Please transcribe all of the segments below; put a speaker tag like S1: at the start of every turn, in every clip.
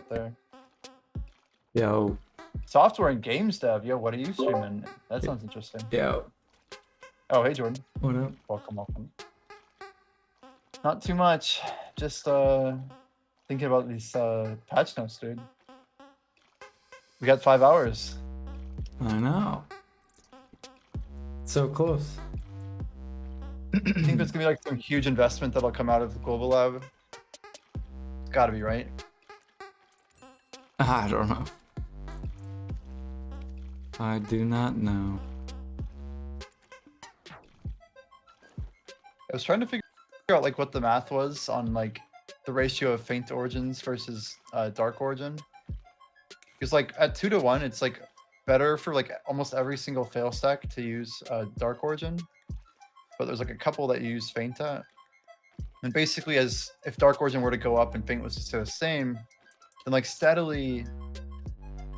S1: there.
S2: Yo.
S1: Software and games dev. Yo, what are you streaming? That sounds interesting.
S2: Yo.
S1: Oh, hey, Jordan.
S2: What up?
S1: Welcome. Not too much. Just thinking about these patch notes, dude. We got 5 hours.
S2: I know. So close.
S1: I think there's gonna be like some huge investment that'll come out of the global lab. It's gotta be, right?
S2: I don't know. I do not know.
S1: I was trying to figure out like what the math was on like the ratio of faint origins versus dark origin. Because like at 2 to 1, it's like better for like almost every single fail stack to use dark origin, but there's like a couple that you use faint at. And basically, as if dark origin were to go up and faint was to stay the same, then like steadily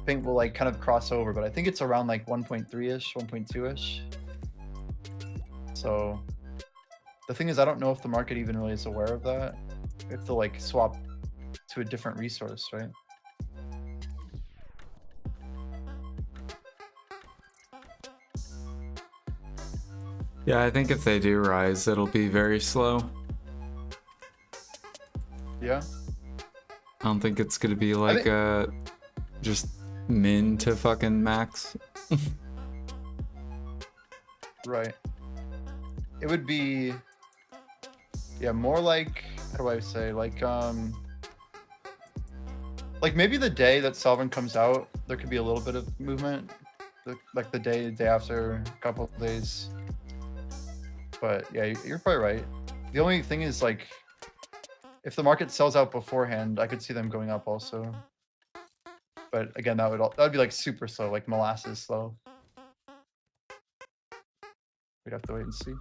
S1: faint will like kind of cross over. But I think it's around like 1.3-ish, 1.2-ish. So the thing is, I don't know if the market even really is aware of that. If they'll like swap to a different resource, right?
S2: Yeah, I think if they do rise, it'll be very slow.
S1: Yeah.
S2: I don't think it's gonna be like just min to fucking max.
S1: Right. It would be, yeah, more like, how do I say, like maybe the day that Sovereign comes out, there could be a little bit of movement, like the day after, a couple of days. But yeah, you're probably right. The only thing is like, if the market sells out beforehand, I could see them going up also. But again, that would be like super slow, like molasses slow. We'd have to wait and see.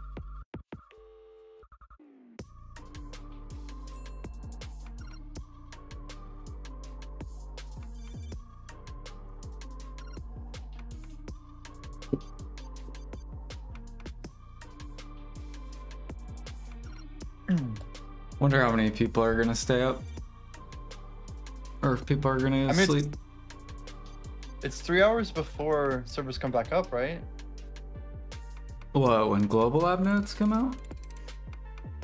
S2: Wonder how many people are gonna stay up, or if people are gonna sleep.
S1: It's 3 hours before servers come back up, right?
S2: What, when global lab notes come out?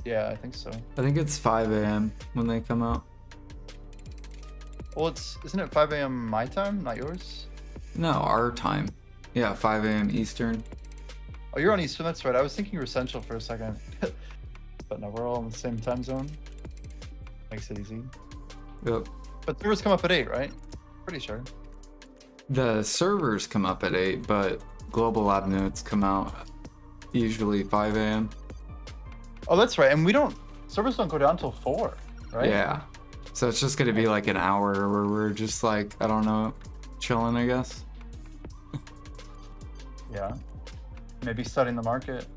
S1: Yeah, I think so.
S2: I think it's 5 a.m. when they come out.
S1: Well, isn't it 5 a.m. my time, not yours?
S2: No, our time. Yeah, 5 a.m. Eastern.
S1: Oh, you're on Eastern, that's right. I was thinking you were Central for a second. But no, we're all in the same time zone. Makes it easy.
S2: Yep.
S1: But servers come up at 8, right? Pretty sure.
S2: The servers come up at 8, but global lab notes come out usually 5 a.m.
S1: Oh, that's right. And servers don't go down till 4, right?
S2: Yeah. So it's just gonna be like an hour where we're just like, I don't know, chilling, I guess.
S1: Yeah. Maybe studying the market.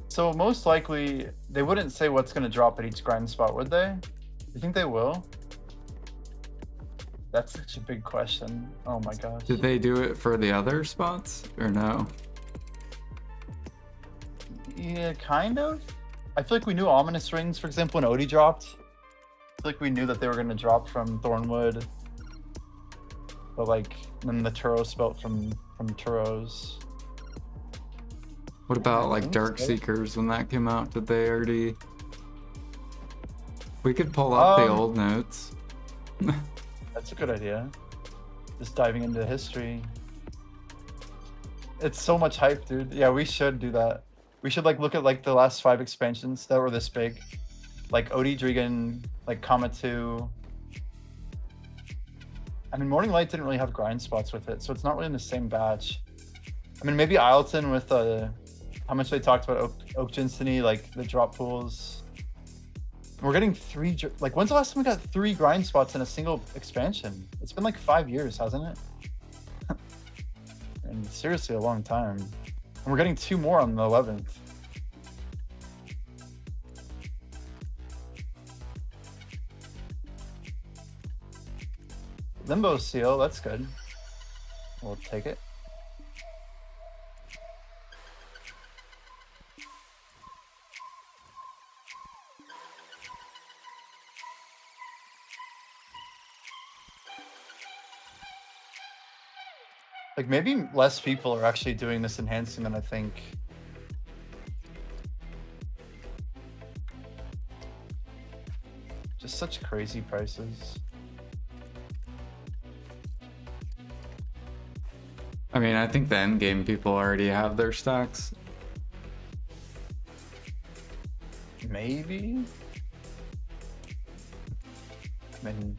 S1: So most likely, they wouldn't say what's going to drop at each grind spot, would they? You think they will? That's such a big question. Oh my gosh.
S2: Did they do it for the other spots or no?
S1: Yeah, kind of. I feel like we knew Ominous Rings, for example, when Odie dropped. I feel like we knew that they were going to drop from Thornwood. But like, then the Turos belt from Turos.
S2: What about like Dark
S1: so.
S2: Seekers when that came out? Did they already? We could pull up the old notes.
S1: That's a good idea. Just diving into history. It's so much hype, dude. Yeah, we should do that. We should like look at like the last 5 expansions that were this big. Like Odie, Drigan, like Comet 2. I mean, Morning Light didn't really have grind spots with it, so it's not really in the same batch. I mean, maybe Isleton with how much they talked about Oak Ginseny, like the drop pools. We're getting 3, like when's the last time we got 3 grind spots in a single expansion? It's been like 5 years, hasn't it? And seriously, a long time. And we're getting 2 more on the 11th. Limbo Seal, that's good. We'll take it. Like maybe less people are actually doing this enhancing than I think. Just such crazy prices.
S2: I mean, I think the end game people already have their stacks.
S1: Maybe. I mean,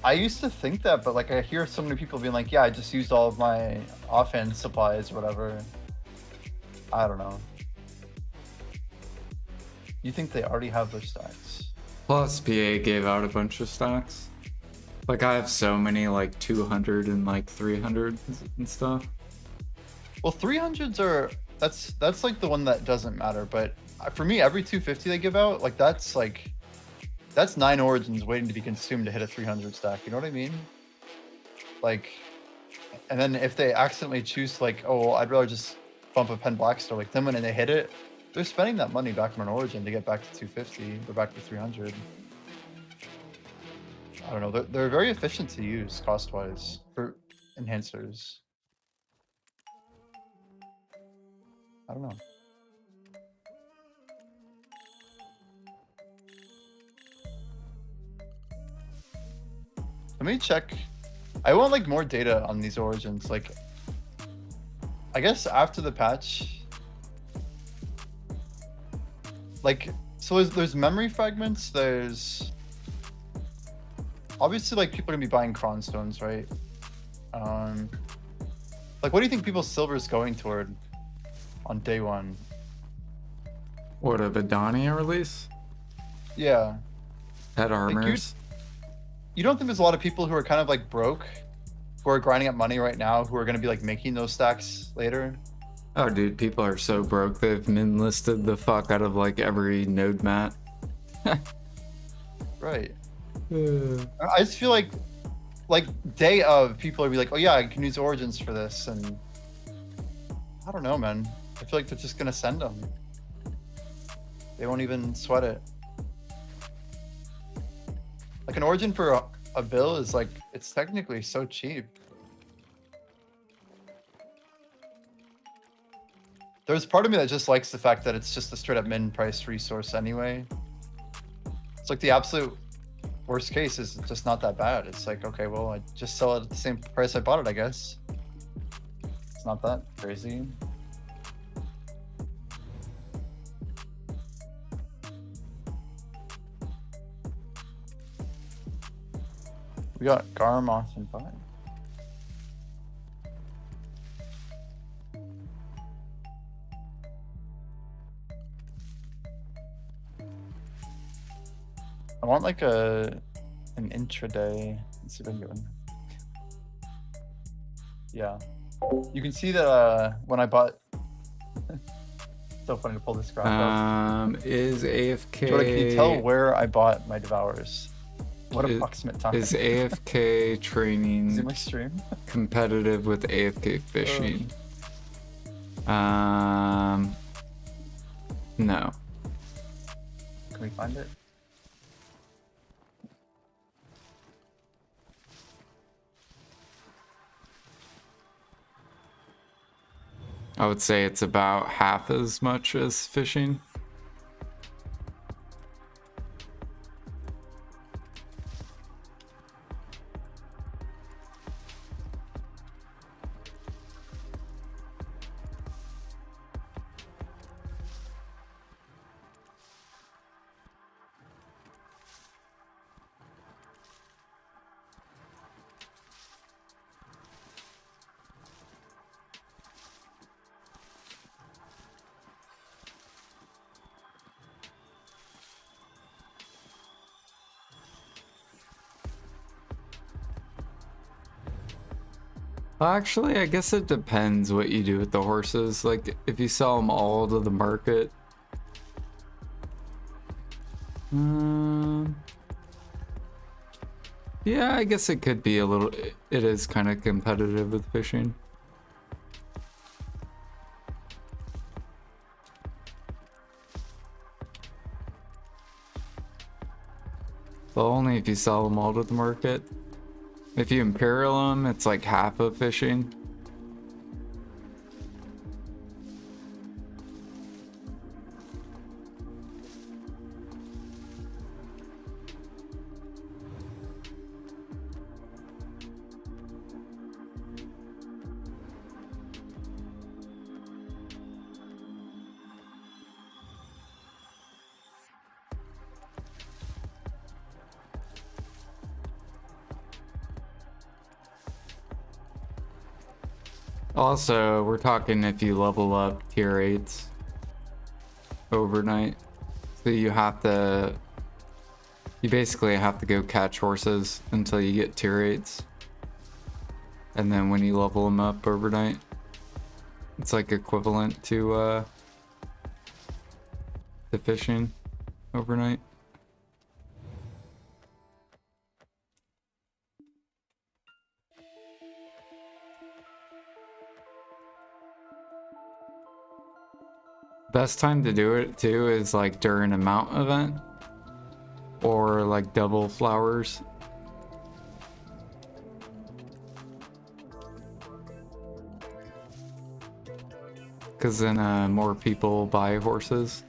S1: I used to think that, but like I hear so many people being like, yeah, I just used all of my offhand supplies or whatever. I don't know. You think they already have their stacks?
S2: Plus, PA gave out a bunch of stacks. Like, I have so many, like, 200 and, like, 300 and stuff.
S1: Well, 300s are... That's like the one that doesn't matter, but for me, every 250 they give out, like, that's 9 origins waiting to be consumed to hit a 300 stack, you know what I mean? Like, and then if they accidentally choose, like, oh, well, I'd rather just bump a pen black star, like, then when they hit it, they're spending that money back on an origin to get back to 250 or back to 300. I don't know. They're very efficient to use cost-wise for enhancers. I don't know. Let me check. I want like more data on these origins. Like, I guess after the patch, like, so there's memory fragments. There's obviously like people are gonna be buying cron stones, right? Like, what do you think people's silver is going toward on day one?
S2: What, a Edania release?
S1: Yeah.
S2: Head armors?
S1: You don't think there's a lot of people who are kind of like broke, who are grinding up money right now, who are going to be like making those stacks later?
S2: Oh, dude, people are so broke. They've min-listed the fuck out of like every node mat.
S1: Right. I just feel like day of, people will be like, oh yeah, I can use origins for this, and I don't know, man. I feel like they're just gonna send them. They won't even sweat it. Like an origin for a bill is like, it's technically so cheap. There's part of me that just likes the fact that it's just a straight up min price resource anyway. It's like the absolute worst case is just not that bad. It's like, okay, well, I just sell it at the same price I bought it, I guess. It's not that crazy. We got Garmoth and 5. I want like an intraday. Let's see if I can get one. Yeah. You can see that when I bought... So funny to pull this graph up.
S2: Is AFK...
S1: Jordan, can you tell where I bought my Devours? What approximate time?
S2: Is AFK training
S1: Is it my stream?
S2: competitive with AFK fishing? No.
S1: Can we find it?
S2: I would say it's about half as much as fishing. Actually, I guess it depends what you do with the horses. Like, if you sell them all to the market. Yeah, I guess it could be a little... It is kind of competitive with fishing. But only if you sell them all to the market. If you imperial them, it's like half of fishing. Also, we're talking if you level up tier 8s overnight. So you basically have to go catch horses until you get tier 8s. And then when you level them up overnight, it's like equivalent to the fishing overnight. Best time to do it too is like during a mount event or like double flowers. Because then more people buy horses.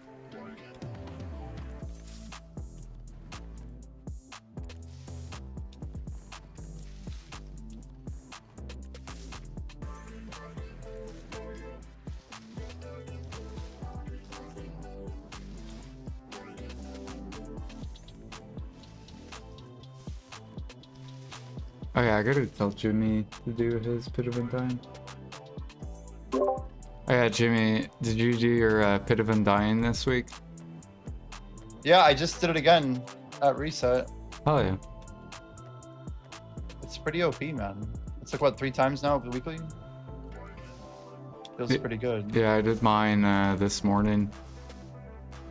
S2: Oh yeah, I gotta tell Jimmy to do his pit of undying. Oh yeah, Jimmy, did you do your pit of undying this week?
S1: Yeah, I just did it again at reset.
S2: Oh yeah.
S1: It's pretty OP, man. It's like what, 3 times now weekly? Feels pretty good.
S2: Yeah, I did mine this morning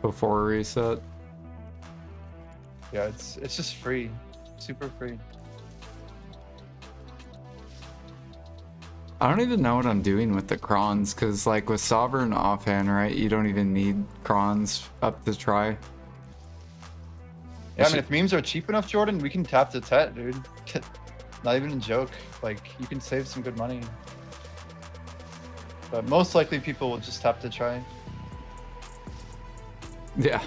S2: before reset.
S1: Yeah, it's just free, super free.
S2: I don't even know what I'm doing with the crons, because like with Sovereign offhand, right, you don't even need crons up to try.
S1: Yeah, I mean, if memes are cheap enough, Jordan, we can tap the tet, dude. Not even a joke. Like, you can save some good money. But most likely people will just tap to try.
S2: Yeah.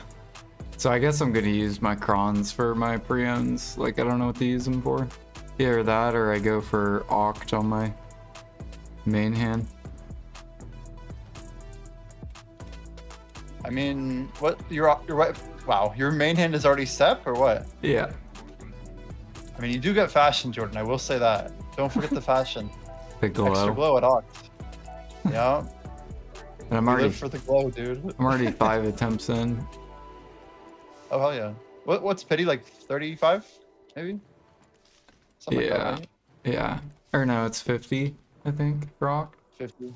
S2: So I guess I'm gonna use my crons for my preones. Like, I don't know what to use them for. Either that or I go for Oct on my main hand.
S1: I mean, what you're right. Wow, your main hand is already set or what?
S2: Yeah.
S1: I mean, you do get fashion, Jordan. I will say that. Don't forget the fashion.
S2: The glow.
S1: Extra glow at Oct. Yeah.
S2: And I'm
S1: We
S2: already
S1: live for the glow, dude.
S2: I'm already 5 attempts in.
S1: Oh hell yeah. What's pity, like 35 maybe? Something like that,
S2: Yeah.
S1: right?
S2: Yeah. Or no, it's 50, I think, for Oct.
S1: 50.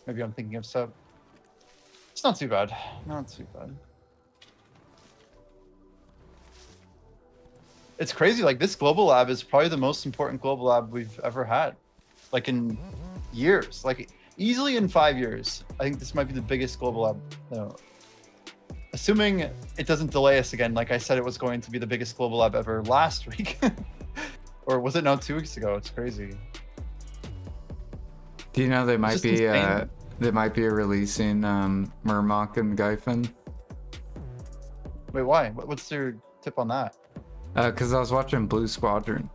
S1: Maybe I'm thinking of sub. It's not too bad. Not too bad. It's crazy. Like, this global lab is probably the most important global lab we've ever had. Like, in years. Like, easily in 5 years. I think this might be the biggest global lab. No. Assuming it doesn't delay us again. Like I said, it was going to be the biggest global lab ever last week. Or was it now 2 weeks ago? It's crazy.
S2: Do you know they might
S1: Just
S2: be
S1: insane.
S2: they might be releasing Murmok and Gyfin?
S1: Wait, why? What's your tip on that?
S2: Because I was watching Blue Squadron,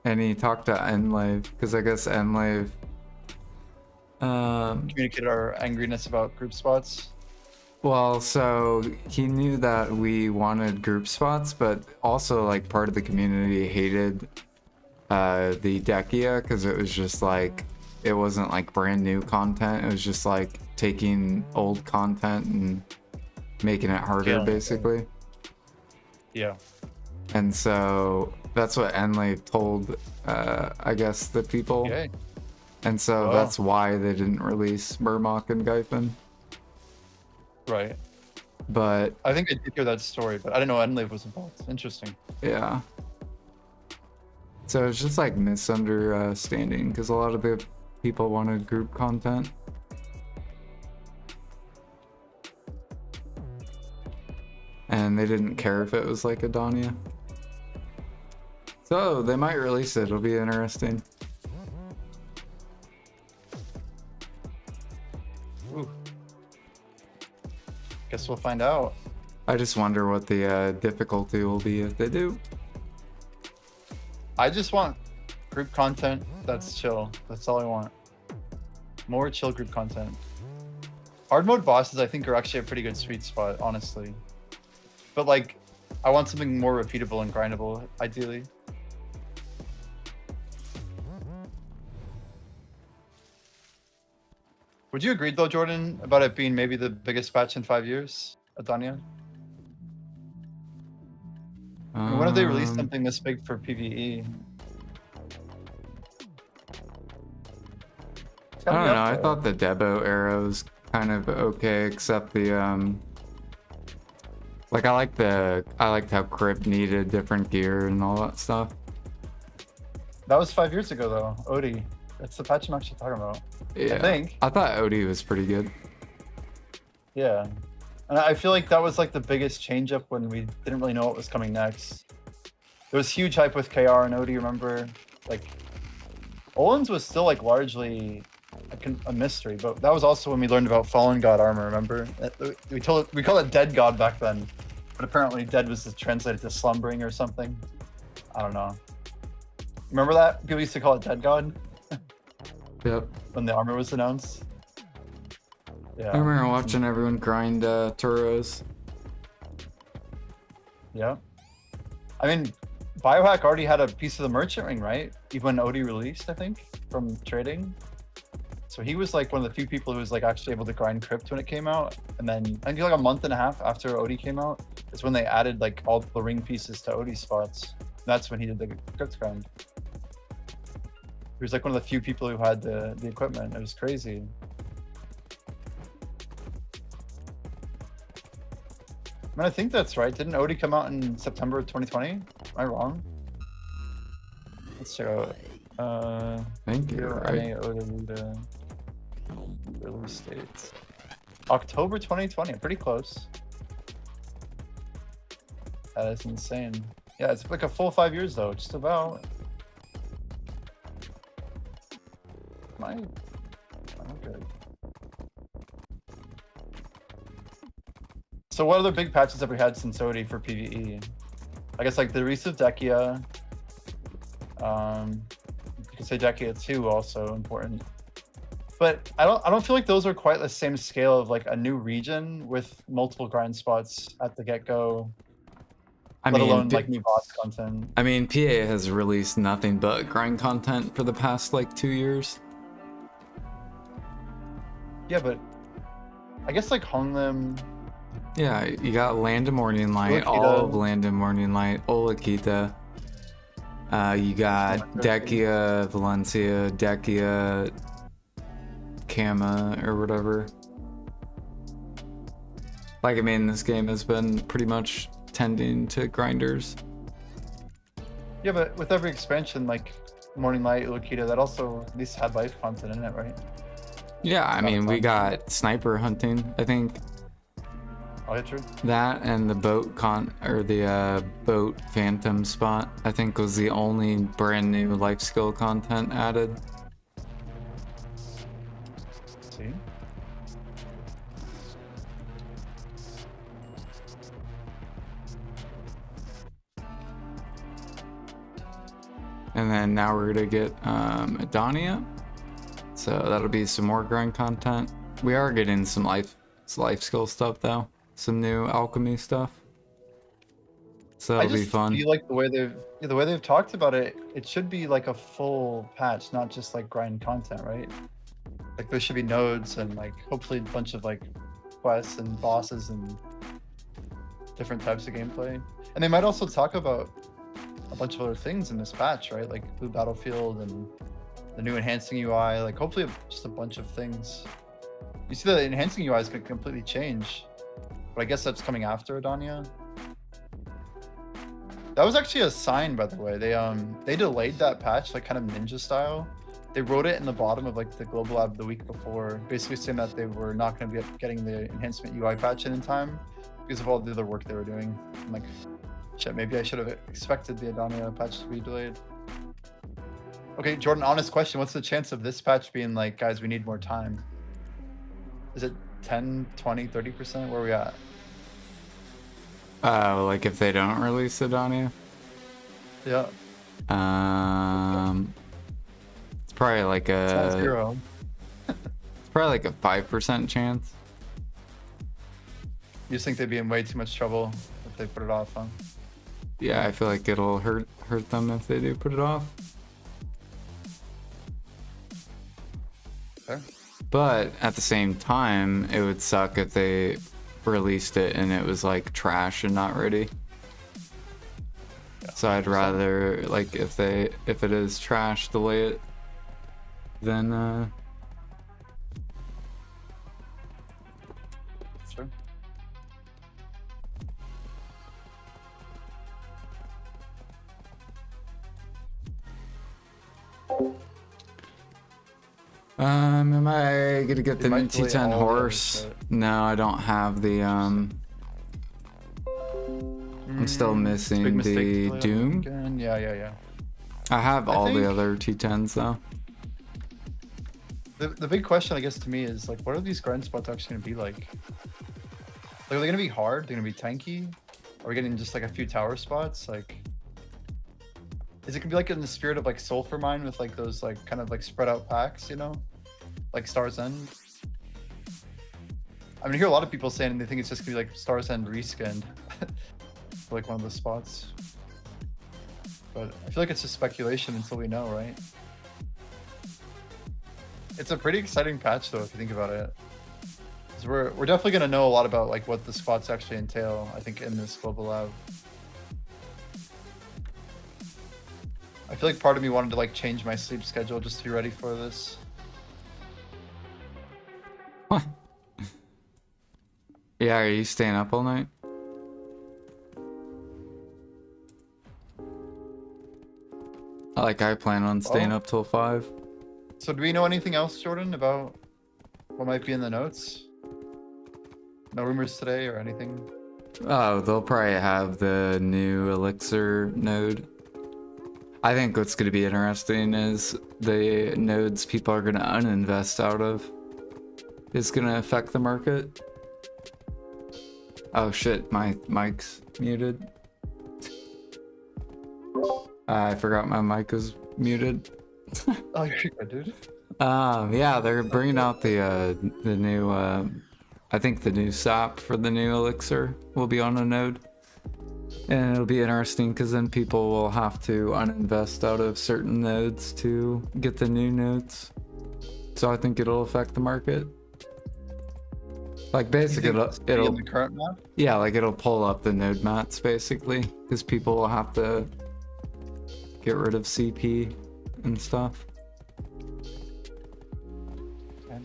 S2: and he talked to Enlave, because I guess Enlave
S1: Communicate our angriness about group spots.
S2: well, so he knew that we wanted group spots, but also like part of the community hated the Dekia because it was just like, it wasn't like brand new content. It was just like taking old content and making it harder,
S1: Killing it.
S2: basically.
S1: Yeah.
S2: And so that's what Enlave told, I guess, the people.
S1: Okay.
S2: And so
S1: Oh.
S2: that's why they didn't release Murmok and Gyfin.
S1: Right.
S2: But
S1: I think I did hear that story, but I didn't know Enlave was involved. Interesting.
S2: yeah. So it's just like misunderstanding because a lot of the people wanted group content. And they didn't care if it was like Edania. So they might release it. It'll be interesting.
S1: Ooh. Guess we'll find out.
S2: I just wonder what the difficulty will be if they do.
S1: I just want group content that's chill. That's all I want. More chill group content. Hard mode bosses, I think, are actually a pretty good sweet spot, honestly. But like, I want something more repeatable and grindable, ideally. Would you agree, though, Jordan, about it being maybe the biggest patch in 5 years, Edania? I mean, when have they released something this big for PvE?
S2: I don't know. I thought the Debo era was kind of okay, except the like I liked how Crypt needed different gear and all that stuff.
S1: That was 5 years ago, though. Odie. That's the patch I'm actually talking about.
S2: Yeah,
S1: I think.
S2: I thought Odie was pretty good.
S1: Yeah. And I feel like that was like the biggest change up when we didn't really know what was coming next. There was huge hype with KR and Odie, remember? Like, Olin's was still like largely a mystery, but that was also when we learned about Fallen God armor, remember? We called it Dead God back then, but apparently Dead was translated to slumbering or something. I don't know. Remember that? People used to call it Dead God?
S2: Yep.
S1: When the armor was announced. Yeah.
S2: I remember watching everyone grind Turos.
S1: Yeah. I mean, Biohack already had a piece of the merchant ring, right? Even when Odie released, I think, from trading. So he was like one of the few people who was like actually able to grind Crypt when it came out. And then I think like a month and a half after Odie came out is when they added like all the ring pieces to Odie spots. And that's when he did the Crypt grind. He was like one of the few people who had the equipment. It was crazy. I mean, I think that's right. Didn't Odie come out in September of 2020? Am I wrong? Let's check out.
S2: I think you're right.
S1: Release dates. October 2020. Pretty close. That is insane. Yeah, it's like a full 5 years though. Just about. I'm good. So what other big patches have we had since Odie for PvE? I guess like the release of Dekia. You could say Dekia 2 also important. But I don't feel like those are quite the same scale of like a new region with multiple grind spots at the get-go. Let alone like new boss content.
S2: I mean, PA has released nothing but grind content for the past like 2 years.
S1: Yeah, but I guess like Honglim.
S2: Yeah, you got Land of Morning Light,
S1: Olakita.
S2: all of Land of Morning Light, Olakita. You got Dekia, Valencia, Dekia, Kama, or whatever. Like, I mean, this game has been pretty much tending to grinders.
S1: Yeah, but with every expansion, like Morning Light, Olakita, that also at least had life content in it, right?
S2: Yeah, I mean, we got sniper hunting, I think.
S1: Oh, yeah, true.
S2: That and the boat boat phantom spot, I think, was the only brand new life skill content added.
S1: See?
S2: And then now we're gonna get Edania. So that'll be some more grind content. We are getting some life skill stuff though. Some new alchemy stuff. So that'll be fun.
S1: I just feel like the way they've talked about it, it should be like a full patch, not just like grind content, right? Like there should be nodes and like hopefully a bunch of like quests and bosses and different types of gameplay. And they might also talk about a bunch of other things in this patch, right? Like Blue Battlefield and the new enhancing UI, like hopefully just a bunch of things. You see the enhancing UI is going to completely change, but I guess that's coming after Edania. That was actually a sign, by the way. They delayed that patch, like kind of ninja style. They wrote it in the bottom of like the global lab the week before, basically saying that they were not going to be getting the enhancement UI patch in time because of all the other work they were doing, and like Shit, maybe I should have expected the Edania patch to be delayed. Okay, Jordan, honest question. What's the chance of this patch being like, guys, we need more time? Is it 10, 20, 30%? Where are we at?
S2: Like if they don't release Edania?
S1: Yeah.
S2: It's probably like
S1: It's not
S2: a
S1: zero.
S2: it's probably like a 5% chance.
S1: You just think they'd be in way too much trouble if they put it off, huh?
S2: Yeah, I feel like it'll hurt them if they do put it off.
S1: Fair.
S2: But at the same time, it would suck if they released it and it was like trash and not ready.
S1: Yeah,
S2: so I'd rather like if it is trash, delay it than
S1: Sure.
S2: am I gonna get
S1: They
S2: the new
S1: might delay
S2: T10
S1: all the
S2: horse?
S1: others,
S2: No, I don't have the I'm still
S1: It's a big
S2: missing
S1: mistake to
S2: the
S1: delay that
S2: Doom.
S1: again. Yeah.
S2: I have
S1: I
S2: all
S1: think-
S2: the other T10s though.
S1: The big question, I guess, to me is like, what are these grind spots actually going to be like? Like, are they going to be hard? They're going to be tanky? Are we getting just like a few tower spots? Like, is it going to be like in the spirit of like Sulfur Mine with like those like kind of like spread out packs, you know? Like Star's End? I mean, I hear a lot of people saying they think it's just going to be like Star's End reskinned. For like one of the spots. But I feel like it's just speculation until we know, right? It's a pretty exciting patch, though, if you think about it. 'Cause we're definitely gonna know a lot about like what the spots actually entail. I think in this global lab. I feel like part of me wanted to like change my sleep schedule just to be ready for this.
S2: Yeah, are you staying up all night? Like I plan on staying
S1: Oh.
S2: up till 5.
S1: So do we know anything else, Jordan, about what might be in the notes? No rumors today or anything?
S2: Oh, they'll probably have the new elixir node. I think what's going to be interesting is the nodes people are going to uninvest out of is going to affect the market. Oh shit, my mic's muted. I forgot my mic was muted.
S1: Oh, you're good, dude.
S2: Yeah, they're bringing out the new I think the new sap for the new elixir will be on a node. And it'll be interesting because then people will have to uninvest out of certain nodes to get the new nodes. So I think it'll affect the market. Like basically it'll
S1: in the current map?
S2: yeah, like it'll pull up the node mats basically because people will have to get rid of CP and stuff.
S1: Okay.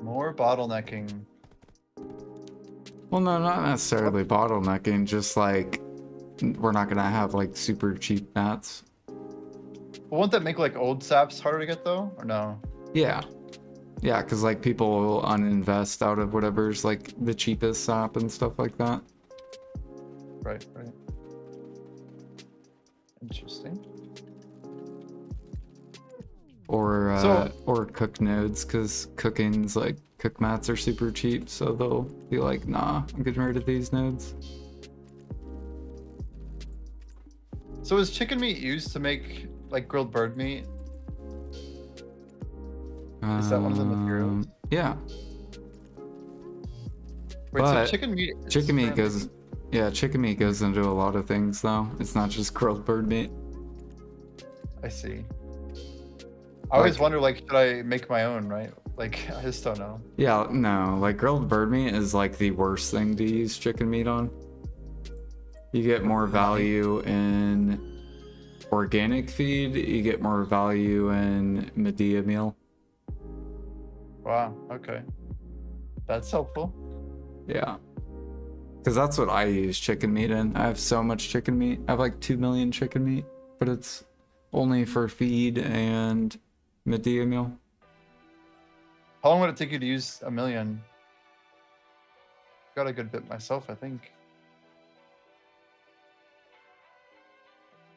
S1: More bottlenecking.
S2: Well, no, not necessarily bottlenecking, just like we're not gonna have like super cheap mats.
S1: Well, won't that make like old saps harder to get though, or no?
S2: Yeah. Yeah, because like people will uninvest out of whatever's like the cheapest sap and stuff like that.
S1: Right. Interesting.
S2: Or cook nodes, because cooking's like cook mats are super cheap, so they'll be like, nah, I'm getting rid of these nodes.
S1: So is chicken meat used to make like grilled bird meat? Is that one of the materials?
S2: Yeah.
S1: Wait,
S2: but
S1: so chicken meat. is
S2: Chicken meat
S1: currently-
S2: goes, yeah, chicken meat goes into a lot of things though. It's not just grilled bird meat.
S1: I see. I always wonder, like, should I make my own, right? Like, I just don't know.
S2: Yeah, no, like grilled bird meat is like the worst thing to use chicken meat on. You get more value in organic feed, you get more value in Medea meal.
S1: Wow. Okay. That's helpful.
S2: Yeah. Because that's what I use chicken meat in. I have so much chicken meat. I have like 2 million chicken meat, but it's only for feed and Medea meal.
S1: How long would it take you to use 1 million? Got a good bit myself, I think.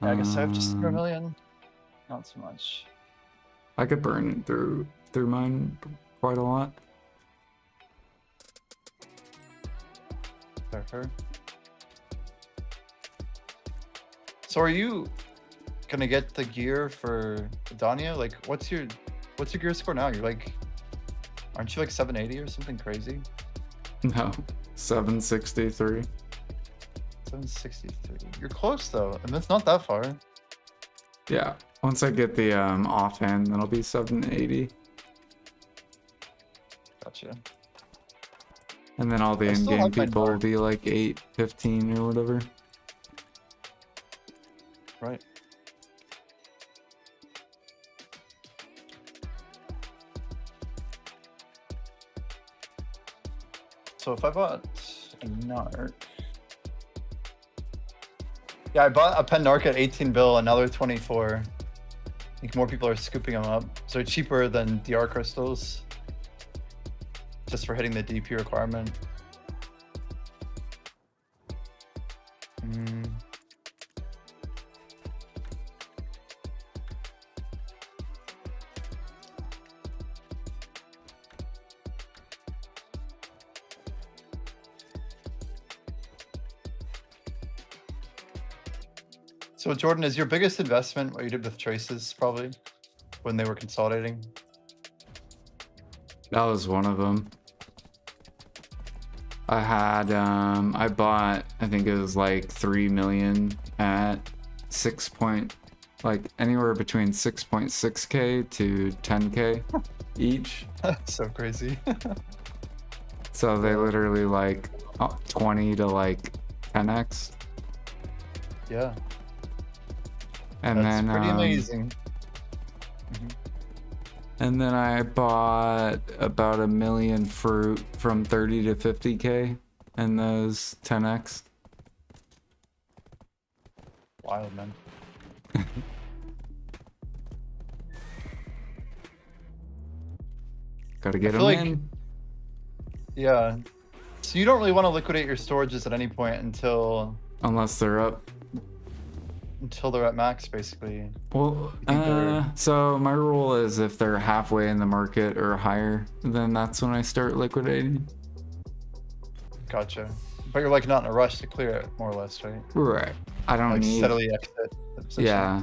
S1: Yeah, I guess I have just under a
S2: Um,
S1: million. Not so much.
S2: I could burn through mine quite a lot.
S1: Fair. So are you gonna get the gear for Edania? Like, what's your gear score now? You're like, aren't you like 780 or something crazy?
S2: No, 763.
S1: 763. You're close though, and it's not that far.
S2: Yeah, once I get the offhand, then I'll be 780.
S1: Gotcha.
S2: And then all the
S1: I still
S2: in-game
S1: have my
S2: people will
S1: Nard.
S2: be like 815 or whatever.
S1: Right. So if I bought a Narc. Yeah, I bought a pen Narc at 18 bill, and now they're 24. I think more people are scooping them up. So they're cheaper than DR crystals. Just for hitting the DP requirement. So Jordan, is your biggest investment what you did with Traces probably when they were consolidating?
S2: That was one of them. I had, I bought, I think it was like 3 million at 6 point, like anywhere between 6.6K to 10K each.
S1: So crazy.
S2: So they literally like 20 to like 10x.
S1: Yeah.
S2: And
S1: That's
S2: then
S1: pretty amazing.
S2: And then I bought about 1 million fruit from 30 to 50K and those 10x.
S1: Wild, man.
S2: Gotta get
S1: feel
S2: them
S1: like-
S2: in.
S1: Yeah. So you don't really want to liquidate your storages at any point until
S2: Unless they're up.
S1: they're at max, basically.
S2: Well,
S1: think they're-
S2: so my rule is if they're halfway in the market or higher, then that's when I start liquidating.
S1: Gotcha. But you're like not in a rush to clear it, more or less, right?
S2: Right. I don't
S1: Like
S2: need.
S1: steadily exit the position.
S2: Yeah.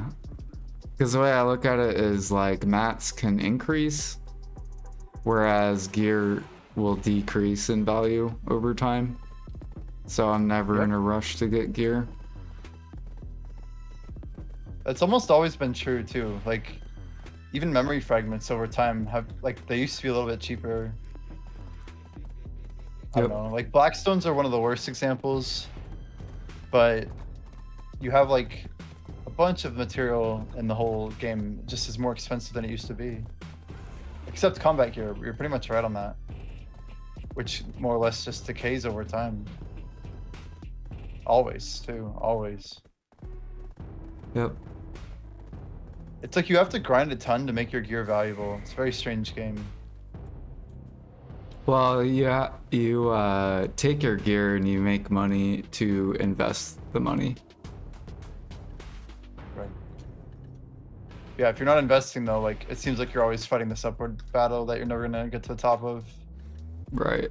S2: Because the way I look at it is like mats can increase, whereas gear will decrease in value over time. So I'm never in a rush to get gear.
S1: It's almost always been true too. Like even memory fragments over time have like they used to be a little bit cheaper. I don't
S2: Yep.
S1: know. Like Blackstones are one of the worst examples, but you have like a bunch of material in the whole game just is more expensive than it used to be. Except combat gear, you're pretty much right on that. Which more or less just decays over time. Always too, always.
S2: Yep.
S1: It's like you have to grind a ton to make your gear valuable. It's a very strange game.
S2: Well, yeah, you take your gear and you make money to invest the money.
S1: Right. Yeah, if you're not investing though, like it seems like you're always fighting this upward battle that you're never gonna get to the top of.
S2: Right.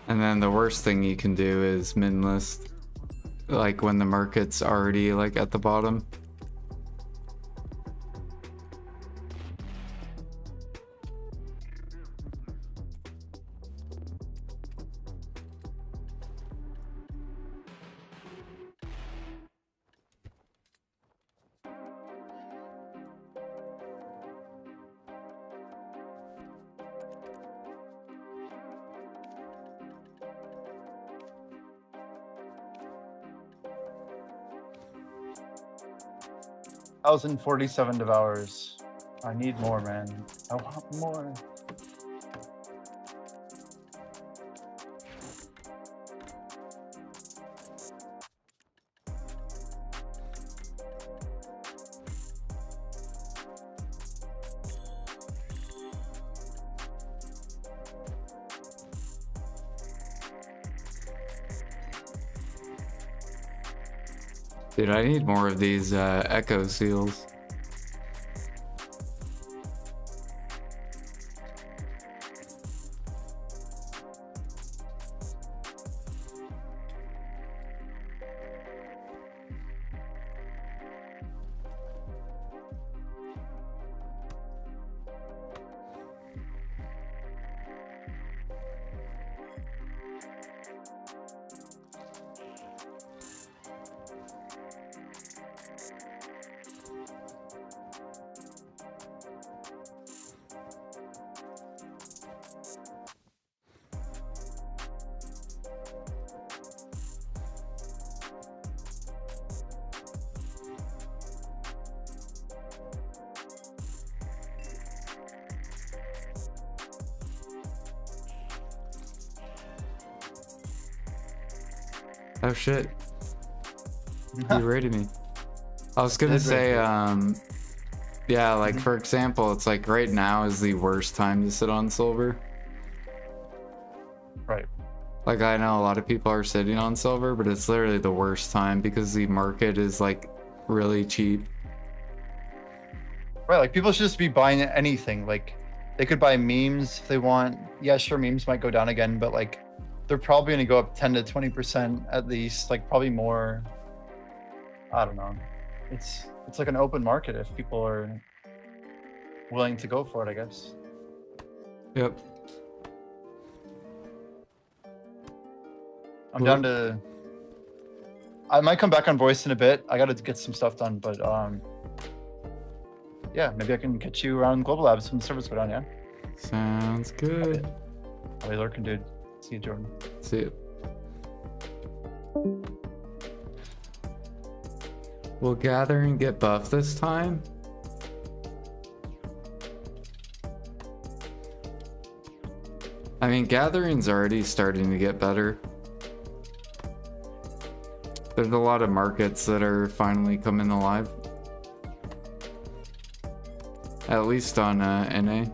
S2: And then the worst thing you can do is min list, like when the market's already like at the bottom.
S1: Thousand 47 devours. I need more, man. I want more.
S2: Dude, I need more of these echo seals. Oh shit. You rated me. I was gonna say, yeah, like for example, it's like right now is the worst time to sit on silver.
S1: Right.
S2: Like I know a lot of people are sitting on silver, but it's literally the worst time because the market is like really cheap.
S1: Right, like people should just be buying anything. Like they could buy memes if they want. Yeah, sure, memes might go down again, but like they're probably gonna go up 10 to 20% at least, like probably more. I don't know. It's like an open market if people are willing to go for it, I guess.
S2: Yep.
S1: I'm down to. I might come back on voice in a bit. I gotta get some stuff done, but yeah, maybe I can catch you around Global Labs when the servers go down. Yeah.
S2: Sounds good.
S1: I'll be lurking, dude. See you, Jordan.
S2: See you. Will Gathering get buffed this time? I mean, Gathering's already starting to get better. There's a lot of markets that are finally coming alive. At least on NA.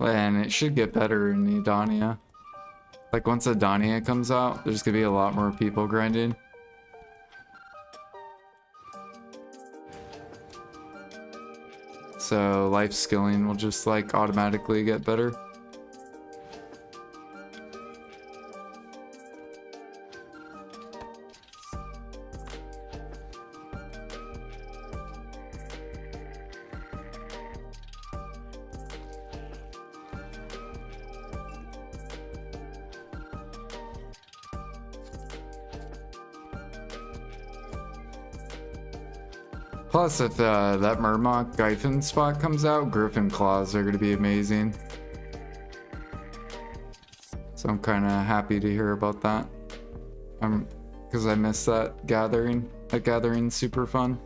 S2: And it should get better in Edania. Like once Edania comes out, there's gonna be a lot more people grinding. So life skilling will just like automatically get better. Plus, if that Murmok Gyphon spot comes out, Griffin Claws are going to be amazing. So I'm kind of happy to hear about that. Because I missed that gathering. That gathering's super fun.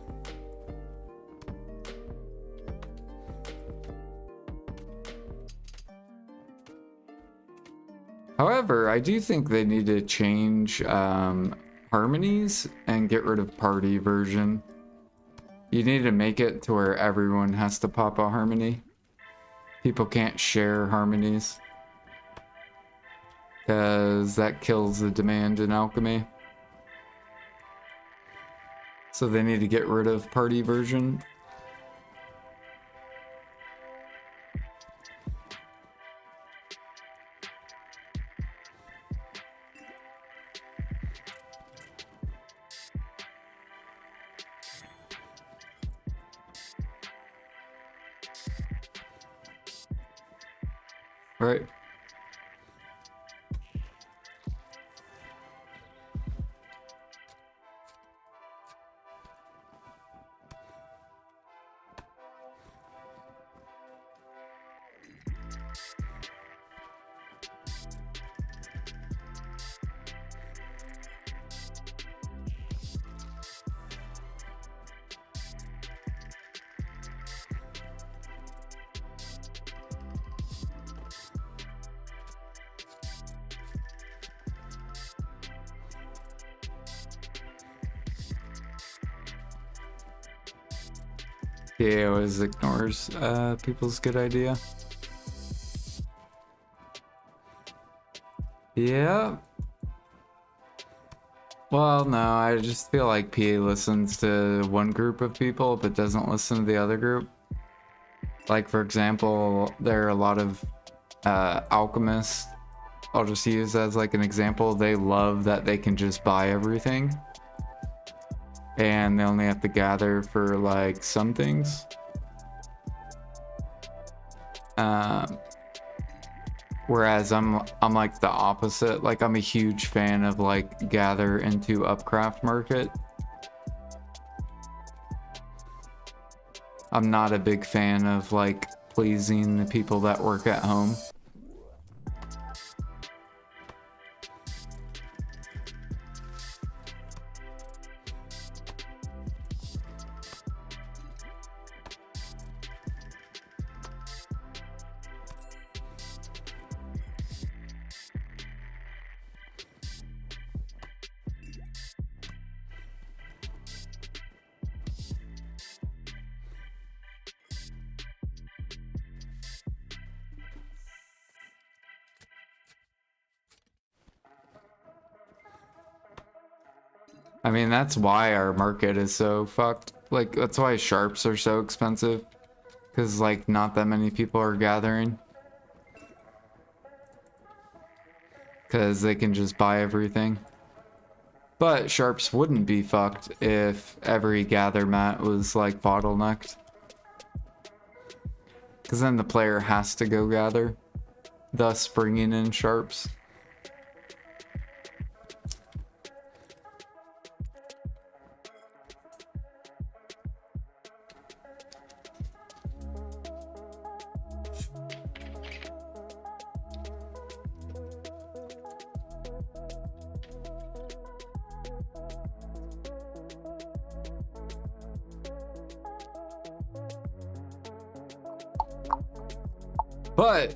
S2: However, I do think they need to change harmonies and get rid of party version. You need to make it to where everyone has to pop a harmony. People can't share harmonies. Because that kills the demand in alchemy. So they need to get rid of party version. Right. He always ignores people's good idea. Yeah. Well, no, I just feel like PA listens to one group of people but doesn't listen to the other group. Like, for example, there are a lot of alchemists. I'll just use as like an example. They love that they can just buy everything. And they only have to gather for like some things. Whereas I'm like the opposite. Like, I'm a huge fan of like gather into upcraft market. I'm not a big fan of like pleasing the people that work at home. I mean, that's why our market is so fucked. Like, that's why sharps are so expensive. Because, like, not that many people are gathering. Because they can just buy everything. But sharps wouldn't be fucked if every gather mat was, like, bottlenecked. Because then the player has to go gather. Thus bringing in sharps. But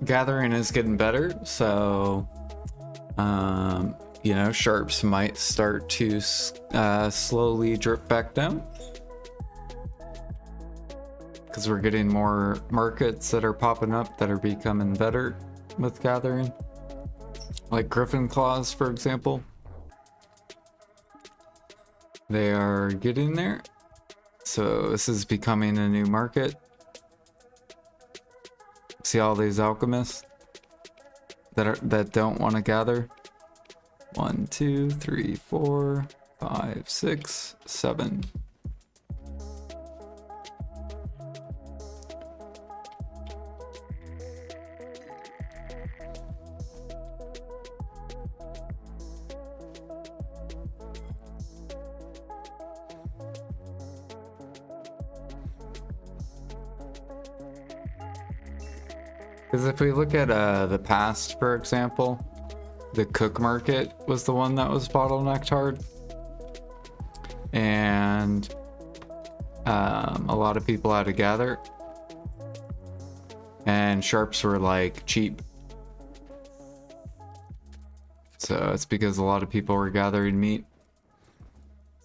S2: gathering is getting better, so you know, sharps might start to slowly drip back down. Because we're getting more markets that are popping up that are becoming better with gathering. Like Griffin Claws, for example. They are getting there. So this is becoming a new market. See all these alchemists that don't want to gather. 1, 2, 3, 4, 5, 6, 7. Because if we look at the past, for example, the cook market was the one that was bottlenecked hard. And a lot of people had to gather. And sharps were like cheap. So it's because a lot of people were gathering meat.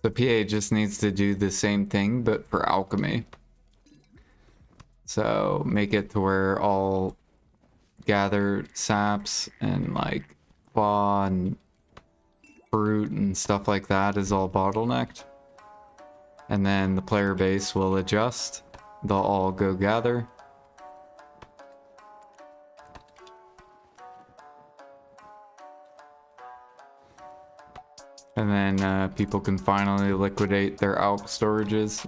S2: So PA just needs to do the same thing, but for alchemy. So make it to where all gathered saps and like claw and fruit and stuff like that is all bottlenecked. And then the player base will adjust. They'll all go gather. And then people can finally liquidate their alch storages.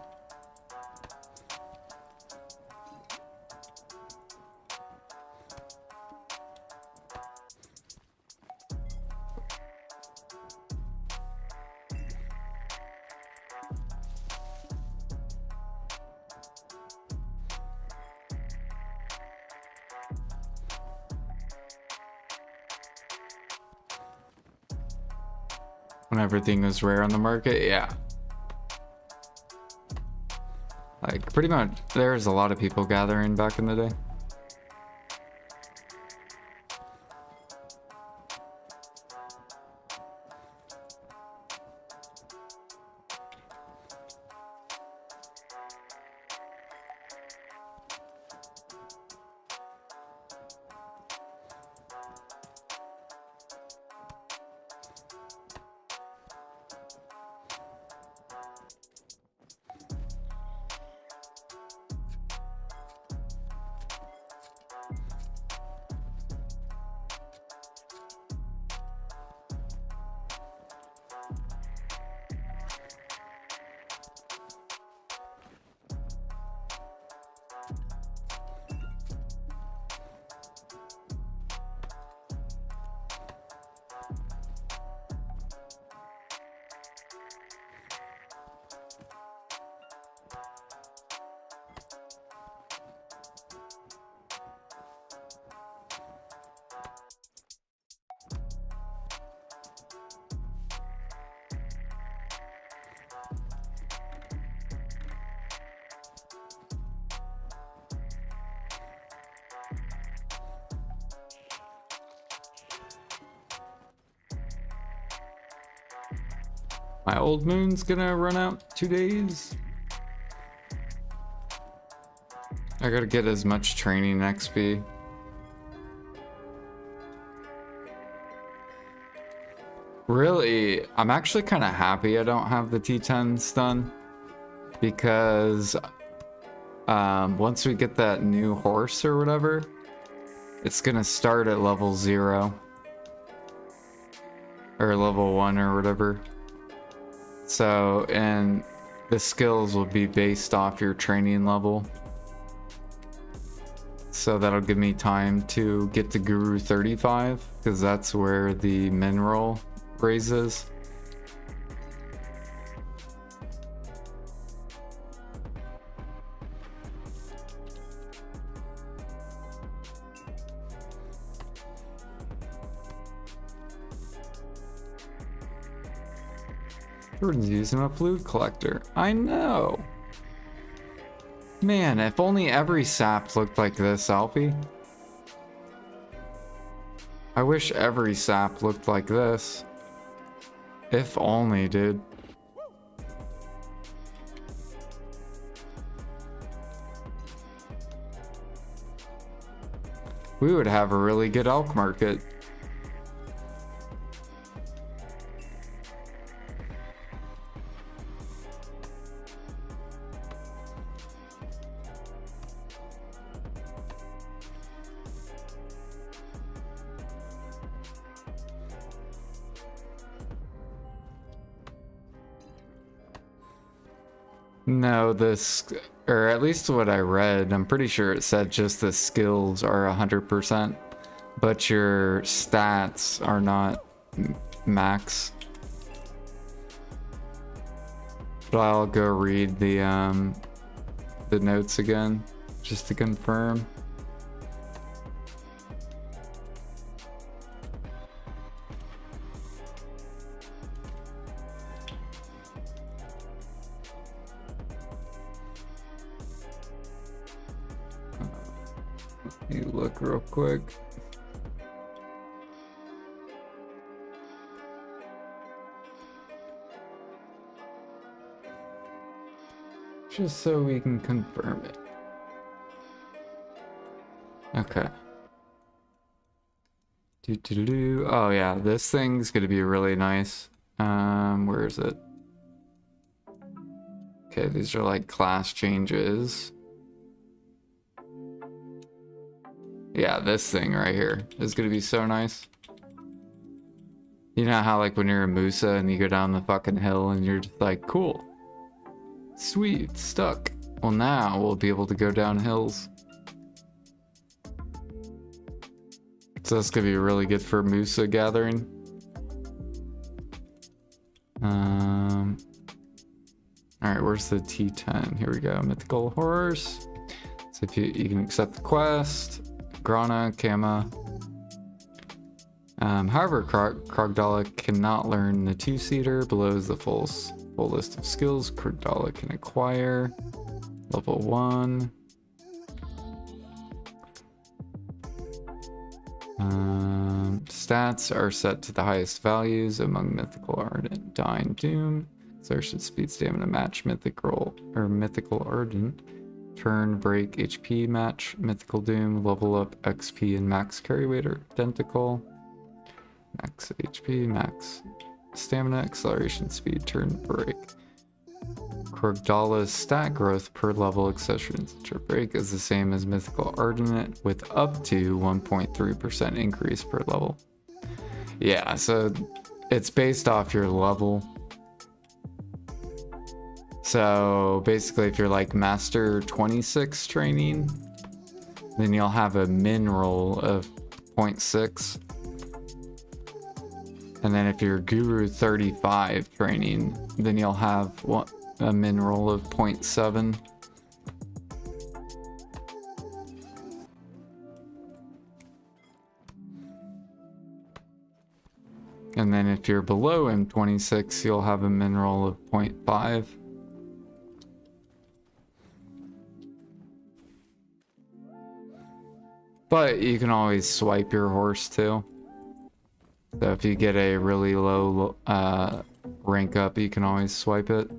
S2: When everything was rare on the market, yeah. Like, pretty much, there was a lot of people gathering back in the day. My old moon's gonna run out 2 days. I gotta get as much training XP. Really, I'm actually kind of happy I don't have the T10s done, because once we get that new horse or whatever, it's gonna start at level 0 or level 1 or whatever. So, and the skills will be based off your training level. So that'll give me time to get to Guru 35, because that's where the mineral raises. Jordan's using a flute collector. I know. Man, if only every sap looked like this, Alfie. I wish every sap looked like this. If only, dude. We would have a really good elk market. No, this, or at least what I read, I'm pretty sure it said just the skills are 100%, but your stats are not max. But I'll go read the notes again, just to confirm. Let me look real quick. Just so we can confirm it. Okay. Oh yeah, this thing's gonna be really nice. Where is it? Okay, these are like class changes. Yeah, this thing right here is gonna be so nice. You know how like when you're in Musa and you go down the fucking hill and you're just like, cool. Sweet, stuck. Well, now we'll be able to go down hills. So that's gonna be really good for Musa gathering. Alright, where's the T10? Here we go, mythical horse. So if you can accept the quest. Grana, Kama. However, Krogdala cannot learn the 2-seater. Below is the full list of skills Krogdala can acquire. Level 1. Stats are set to the highest values among Mythical Ardent, Dying Doom. Exertion speed, stamina match, mythical Ardent. Turn, break, HP match, mythical doom, level up, XP, and max carry weight are identical. Max HP, max stamina, acceleration speed, turn, break. Krogdala's stat growth per level accessories to break is the same as mythical ardent with up to 1.3% increase per level. Yeah, so it's based off your level. So basically if you're like master 26 training, then you'll have a min roll of 0.6. And then if you're guru 35 training, then you'll have a min roll of 0.7. And then if you're below M26, you'll have a min roll of 0.5. But you can always swipe your horse too. So if you get a really low rank up, you can always swipe it.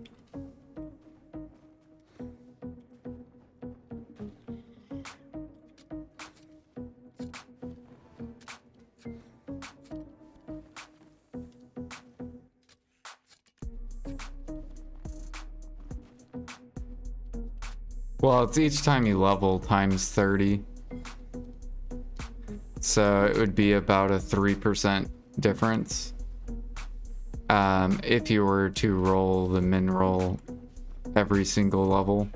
S2: Well, it's each time you level times 30. So it would be about a 3% difference. If you were to roll the min roll every single level.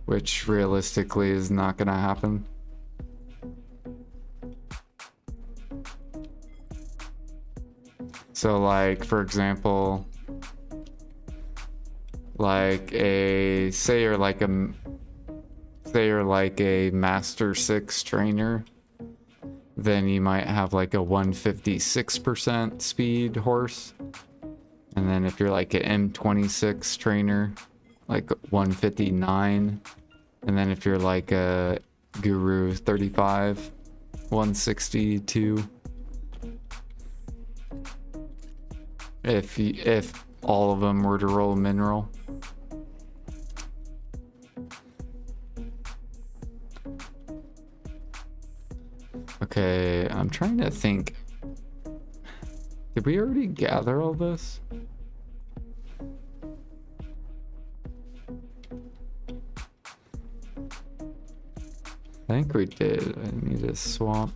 S2: Which realistically is not gonna happen. So like, for example, like say you're like a master 6 trainer, then you might have like a 156% speed horse. And then if you're like an M26 trainer, like 159. And then if you're like a guru 35, 162. If all of them were to roll mineral. Okay, I'm trying to think. Did we already gather all this? I think we did. I need to swap.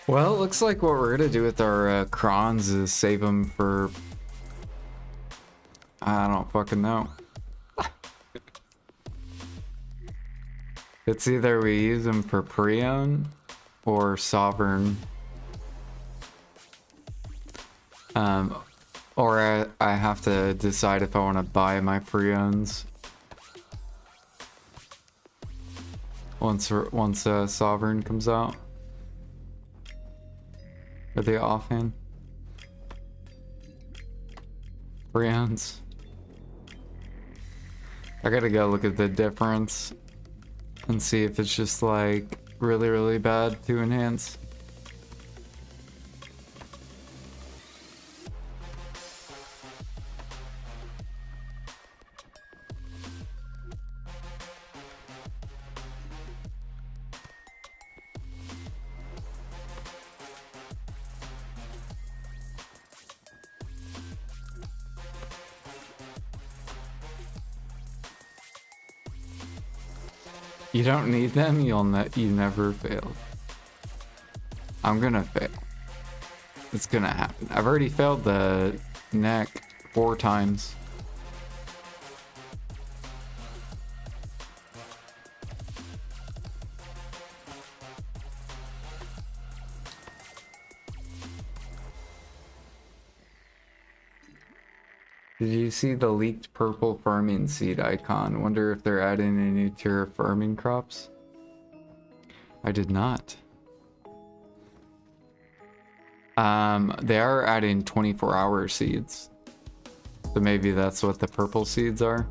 S2: Well, it looks like what we're gonna do with our crons is save them for... I don't fucking know. It's either we use them for preone or sovereign. Or I have to decide if I want to buy my preones. Once sovereign comes out. Are they offhand? Preones. I gotta go look at the difference and see if it's just like really, really bad to enhance. You don't need them, you never fail. I'm gonna fail. It's gonna happen. I've already failed the neck 4 times. Did you see the leaked purple farming seed icon? Wonder if they're adding any new tier of farming crops? I did not. They are adding 24-hour seeds. So maybe that's what the purple seeds are.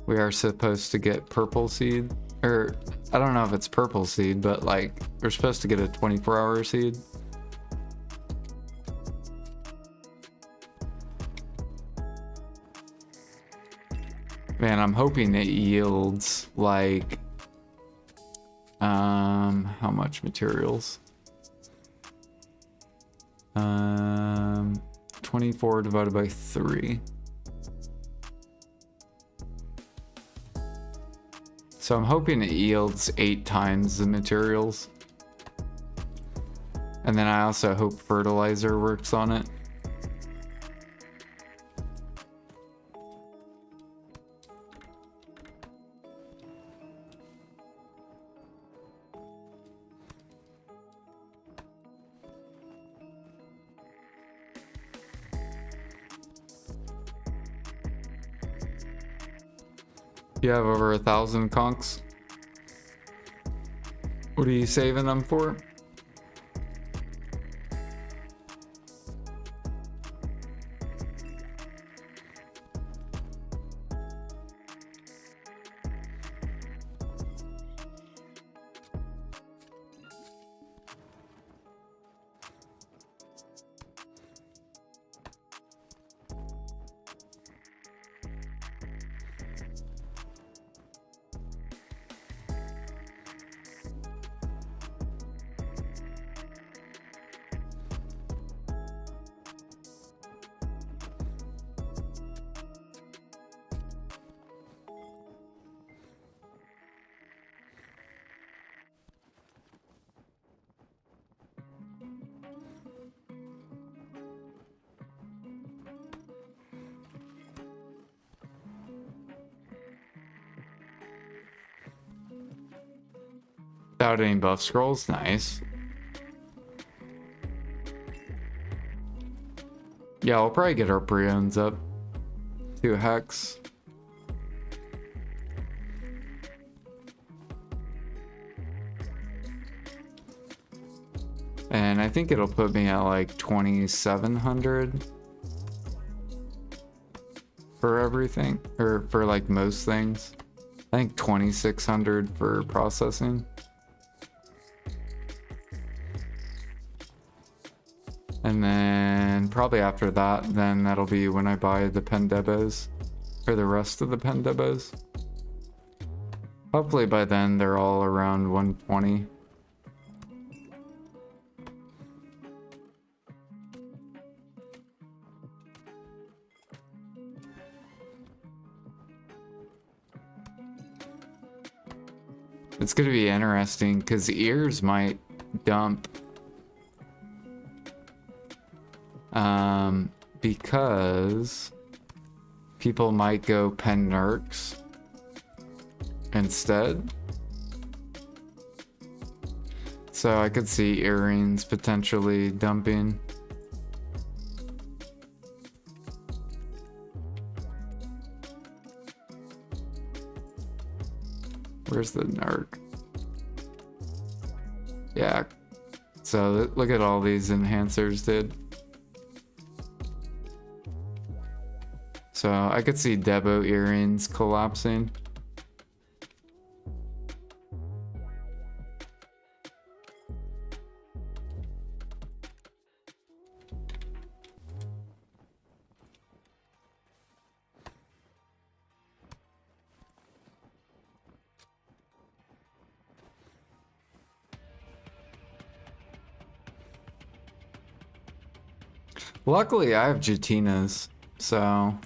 S2: We are supposed to get purple seed. Or, I don't know if it's purple seed, but like, we're supposed to get a 24-hour seed. Man, I'm hoping it yields like how much materials? 24 divided by 3. So I'm hoping it yields 8 times the materials. And then I also hope fertilizer works on it. You have over 1,000 conchs. What are you saving them for? Without any buff scrolls, nice. Yeah, we'll probably get our preones up to hex. And I think it'll put me at like 2,700 for everything, or for like most things. I think 2,600 for processing. And then probably after that, then that'll be when I buy the pendebos, or the rest of the pendebos. Hopefully by then they're all around 120. It's gonna be interesting because ears might dump. Because people might go pen nerks instead. So I could see earrings potentially dumping. Where's the narc? Yeah. So look at all these enhancers, dude. So I could see Debo earrings collapsing. Luckily, I have Jatinas, so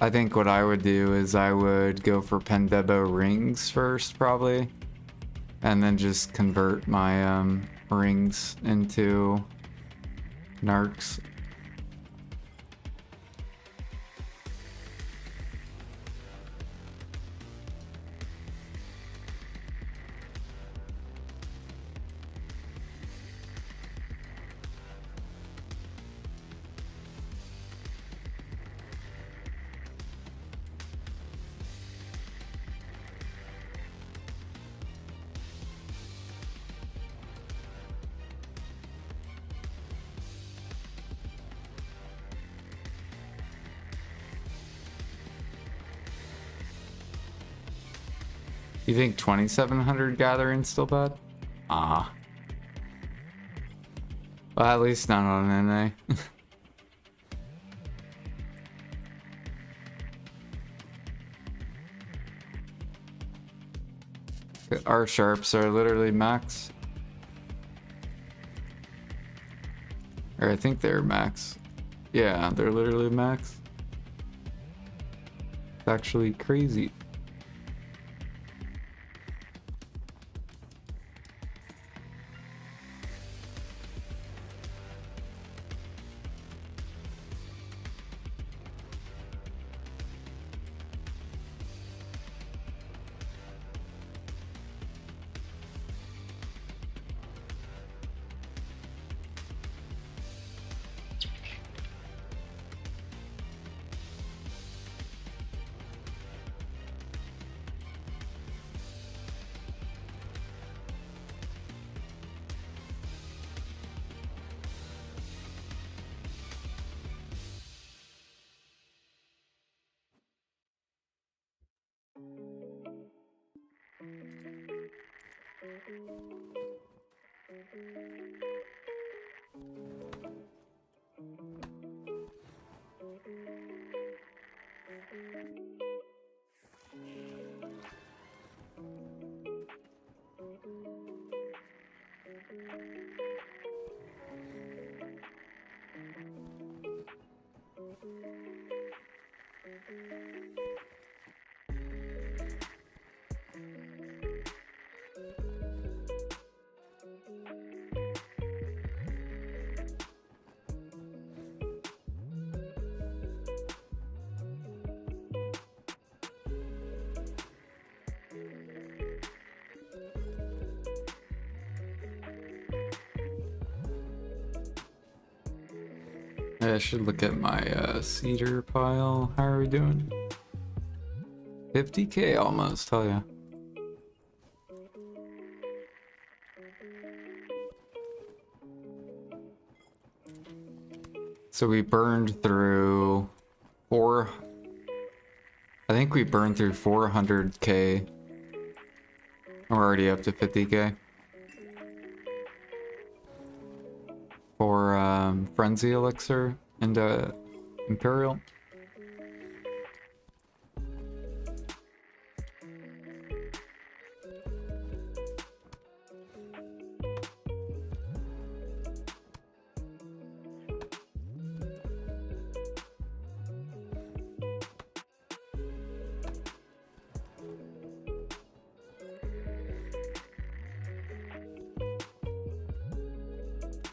S2: I think what I would do is I would go for Pendebo rings first, probably, and then just convert my rings into narcs. You think 2,700 gathering's still bad? Ah. Well, at least not on NA. Our sharps are literally max. Or I think they're max. Yeah, they're literally max. It's actually crazy. I should look at my cedar pile. How are we doing? 50k almost, hell yeah. So we burned through I think we burned through 400k. We're already up to 50k. For Frenzy Elixir and Imperial.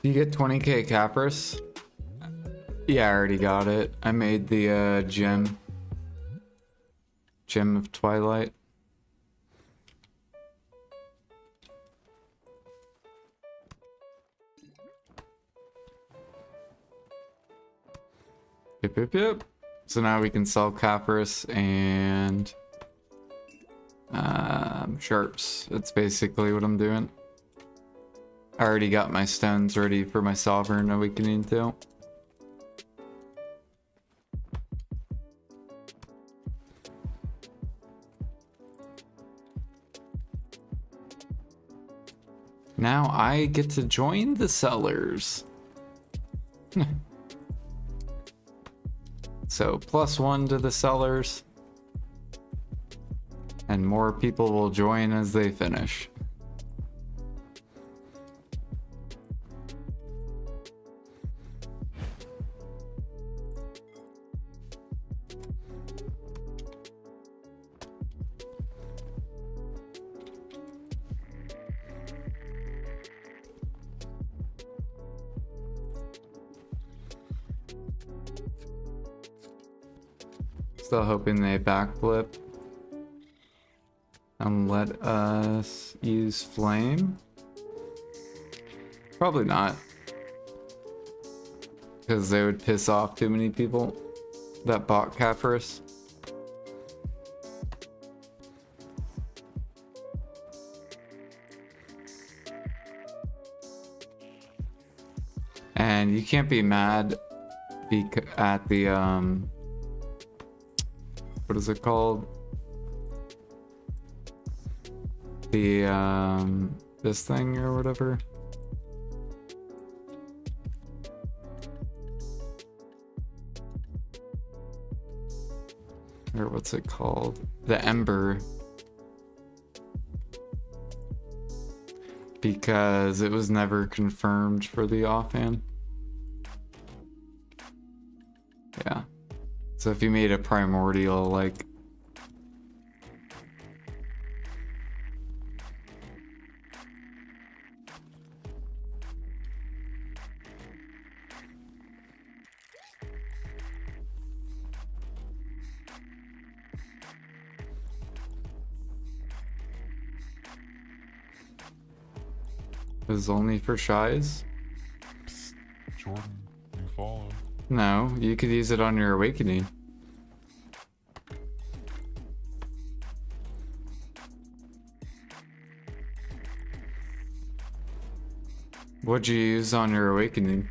S2: You get 20k Capris? Yeah, I already got it. I made the gem of Twilight. Yep. So now we can sell Capris and sharps. That's basically what I'm doing. I already got my stones ready for my Sovereign Awakening too. Now I get to join the sellers. So +1 to the sellers. And more people will join as they finish. Still hoping they backflip and let us use flame. Probably not, because they would piss off too many people that bought Capris. And you can't be mad at the what is it called? The this thing or whatever. Or what's it called? The Ember. Because it was never confirmed for the offhand. Yeah. So if you made a primordial, like... It was only for shies?
S3: Psst, Jordan, you follow.
S2: No, you could use it on your awakening. What'd you use on your awakening?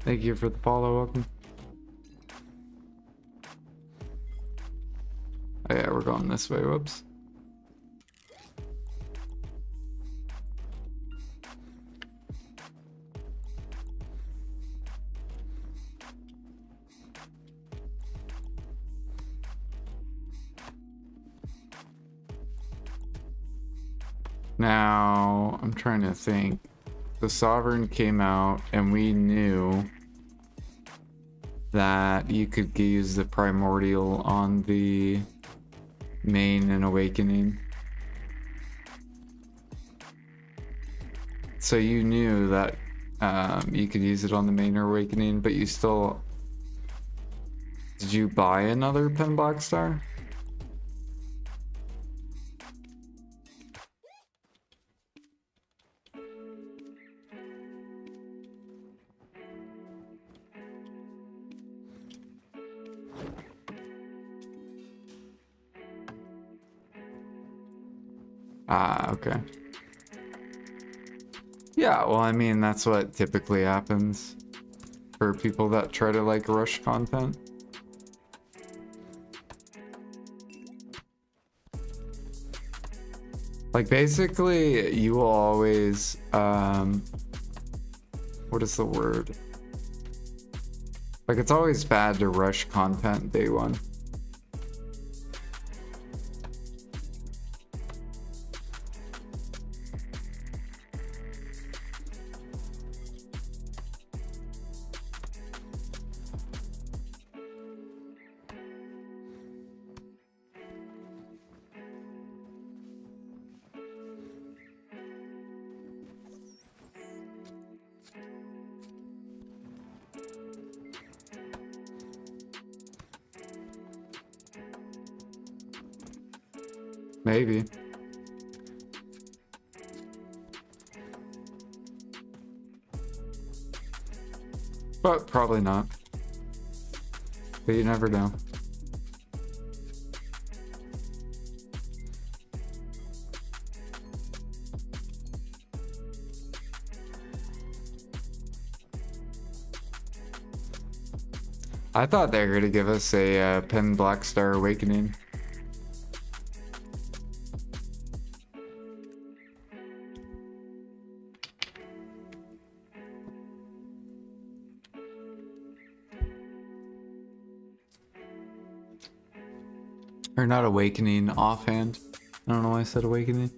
S2: Thank you for the follow. Welcome. Oh yeah, we're going this way. Whoops. Now, I'm trying to think. The Sovereign came out and we knew that you could use the Primordial on the main and Awakening. So you knew that you could use it on the main or Awakening, but you still... Did you buy another Pen Black Star? Ah, okay. Yeah, well, I mean, that's what typically happens for people that try to, like, rush content. Like, basically, you will always, what is the word? Like, it's always bad to rush content day one. Maybe. But probably not. But you never know. I thought they were going to give us a Pen Black Star Awakening. Or not Awakening, Offhand. I don't know why I said Awakening.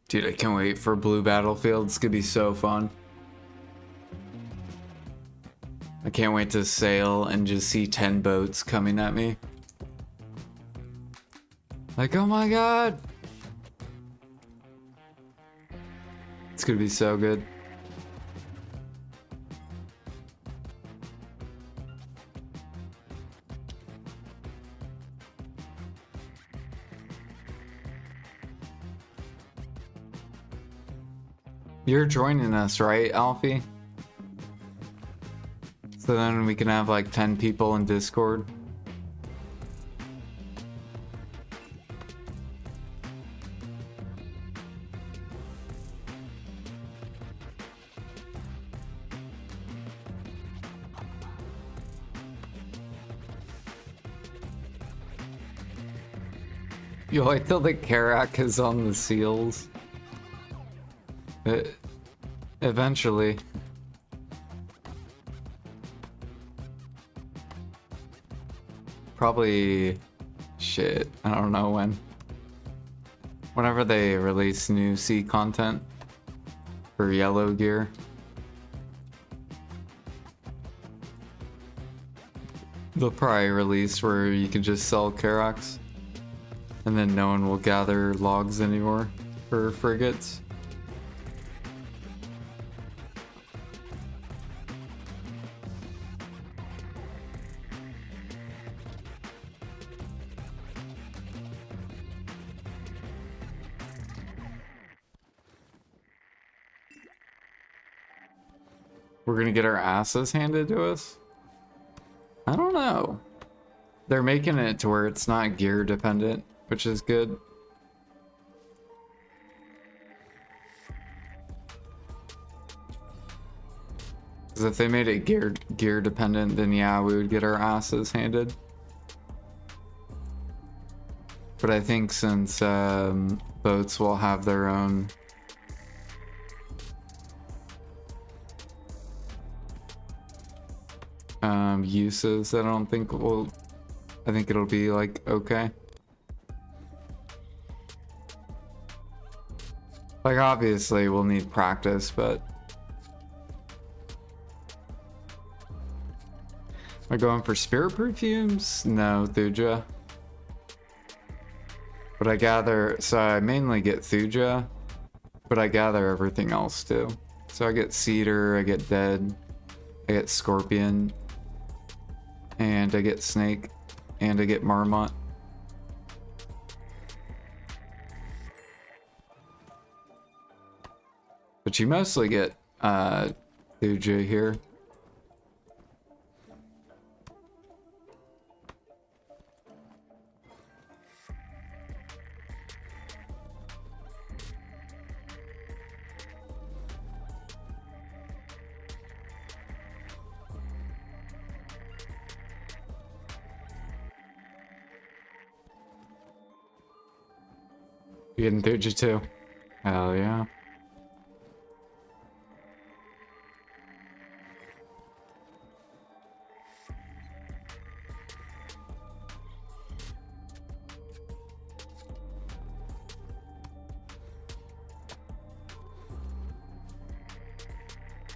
S2: Dude, I can't wait for Blue Battlefield. It's gonna be so fun. I can't wait to sail and just see 10 boats coming at me. Like, oh my god! It's gonna be so good. You're joining us, right, Alfie? So then we can have like 10 people in Discord. You wait till the Karak is on the seals. Eventually. Probably... Shit, I don't know when. Whenever they release new sea content for yellow gear. They'll probably release where you can just sell Karaks. And then no one will gather logs anymore for frigates. We're gonna get our asses handed to us? I don't know. They're making it to where it's not gear dependent, which is good. Because if they made it gear dependent, then yeah, we would get our asses handed. But I think since boats will have their own uses, I think it'll be like okay. Like obviously we'll need practice, but am I going for spirit perfumes? No, Thuja. But I gather, so I mainly get Thuja, but I gather everything else too. So I get Cedar, I get Dead, I get Scorpion, and I get Snake, and I get Marmot. But you mostly get Thuja here. You getting Thuja too? Hell yeah.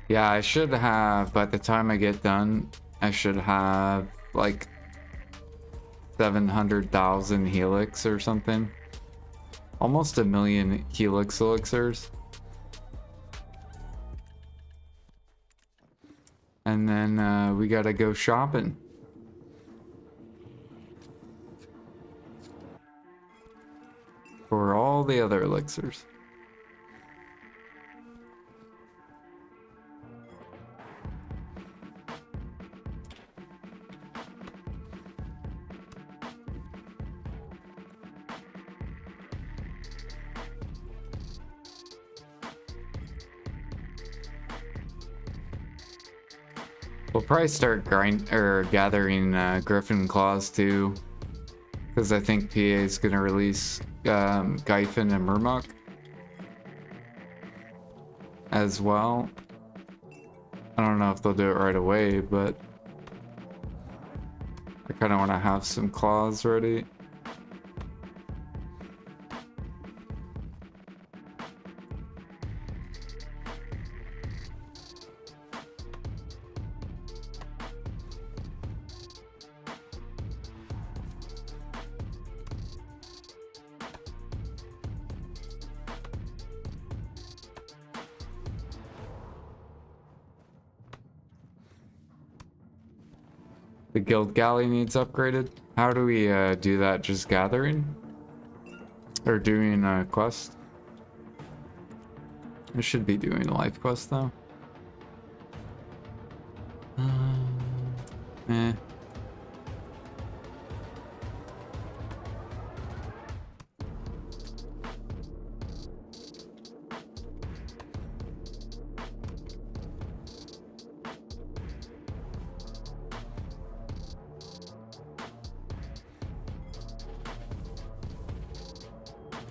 S2: Yeah, I should have, by the time I get done, I should have like 700,000 helix or something. Almost 1 million helix elixirs. And then we gotta go shopping. For all the other elixirs. We'll probably start gathering Griffin Claws too, because I think PA is gonna release Gyfin and Murmuk as well. I don't know if they'll do it right away, but I kind of want to have some claws ready. The guild galley needs upgraded. How do we do that? Just gathering? Or doing a quest? We should be doing a life quest though. Eh.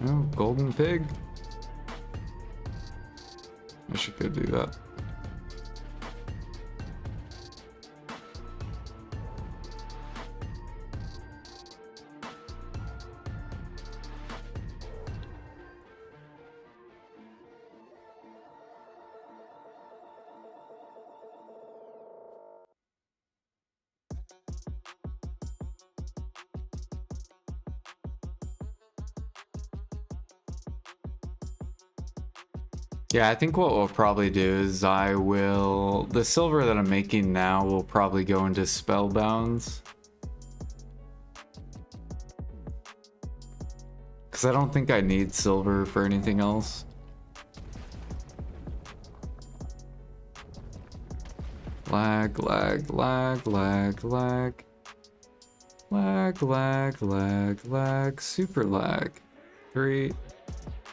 S2: Oh, golden pig. I should go do that. Yeah, I think what we'll probably do is the silver that I'm making now will probably go into spellbounds. Because I don't think I need silver for anything else. Lag, lag, lag, lag, lag. Lag, lag, lag, lag, super lag. 3,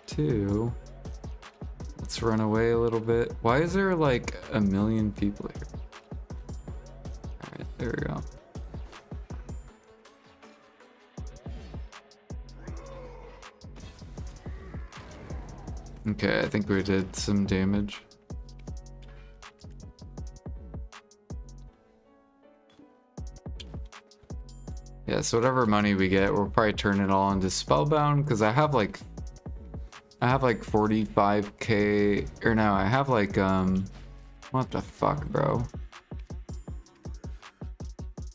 S2: 2. Let's run away a little bit. Why is there like a million people here? Alright, there we go. Okay, I think we did some damage. Yeah, so whatever money we get, we'll probably turn it all into Spellbound, because I have like 45k, or no, I have like what the fuck, bro?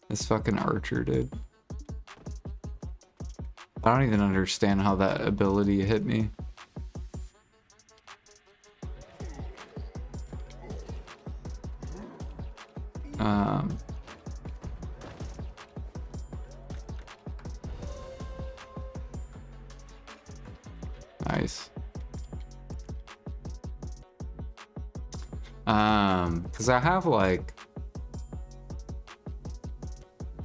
S2: This fucking archer, dude. I don't even understand how that ability hit me. Nice. Because I have like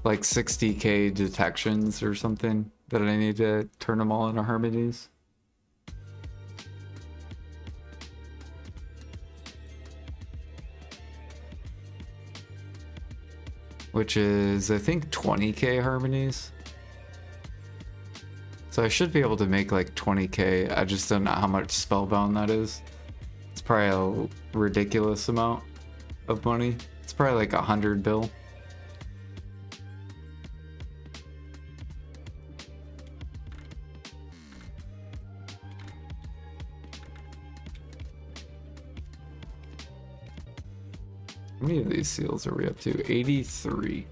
S2: 60k detections or something that I need to turn them all into harmonies. Which is, I think, 20k harmonies. So I should be able to make like 20k. I just don't know how much Spellbound that is. It's probably a ridiculous amount of money. It's probably like 100 bill. How many of these seals are we up to? 83.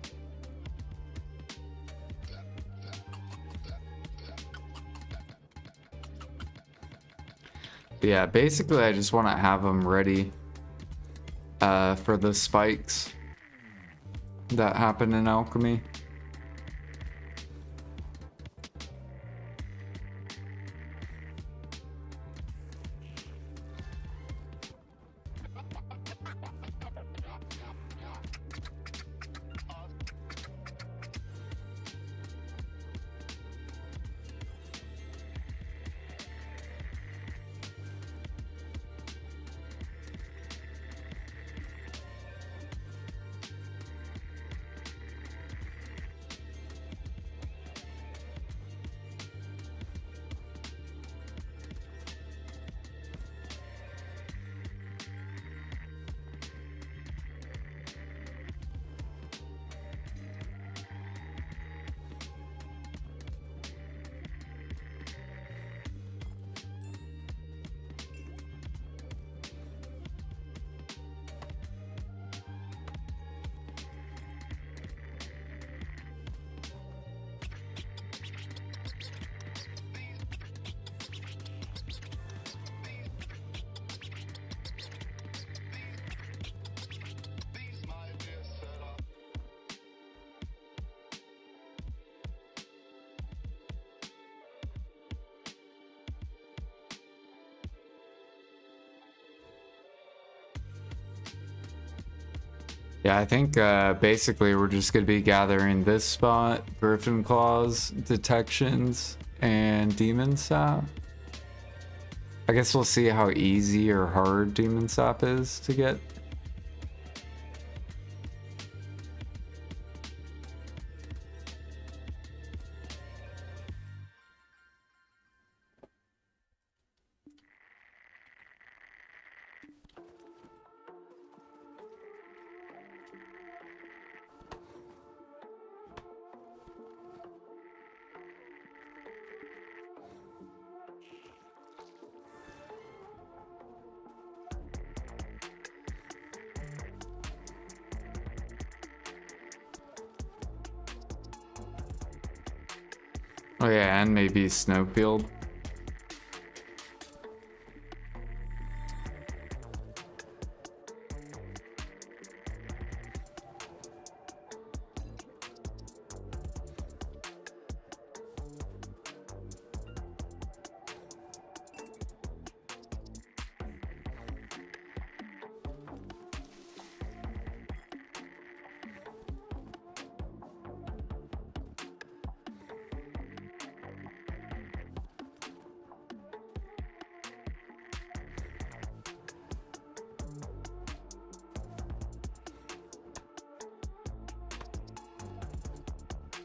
S2: Yeah, basically I just want to have them ready for the spikes that happen in alchemy. Yeah, I think basically we're just going to be gathering this spot, Griffin Claws, Detections, and Demon Sap. I guess we'll see how easy or hard Demon Sap is to get. Oh yeah, and maybe Snowfield.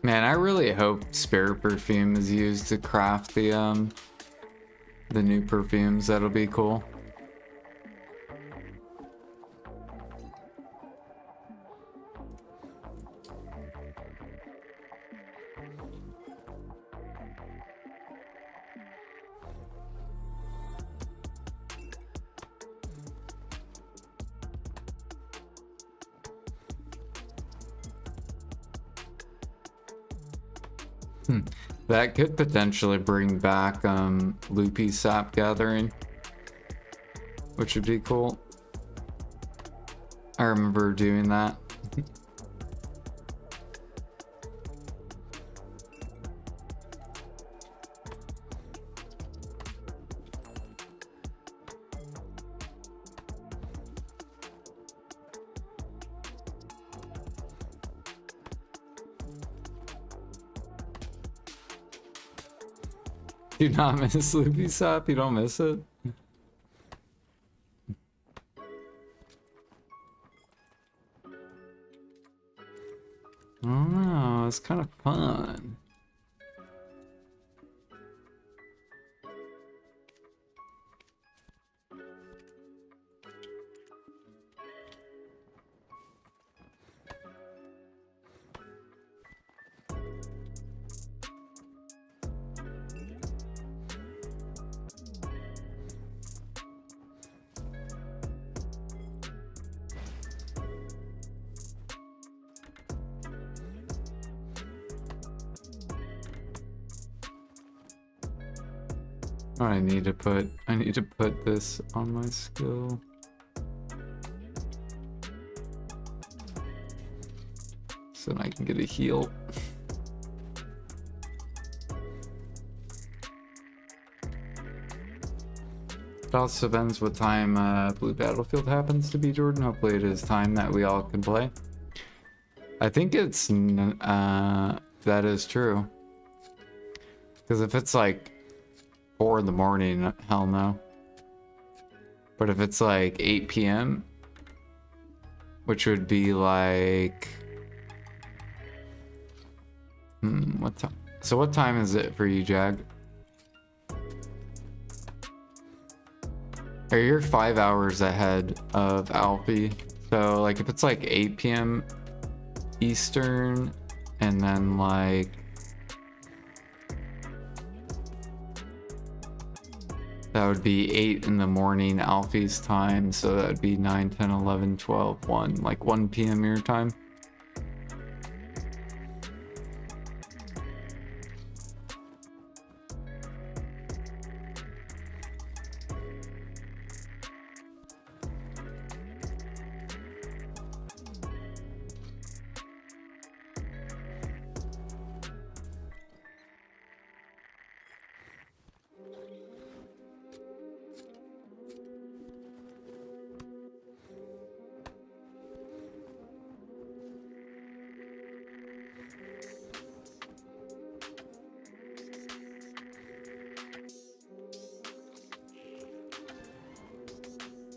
S2: Man, I really hope spirit perfume is used to craft the new perfumes. That'll be cool. That could potentially bring back loopy sap gathering, which would be cool. I remember doing that. Do not miss loopy sap. You don't miss it. I don't know. It's kind of fun. Oh, I need to put this on my skill. So then I can get a heal. It also depends what time Blue Battlefield happens to be, Jordan. Hopefully it is time that we all can play. I think it's that is true. Because if it's like 4 in the morning, hell no. But if it's like 8 p.m., which would be like what time? So what time is it for you, Jag? Or you're 5 hours ahead of Alfie. So like if it's like 8 p.m. Eastern, and then like that would be 8 in the morning Alfie's time, so that would be 9, 10, 11, 12, 1, like 1 p.m. your time.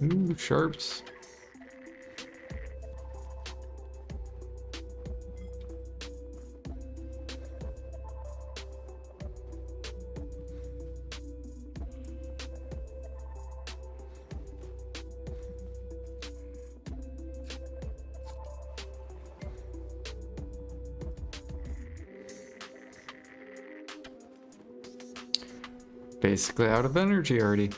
S2: Ooh, sharps. Basically out of energy already.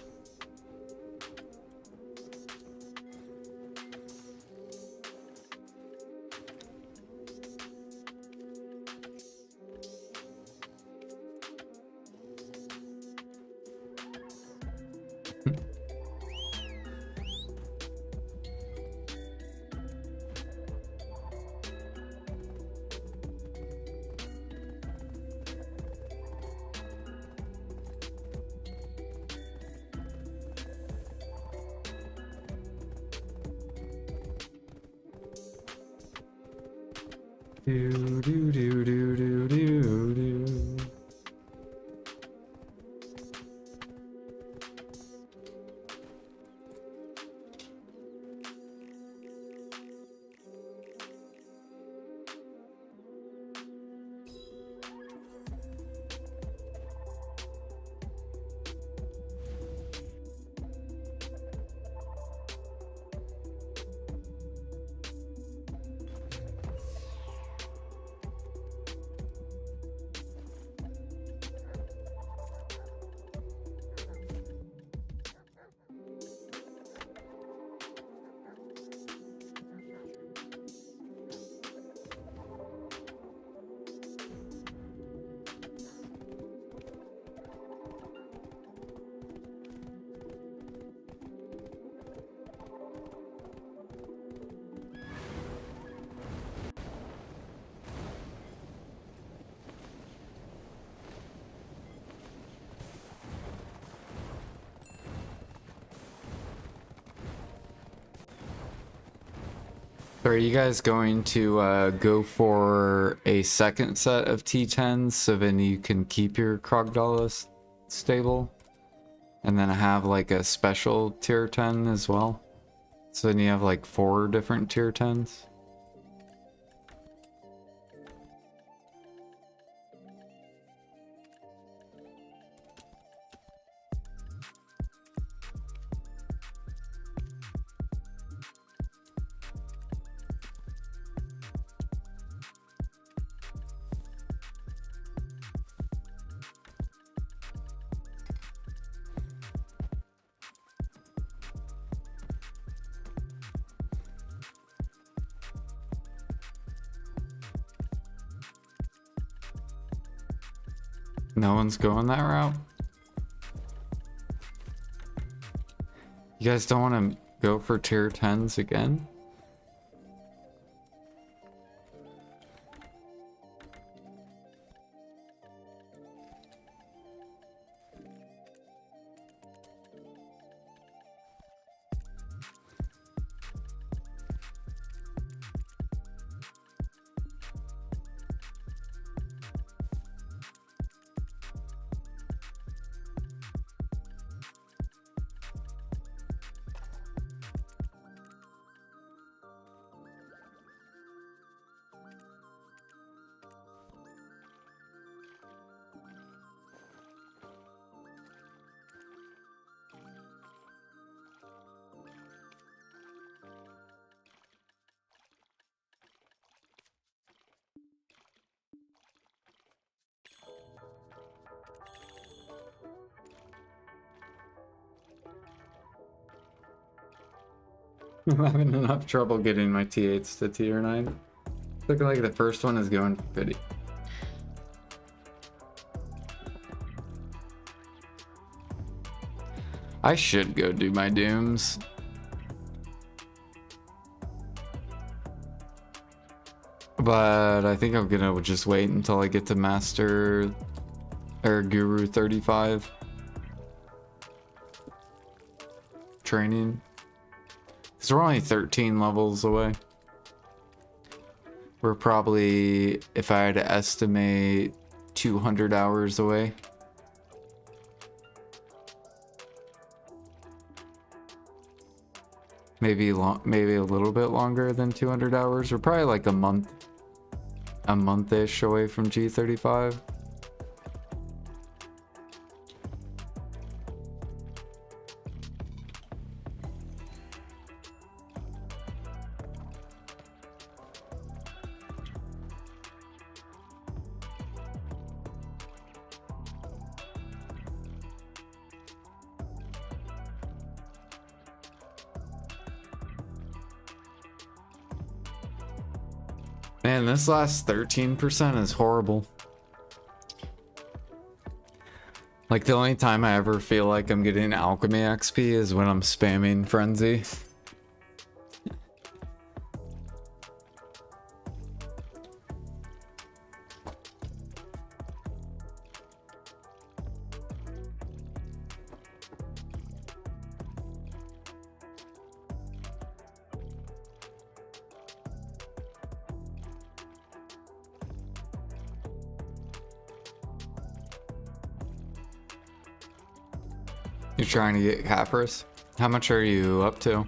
S2: Do do do do do do do. So are you guys going to go for a second set of T10s so then you can keep your Crocodile stable? And then have like a special tier 10 as well? So then you have like 4 different tier 10s? No one's going that route? You guys don't want to go for tier 10s again? I'm having enough trouble getting my T8s to tier 9. Looking like the first one is going for pity. I should go do my dooms. But I think I'm gonna just wait until I get to Master or Guru 35 training. Because we're only 13 levels away. We're probably, if I had to estimate, 200 hours away. Maybe maybe a little bit longer than 200 hours. We're probably like a month-ish away from G35. Man, this last 13% is horrible. Like, the only time I ever feel like I'm getting alchemy XP is when I'm spamming Frenzy. You're trying to get Capris? How much are you up to?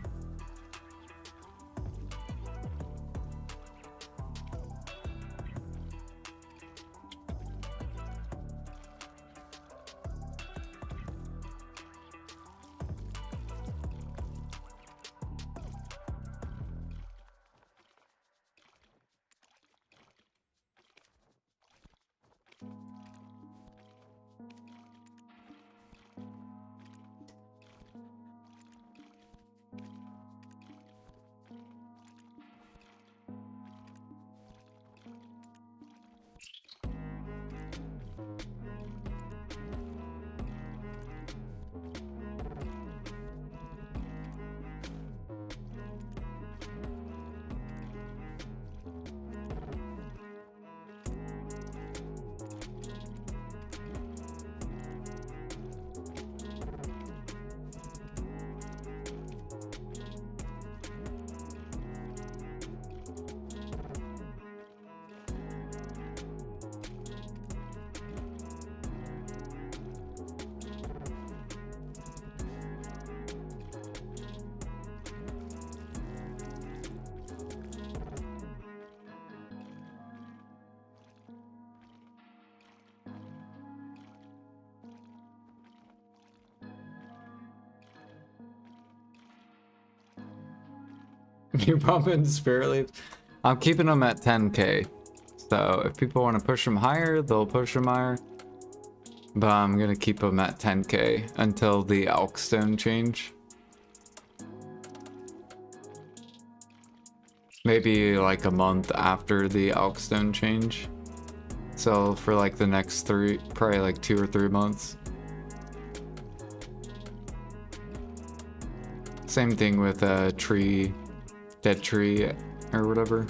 S2: You pumping spirit leaves? I'm keeping them at 10k. So if people want to push them higher, they'll push them higher. But I'm gonna keep them at 10k until the Elkstone change. Maybe like a month after the Elkstone change. So for like the next probably like 2 or 3 months. Same thing with a tree, dead tree or whatever.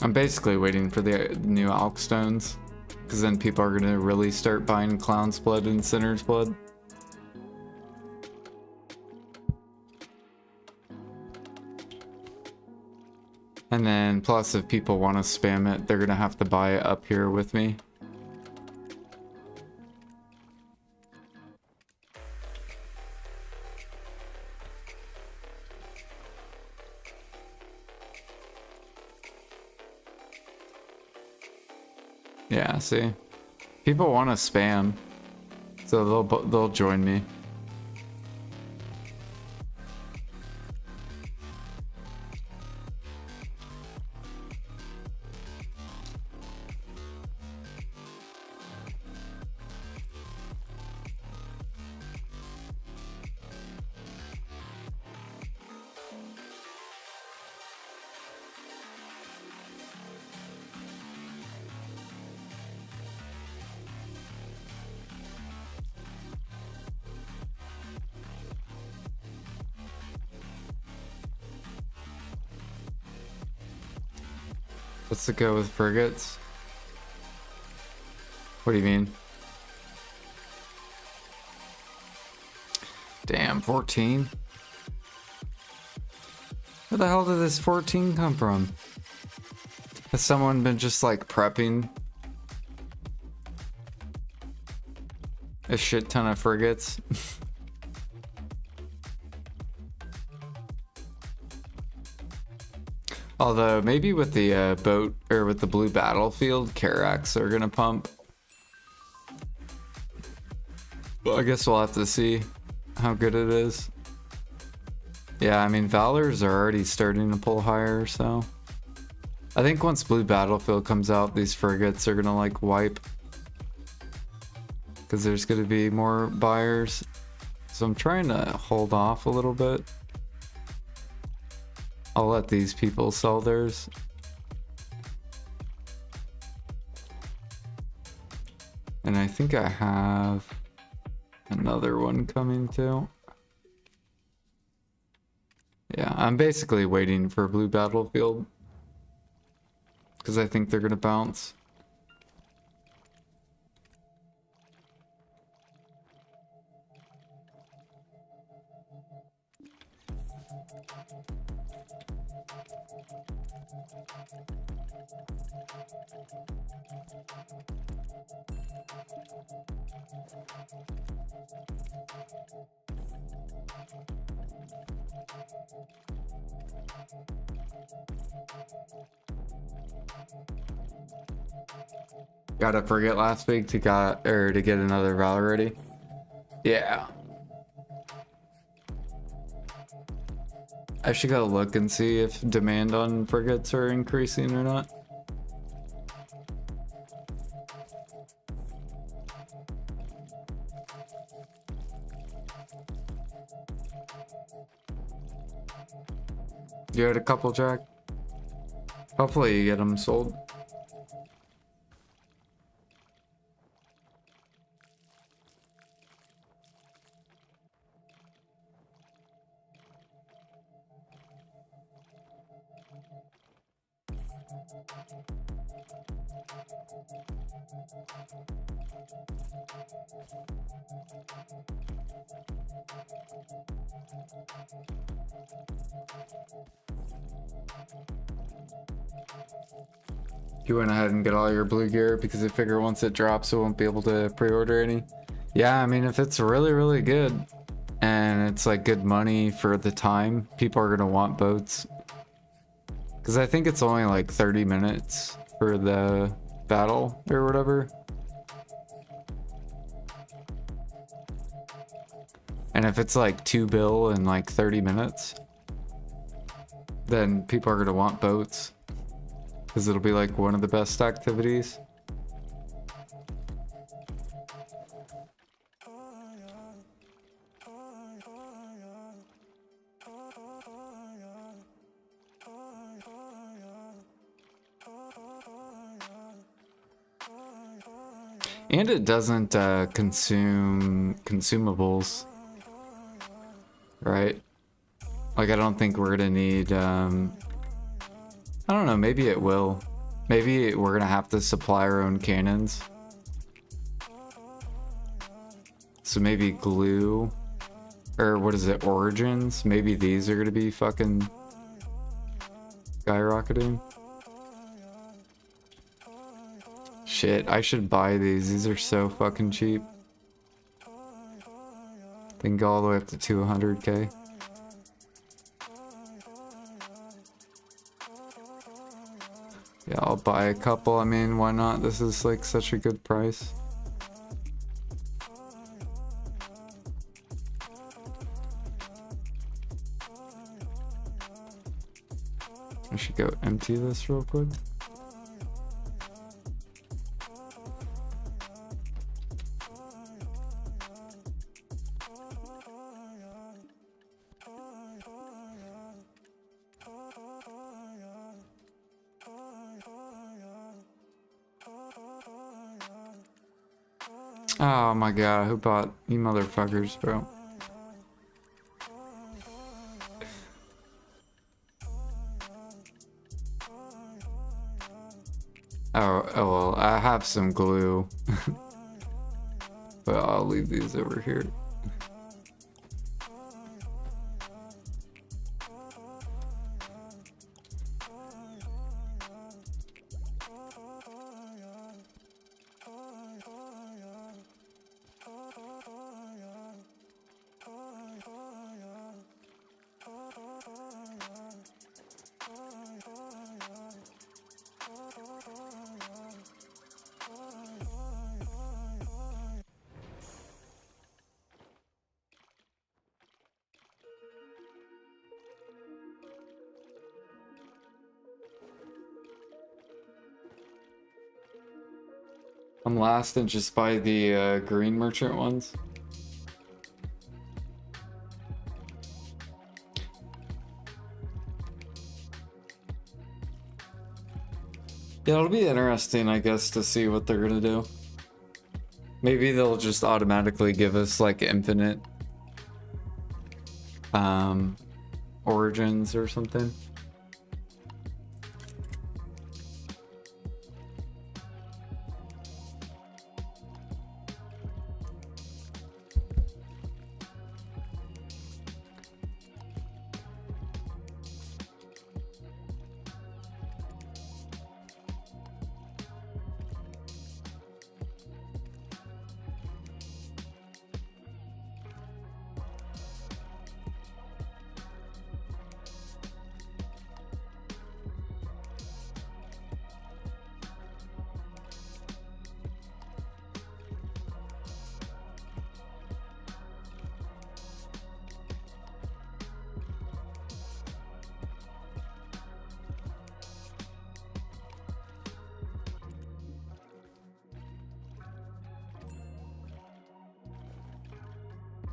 S2: I'm basically waiting for the new Elkstones, because then people are gonna really start buying Clown's Blood and Sinner's Blood. And then plus if people want to spam it, they're gonna have to buy it up here with me. Yeah, see? People want to spam, so they'll join me. What's the go with frigates? What do you mean? Damn, 14? Where the hell did this 14 come from? Has someone been just like prepping a shit ton of frigates? Although maybe with the boat or with the blue battlefield, Carracks are gonna pump. Well, I guess we'll have to see how good it is. Yeah, I mean Valors are already starting to pull higher, so I think once blue battlefield comes out, these frigates are gonna like wipe, because there's gonna be more buyers. So I'm trying to hold off a little bit. I'll let these people sell theirs. And I think I have another one coming too. Yeah, I'm basically waiting for blue battlefield, because I think they're gonna bounce. Gotta forget last week to get another Valor ready. Yeah. I should go look and see if demand on frigates are increasing or not. You had a couple, Jack? Hopefully you get them sold. You went ahead and get all your blue gear because I figure once it drops, it won't be able to pre-order any. Yeah, I mean, if it's really, really good and it's like good money for the time, people are gonna want boats. Because I think it's only like 30 minutes for the battle or whatever. And if it's like 2 bill in like 30 minutes, then people are gonna want boats. Because it'll be like one of the best activities. And it doesn't consume consumables, right? Like, I don't think we're gonna need, I don't know, maybe it will. Maybe we're gonna have to supply our own cannons. So maybe glue, or what is it, origins? Maybe these are gonna be fucking skyrocketing. Shit, I should buy these. These are so fucking cheap. They can go all the way up to 200k. Yeah, I'll buy a couple. I mean, why not? This is like such a good price. I should go empty this real quick. Oh my god, who bought you motherfuckers, bro? Oh well, I have some glue. But I'll leave these over here. I'm last and just buy the green merchant ones. Yeah, it'll be interesting, I guess, to see what they're gonna do. Maybe they'll just automatically give us like infinite origins or something.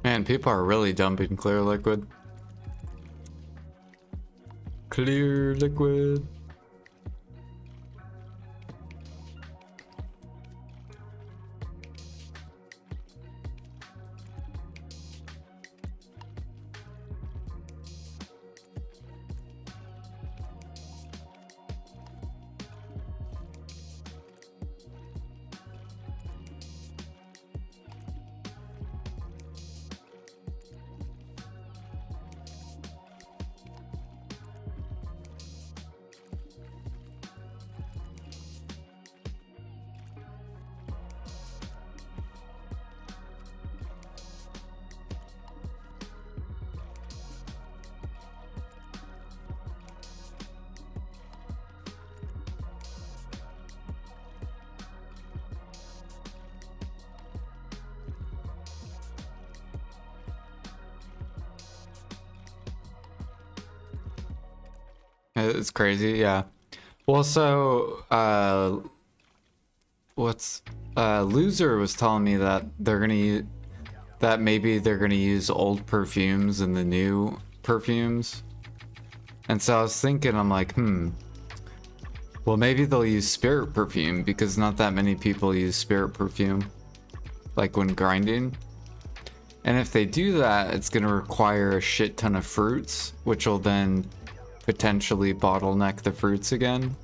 S2: Man, people are really dumping clear liquid. Clear liquid. It's crazy, yeah. Well, so Loser was telling me that they're gonna use, that maybe they're gonna use old perfumes in the new perfumes. And so I was thinking, I'm like, well, maybe they'll use spirit perfume because not that many people use spirit perfume, like when grinding. And if they do that, it's gonna require a shit ton of fruits, which will then potentially bottleneck the fruits again.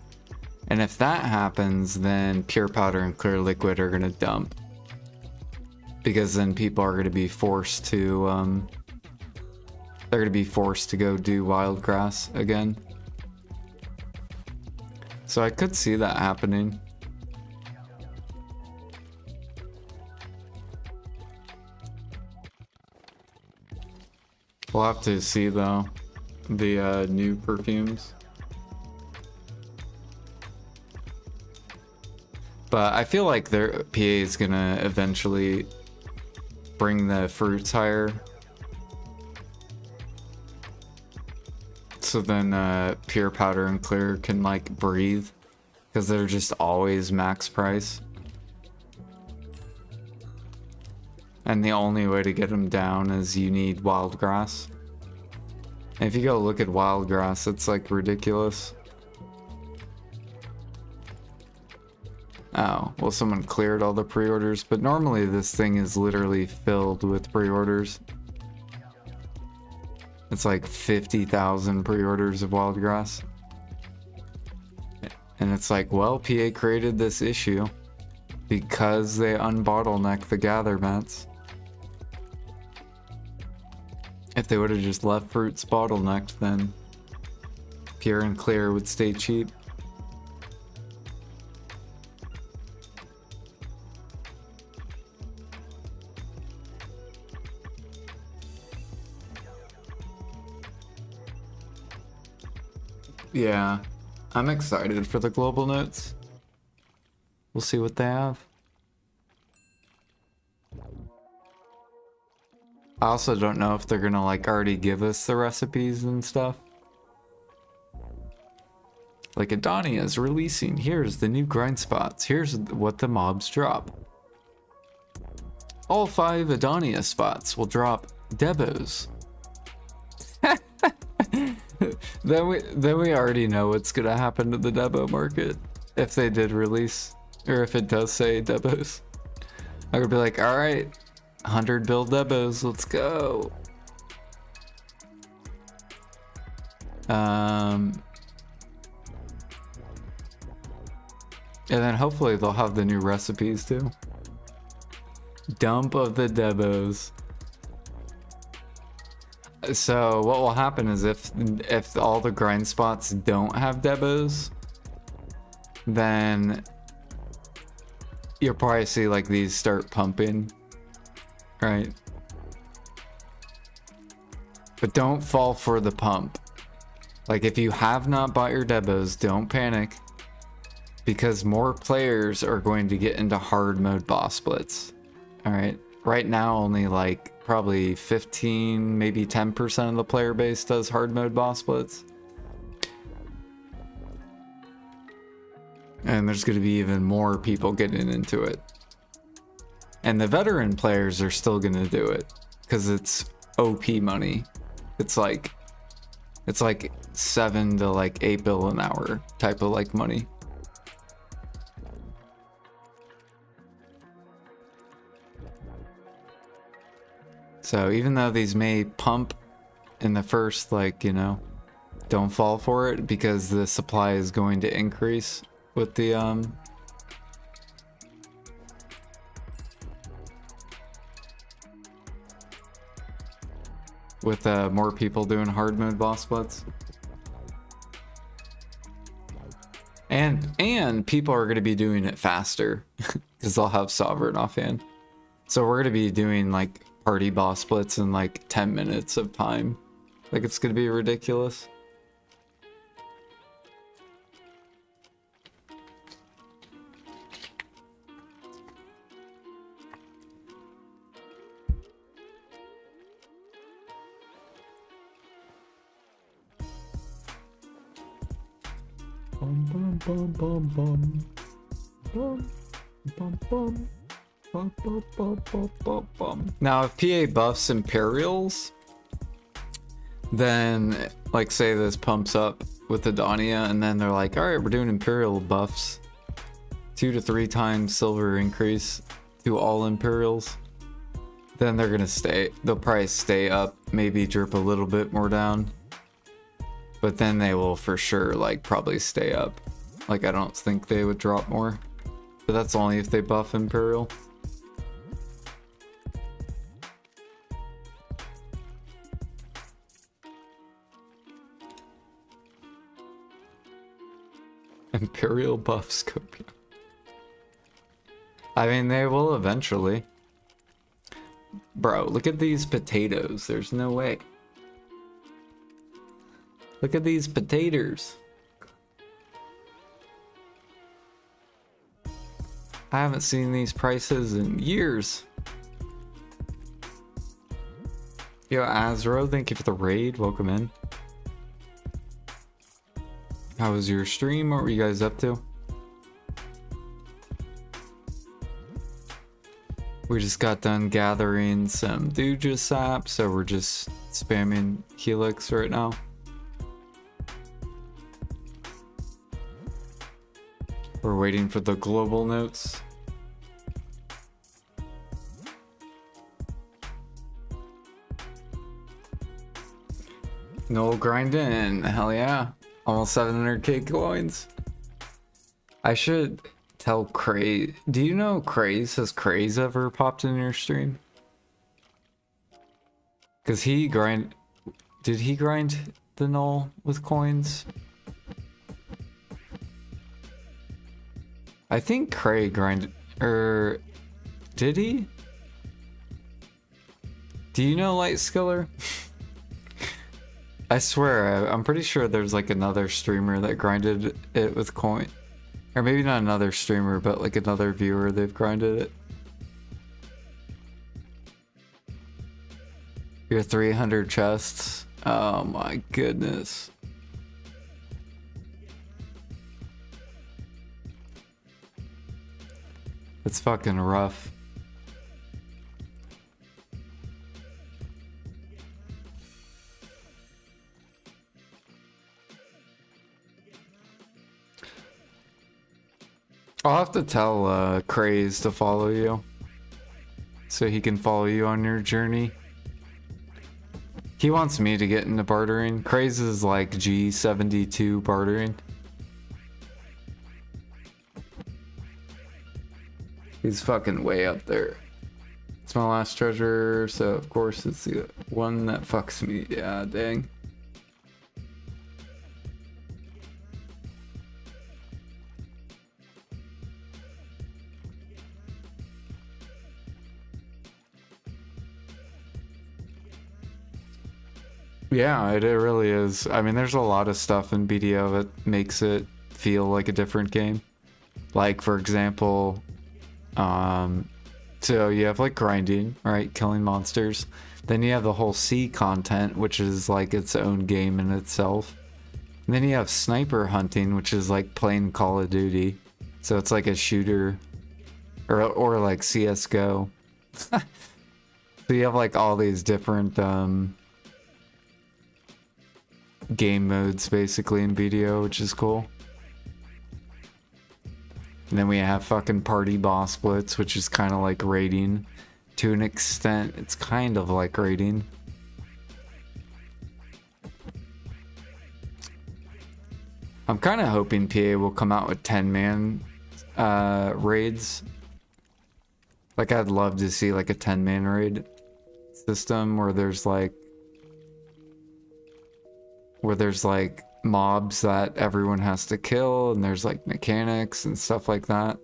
S2: And if that happens, then pure powder and clear liquid are gonna dump, because then people are gonna be forced to they're gonna be forced to go do wild grass again. So I could see that happening. We'll have to see though, the new perfumes. But I feel like their PA is gonna eventually bring the fruits higher. So then pure powder and clear can like breathe, because they're just always max price. And the only way to get them down is you need wild grass. And if you go look at wild grass, it's like ridiculous. Oh, well, someone cleared all the pre-orders, but normally this thing is literally filled with pre-orders. It's like 50,000 pre-orders of wild grass. And it's like, well, PA created this issue because they unbottleneck the gather mats. If they would have just left fruits bottlenecked, then pure and clear would stay cheap. Yeah, I'm excited for the global notes. We'll see what they have. I also don't know if they're gonna like already give us the recipes and stuff. Like Edania is releasing, here's the new grind spots, here's what the mobs drop. All 5 Edania spots will drop Debos. Then we already know what's gonna happen to the Debo market if they did release, or if it does say Debos. I would be like, all right, 100 build Debos, let's go. And then hopefully they'll have the new recipes too. Dump of the Debos. So what will happen is if all the grind spots don't have Debos, then you'll probably see like these start pumping, right? But don't fall for the pump. Like if you have not bought your Debos, don't panic, because more players are going to get into hard mode boss splits. All right, right now only like probably 15, maybe 10% of the player base does hard mode boss splits. And there's going to be even more people getting into it. And the veteran players are still going to do it because it's OP money. It's like 7 to like 8 bill an hour type of like money. So even though these may pump in the first, like, you know, don't fall for it, because the supply is going to increase with the more people doing hard mode boss splits. And people are going to be doing it faster because they'll have sovereign offhand. So we're going to be doing like party boss splits in like 10 minutes of time. Like it's gonna be ridiculous. Bum, bum, bum, bum, bum. Bum, bum, bum. Bum, bum, bum, bum, bum, bum. Now, if PA buffs Imperials, then, like, say this pumps up with Edania, and then they're like, alright, we're doing Imperial buffs. 2 to 3 times silver increase to all Imperials. Then they're gonna stay, they'll probably stay up, maybe drip a little bit more down. But then they will for sure, like, probably stay up. Like, I don't think they would drop more. But that's only if they buff Imperial. Imperial buff Scorpion. I mean, they will eventually. Bro, look at these potatoes. There's no way. Look at these potatoes. I haven't seen these prices in years. Yo, Azro, thank you for the raid. Welcome in. How was your stream? What were you guys up to? We just got done gathering some Duja sap, so we're just spamming Helix right now. We're waiting for the global notes. No grinding, hell yeah. Almost 700k coins. I should tell Craze. Do you know Craze? Has Craze ever popped in your stream? Cause he grind. Did he grind the null with coins? I think Cray grinded. Did he? Do you know Lifeskiller? I swear, I'm pretty sure there's like another streamer that grinded it with coin. Or maybe not another streamer, but like another viewer, they've grinded it. Your 300 chests. Oh my goodness. It's fucking rough. I'll have to tell Craze to follow you, so he can follow you on your journey. He wants me to get into bartering. Craze is like G72 bartering. He's fucking way up there. It's my last treasure, so of course it's the one that fucks me. Yeah, dang. Yeah, it really is. I mean, there's a lot of stuff in BDO that makes it feel like a different game. Like, for example, so you have like grinding, right? Killing monsters. Then you have the whole sea content, which is like its own game in itself. And then you have sniper hunting, which is like playing Call of Duty. So it's like a shooter, or like CSGO. So you have like all these different game modes basically in BDO, which is cool. And then we have fucking party boss blitz, which is kind of like raiding. To an extent, it's kind of like raiding. I'm kind of hoping PA will come out with 10-man raids. Like, I'd love to see like a 10-man raid system where there's like mobs that everyone has to kill, and there's like mechanics and stuff like that.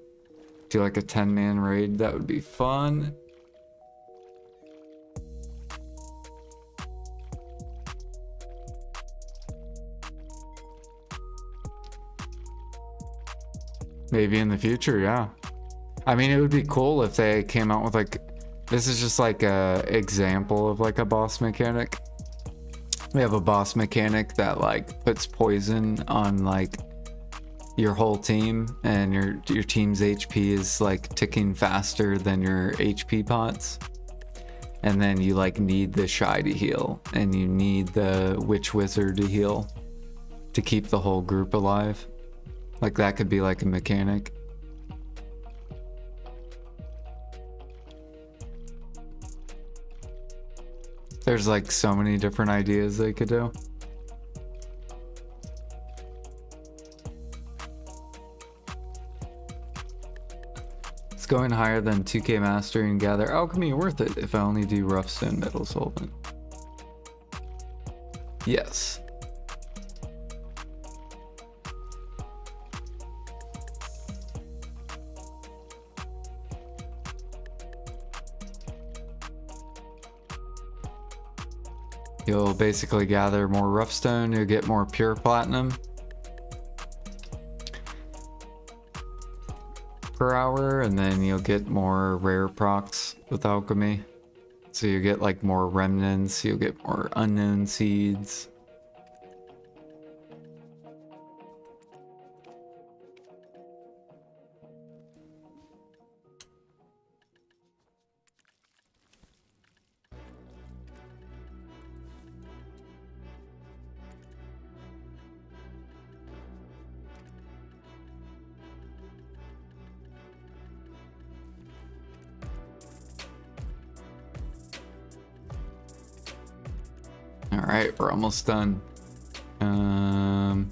S2: Do like a 10-man raid, that would be fun. Maybe in the future, yeah. I mean, it would be cool if they came out with like, this is just like a example of like a boss mechanic. We have a boss mechanic that like puts poison on like your whole team, and your team's HP is like ticking faster than your HP pots. And then you like need the Shy to heal, and you need the Witch Wizard to heal to keep the whole group alive. Like that could be like a mechanic. There's like so many different ideas they could do. It's going higher than 2k mastery and gather alchemy worth it if I only do rough stone metal solvent. Yes. You'll basically gather more rough stone, you'll get more pure platinum per hour, and then you'll get more rare procs with alchemy. So you get like more remnants, you'll get more unknown seeds. Alright, we're almost done. More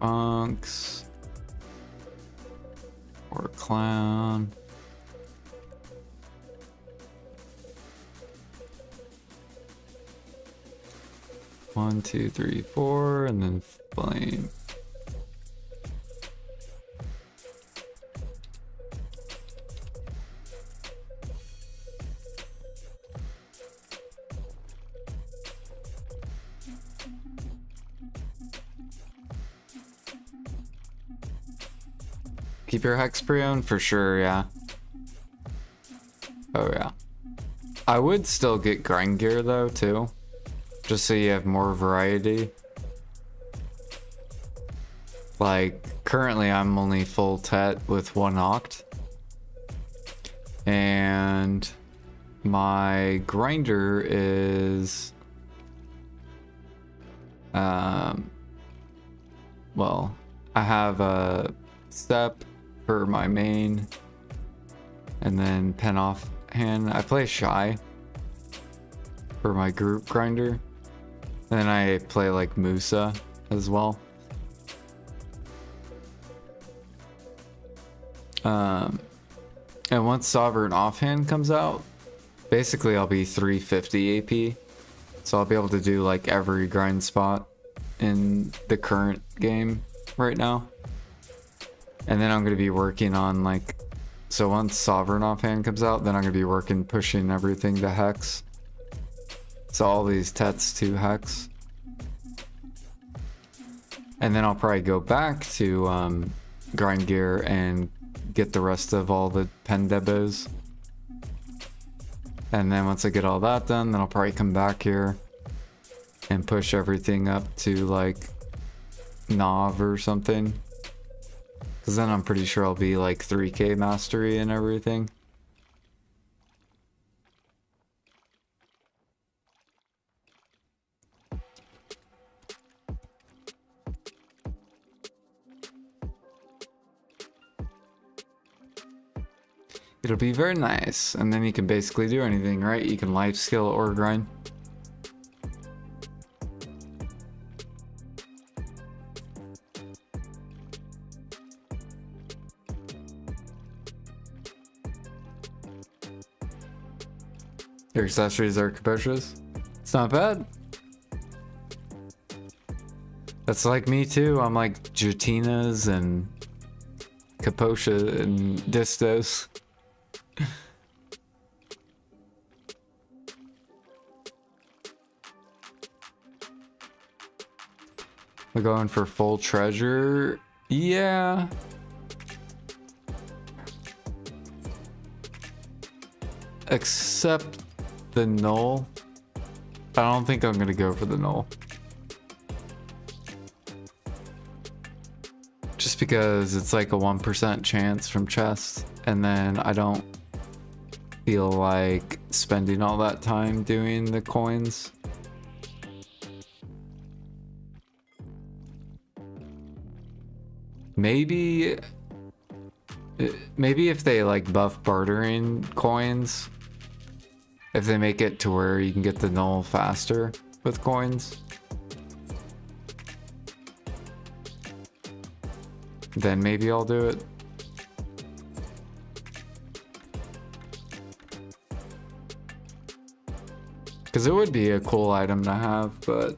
S2: monks. Or clown. One, two, three, four, and then flame. Keep your hex preone for sure, yeah. Oh yeah. I would still get grind gear though too, just so you have more variety. Like currently I'm only full tet with 1 oct, and my grinder is well, I have a step for my main, and then pen off hand. I play Shy for my group grinder, and then I play like Musa as well. And once Sovereign Offhand comes out, basically I'll be 350 AP, so I'll be able to do like every grind spot in the current game right now. And then I'm going to be working on like, so once Sovereign Offhand comes out, then I'm going to be pushing everything to Hex. So all these Tets to Hex. And then I'll probably go back to grind gear and get the rest of all the pen debos. And then once I get all that done, then I'll probably come back here and push everything up to like Nav or something. Because then I'm pretty sure I'll be like 3k mastery and everything. It'll be very nice, and then you can basically do anything, right? You can life skill or grind. Your accessories are capacious. It's not bad. That's like me too. I'm like Jatinas and Capocia and Distos. We're going for full treasure. Yeah. Except the null. I don't think I'm gonna go for the null. because it's like a 1% chance from chest, and then I don't feel like spending all that time doing the coins. Maybe if they like buff bartering coins, if they make it to where you can get the null faster with coins, then maybe I'll do it. Because it would be a cool item to have, but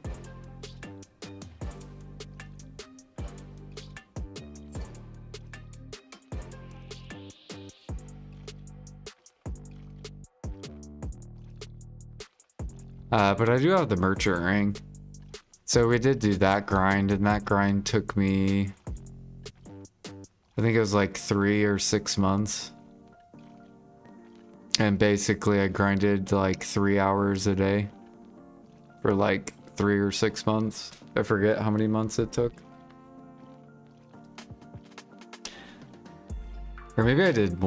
S2: I do have the merchant ring. So we did do that grind, and that grind took me, I think it was like 3 or 6 months. And basically I grinded like 3 hours a day for like 3 or 6 months. I forget how many months it took. Or maybe I did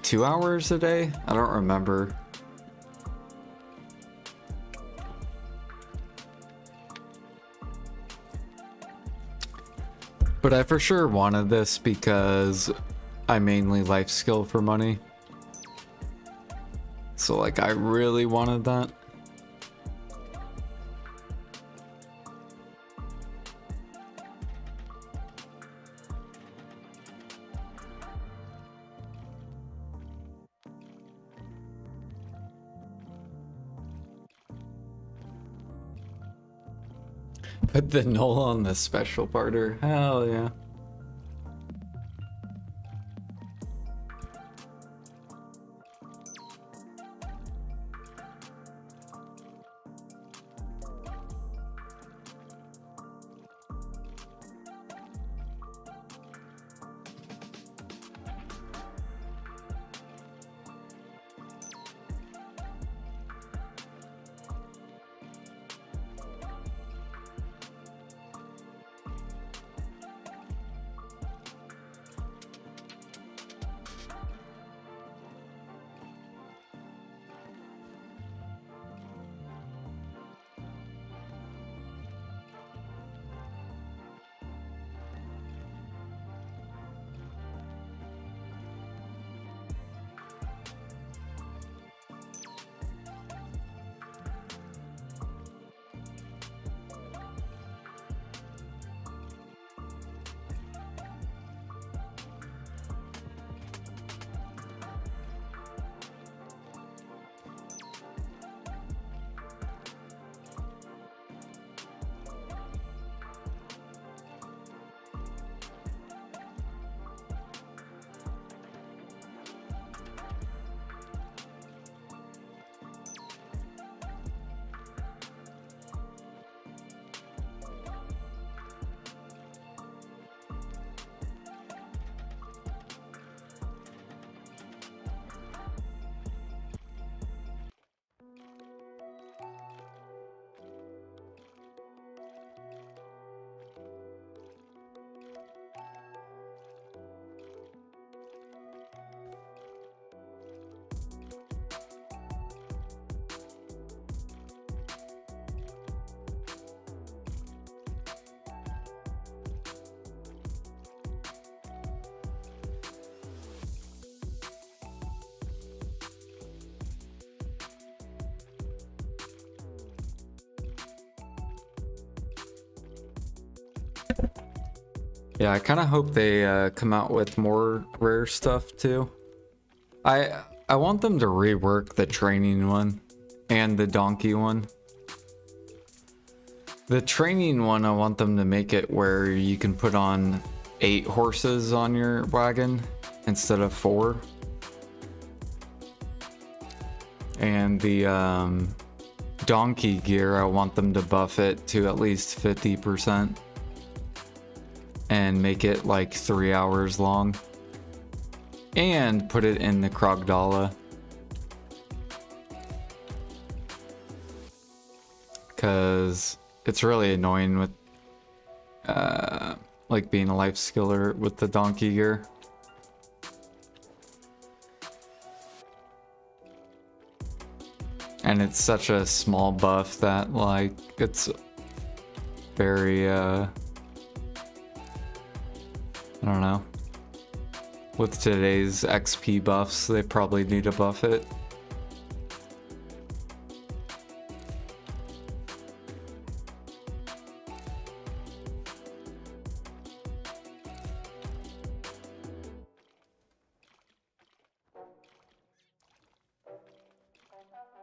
S2: 2 hours a day? I don't remember. But I for sure wanted this because I mainly life skill for money. So like I really wanted that. Put the null on the special parter. Hell yeah. Yeah, I kind of hope they come out with more rare stuff too. I want them to rework the training one and the donkey one. The training one, I want them to make it where you can put on 8 horses on your wagon instead of 4. And the donkey gear, I want them to buff it to at least 50%. And make it like 3 hours long. And put it in the Krogdala. Because it's really annoying with like being a life skiller with the donkey gear. And it's such a small buff that like it's very I don't know. With today's XP buffs, they probably need to buff it.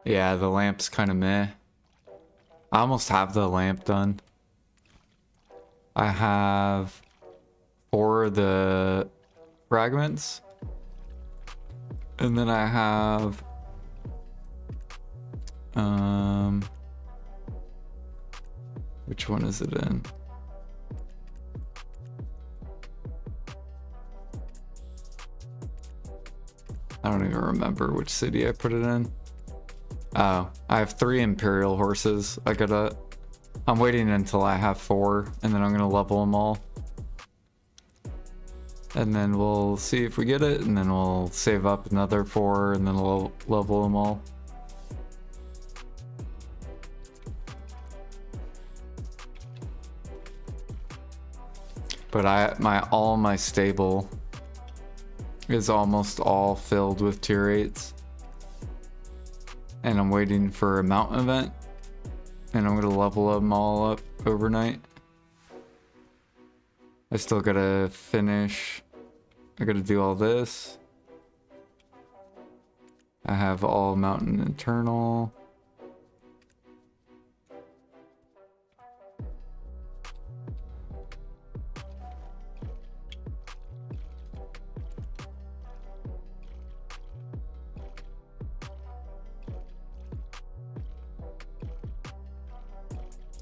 S2: Yeah, the lamp's kind of meh. I almost have the lamp done. I have 4 of the fragments. And then I have which one is it in? I don't even remember which city I put it in. Oh, I have 3 Imperial horses. I'm waiting until I have 4, and then I'm gonna level them all. And then we'll see if we get it, and then we'll save up another 4, and then we'll level them all. But all my stable is almost all filled with tier 8s. And I'm waiting for a mountain event, and I'm gonna level them all up overnight. I still gotta finish. I gotta do all this. I have all mountain internal.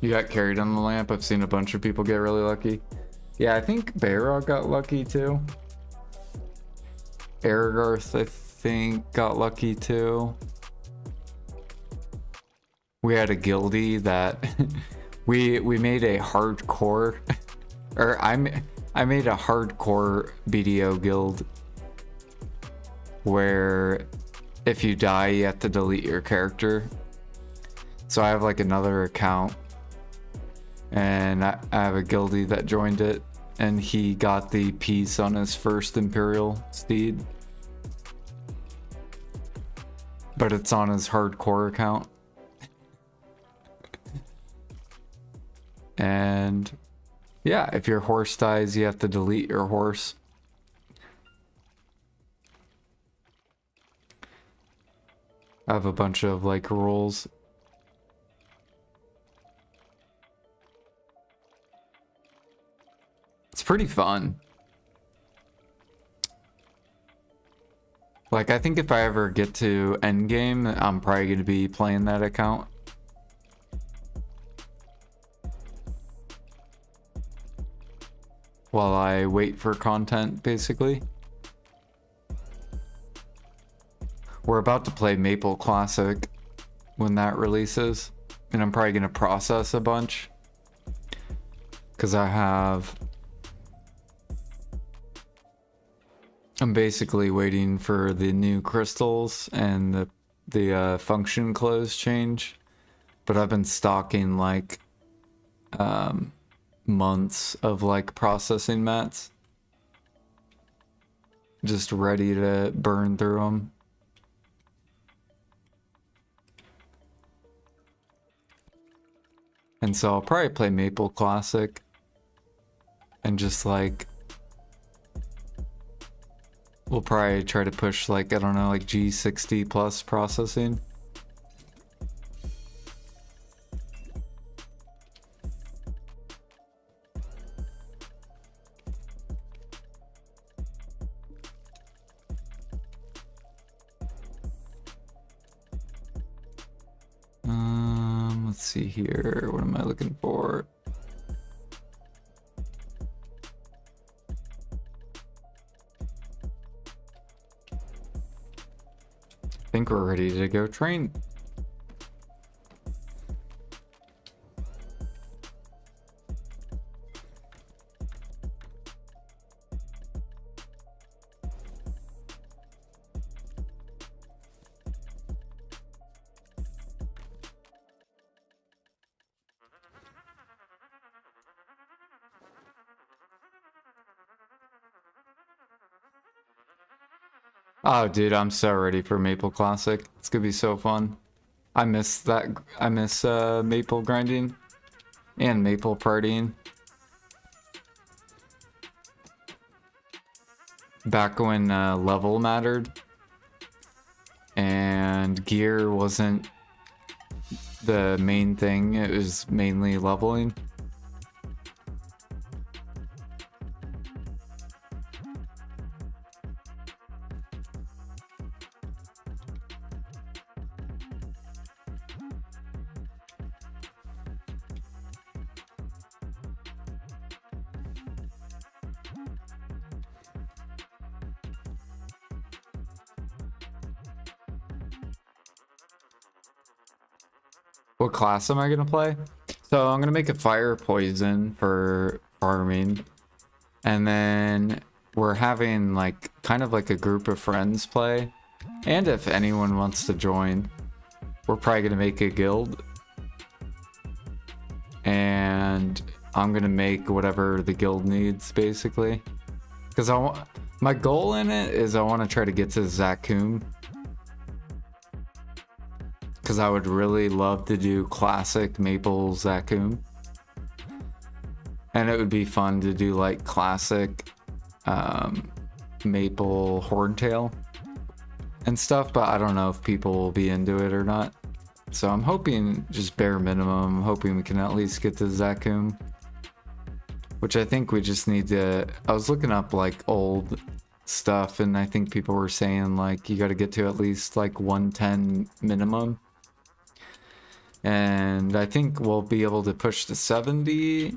S2: You got carried on the lamp. I've seen a bunch of people get really lucky. Yeah, I think Bayrog got lucky too. Aragarth, I think, got lucky too. We had a guildie that we made a hardcore, or I made a hardcore BDO guild where if you die, you have to delete your character. So I have like another account. And I have a guildie that joined it, and he got the piece on his first Imperial steed. But it's on his hardcore account. And yeah, if your horse dies, you have to delete your horse. I have a bunch of like rules. It's pretty fun. Like, I think if I ever get to endgame, I'm probably going to be playing that account. While I wait for content, basically. We're about to play Maple Classic when that releases. And I'm probably going to process a bunch. Because I'm basically waiting for the new crystals and the function close change, but I've been stocking like months of like processing mats, just ready to burn through them. And so I'll probably play Maple Classic and just like we'll probably try to push like, I don't know, like G60 plus processing. Let's see here. What am I looking for? I think we're ready to go train. Oh, dude, I'm so ready for Maple Classic. It's gonna be so fun. I miss that. I miss maple grinding and maple partying. Back when level mattered and gear wasn't the main thing, it was mainly leveling. What class am I gonna play? So I'm gonna make a fire poison for farming, and then we're having like kind of like a group of friends play, and if anyone wants to join, we're probably gonna make a guild, and I'm gonna make whatever the guild needs basically, because my goal in it is I want to try to get to Zakum. Because I would really love to do classic maple Zakum. And it would be fun to do like classic maple horntail and stuff, but I don't know if people will be into it or not. So I'm hoping just bare minimum, I'm hoping we can at least get to Zakum. Which I think we just need to, I was looking up like old stuff and I think people were saying like you got to get to at least like 110 minimum. And I think we'll be able to push to 70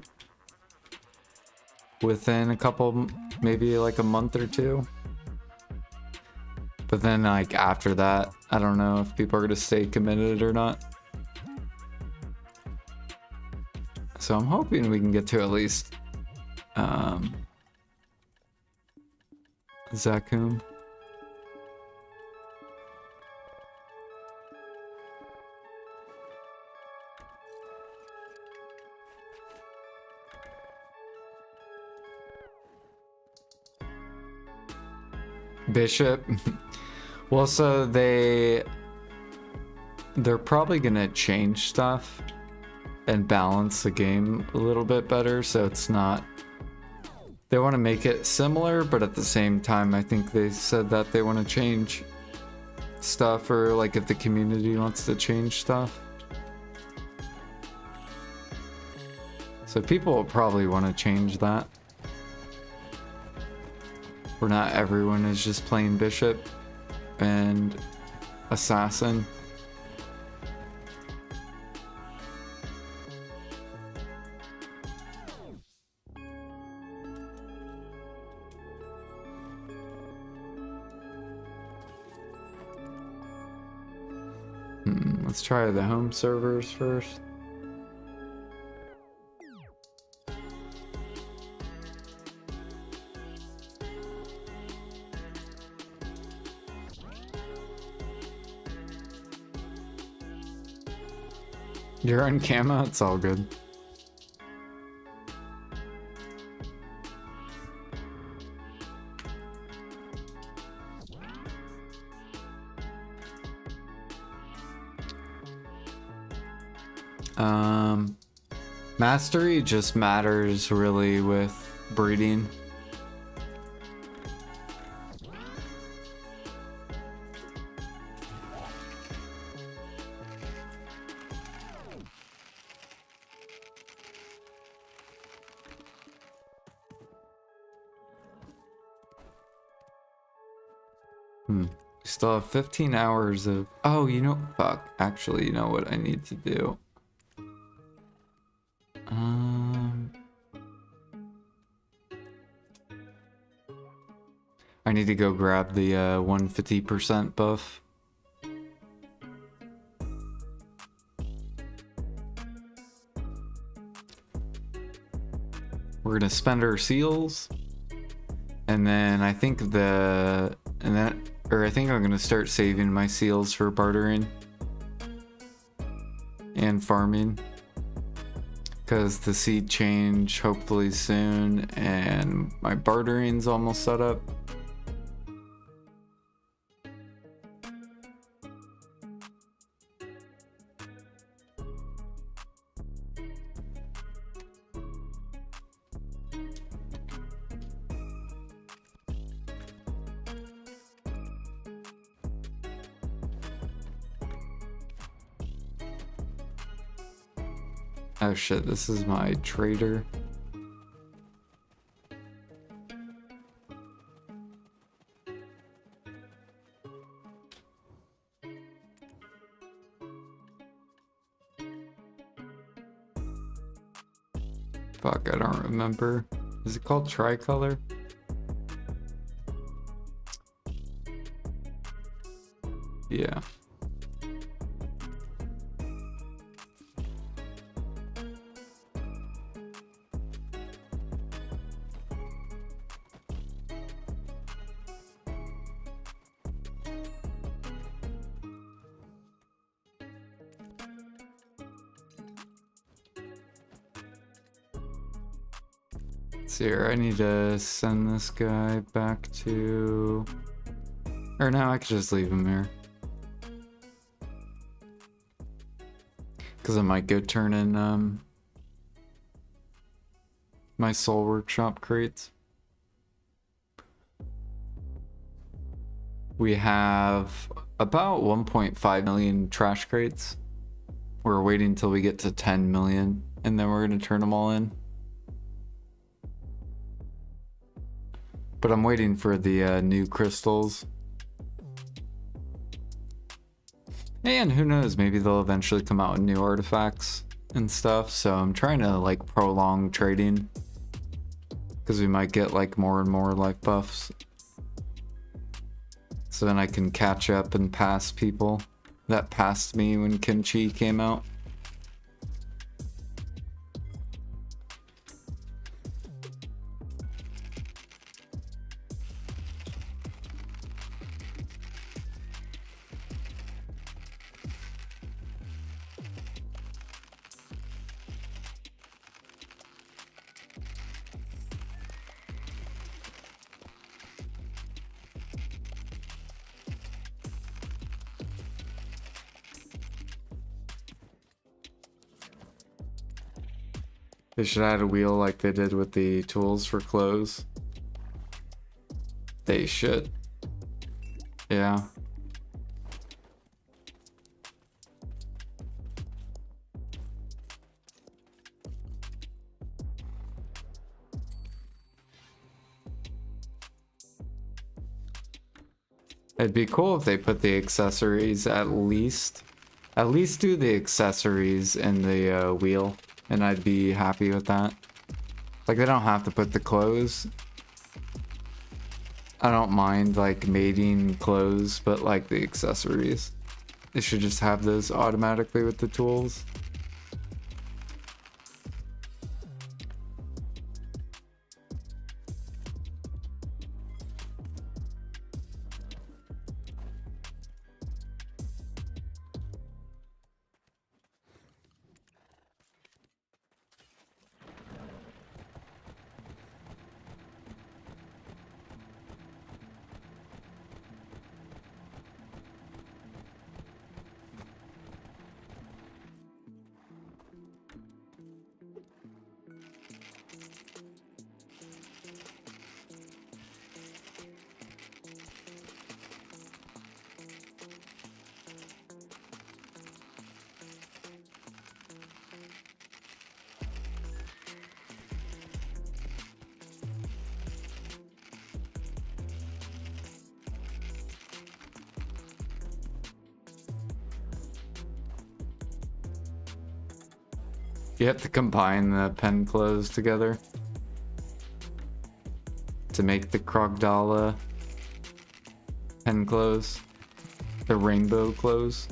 S2: within a couple, maybe like a month or two. But then like after that, I don't know if people are going to stay committed or not. So I'm hoping we can get to at least Zakum. Bishop. Well, so they're probably gonna change stuff and balance the game a little bit better, so it's not, they want to make it similar, but at the same time I think they said that they want to change stuff, or like if the community wants to change stuff. So people will probably want to change that. Where not everyone is just playing Bishop and Assassin. Let's try the home servers first. You're on camo? It's all good. Mastery just matters really with breeding. Still have 15 hours of... Oh, you know... Fuck. Actually, you know what I need to do? I need to go grab the 150% buff. We're gonna spend our seals. And then I think I think I'm gonna start saving my seals for bartering and farming, because the seed change hopefully soon and my bartering's almost set up. Oh shit, this is my trader. Fuck, I don't remember. Is it called tricolor? Yeah. See here, I need to send this guy back to... Or no, I could just leave him here. Because I might go turn in my soul workshop crates. We have about 1.5 million trash crates. We're waiting until we get to 10 million and then we're going to turn them all in. But I'm waiting for the new crystals. And who knows, maybe they'll eventually come out with new artifacts and stuff. So I'm trying to like prolong trading. Because we might get like more and more life buffs. So then I can catch up and pass people that passed me when Kimchi came out. They should add a wheel like they did with the tools for clothes. They should. Yeah. It'd be cool if they put the accessories at least do the accessories in the wheel. And I'd be happy with that. Like, they don't have to put the clothes. I don't mind, like, mating clothes, but, like, the accessories. They should just have those automatically with the tools. You have to combine the pen clothes together to make the Krogdala pen clothes, the rainbow clothes.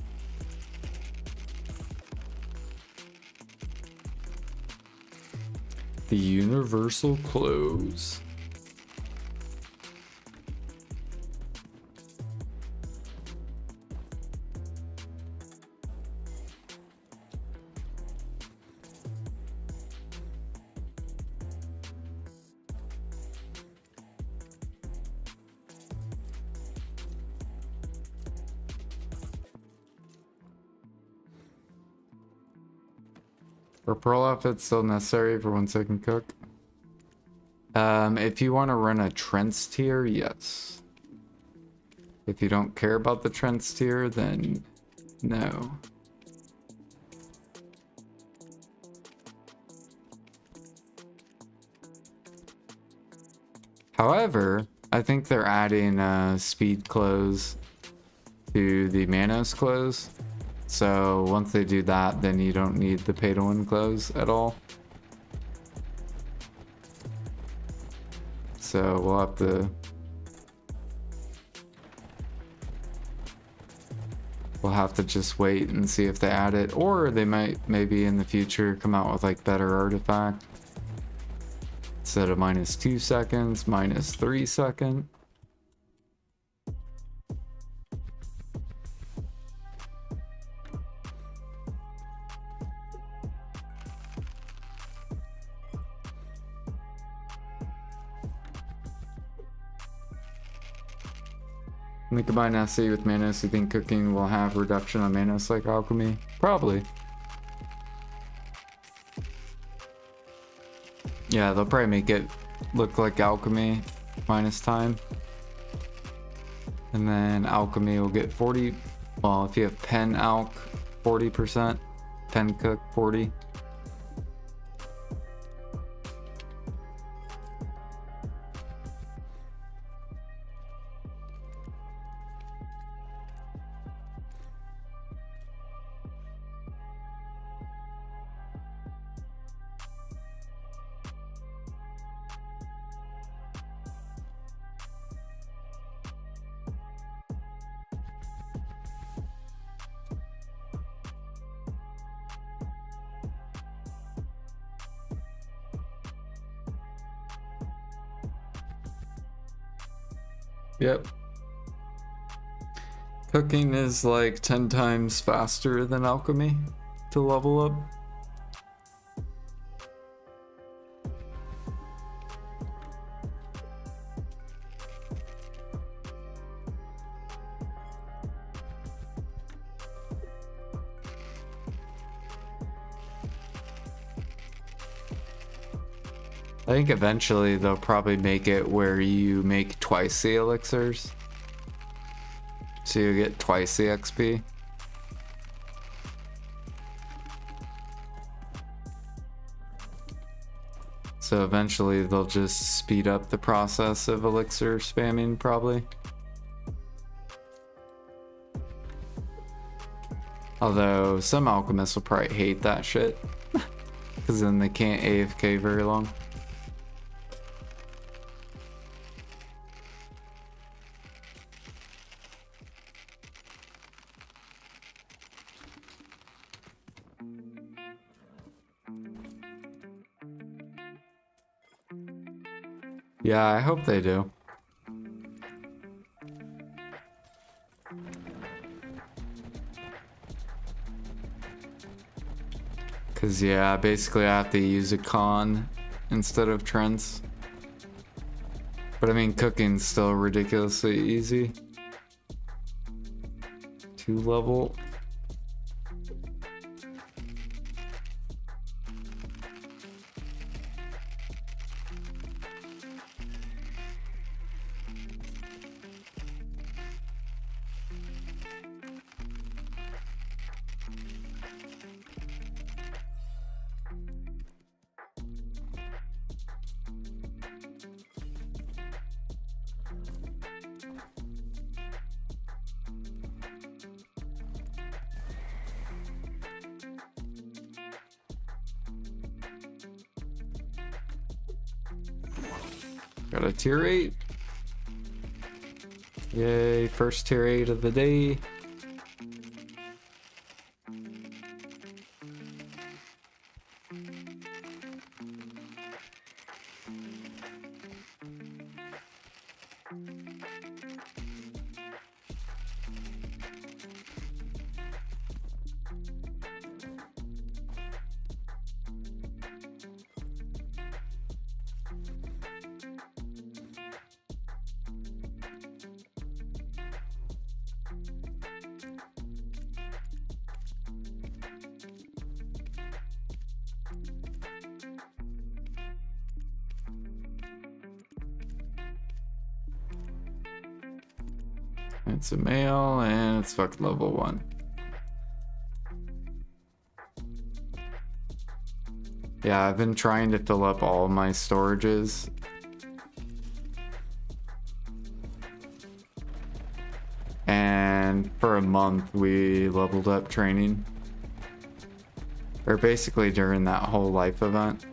S2: The universal clothes. Are pearl outfits still necessary for 1 second cook? If you want to run a Trents tier, yes. If you don't care about the Trents tier, then no. However, I think they're adding speed close to the Manos close. So once they do that, then you don't need the pay to win close at all. So we'll have to... We'll have to just wait and see if they add it, or they might maybe in the future come out with like better artifact. Instead of -2 seconds, -3 second. When we combine acid with Manos, you think cooking will have reduction on Manos like alchemy? Probably. Yeah, they'll probably make it look like alchemy minus time. And then alchemy will get 40. Well, if you have pen alch, 40%. Pen cook, 40. Yep. Cooking is like 10 times faster than alchemy to level up. I think eventually they'll probably make it where you make twice the elixirs. So you get twice the XP. So eventually they'll just speed up the process of elixir spamming probably. Although some alchemists will probably hate that shit. Because then they can't AFK very long. Yeah, I hope they do. Cause yeah, basically I have to use a con instead of Trents. But I mean, cooking's still ridiculously easy. 2 level. Got a tier 8. Yay, first tier 8 of the day. It's a male and it's fucking level 1. Yeah, I've been trying to fill up all my storages and for a month we leveled up training. Or basically during that whole life event.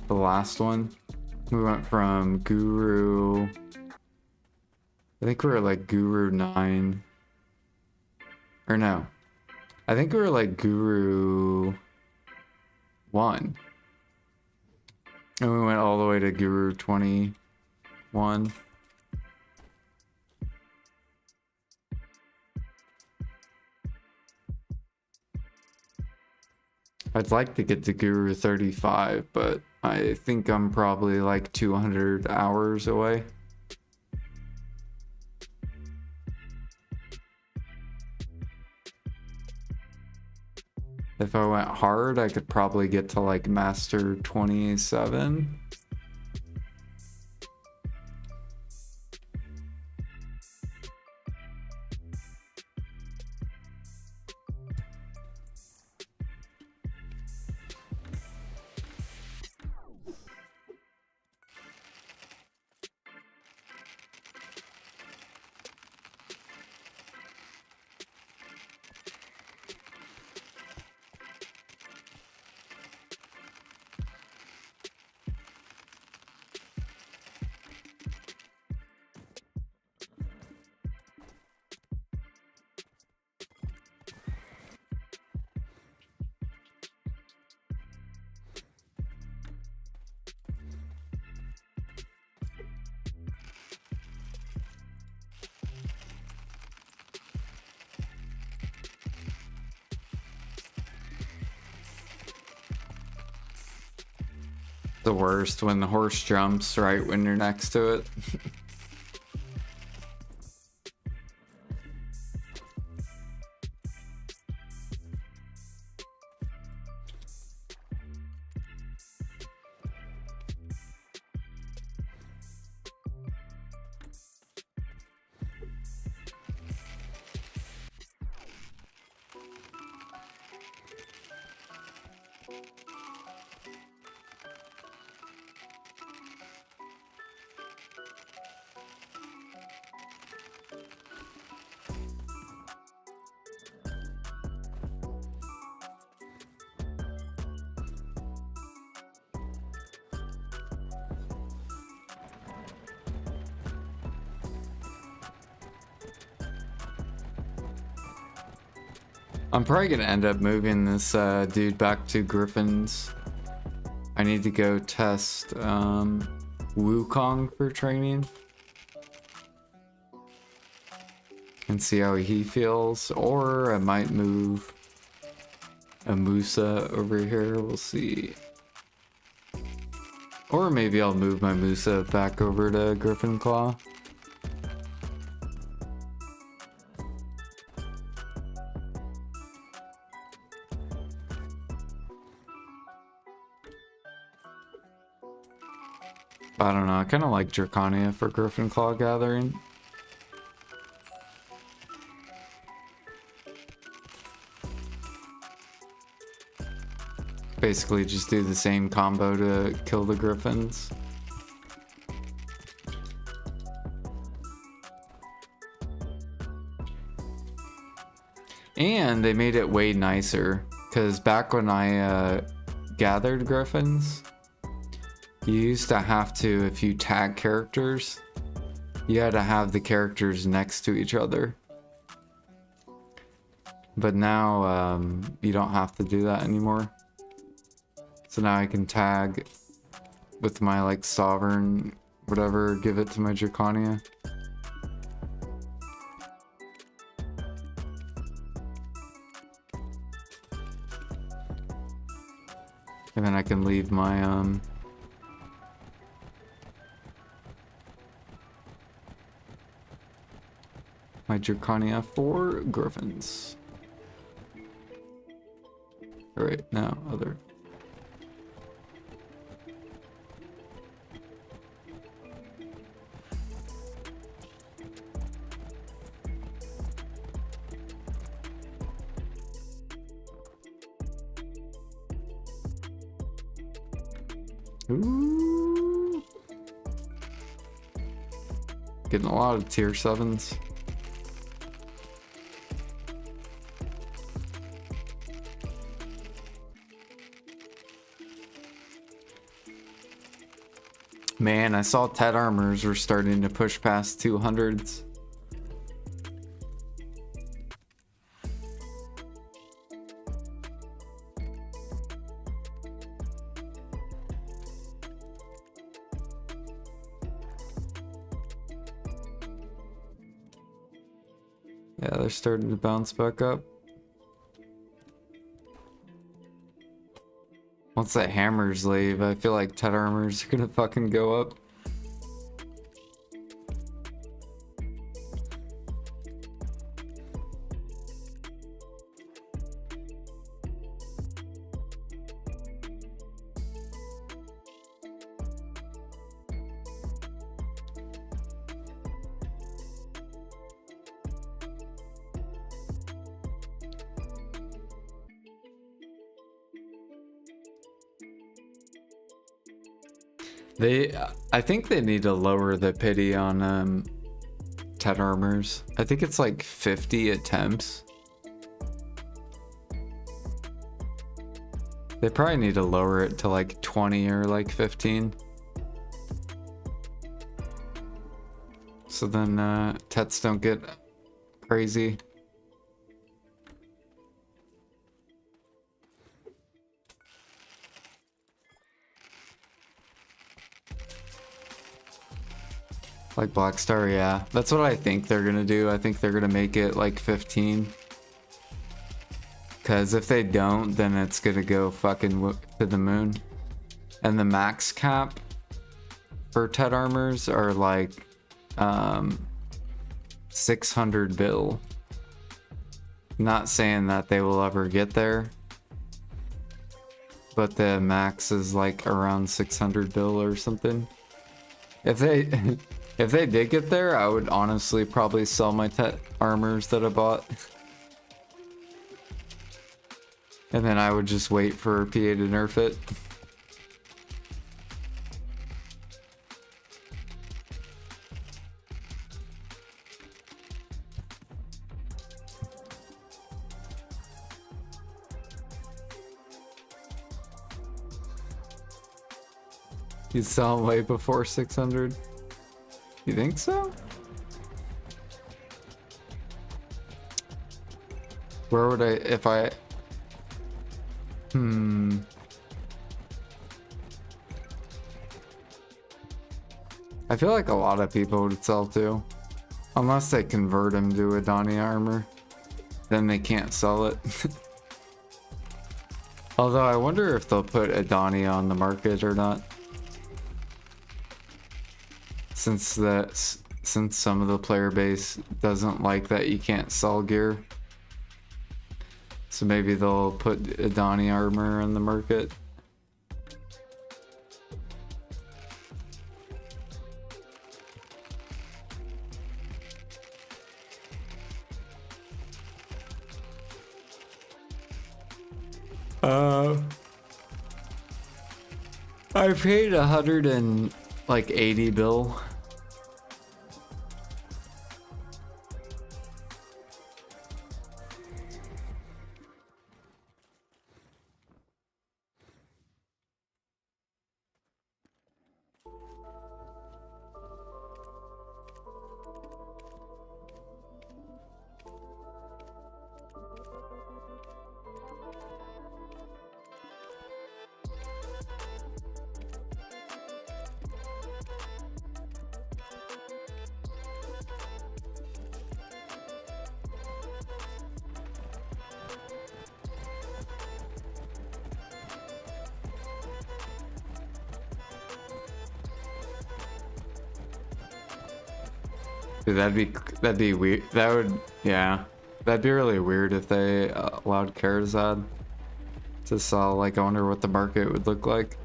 S2: The last one. We went from Guru... I think we were like Guru 9. Or no. I think we were like Guru 1. And we went all the way to Guru 21. I'd like to get to Guru 35, but I think I'm probably like 200 hours away. If I went hard, I could probably get to like Master 27. The worst when the horse jumps right when you're next to it. I'm probably gonna end up moving this dude back to Griffins. I need to go test Wukong for training and see how he feels, or I might move a Musa over here. We'll see. Or maybe I'll move my Musa back over to Griffin Claw. I don't know, I kind of like Dracania for Griffin Claw Gathering. Basically just do the same combo to kill the Griffins. And they made it way nicer, because back when I gathered Griffins, you used to have to, if you tag characters, you had to have the characters next to each other. But now, you don't have to do that anymore. So now I can tag with my, like, Sovereign, whatever, give it to my Dracania. And then I can leave my, my Dracania for Griffins. Alright, now other. Ooh. Getting a lot of tier 7s. Man, I saw Ted armors were starting to push past 200s. Yeah, they're starting to bounce back up. Once that hammers leave, I feel like Ted armors are gonna fucking go up. I think they need to lower the pity on Ted armors. I think it's like 50 attempts. They probably need to lower it to like 20 or like 15. So then Tets don't get crazy. Like Black Star, yeah. That's what I think they're gonna do. I think they're gonna make it like 15. Because if they don't, then it's gonna go fucking to the moon. And the max cap for Ted armors are like 600 bill. Not saying that they will ever get there. But the max is like around 600 bill or something. If they... If they did get there, I would honestly probably sell my Tet armors that I bought. And then I would just wait for PA to nerf it. You'd sell them way before 600. You think so? Where would I, if I... I feel like a lot of people would sell too. Unless they convert him to Edania armor. Then they can't sell it. Although I wonder if they'll put Edania on the market or not. Since some of the player base doesn't like that you can't sell gear. So maybe they'll put Edania armor on the market. I paid 180 bill. Dude, that'd be weird. Yeah, that'd be really weird if they allowed Karazad to sell. Like, I wonder what the market would look like.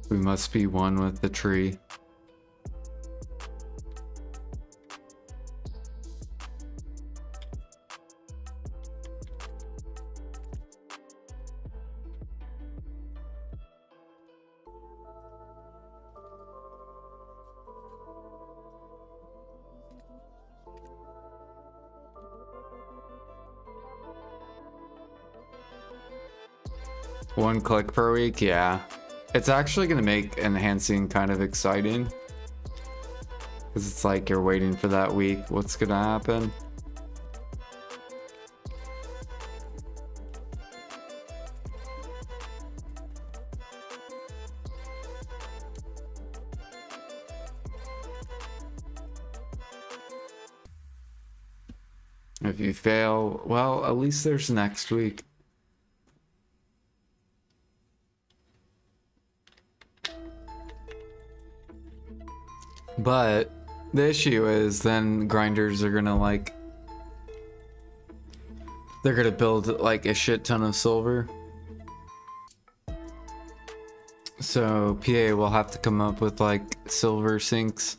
S2: We must be one with the tree. 1 click per week, yeah. It's actually gonna make enhancing kind of exciting. Because it's like you're waiting for that week. What's gonna happen? If you fail, well, at least there's next week. But the issue is then grinders are gonna like, they're gonna build like a shit ton of silver. So PA will have to come up with like silver sinks.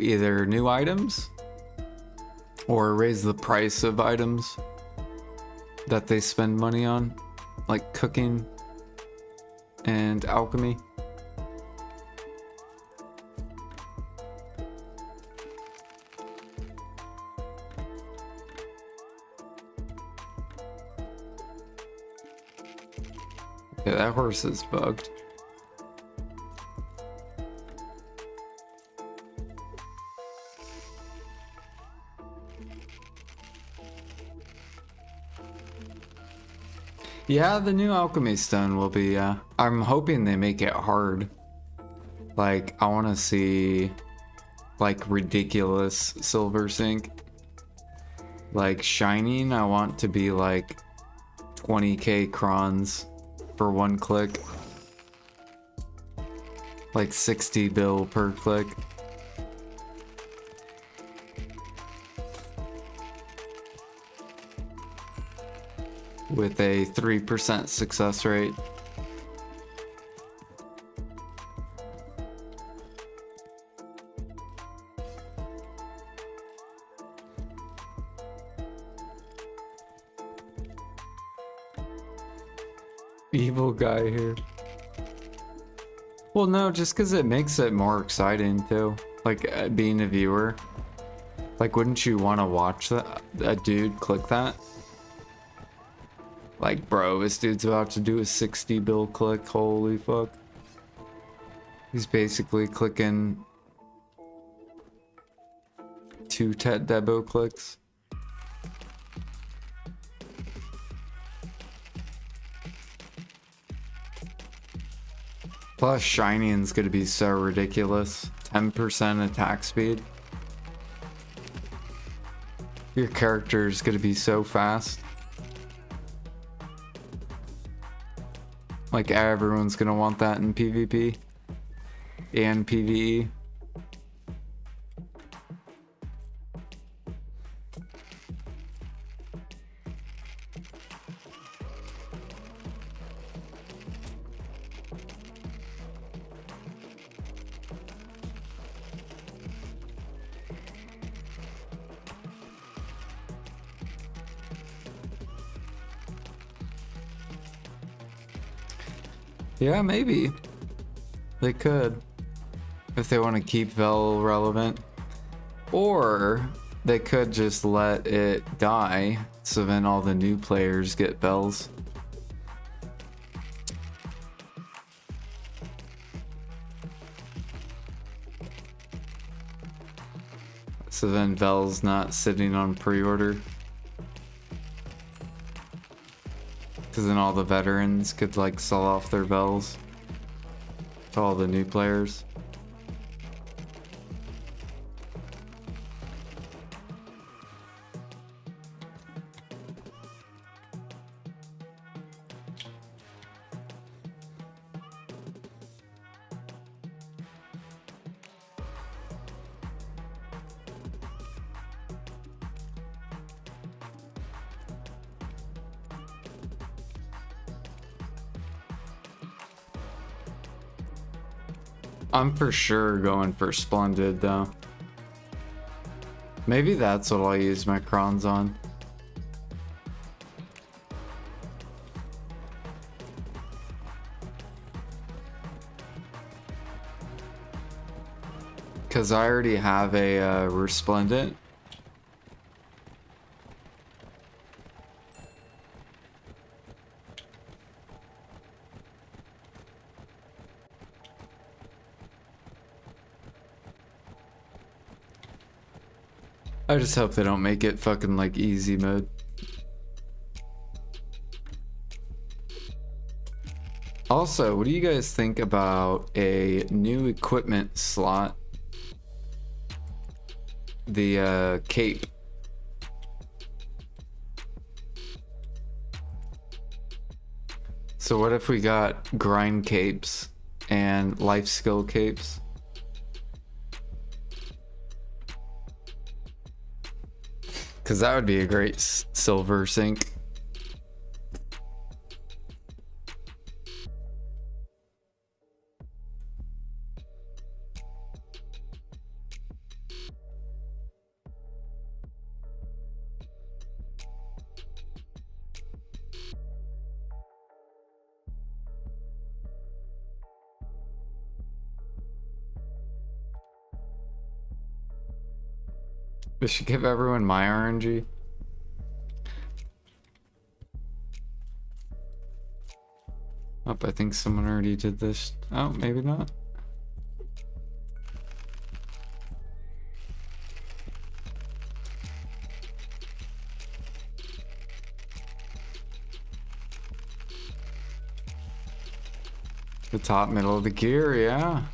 S2: Either new items or raise the price of items that they spend money on, like cooking and alchemy. Yeah, that horse is bugged. Yeah, the new alchemy stone will be, I'm hoping they make it hard. Like, I want to see, like, ridiculous silver sink. Like, shining, I want to be, like, 20k crons for 1 click. Like, 60 bill per click. With a 3% success rate. Evil guy here. Well, no, just because it makes it more exciting too. Like being a viewer. Like, wouldn't you want to watch that? A dude click that? Like, bro, this dude's about to do a 60 bill click. Holy fuck. He's basically clicking 2 Tet Debo clicks. Plus, Shining's gonna be so ridiculous. 10% attack speed. Your character's gonna be so fast. Like, everyone's gonna want that in PvP and PvE. Yeah, maybe. They could. If they want to keep Vel relevant. Or they could just let it die, so then all the new players get Vels. So then Vel's not sitting on pre-order. Because then all the veterans could like sell off their Vels to all the new players. I'm for sure going for Splendid though. Maybe that's what I'll use my crons on. Because I already have a Resplendent. I just hope they don't make it fucking like easy mode. Also, what do you guys think about a new equipment slot? The cape. So what if we got grind capes and life skill capes? Because that would be a great silver sync. We should give everyone my RNG. Oh, I think someone already did this. Oh, maybe not. The top middle of the gear, yeah.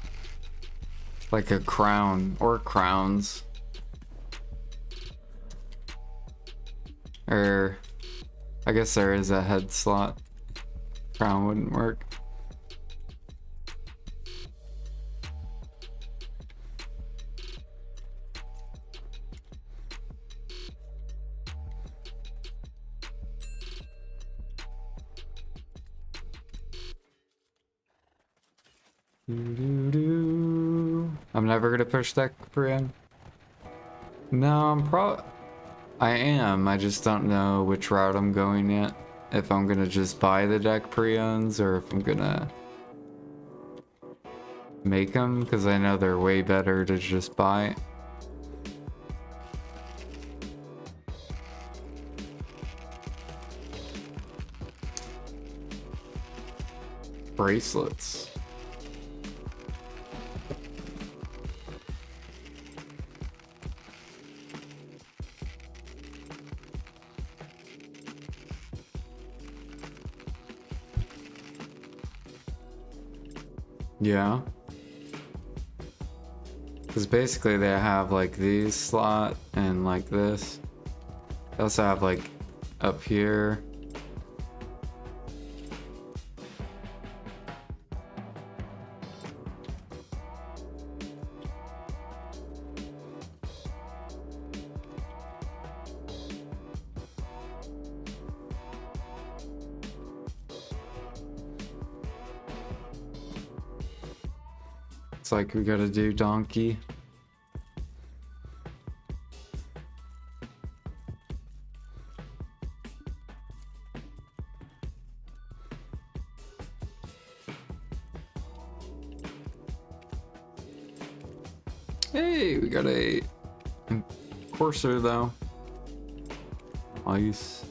S2: Like a crown or crowns. Or I guess there is a head slot. Crown wouldn't work. I'm never gonna push deck preon. No, I am. I just don't know which route I'm going yet. If I'm gonna just buy the deck preons or if I'm gonna make them, because I know they're way better to just buy. Bracelets. Yeah. Because basically they have like these slot and like this. They also have like up here. It's like we gotta do donkey. Hey, we got a courser though. Nice.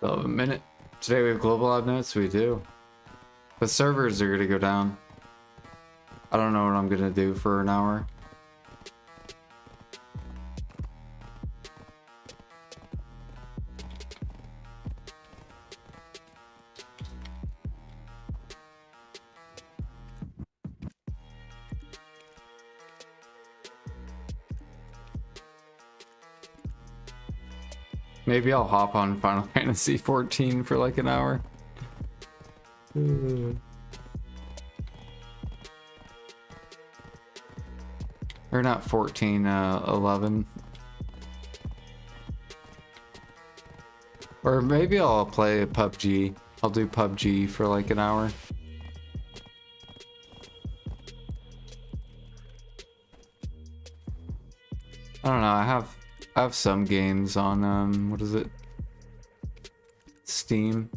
S2: A minute. Today we have global lab notes, we do. But servers are gonna go down. I don't know what I'm gonna do for an hour. Maybe I'll hop on Final Fantasy 14 for like an hour. Or not 14, 11. Or maybe I'll play PUBG. I'll do PUBG for like an hour. I don't know, I have some games on what is it? Steam.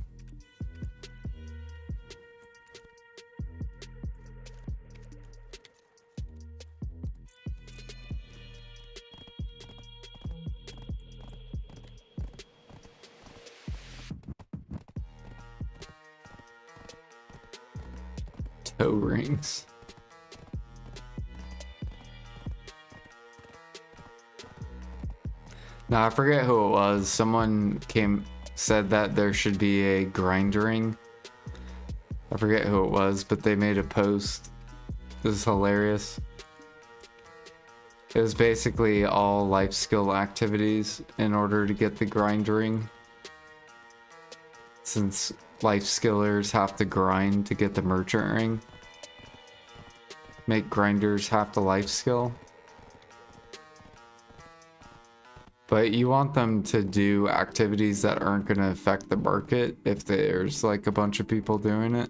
S2: Toe rings. Now I forget who it was. Someone said that there should be a grind ring. I forget who it was, but they made a post. This is hilarious. It was basically all life skill activities in order to get the grind ring. Since life skillers have to grind to get the merchant ring. Make grinders have to life skill. But you want them to do activities that aren't going to affect the market if there's like a bunch of people doing it.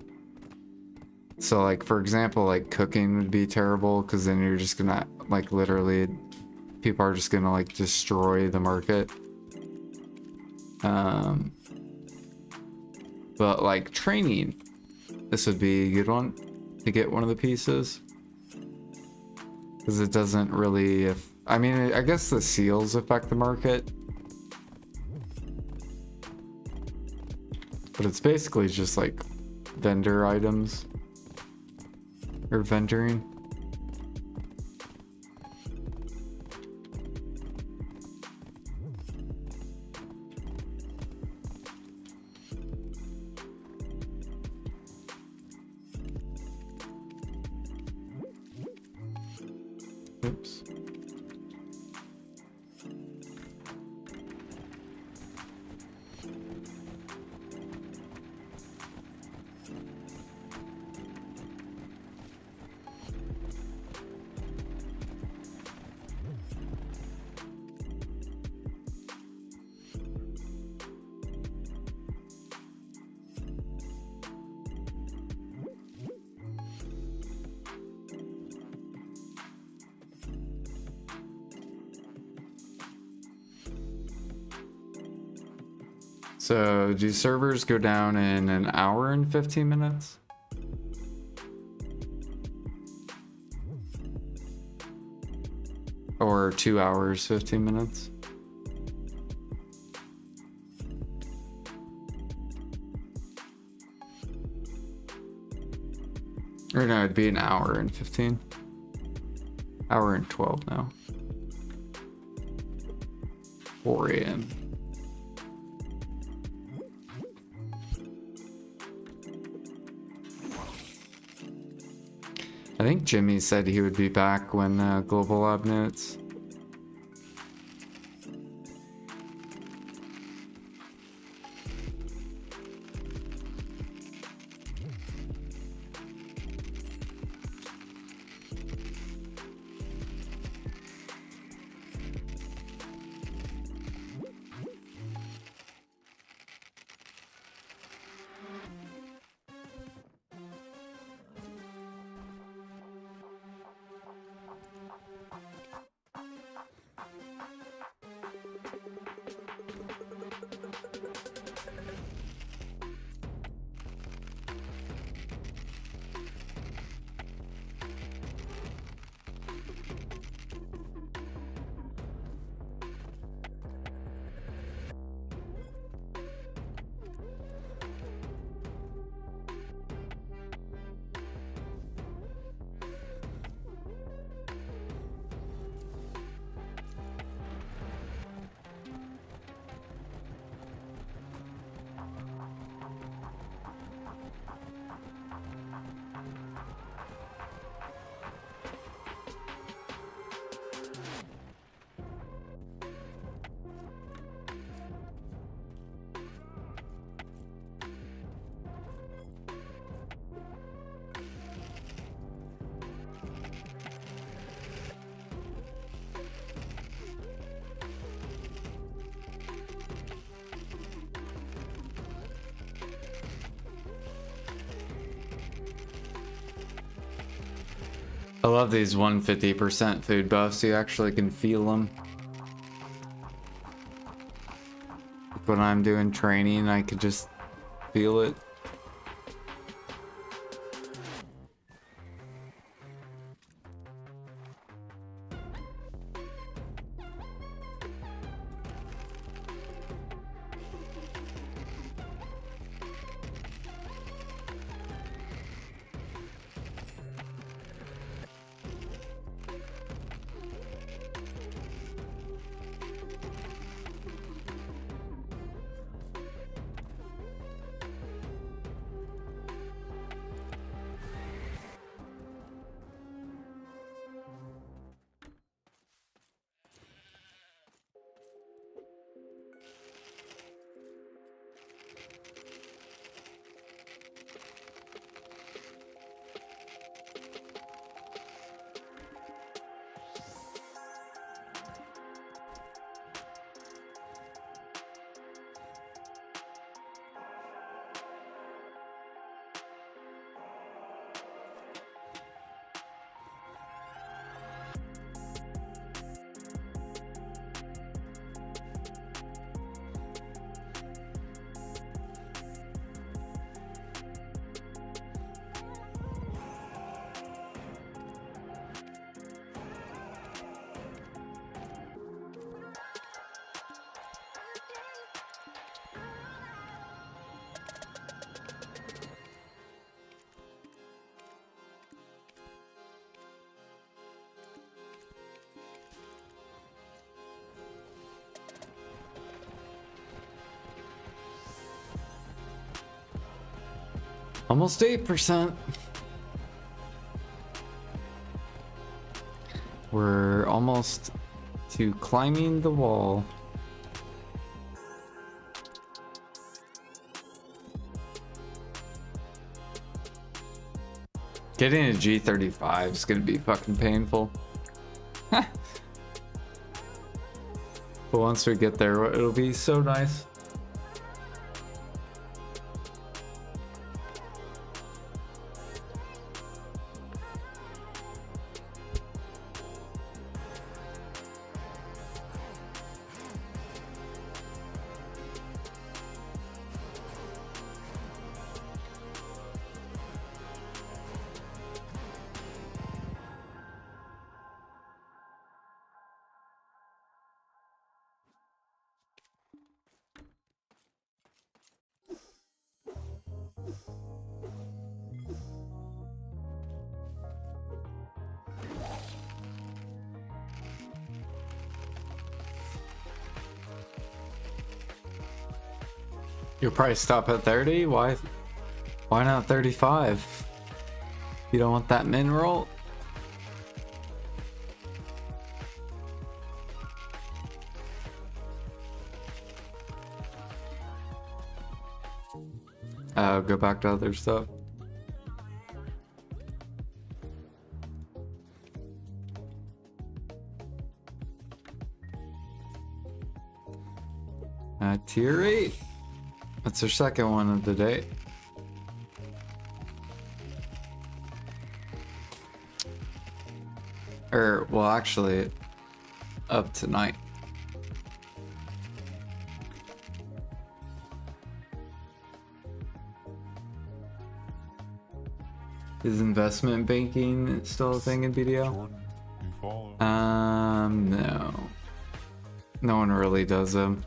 S2: So like, for example, like cooking would be terrible because then you're just gonna like literally people are just gonna like destroy the market. But like training, this would be a good one to get one of the pieces. Because it doesn't really, I mean, I guess the seals affect the market. But it's basically just like vendor items. Or vendoring. Oops. So, do servers go down in an hour and 15 minutes? Or 2 hours, 15 minutes? Or no, it'd be an hour and 15. Hour and 12 now. 4 a.m. I think Jimmy said he would be back when Global Lab notes. I love these 150% food buffs. You actually can feel them. When I'm doing training, I could just feel it. Almost 8%. We're almost to climbing the wall. Getting a G35 is gonna be fucking painful. But once we get there, it'll be so nice. You'll probably stop at 30? Why not 35? You don't want that mineral? Go back to other stuff. Tier 8. That's our second one of the day. Well, actually, up tonight. Is investment banking still a thing in BDO?
S3: Jordan, you follow.
S2: No. No one really does them.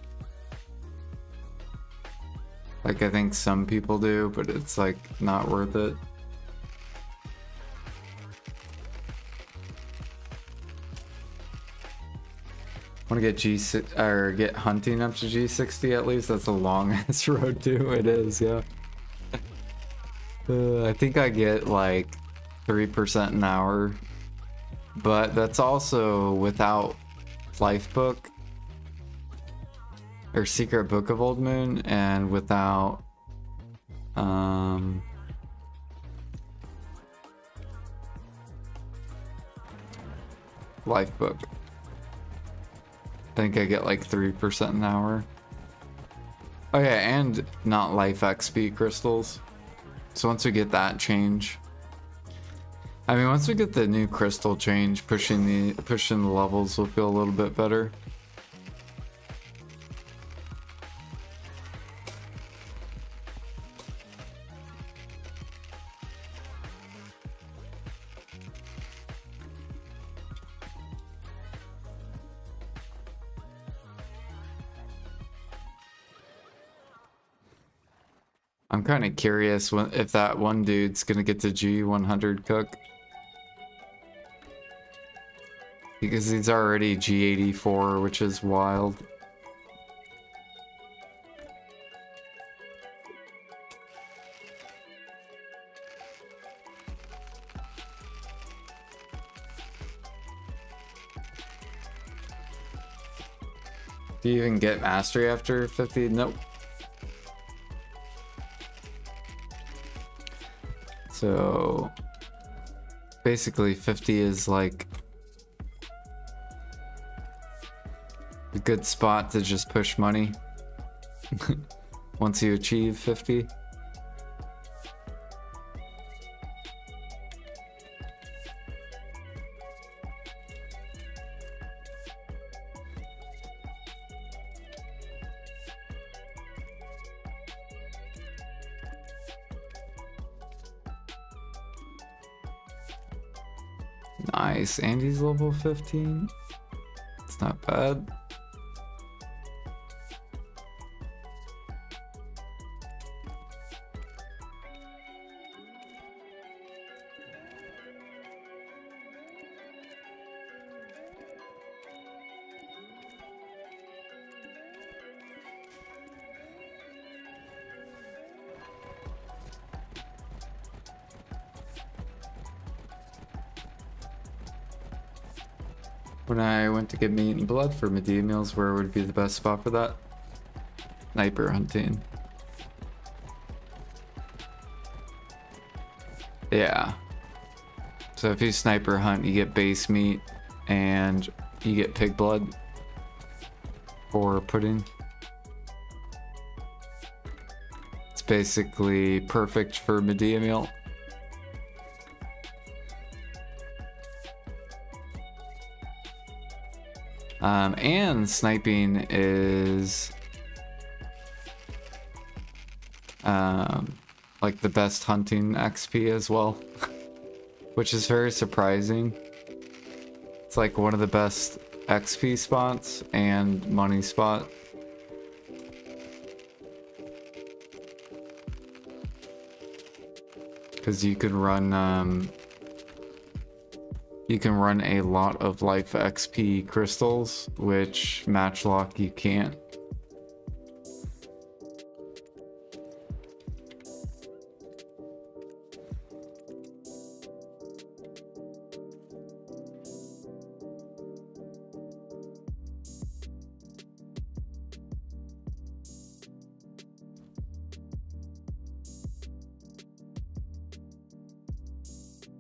S2: Like, I think some people do, but it's like not worth it. Want to get G6 or get hunting up to G60 at least? That's a long ass road too. It is, yeah. I think I get like 3% an hour, but that's also without Life Book or Secret Book of Old Moon, and without Life Book. I think I get like 3% an hour. Oh yeah, and not Life XP crystals. So once we get that change, I mean, once we get the new crystal change, pushing the levels will feel a little bit better. I'm kind of curious if that one dude's gonna get the G100 cook. Because he's already G84, which is wild. Do you even get mastery after 50? Nope. So basically 50 is like a good spot to just push money once you achieve 50. Nice, Andy's level 15. It's not bad. When I went to get meat and blood for Medea meals, where would be the best spot for that? Sniper hunting. Yeah. So if you sniper hunt, you get base meat and you get pig blood for pudding. It's basically perfect for Medea meal. And sniping is like the best hunting XP as well, which is very surprising. It's like one of the best XP spots and money spot. Because you can run a lot of life XP crystals, which matchlock you can't.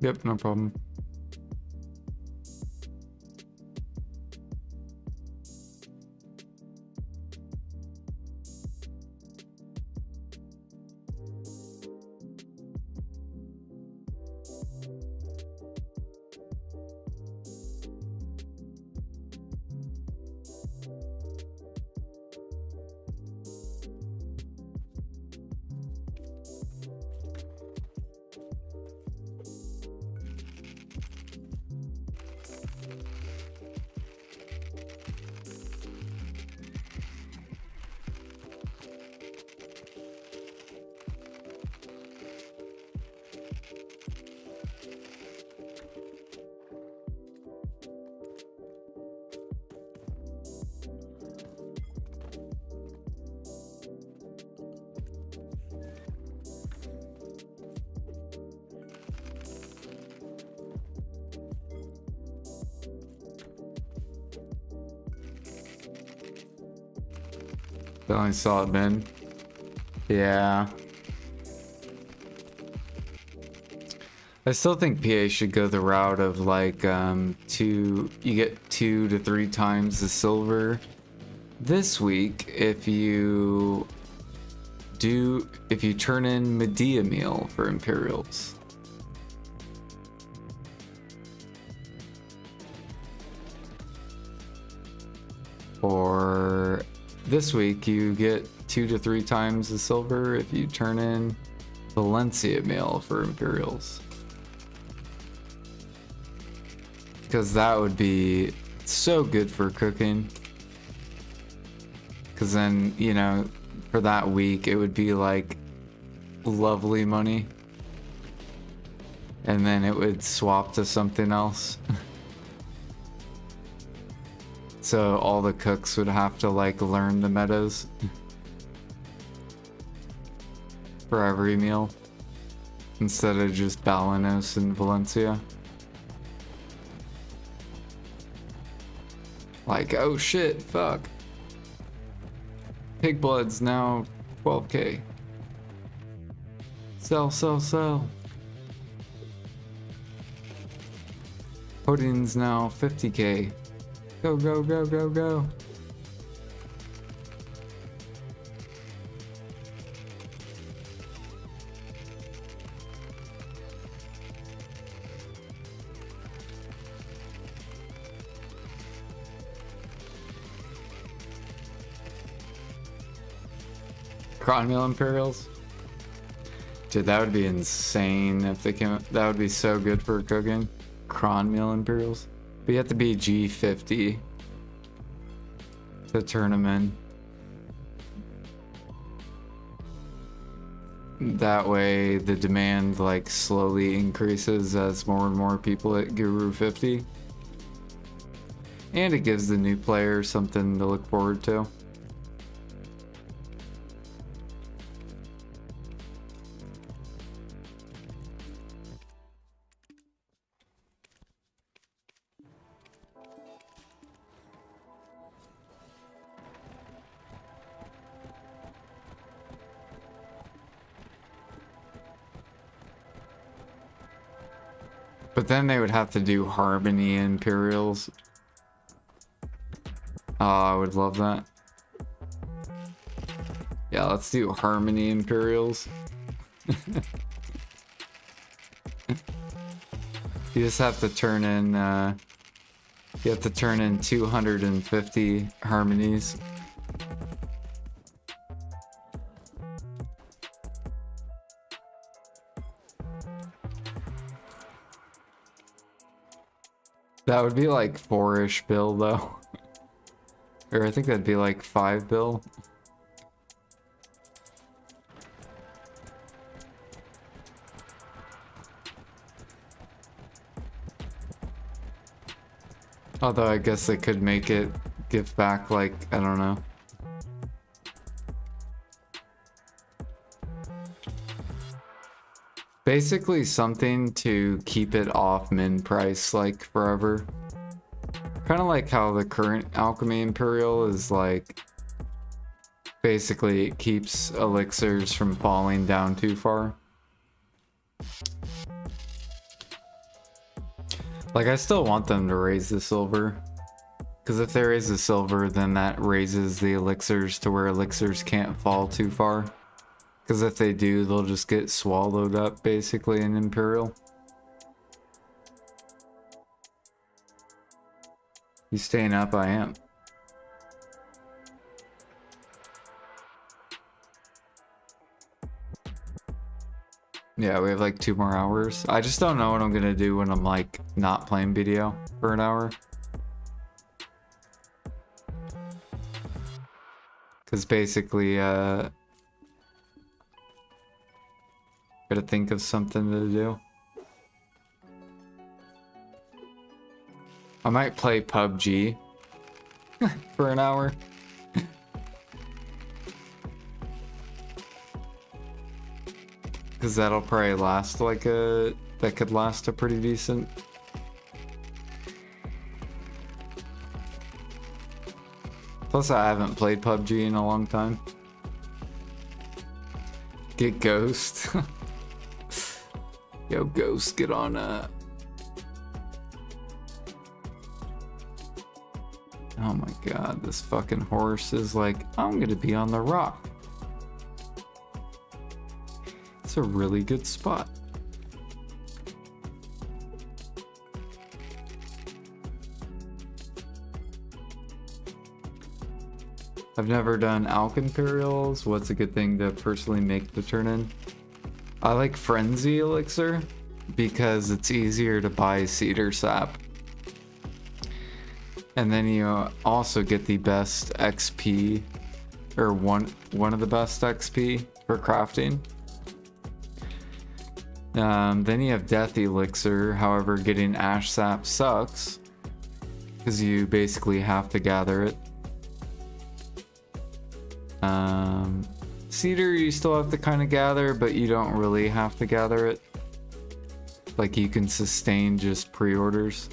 S2: Yep, no problem. I only saw it then. Yeah. I still think PA should go the route of like you get 2 to 3 times the silver this week if you turn in Medea meal for Imperials. Or this week, you get 2 to 3 times the silver if you turn in Valencia meal for Imperials. Because that would be so good for cooking. Because then, you know, for that week, it would be like lovely money. And then it would swap to something else. So all the cooks would have to like learn the metas for every meal instead of just Balanos and Valencia. Like, oh shit, fuck. Pig blood's now 12k. Sell, sell, sell. Pudding's now 50k. Go, go, go, go, go. Cronmeal Imperials? Dude, that would be insane if they came. That would be so good for cooking. Cronmeal Imperials. But you have to be G50 to turn them in. That way the demand like slowly increases as more and more people hit Guru 50. And it gives the new player something to look forward to. But then they would have to do Harmony Imperials. Oh, I would love that. Yeah, let's do Harmony Imperials. You just have to turn in, you have to turn in 250 harmonies. That would be like 4-ish bill though. Or I think that'd be like 5 bill. Although I guess they could make it give back like, I don't know. Basically something to keep it off min price like forever. Kind of like how the current Alchemy Imperial is like, basically it keeps elixirs from falling down too far. Like I still want them to raise the silver. Because if they raise the silver, then that raises the elixirs to where elixirs can't fall too far. Because if they do, they'll just get swallowed up, basically, in Imperial. You staying up? I am. Yeah, we have like 2 more hours. I just don't know what I'm gonna do when I'm like not playing video for an hour. Because basically, gotta think of something to do. I might play PUBG for an hour. Because that'll probably last like a... That could last a pretty decent... Plus I haven't played PUBG in a long time. Get Ghost. Yo, Ghost, get on Oh my god, this fucking horse is like, I'm gonna be on the rock. It's a really good spot. I've never done Alch Imperials. What's a good thing to personally make the turn in? I like Frenzy Elixir because it's easier to buy Cedar Sap. And then you also get the best XP, or one of the best XP for crafting. Then you have Death Elixir. However, getting Ash Sap sucks because you basically have to gather it. Cedar you still have to kind of gather, but you don't really have to gather it. Like you can sustain just pre-orders.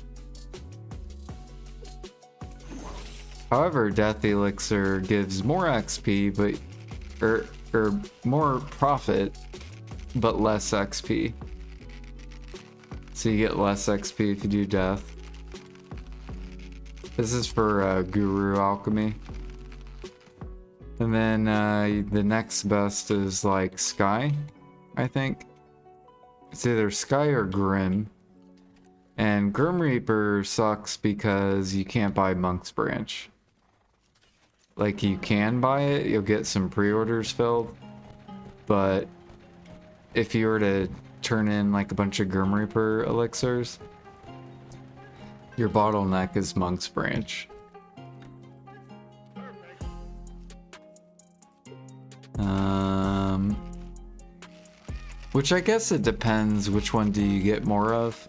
S2: However, Death Elixir gives more XP, but or more profit, but less XP. So you get less XP if you do Death. This is for Guru Alchemy. And then the next best is like Sky, I think. It's either Sky or Grim. And Grim Reaper sucks because you can't buy Monk's Branch. Like you can buy it, you'll get some pre-orders filled. But if you were to turn in like a bunch of Grim Reaper elixirs, your bottleneck is Monk's Branch. Which I guess it depends, which one do you get more of?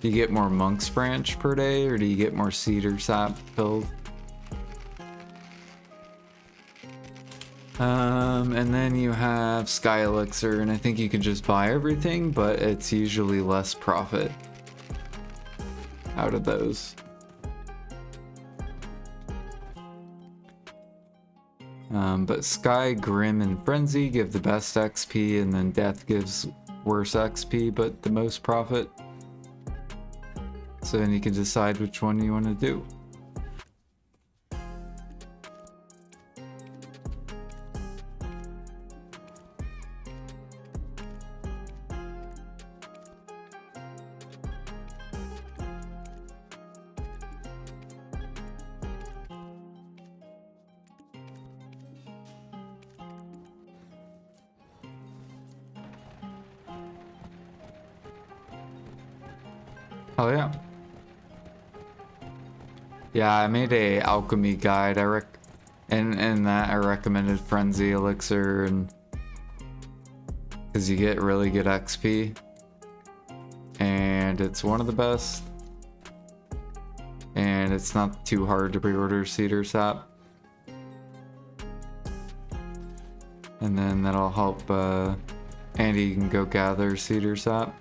S2: Do you get more Monk's Branch per day, or do you get more Cedar Sap filled? And then you have Sky Elixir, and I think you can just buy everything, but it's usually less profit out of those. But Sky, Grim, and Frenzy give the best XP, and then Death gives worse XP, but the most profit. So then you can decide which one you want to do. Oh yeah. Yeah, I made a alchemy guide. In that I recommended Frenzy Elixir, and because you get really good XP, and it's one of the best, and it's not too hard to pre-order Cedar Sap, and then that'll help Andy can go gather Cedar Sap.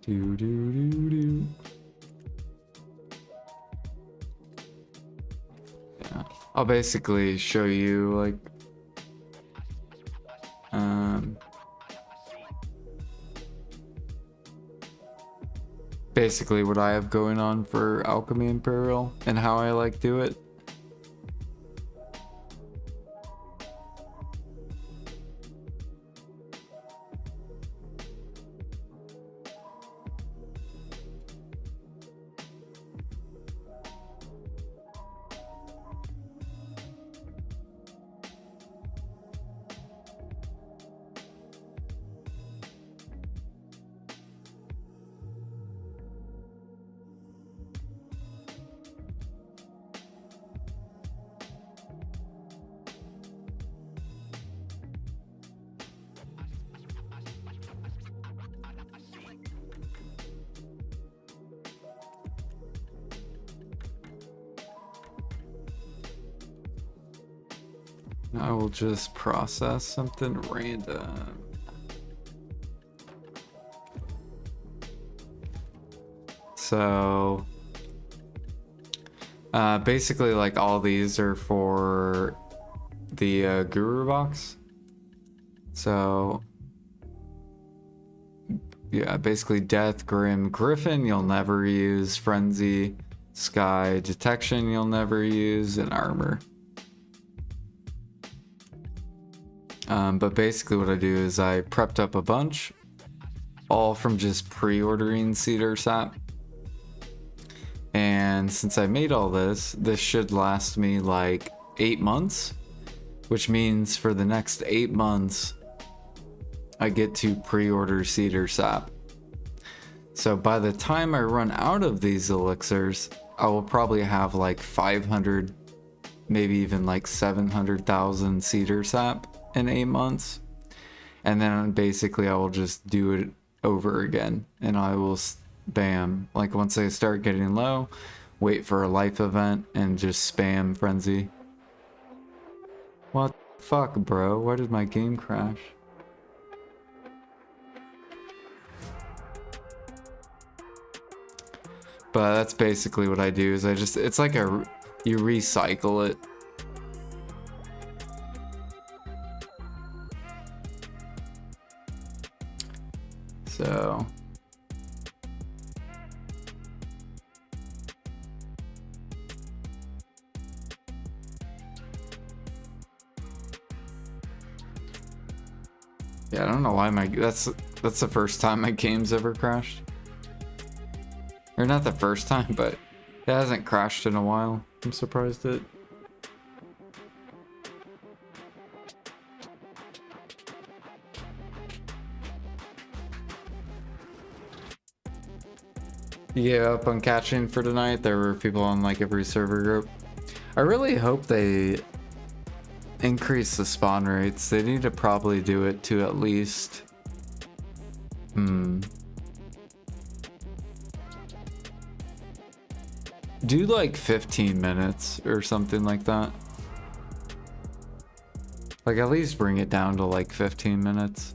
S2: Do do do do. Yeah, I'll basically show you like basically what I have going on for Alchemy Imperial and how I like do it. I will just process something random. So basically like all these are for the Guru box. So yeah, basically Death, Grim, Griffin you'll never use, Frenzy, Sky, Detection you'll never use, and Armor. But basically what I do is I prepped up a bunch, all from just pre-ordering Cedar Sap. And since I made all this should last me like 8 months, which means for the next 8 months, I get to pre-order Cedar Sap. So by the time I run out of these elixirs, I will probably have like 500, maybe even like 700,000 Cedar Sap in 8 months. And then basically I will just do it over again, and I will spam, like once I start getting low, wait for a life event and just spam Frenzy. What the fuck, bro? Why did my game crash? But that's basically what I do, is it's like you recycle it. So yeah, I don't know why that's the first time my game's ever crashed. Or not the first time, but it hasn't crashed in a while. I'm surprised it. You gave up on catching for tonight? There were people on like every server group. I really hope they increase the spawn rates. They need to probably do it to at least... do like 15 minutes or something like that. Like at least bring it down to like 15 minutes.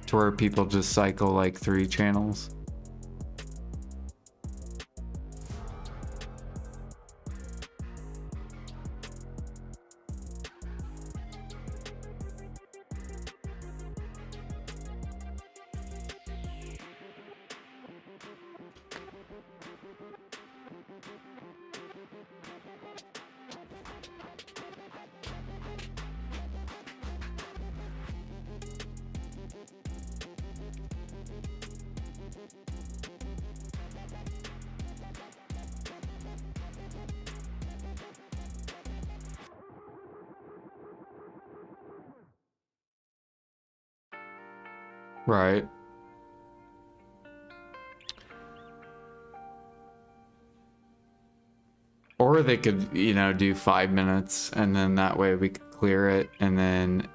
S2: To where people just cycle like 3 channels. Right. Or they could, you know, do 5 minutes and then that way we could clear it, and then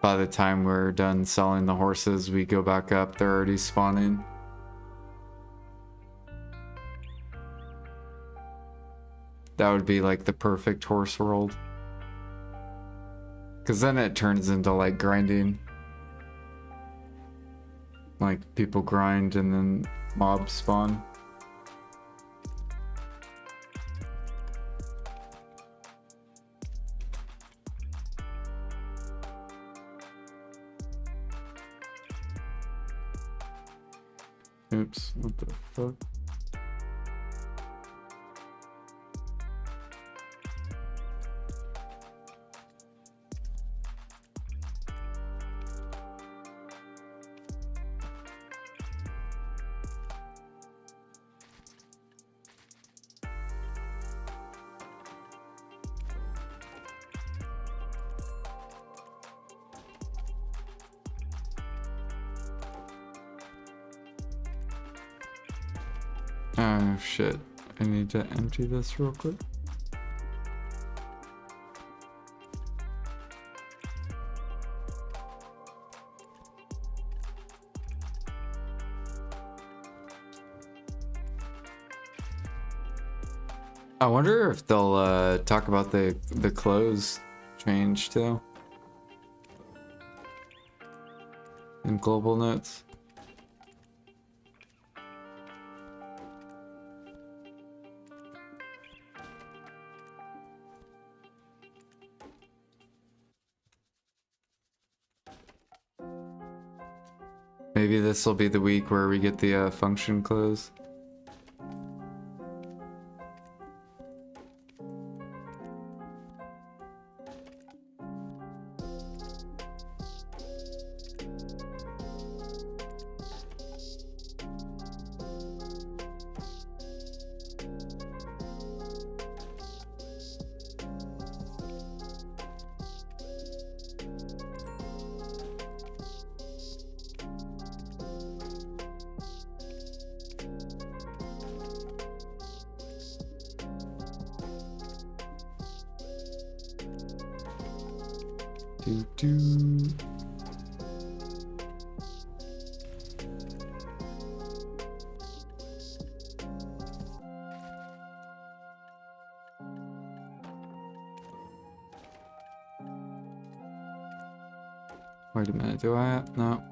S2: by the time we're done selling the horses, we go back up, they're already spawning. That would be like the perfect horse world. Because then it turns into like grinding. Like people grind and then mobs spawn. Oops, what the fuck? Oh shit, I need to empty this real quick. I wonder if they'll talk about the clothes change too in global notes. Maybe this will be the week where we get the function close. Do. Wait a minute, do I? No.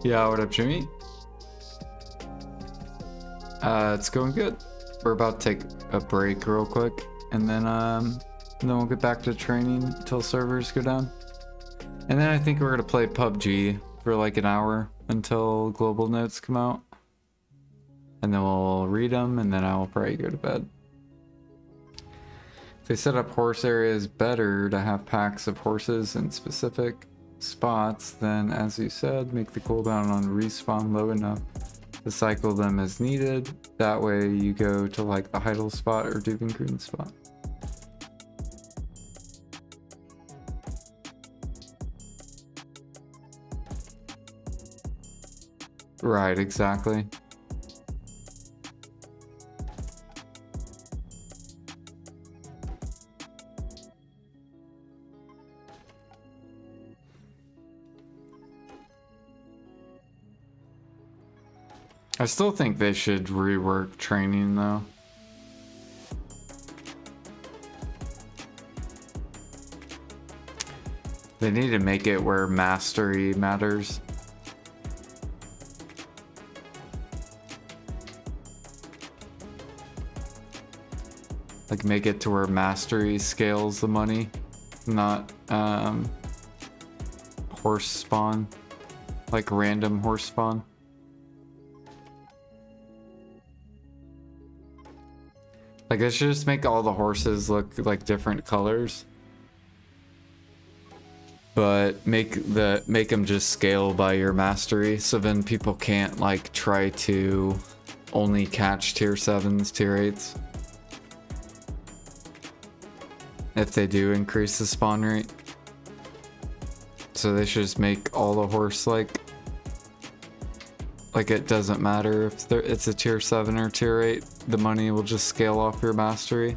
S2: Yeah, what up, Jimmy? It's going good. We're about to take a break real quick, and then we'll get back to training until servers go down. And then I think we're gonna play PUBG for like an hour until global notes come out. And then we'll read them, and then I'll probably go to bed. They set up horse areas better to have packs of horses in specific spots, then as you said, make the cooldown on respawn low enough to cycle them as needed. That way you go to like the Heidel spot or Duvengreen spot. Right, exactly. I still think they should rework training though. They need to make it where mastery matters. Like make it to where mastery scales the money, not horse spawn, like random horse spawn. Like I should just make all the horses look like different colors, but make them just scale by your mastery, so then people can't like try to only catch tier 7s, tier 8s. If they do increase the spawn rate. So they should just make all the horse like it doesn't matter if it's a tier 7 or tier 8, the money will just scale off your mastery.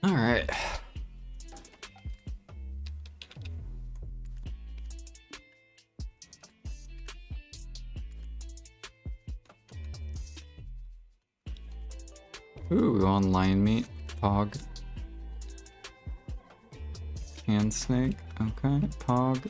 S2: All right. Ooh, online meat, pog. Hand snake, okay, pog.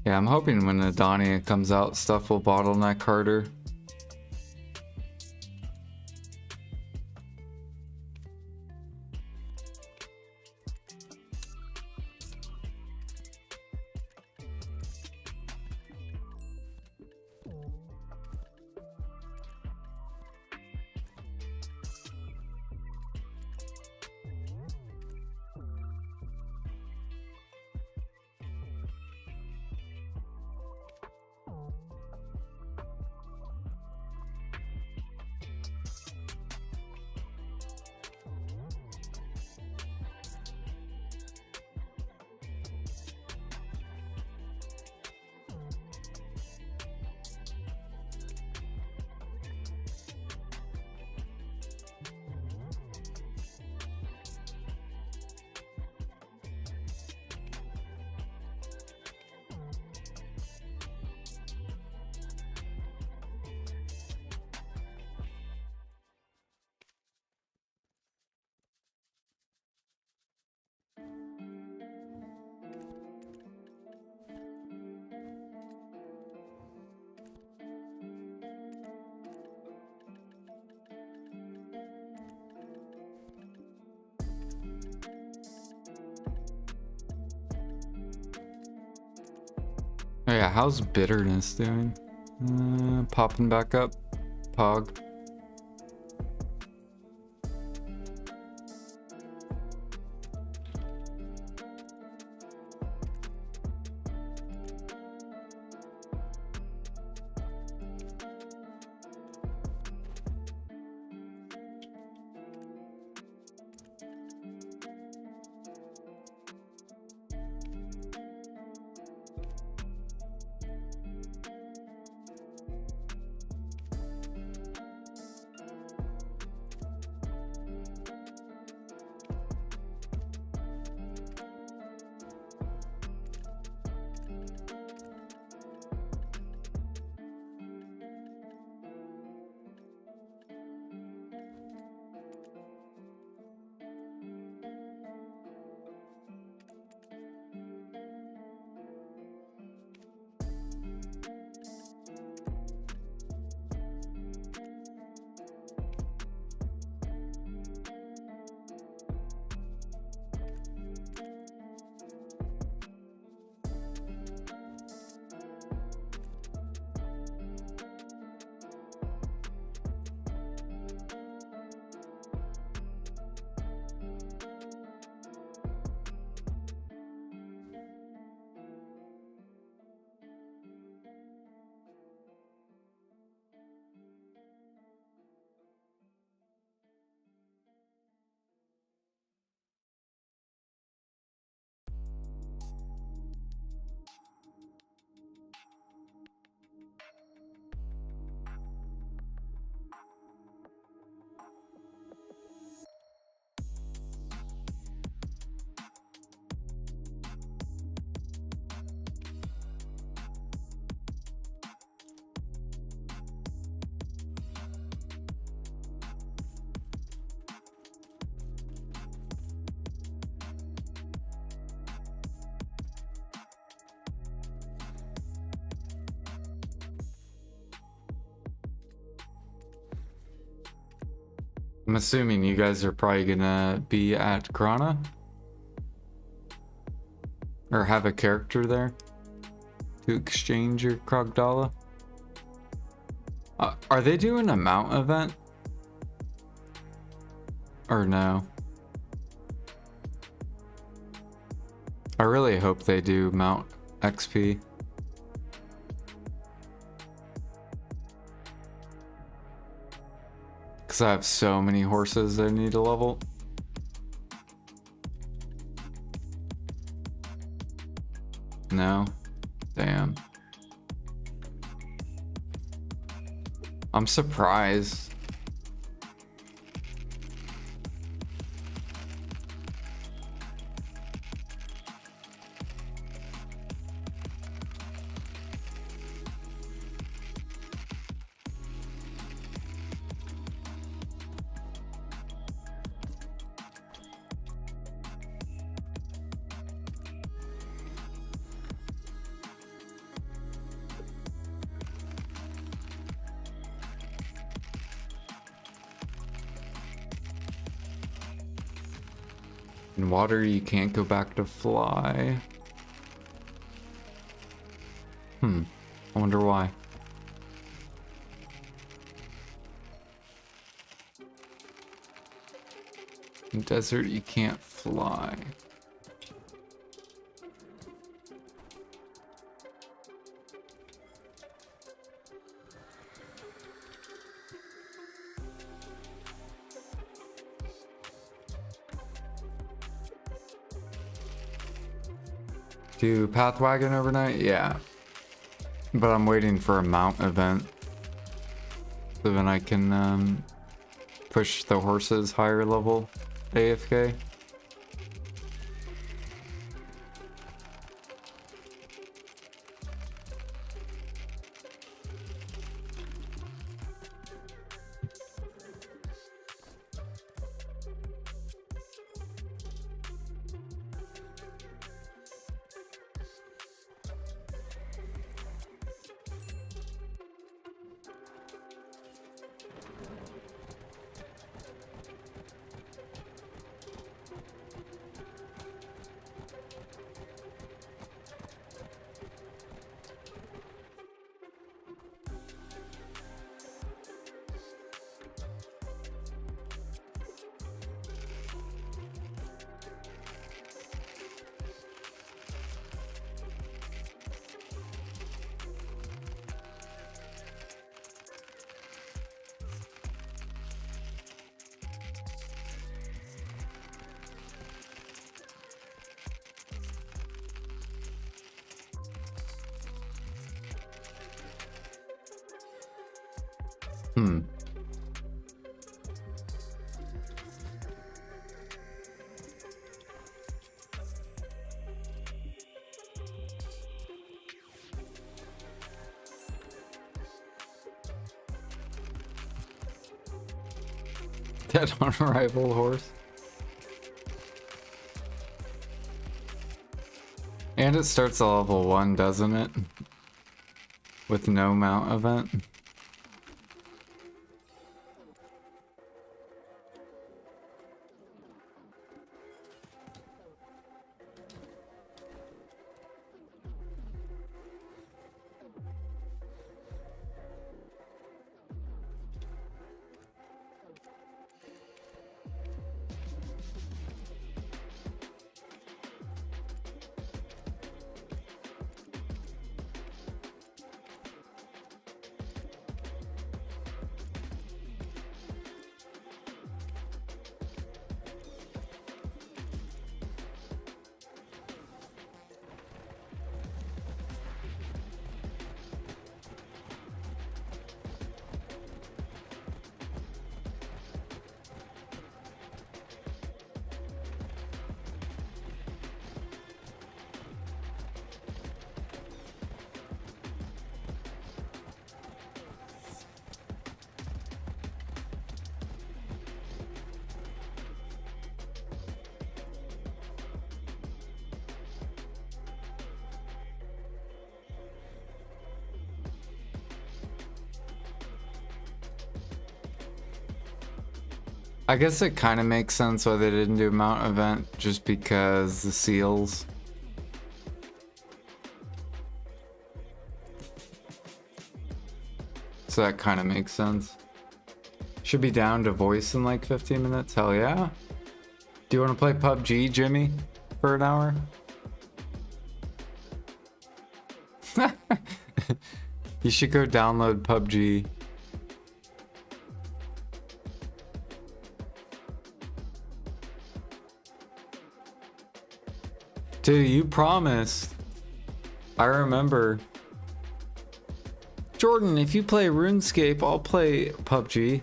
S2: Yeah, I'm hoping when Edania comes out, stuff will bottleneck harder. Oh yeah, how's bitterness doing? Popping back up. Pog. I'm assuming you guys are probably gonna be at Grana? Or have a character there to exchange your Krogdala? Are they doing a mount event? Or no? I really hope they do mount XP. Because I have so many horses that I need to level. No. Damn. I'm surprised. In water, you can't go back to fly. I wonder why. In desert, you can't fly. Do Pathwagon overnight? Yeah. But I'm waiting for a mount event. So then I can push the horses higher level AFK. Dead on arrival horse. And it starts at level 1, doesn't it? With no mount event. I guess it kind of makes sense why they didn't do a mount event, just because the seals. So that kind of makes sense. Should be down to voice in like 15 minutes. Hell yeah. Do you want to play PUBG, Jimmy, for an hour? You should go download PUBG. Dude, you promised. I remember. Jordan, if you play RuneScape, I'll play PUBG.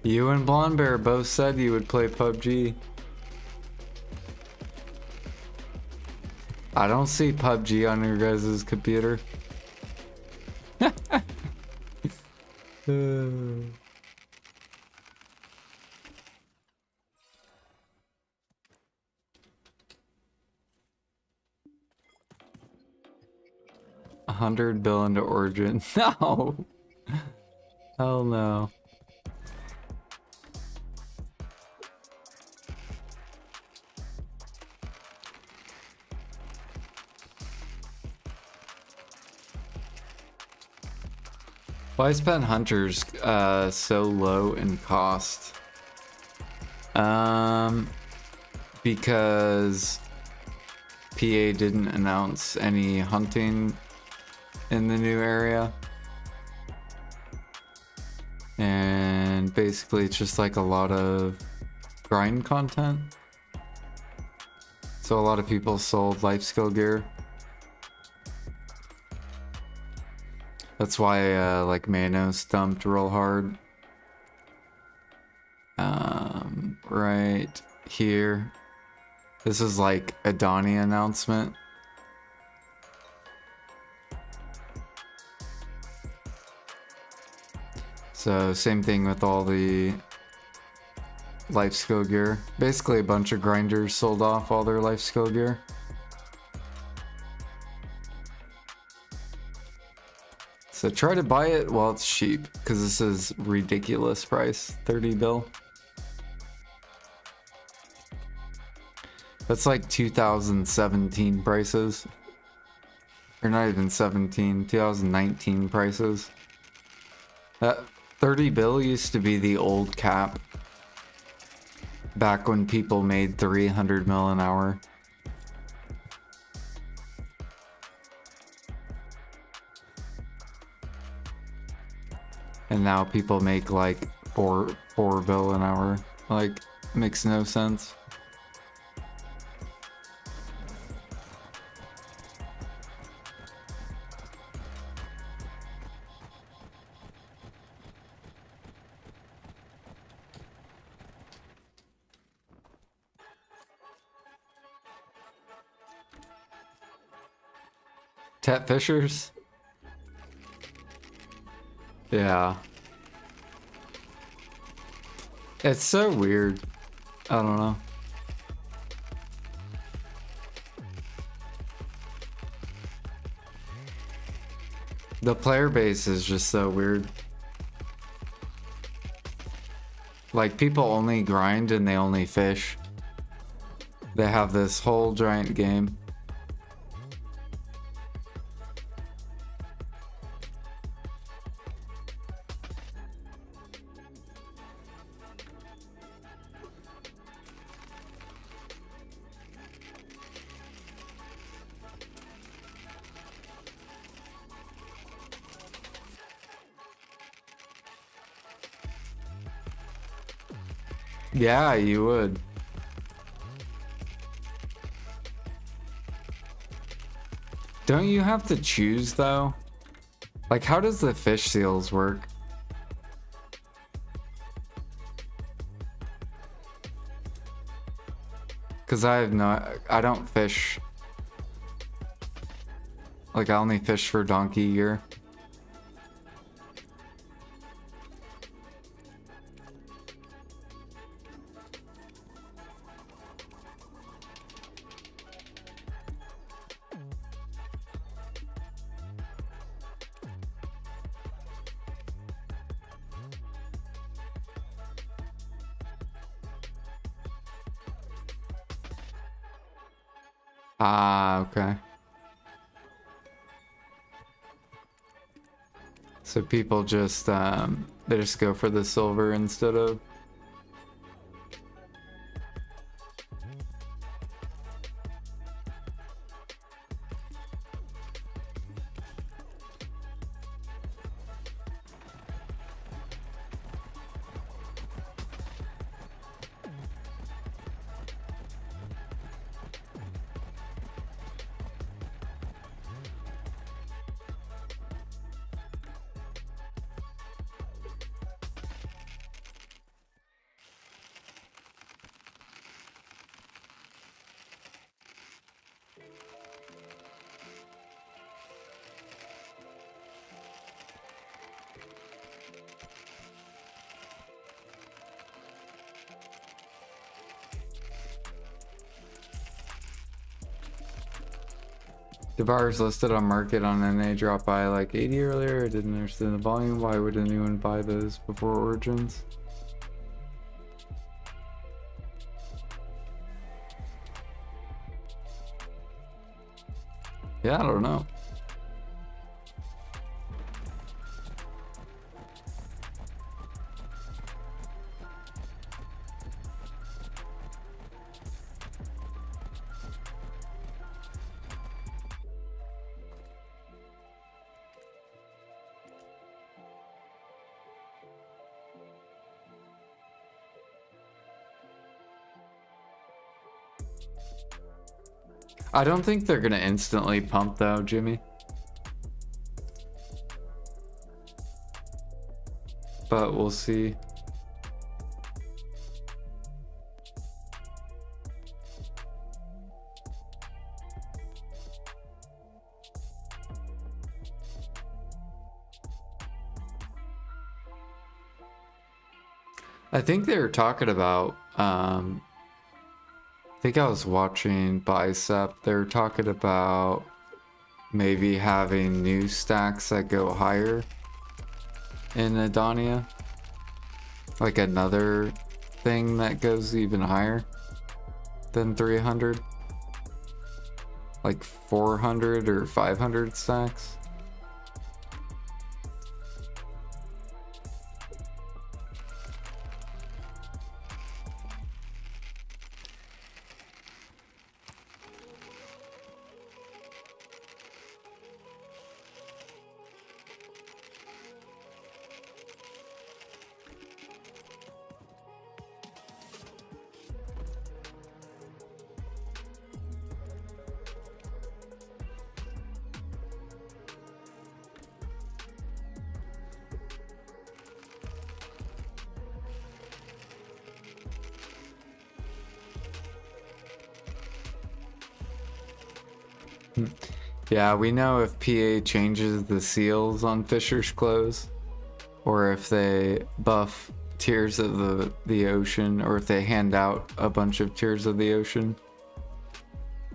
S2: You and Blonde Bear both said you would play PUBG. I don't see PUBG on your guys' computer. $100 billion to Origin. No! Hell no. Why spend hunters so low in cost? Because PA didn't announce any hunting in the new area. And basically it's just like a lot of grind content. So a lot of people sold Lifeskiller gear. That's why like Manos dumped real hard. Right here. This is like Edania announcement. So same thing with all the Lifeskiller gear. Basically a bunch of grinders sold off all their Lifeskiller gear. So try to buy it while it's cheap, because this is ridiculous price, 30 bill. That's like 2017 prices. Or not even 17, 2019 prices. That 30 bill used to be the old cap. Back when people made 300 mil an hour. And now people make like four bill an hour. Like, makes no sense. Tet Fishers? Yeah. It's so weird. I don't know. The player base is just so weird. Like, people only grind and they only fish. They have this whole giant game. Yeah, you would. Don't you have to choose though? Like, how does the fish seals work? Cause I don't fish. Like, I only fish for donkey gear. Ah, okay. So people just they just go for the silver instead of. Devour's listed on market on NA dropped by like 80 earlier. I didn't understand the volume. Why would anyone buy those before Origins? Yeah, I don't know. I don't think they're gonna instantly pump though, Jimmy. But we'll see. I think they were talking about, I think I was watching Bicep. They were talking about maybe having new stacks that go higher in Edania. Like another thing that goes even higher than 300. Like 400 or 500 stacks. Yeah, we know if PA changes the seals on Fisher's clothes, or if they buff Tears of the Ocean, or if they hand out a bunch of Tears of the Ocean,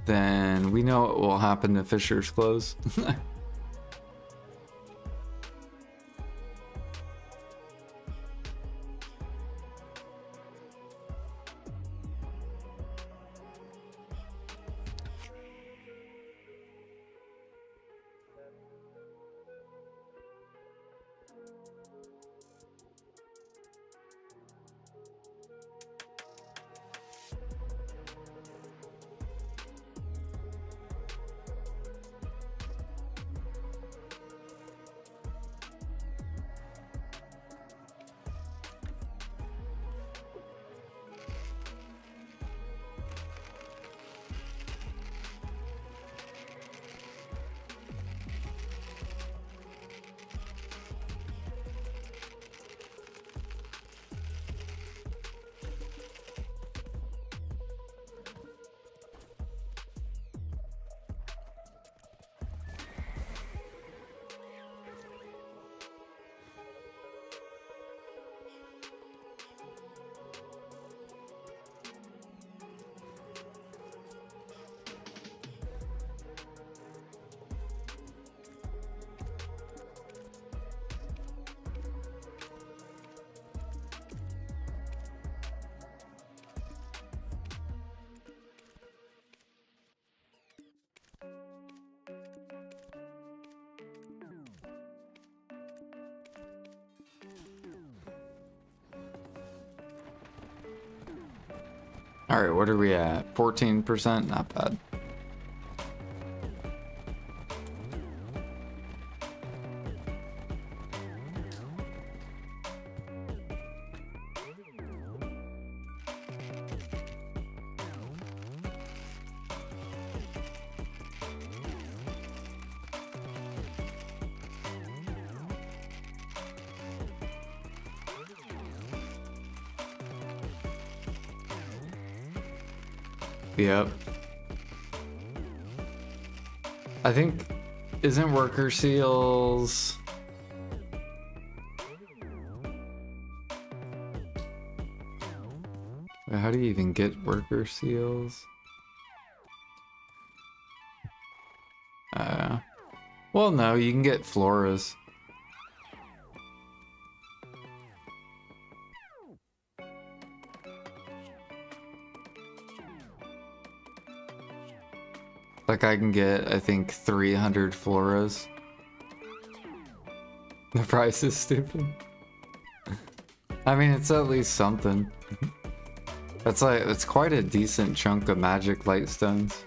S2: then we know what will happen to Fisher's clothes. All right, what are we at? 14%? Not bad. Yep. I think, isn't worker seals... How do you even get worker seals? Well, no, you can get floras. Like I can get, I think, 300 floras. The price is stupid. I mean, it's at least something. That's like, it's quite a decent chunk of magic lightstones.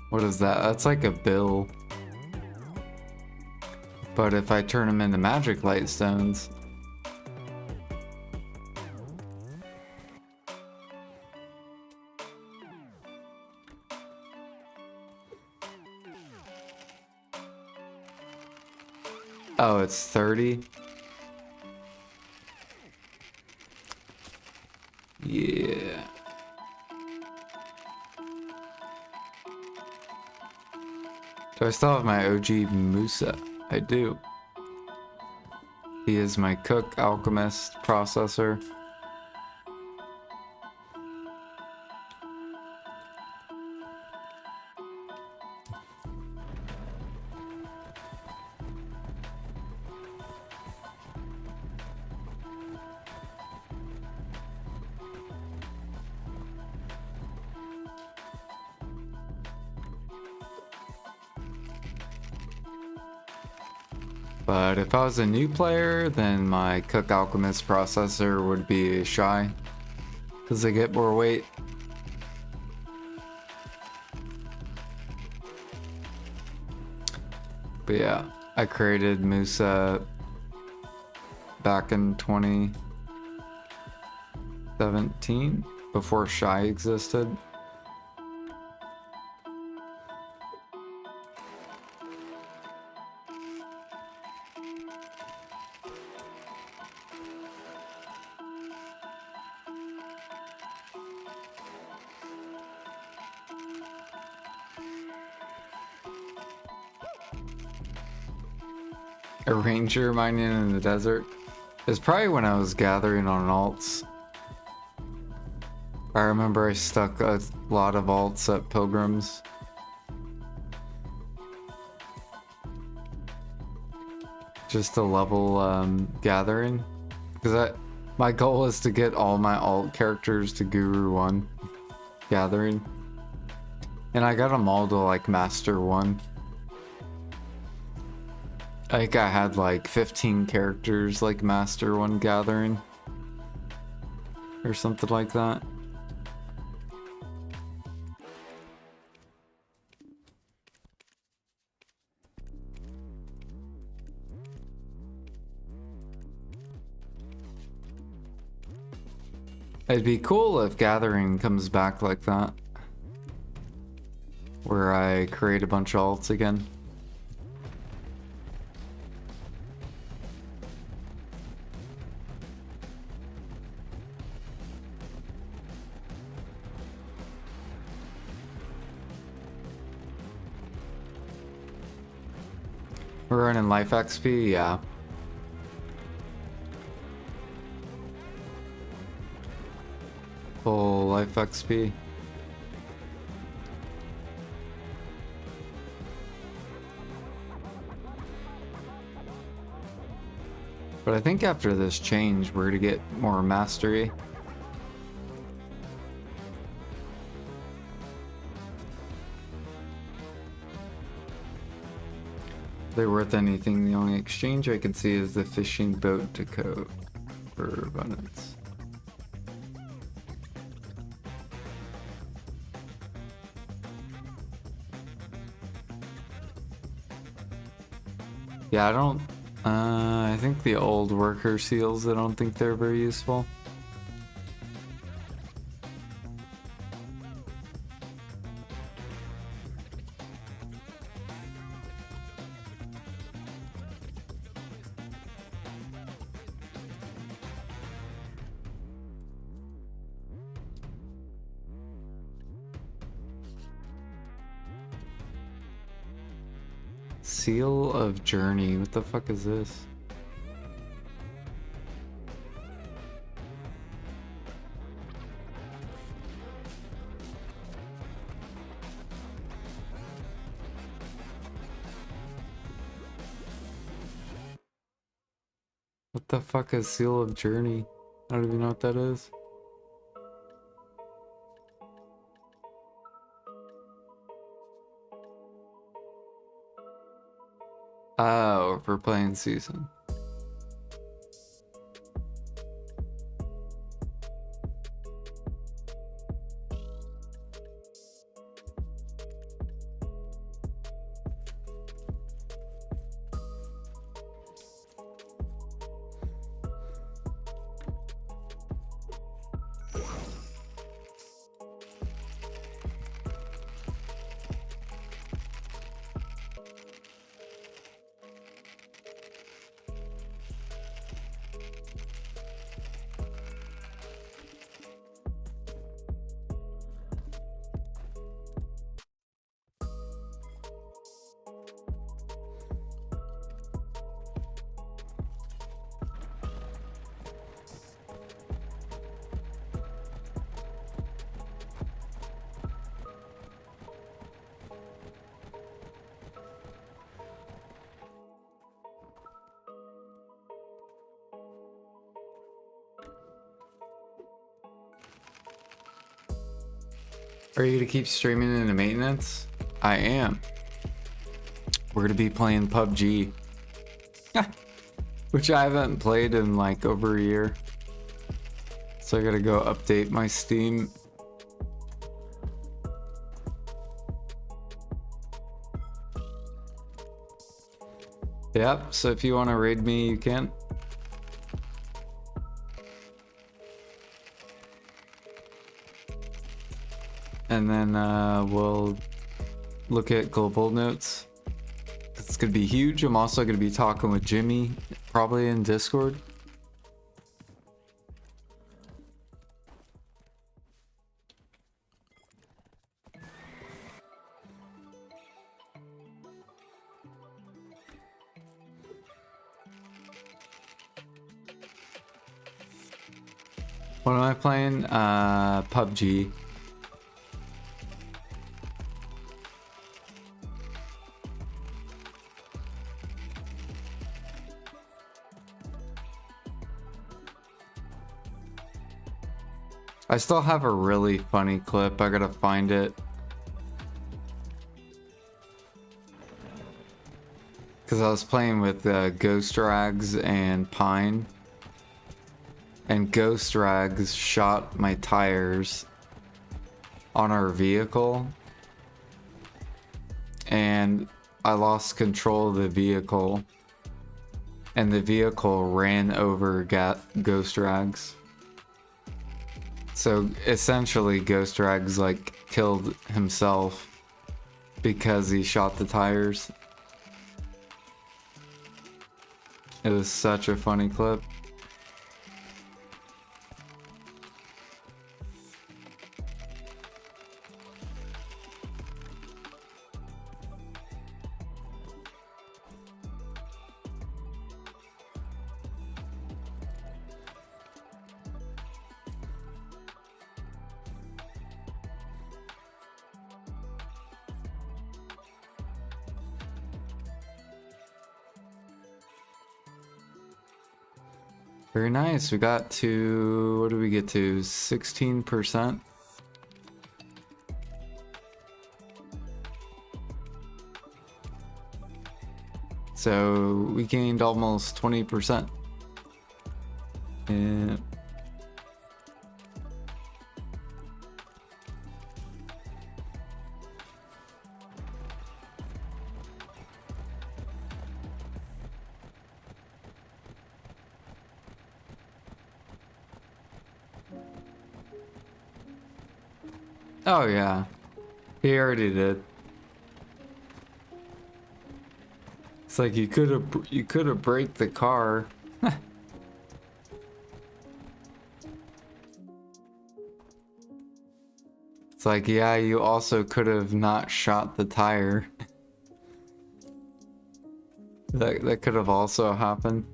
S2: What is that? That's like a bill. But if I turn them into magic lightstones, oh, it's 30? Yeah. Do I still have my OG Musa? I do. He is my cook, alchemist, processor. But if I was a new player, then my Cook Alchemist processor would be shy, because they get more weight. But yeah, I created Musa back in 2017, before Shy existed. A ranger mining in the desert. It's probably when I was gathering on alts. I remember I stuck a lot of alts at pilgrims. Just to level gathering. Because my goal is to get all my alt characters to Guru 1 gathering. And I got them all to like Master 1. I think I had like 15 characters like Master 1 gathering. Or something like that. It'd be cool if gathering comes back like that. Where I create a bunch of alts again. We're running life XP, yeah. Full life XP. But I think after this change, we're to get more mastery. They're worth anything. The only exchange I can see is the fishing boat to code for abundance. Yeah, I think the old worker seals, I don't think they're very useful. Seal of Journey, what the fuck is this? What the fuck is Seal of Journey? I don't even know what that is. Oh, for playing season. Are you gonna keep streaming into maintenance? I am. We're gonna be playing PUBG. Which I haven't played in like over a year. So I gotta go update my Steam. Yep, so if you want to raid me, you can. And then we'll look at global notes. It's gonna be huge. I'm also gonna be talking with Jimmy, probably in Discord. What am I playing? PUBG. I still have a really funny clip. I gotta find it. Because I was playing with Ghost Rags and Pine. And Ghost Rags shot my tires on our vehicle. And I lost control of the vehicle. And the vehicle ran over Ghost Rags. So essentially Ghost Rags like killed himself because he shot the tires. It was such a funny clip. Very nice. We got to, what did we get to? 16%. So we gained almost 20%. Yeah. Oh yeah, he already did. It's like you could have braked the car. It's like, yeah, you also could have not shot the tire. That could have also happened.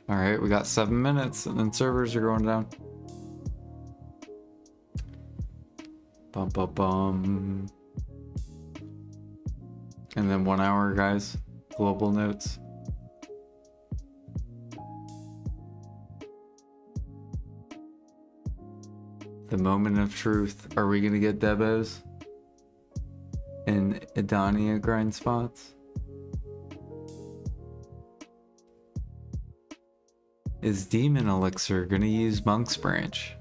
S2: All right, we got 7 minutes and then servers are going down. Bum bum bum. And then 1 hour, guys. Global notes. The moment of truth. Are we gonna get Debos in Edania grind spots? Is Demon Elixir gonna use Monk's Branch?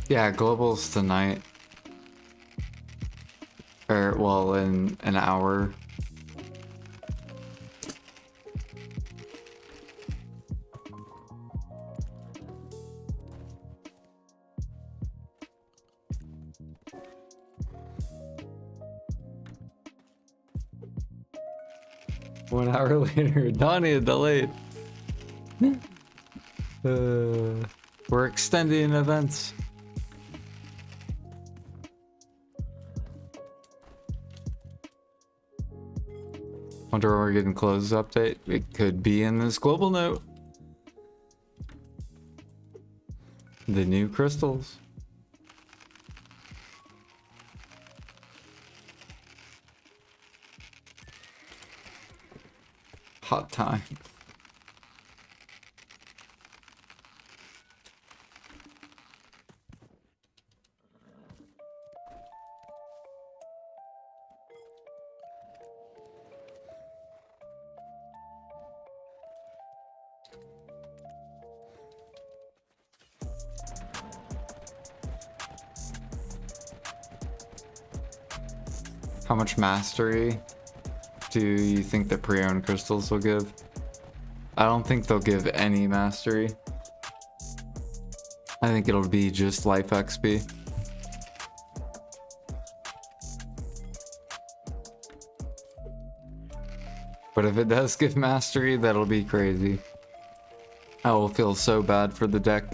S2: Yeah, globals tonight. Or, well, in an hour. One hour later, Edania delayed. We're extending events. Wonder when we're getting closed update. It could be in this global note. The new crystals. Hot time. How much mastery do you think the preone crystals will give? I don't think they'll give any mastery. I think it'll be just life XP. But if it does give mastery, that'll be crazy. I will feel so bad for the deck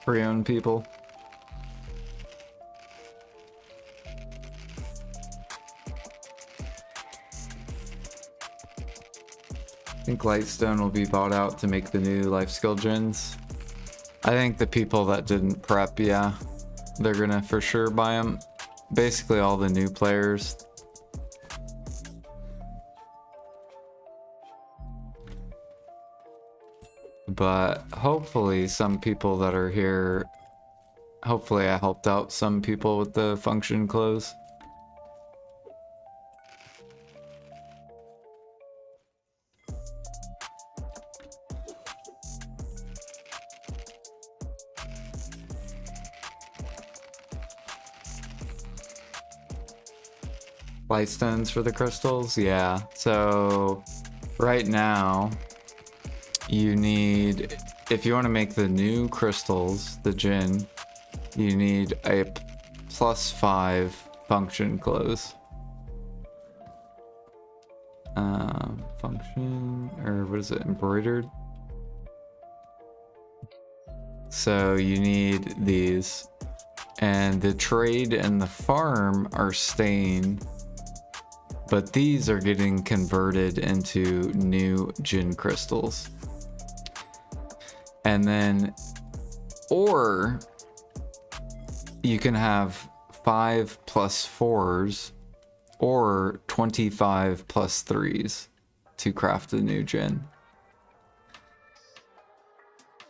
S2: preone people. I think Lightstone will be bought out to make the new Lifeskiller gens. I think the people that didn't prep, yeah, they're gonna for sure buy them. Basically all the new players. But hopefully some people that are here, hopefully I helped out some people with the function close. Lightstones for the crystals, yeah. So right now you need, if you want to make the new crystals, the gin, you need a +5 function close. Function, or what is it, embroidered? So you need these, and the trade and the farm are staying, but these are getting converted into new gin crystals. And then, or you can have 5 + 4s or 25 + 3s to craft a new gin.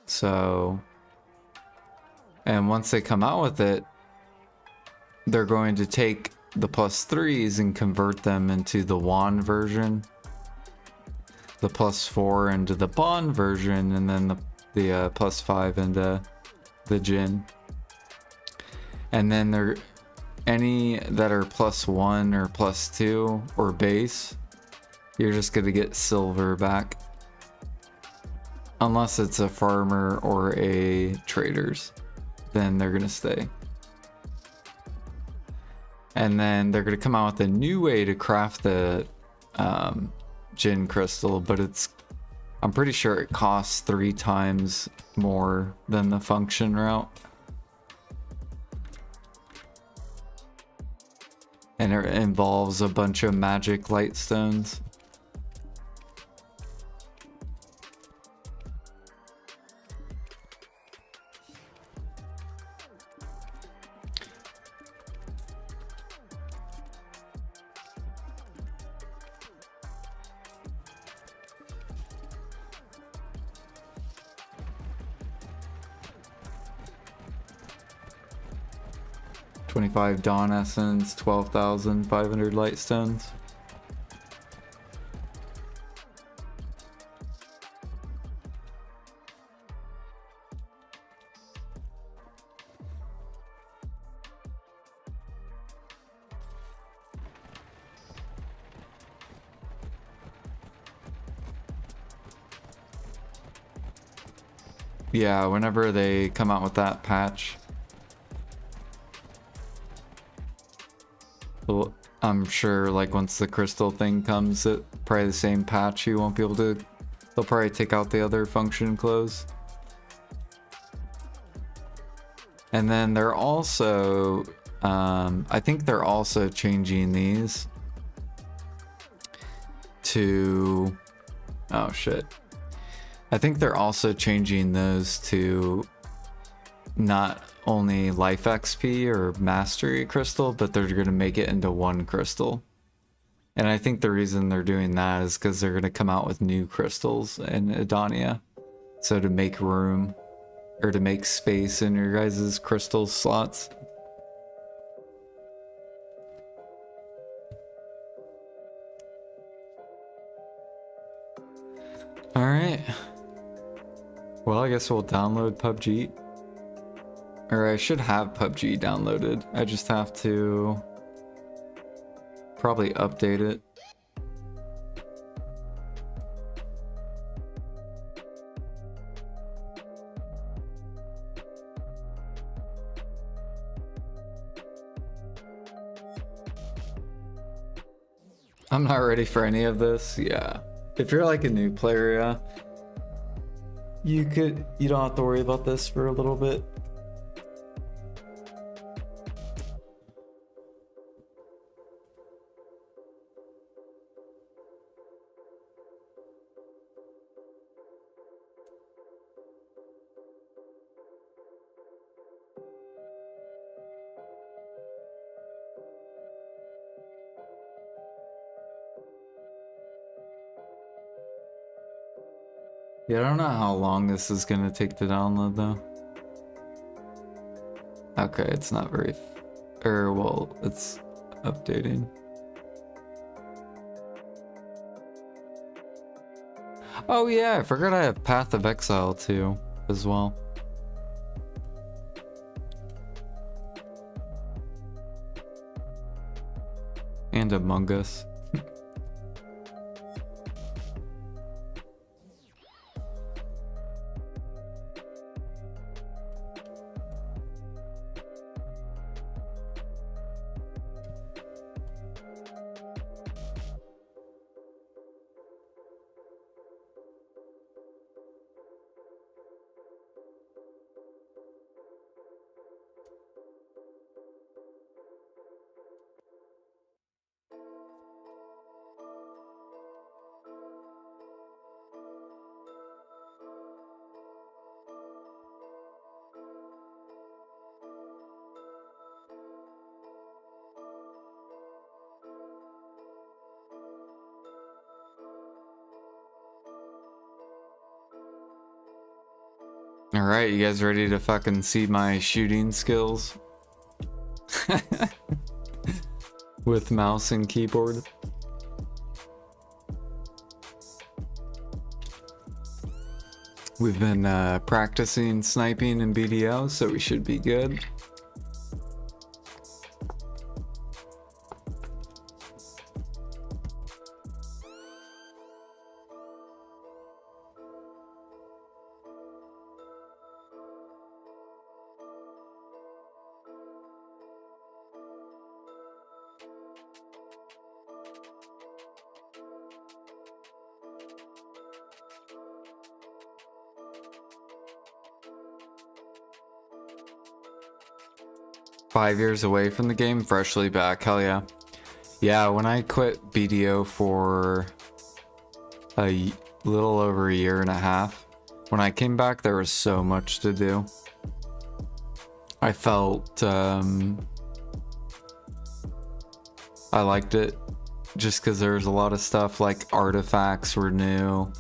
S2: So, and once they come out with it, they're going to take the +3s and convert them into the wand version, the +4 into the bond version, and then the +5 into the gin. And then there, any that are +1 or +2 or base, you're just gonna get silver back, unless it's a farmer or a traders, then they're gonna stay. And then they're gonna come out with a new way to craft the gin crystal, but I'm pretty sure it costs 3 times more than the function route. and it involves a bunch of magic light stones. $25 Dawn Essence, 12,500 light stones. Yeah, whenever they come out with that patch, well, I'm sure like once the crystal thing comes, it probably the same patch, you won't be able to, they'll probably take out the other function clothes. And then they're also, I think they're also changing these to, oh shit. I think they're also changing those to not only life XP or mastery crystal, but they're going to make it into one crystal. And I think the reason they're doing that is because they're going to come out with new crystals in Edania. So to make room, or to make space in your guys' crystal slots. Alright. Well, I guess we'll download PUBG. Or I should have PUBG downloaded. I just have to probably update it. I'm not ready for any of this. Yeah. If you're like a new player, yeah, you don't have to worry about this for a little bit. Yeah, I don't know how long this is gonna take to download though. Okay, it's not very, well, it's updating. Oh yeah, I forgot I have Path of Exile too, as well. And Among Us. Alright, you guys ready to fucking see my shooting skills? With mouse and keyboard. We've been practicing sniping in BDO, so we should be good. Five years away from the game, freshly back, hell yeah. Yeah, when I quit BDO for little over a year and a half, when I came back, there was so much to do. I felt I liked it just because there was a lot of stuff, like artifacts were new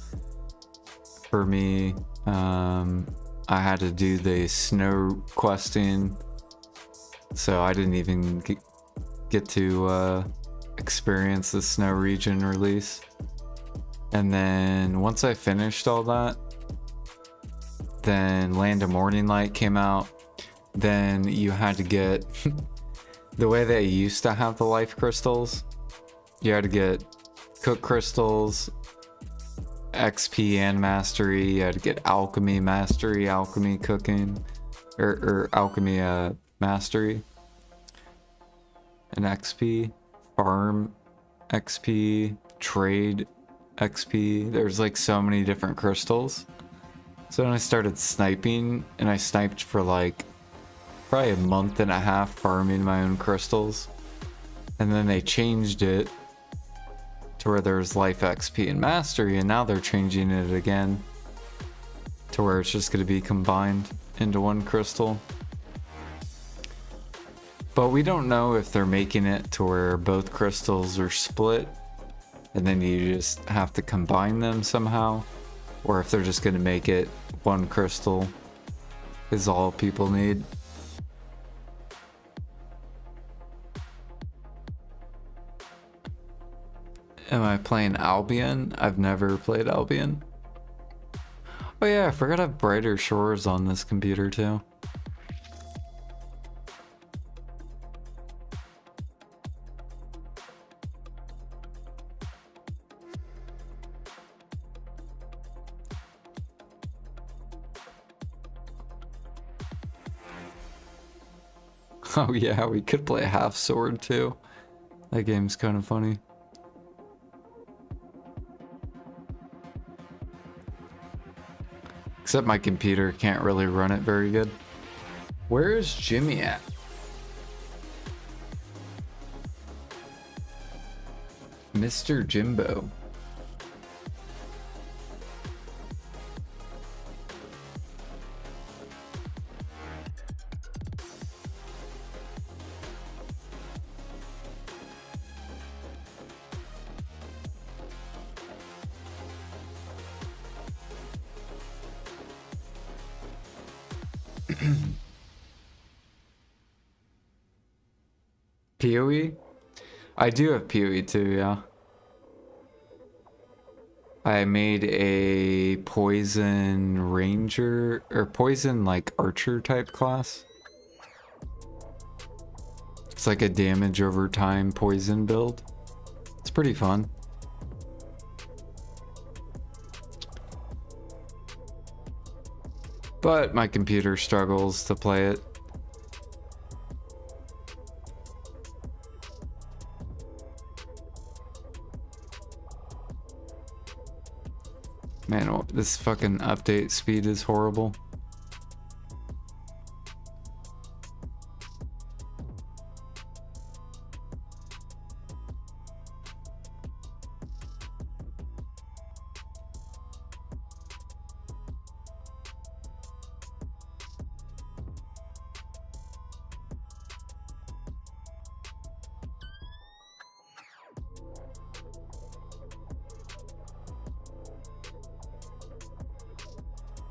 S2: for me. I had to do the snow questing, so I didn't even get to experience the snow region release. And then once I finished all that, then Land of Morning Light came out. Then you had to get the way they used to have the life crystals. You had to get cook crystals, XP and mastery. You had to get alchemy mastery, alchemy cooking, or alchemy mastery, and XP, farm XP, trade XP. There's like so many different crystals. So then I started sniping, and I sniped for like probably a month and a half farming my own crystals. And then they changed it to where there's life XP and mastery, and now they're changing it again to where it's just going to be combined into one crystal. But we don't know if they're making it to where both crystals are split and then you just have to combine them somehow, or if they're just going to make it one crystal is all people need. Am I playing Albion? I've never played Albion. Oh yeah, I forgot I have Brighter Shores on this computer too. Oh yeah, we could play Half Sword too. That game's kind of funny. Except my computer can't really run it very good. Where is Jimmy at? Mr. Jimbo. PoE? I do have PoE too, yeah. I made a poison ranger, or poison like archer type class. It's like a damage over time poison build. It's pretty fun. But my computer struggles to play it. Man, this fucking update speed is horrible.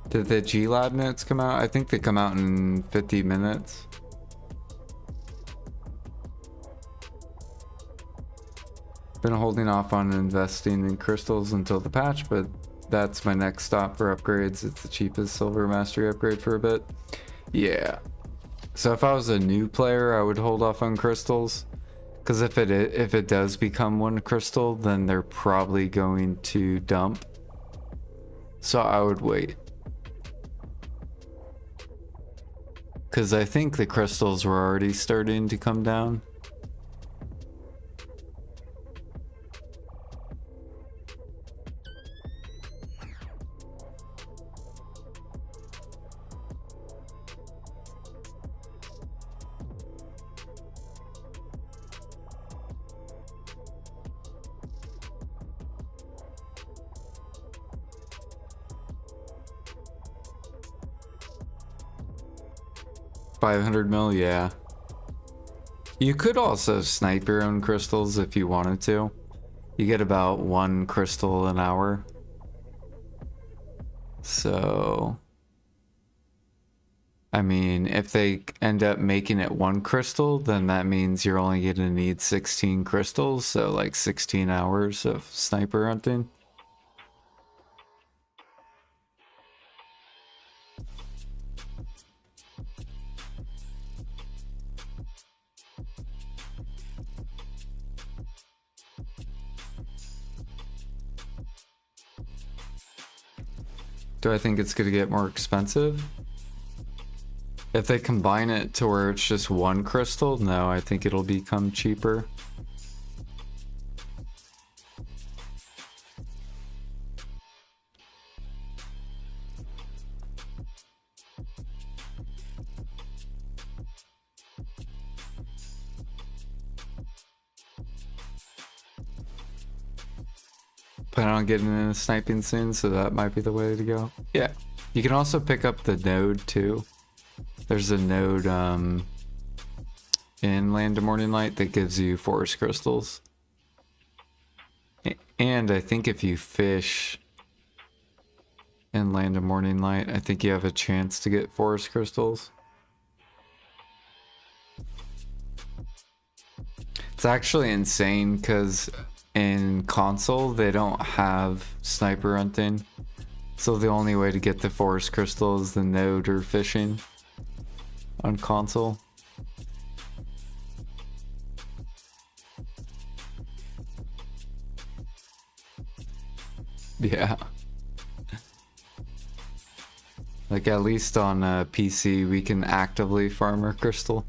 S2: Did the G-Lab notes come out? I think they come out in 50 minutes. Been holding off on investing in crystals until the patch, but that's my next stop for upgrades. It's the cheapest silver mastery upgrade for a bit. Yeah. So if I was a new player, I would hold off on crystals. Because if it does become one crystal, then they're probably going to dump. So I would wait. Because I think the crystals were already starting to come down. 500 mil, yeah. You could also snipe your own crystals if you wanted to. You get about 1 crystal an hour. So, I mean, if they end up making it 1 crystal, then that means you're only going to need 16 crystals. So like 16 hours of sniper hunting. Do I think it's going to get more expensive? If they combine it to where it's just 1 crystal, no, I think it'll become cheaper. Plan on getting into sniping soon, so that might be the way to go. Yeah. You can also pick up the node too. There's a node in Land of Morning Light that gives you forest crystals. And I think if you fish in Land of Morning Light, I think you have a chance to get forest crystals. It's actually insane because in console they don't have sniper hunting, so the only way to get the forest crystal is the node or fishing on console. Yeah, like at least on PC we can actively farm our crystal.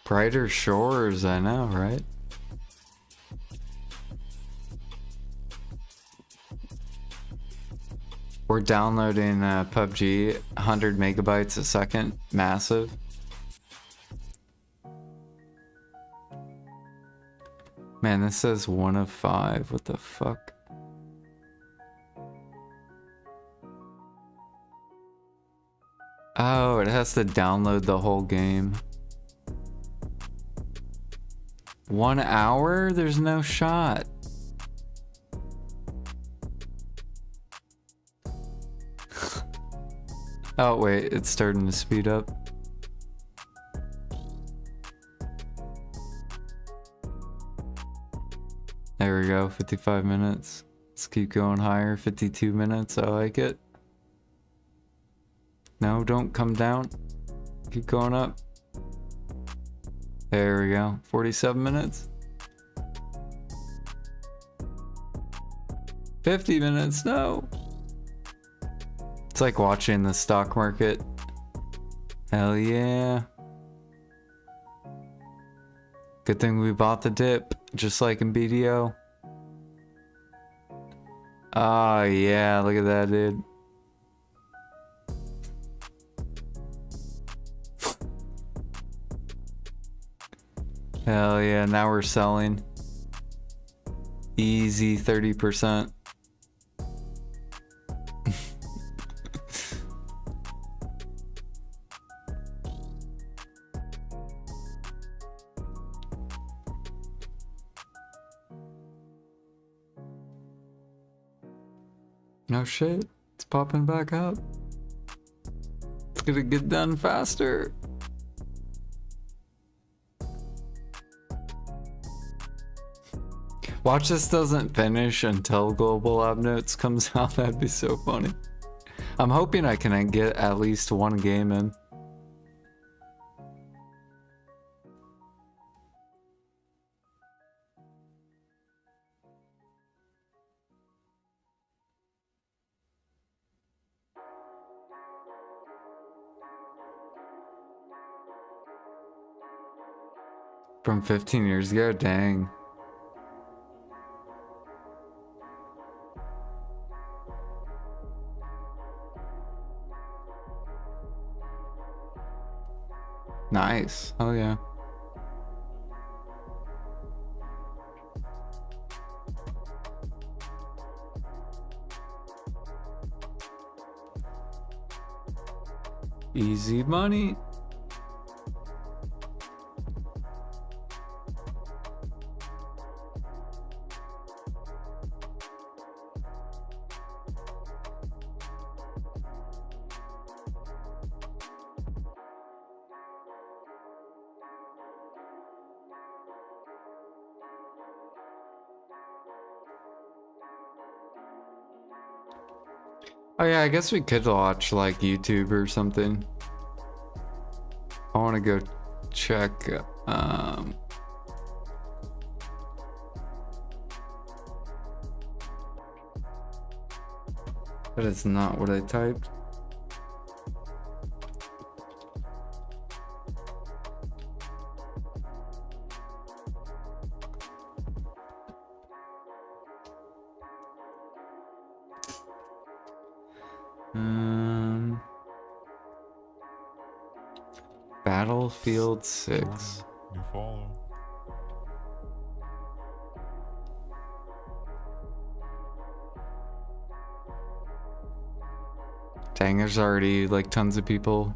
S2: Brighter shores, I know, right? We're downloading PUBG, 100 megabytes a second, massive. Man, this says 1 of 5, what the fuck? Oh, it has to download the whole game. 1 hour? There's no shot. Oh wait, it's starting to speed up. There we go, 55 minutes. Let's keep going higher, 52 minutes, I like it. No, don't come down. Keep going up. There we go, 47 minutes. 50 minutes, no. It's like watching the stock market. Hell yeah. Good thing we bought the dip, just like in BDO. Oh yeah, look at that, dude. Hell yeah, now we're selling. Easy 30%. No shit, it's popping back up. It's gonna get done faster. Watch this doesn't finish until Global Lab Notes comes out. That'd be so funny. I'm hoping I can get at least 1 game in. From 15 years ago, dang. Nice. Oh yeah. Easy money. Oh yeah, I guess we could watch like YouTube or something. I want to go check that is not what I typed. Battlefield 6.
S3: New follow.
S2: Dang, there's already like tons of people.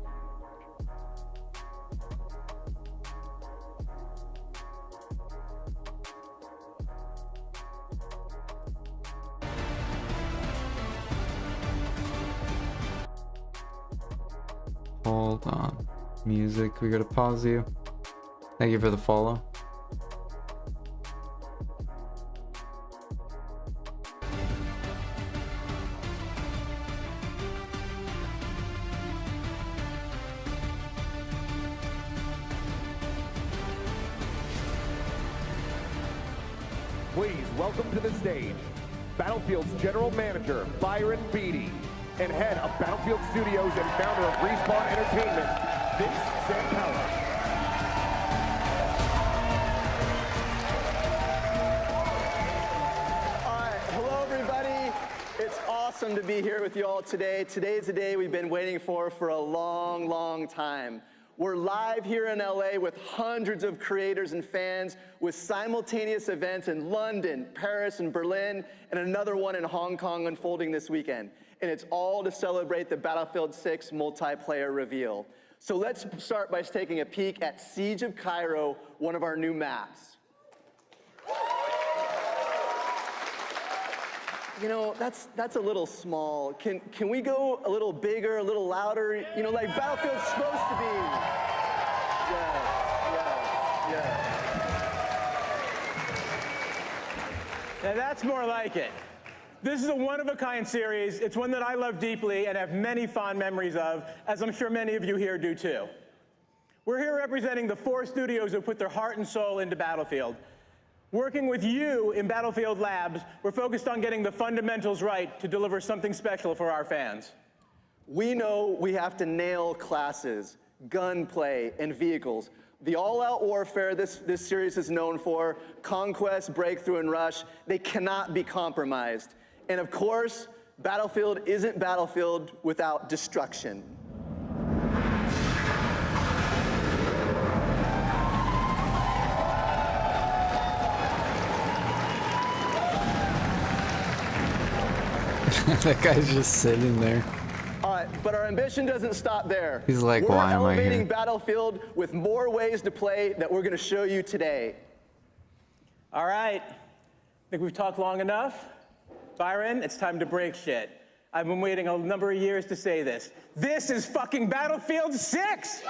S2: Hold on. Music, we gotta pause you. Thank you for the follow.
S4: Please welcome to the stage Battlefield's General Manager, Byron Beatty, and Head of Battlefield Studios and founder of Respawn Entertainment, Vince Zampella.
S5: All right, hello everybody. It's awesome to be here with you all today. Today's the day we've been waiting for a long, long time. We're live here in LA with hundreds of creators and fans with simultaneous events in London, Paris, and Berlin, and another one in Hong Kong unfolding this weekend. And it's all to celebrate the Battlefield 6 multiplayer reveal. So let's start by taking a peek at Siege of Cairo, one of our new maps. You know, that's a little small. Can we go a little bigger, a little louder? You know, like Battlefield's supposed to be. Yes.
S6: Now that's more like it. This is a one-of-a-kind series. It's one that I love deeply and have many fond memories of, as I'm sure many of you here do too. We're here representing the 4 studios who put their heart and soul into Battlefield. Working with you in Battlefield Labs, we're focused on getting the fundamentals right to deliver something special for our fans.
S5: We know we have to nail classes, gunplay, and vehicles. The all-out warfare this series is known for, conquest, breakthrough, and rush, they cannot be compromised. And of course, Battlefield isn't Battlefield without destruction.
S2: That guy's just sitting there.
S5: All right, but our ambition doesn't stop there.
S2: He's like, why am I
S5: We're elevating
S2: here?
S5: Battlefield with more ways to play that we're going to show you today.
S6: All right, I think we've talked long enough. Byron, it's time to break shit. I've been waiting a number of years to say this. This is fucking Battlefield 6!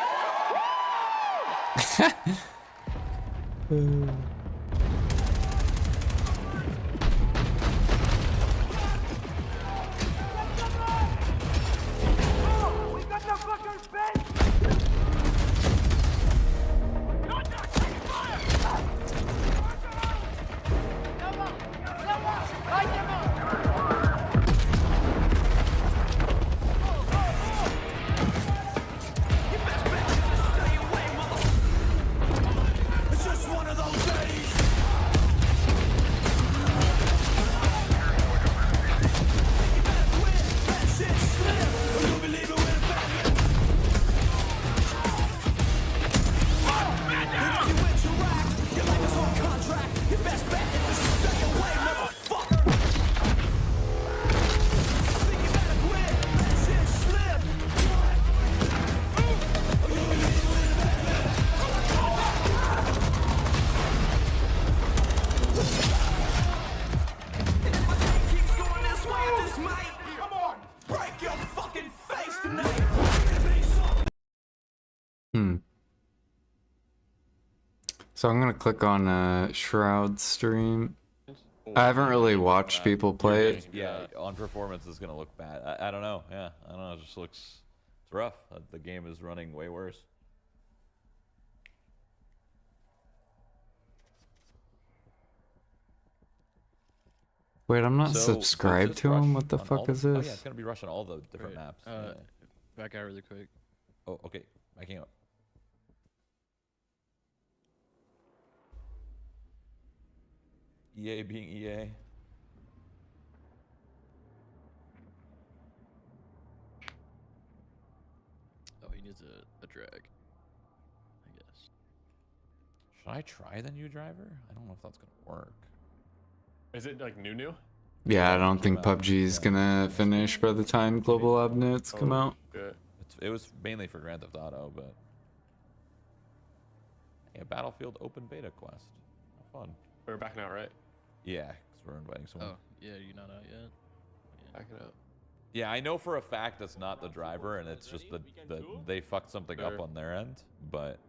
S7: It's just one of those days.
S2: So I'm gonna click on Shroud stream. I haven't really watched people play it.
S7: Yeah, on performance is gonna look bad. I don't know. Yeah, I don't know. It just looks it's rough. The game is running way worse.
S2: Wait, I'm not
S7: So
S2: subscribed
S7: it's
S2: to him.
S7: rush
S2: What the
S7: on
S2: fuck
S7: all
S2: is
S7: Oh
S2: this?
S7: yeah, it's gonna be rush on all the different maps. Yeah.
S8: Back out really quick.
S7: Oh, okay. Backing up. EA being EA.
S8: Oh, he needs a drag. I guess.
S7: Should I try the new driver? I don't know if that's gonna work.
S9: Is it like new?
S2: Yeah, I don't think
S7: Came out,
S2: PUBG is
S7: yeah.
S2: gonna finish by the time global updates come out.
S9: Good.
S7: It was mainly for Grand Theft Auto, but yeah, Battlefield open beta quest. How fun.
S9: We're backing out, right?
S7: Yeah, because we're inviting someone.
S8: Oh, yeah, you're not out yet.
S9: Backing out.
S7: Yeah, I know for a fact that's not the driver, and it's just the they fucked something up
S9: Sure.
S7: on their end, but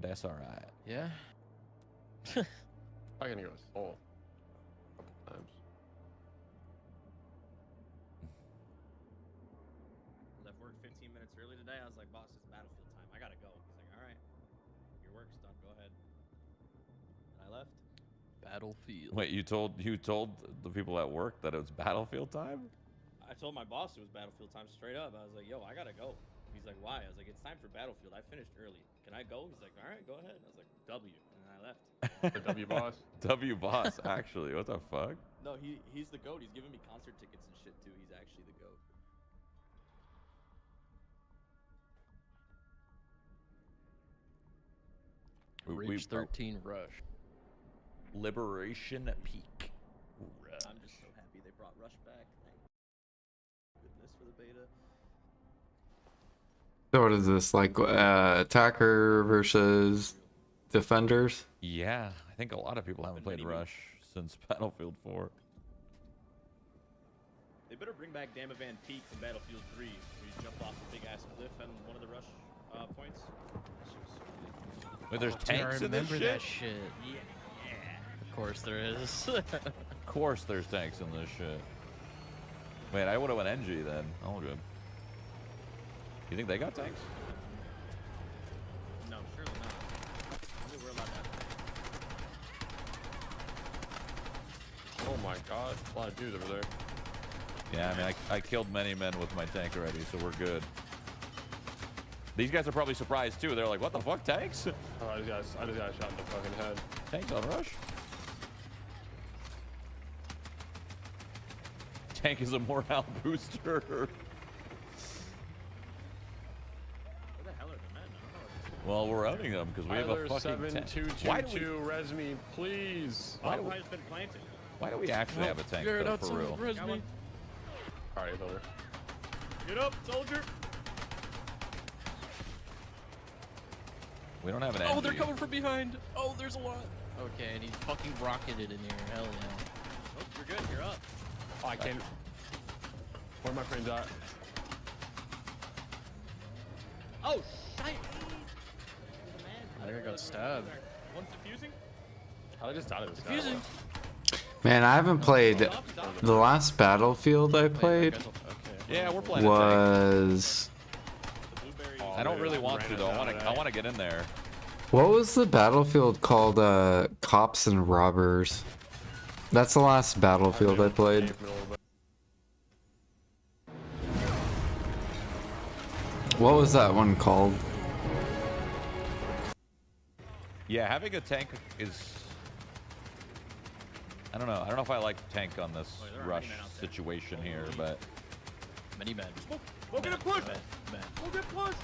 S7: that's alright.
S8: Yeah.
S9: I'm gonna go soul. A couple times.
S10: Left work 15 minutes early today. I was like, boss, it's Battlefield time. I gotta go. He's like, all right, your work's done. Go ahead. And I left.
S8: Battlefield.
S7: Wait, you told the people at work that it was Battlefield time?
S10: I told my boss it was Battlefield time straight up. I was like, yo, I gotta go. He's like, why? I was like, it's time for Battlefield. I finished early. Can I go? He's like, all right, go ahead. I was like, W. And then I left.
S9: The W boss.
S7: W boss, actually. What the fuck?
S10: No, he's the GOAT. He's giving me concert tickets and shit too. He's actually the GOAT.
S8: Reach 13 rush.
S7: Liberation Peak.
S10: I'm just so happy they brought Rush back. Thank goodness for the beta.
S2: So what is this, like attacker versus defenders?
S7: Yeah, I think a lot of people haven't played Rush since Battlefield 4.
S10: They better bring back Damavan Peak from Battlefield 3, where you jump off a big ass cliff on one of the Rush points.
S7: Wait, there's
S8: I
S7: tanks in this
S8: remember
S7: shit?
S8: that shit. Of course there is.
S7: Of course there's tanks in this shit. Wait, I would have went NG then. All good. You think they got tanks?
S10: No, surely not. I think we're allowed to have
S9: Oh my god, a lot of dudes over there.
S7: Yeah, I mean, I killed many men with my tank already, so we're good. These guys are probably surprised too. They're like, what the fuck, tanks?
S9: Oh, I just got shot in the fucking head.
S7: Tanks on Rush? Tank is a morale booster.
S10: Where the hell are the men? I don't know what this is.
S7: Well, we're outing them because we have a fucking tank.
S9: 7222, res me, please.
S7: Why do we-
S10: Has been planted.
S7: Why do we actually have a tank
S8: Jared,
S7: though,
S8: outside,
S7: for real?
S8: res
S10: Got
S8: me.
S10: one.
S9: Alright, it's over.
S10: Get up, soldier.
S7: We don't have an
S8: Oh, they're
S7: NG.
S8: coming from behind. Oh, there's a lot. Okay, and he's fucking rocketed in here. Hell yeah.
S10: Oh, you're good. You're up.
S9: Oh, I can't. Where my friends at?
S10: Oh, shit.
S8: I think I got stabbed.
S10: One's defusing.
S9: How did I just die of this guy?
S8: Fusing.
S2: Man, I haven't played. The last Battlefield I played
S9: Okay.
S7: Yeah, we're playing a tank.
S2: was.
S10: The blueberry.
S7: I don't really want to though. I want to get in there.
S2: What was the Battlefield called? Cops and Robbers. That's the last Battlefield I played. What was that one called?
S7: Yeah, having a tank is. I don't know. I don't know if I like tank on this
S10: there are
S7: rush
S10: many men out there.
S7: situation here, but
S8: Many men.
S10: We'll get a push.
S8: Men.
S10: We'll get push.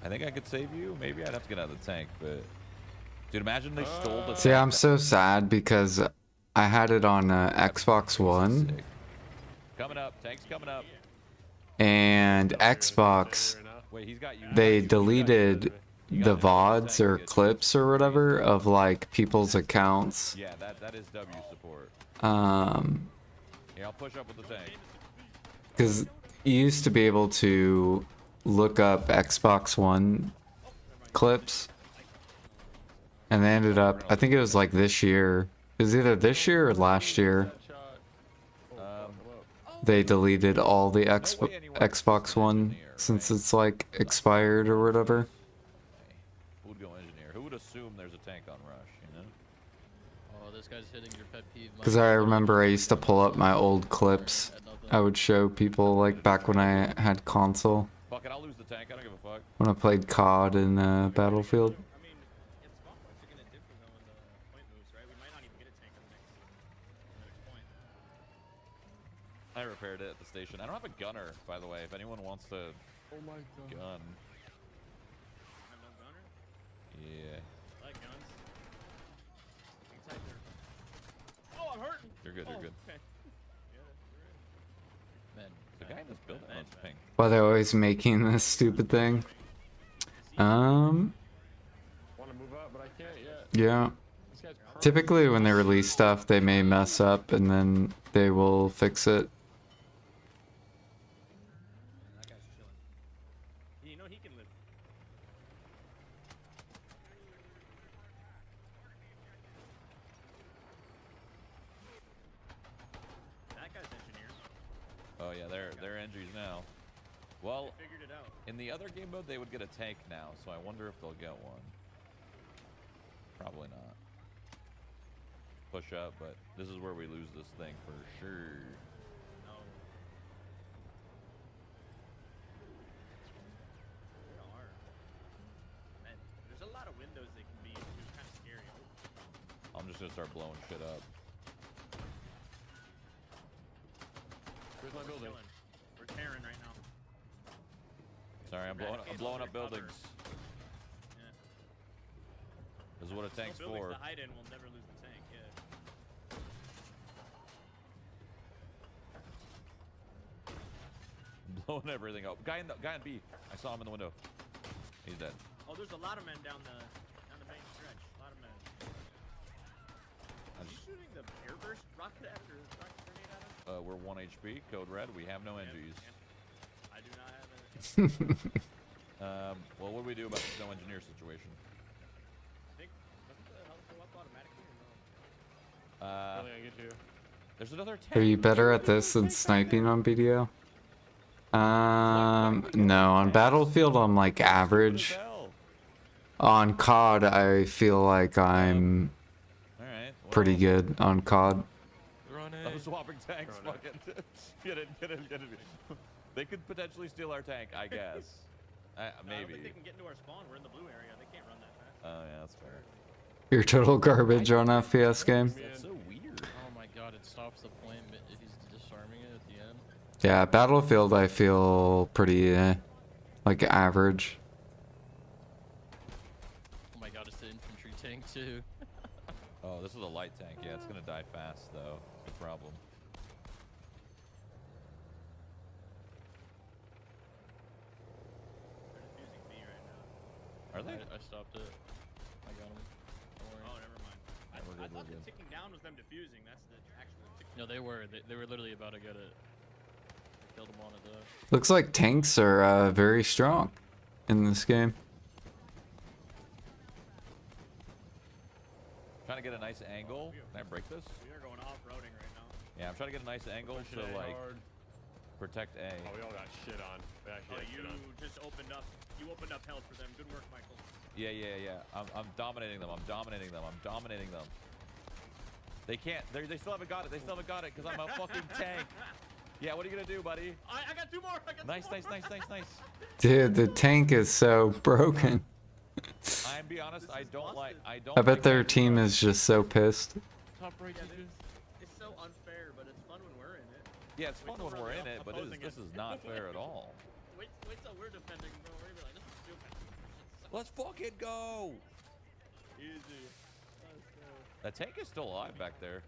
S7: I think I could save you. Maybe I'd have to get out of the tank, but dude, imagine they stole the.
S2: See, I'm so sad because I had it on Xbox One
S7: Sick. Coming up, tank's coming up.
S2: and Xbox.
S7: Wait, he's got you.
S2: They deleted the VODs or clips or whatever of like people's accounts.
S7: Yeah, that is W support. Yeah, I'll push up with the tank.
S2: Because you used to be able to look up Xbox One clips And they ended up, I think it was like this year. It was either this year or last year. They deleted all the Xbox One since it's like expired or whatever.
S7: Who would go engineer? Who would assume there's a tank on rush, you know?
S8: Oh, this guy's hitting your pet peeve.
S2: Because I remember I used to pull up my old clips. I would show people like back when I had console.
S7: Fuck it, I'll lose the tank. I don't give a fuck.
S2: When I played COD in Battlefield.
S10: I mean, it's spawn points are gonna differ though when the point moves, right? We might not even get a tank on the next point.
S7: I repaired it at the station. I don't have a gunner, by the way. If anyone wants to
S9: Oh my god.
S7: gun.
S10: I have no gunner.
S7: Yeah.
S10: I like guns. Hang tight there. Oh, I'm hurting.
S7: You're good, you're good.
S10: Okay. Yeah, you're right.
S8: Man,
S7: The guy in this building wants ping.
S2: Why they're always making this stupid thing.
S9: Want to move up, but I can't yet.
S2: Yeah.
S9: This guy's perfect.
S2: Typically when they release stuff, they may mess up and then they will fix it.
S10: That guy's chilling. You know he can live. That guy's engineer.
S7: Oh yeah, they're NGs now. Well,
S10: They figured it out.
S7: in the other game mode, they would get a tank now, so I wonder if they'll get one. Probably not. Push up, but this is where we lose this thing for sure.
S10: No. They are. Man, there's a lot of windows they can be in too. Kind of scary.
S7: I'm just gonna start blowing shit up.
S9: Where's my building?
S10: Chilling. We're tearing right now.
S7: Sorry, I'm blowing up buildings.
S10: Yeah.
S7: This is what a tank's
S10: No buildings
S7: for.
S10: to hide in, we'll never lose the tank. Yeah.
S7: Blowing everything up. Guy in B. I saw him in the window. He's dead.
S10: Oh, there's a lot of men down the main stretch. A lot of men. Are you shooting the airburst rocket after rocket grenade at us?
S7: We're 1 HP. Code red. We have no
S10: Yeah,
S7: NGs.
S10: I do not have it.
S7: Well, what do we do about the snow engineer situation?
S10: I think doesn't the health go up automatically or no?
S9: Really, I get you.
S7: There's another tank.
S2: Are you better at this than sniping on BDO? No. On Battlefield, I'm like average. On COD, I feel like I'm
S7: Alright.
S2: pretty good on COD.
S8: run
S7: I'm
S8: it.
S7: swapping tanks. Fuck it. Get it. They could potentially steal our tank, I guess.
S10: I don't
S7: Maybe.
S10: think they can get into our spawn. We're in the blue area. They can't run that fast.
S7: Oh yeah, that's fair.
S2: You're total garbage on FPS game.
S7: That's so weird.
S8: Oh my god, it stops the plane. He's disarming it at the end.
S2: Yeah, Battlefield, I feel pretty like average.
S8: Oh my god, it's the infantry tank too.
S7: Oh, this is a light tank. Yeah, it's gonna die fast though. Good problem.
S10: They're defusing B right now.
S7: Are they?
S8: I stopped it. I got him. Don't worry.
S10: Oh, never mind. I
S7: we're good,
S10: thought
S7: we're
S10: the
S7: good.
S10: ticking down was them defusing. That's the actual ticking.
S8: No, they were. They were literally about to get it. I killed him on it though.
S2: Looks like tanks are very strong in this game.
S7: Trying to get a nice angle. Can I break this?
S10: We are going off-roading right now.
S7: Yeah, I'm trying to get a nice angle
S9: Pushing
S7: to
S9: A
S7: like
S9: hard.
S7: protect A.
S9: Oh, we all got shit on. We actually got
S10: You
S9: shit on.
S10: just opened up. You opened up hell for them. Good work, Michael.
S7: Yeah. I'm dominating them. I'm dominating them. They can't. They still haven't got it. They still haven't got it because I'm a fucking tank. Yeah, what are you gonna do, buddy?
S10: I got two more. I got
S7: Nice.
S10: two more.
S7: Nice.
S2: Dude, the tank is so broken.
S7: I'm be honest. I don't like. I don't.
S2: I bet
S7: like
S2: their
S7: that
S2: team
S7: rush.
S2: is just so pissed.
S8: Top right,
S10: Yeah,
S8: dude.
S10: it's so unfair, but it's fun when we're in it.
S7: Yeah, it's fun
S10: till
S7: when we're
S10: we're
S7: in it, but
S10: opposing
S7: this
S10: it.
S7: is not fair at all.
S10: Wait till we're defending, bro. We're gonna be like, this is stupid.
S7: Let's fucking go.
S10: Easy.
S7: That tank is still alive back there.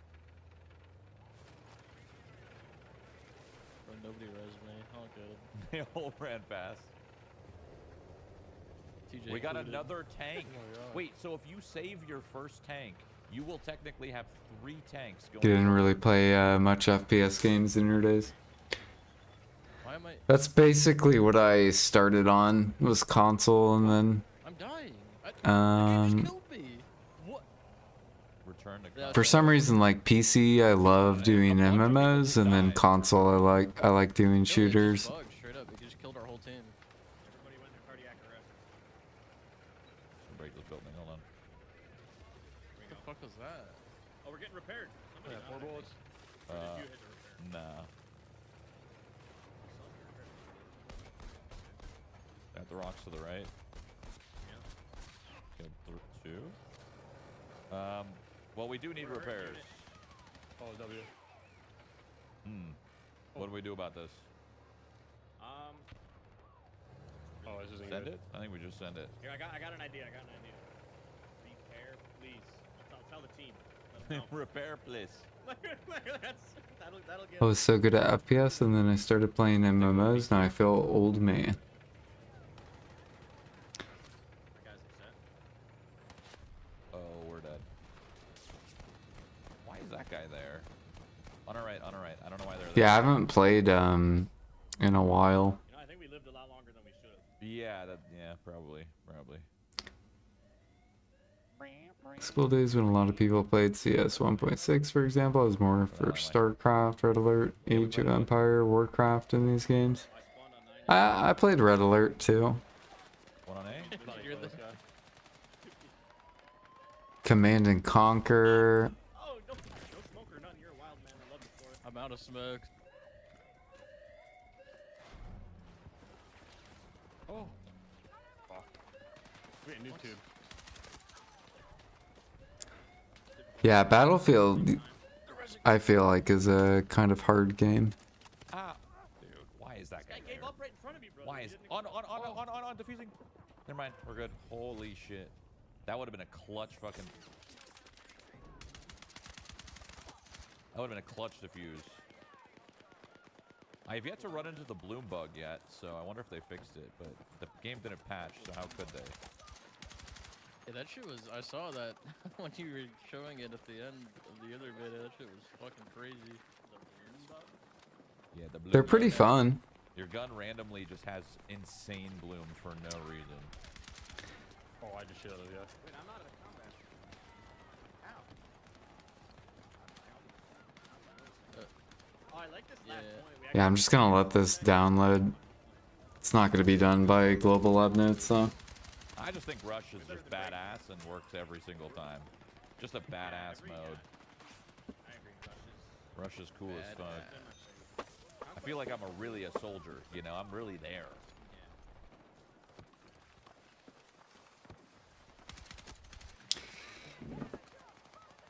S8: Bro, nobody res me. Oh, good.
S7: They all ran past.
S8: TJ
S7: We got
S8: included.
S7: another tank.
S9: Oh my God.
S7: Wait, so if you save your first tank, you will technically have 3 tanks going.
S2: Didn't really play much FPS games in your days.
S8: Why am I?
S2: That's basically what I started on, was console, and then
S8: I'm dying. The game just killed me.
S7: turn to
S8: Yeah,
S2: For some reason, like PC, I love doing MMOs, and then console, I like doing shooters.
S8: Bugged, straight up. It just killed our whole team.
S10: Everybody went to cardiac arrest.
S7: break this building. Hold on.
S8: What the fuck was that?
S10: Oh, we're getting repaired. Somebody
S9: Yeah, 4 bullets.
S10: Or did you hit the repair?
S7: Nah. Got the rocks to the right. Killed two. Well, we do need repairs.
S9: Oh, W.
S7: What do we do about this?
S10: Um,
S9: Oh, this isn't
S7: Send
S9: good.
S7: it? I think we just send it.
S10: here, I got an idea. Repair, please. Tell the team. Let them know.
S7: Repair, please.
S10: That'll get.
S2: I was so good at FPS, and then I started playing MMOs. Now I feel old man.
S10: That guy's upset.
S7: Oh, we're dead. Why is that guy there? On our right, on our right. I don't know why they're there.
S2: Yeah, I haven't played in a while.
S10: You know, I think we lived a lot longer than we should have.
S7: Yeah, probably.
S2: School days when a lot of people played CS 1.6, for example, I was more for StarCraft, Red Alert, Age of Empire, Warcraft in these games.
S10: I spawned on 9.
S2: I played Red Alert too.
S7: One on A?
S8: You're the
S2: Command and Conquer.
S10: Oh, no smoke or nothing. You're a wild man. I love you for it.
S8: I'm out of smoke.
S9: Oh. Fuck. Wait, a new tube.
S2: Yeah, Battlefield, I feel like, is a kind of hard game.
S7: Ah! Dude, why is that guy
S10: I gave
S7: there?
S10: up right in front of me, bro.
S7: Why is on defusing? Never mind, we're good. Holy shit. That would have been a clutch fucking. That would have been a clutch defuse. I have yet to run into the bloom bug yet, so I wonder if they fixed it, but the game didn't patch, so how could they?
S8: Yeah, that shit was. I saw that when you were showing it at the end of the other video. That shit was fucking crazy.
S7: Yeah, the bloom
S2: They're pretty
S7: bug.
S2: fun.
S7: Your gun randomly just has insane blooms for no reason.
S9: Oh, I just shit out of you.
S10: Wait, I'm out of the combat. Ow. Oh, I like this last
S8: Yeah.
S10: point.
S2: Yeah, I'm just gonna let this download. It's not gonna be done by global uploads, so.
S7: I just think Rush is just badass and works every single time. Just a badass mode.
S10: I agree.
S7: Rush is cool as fuck. I feel like I'm really a soldier, you know? I'm really there.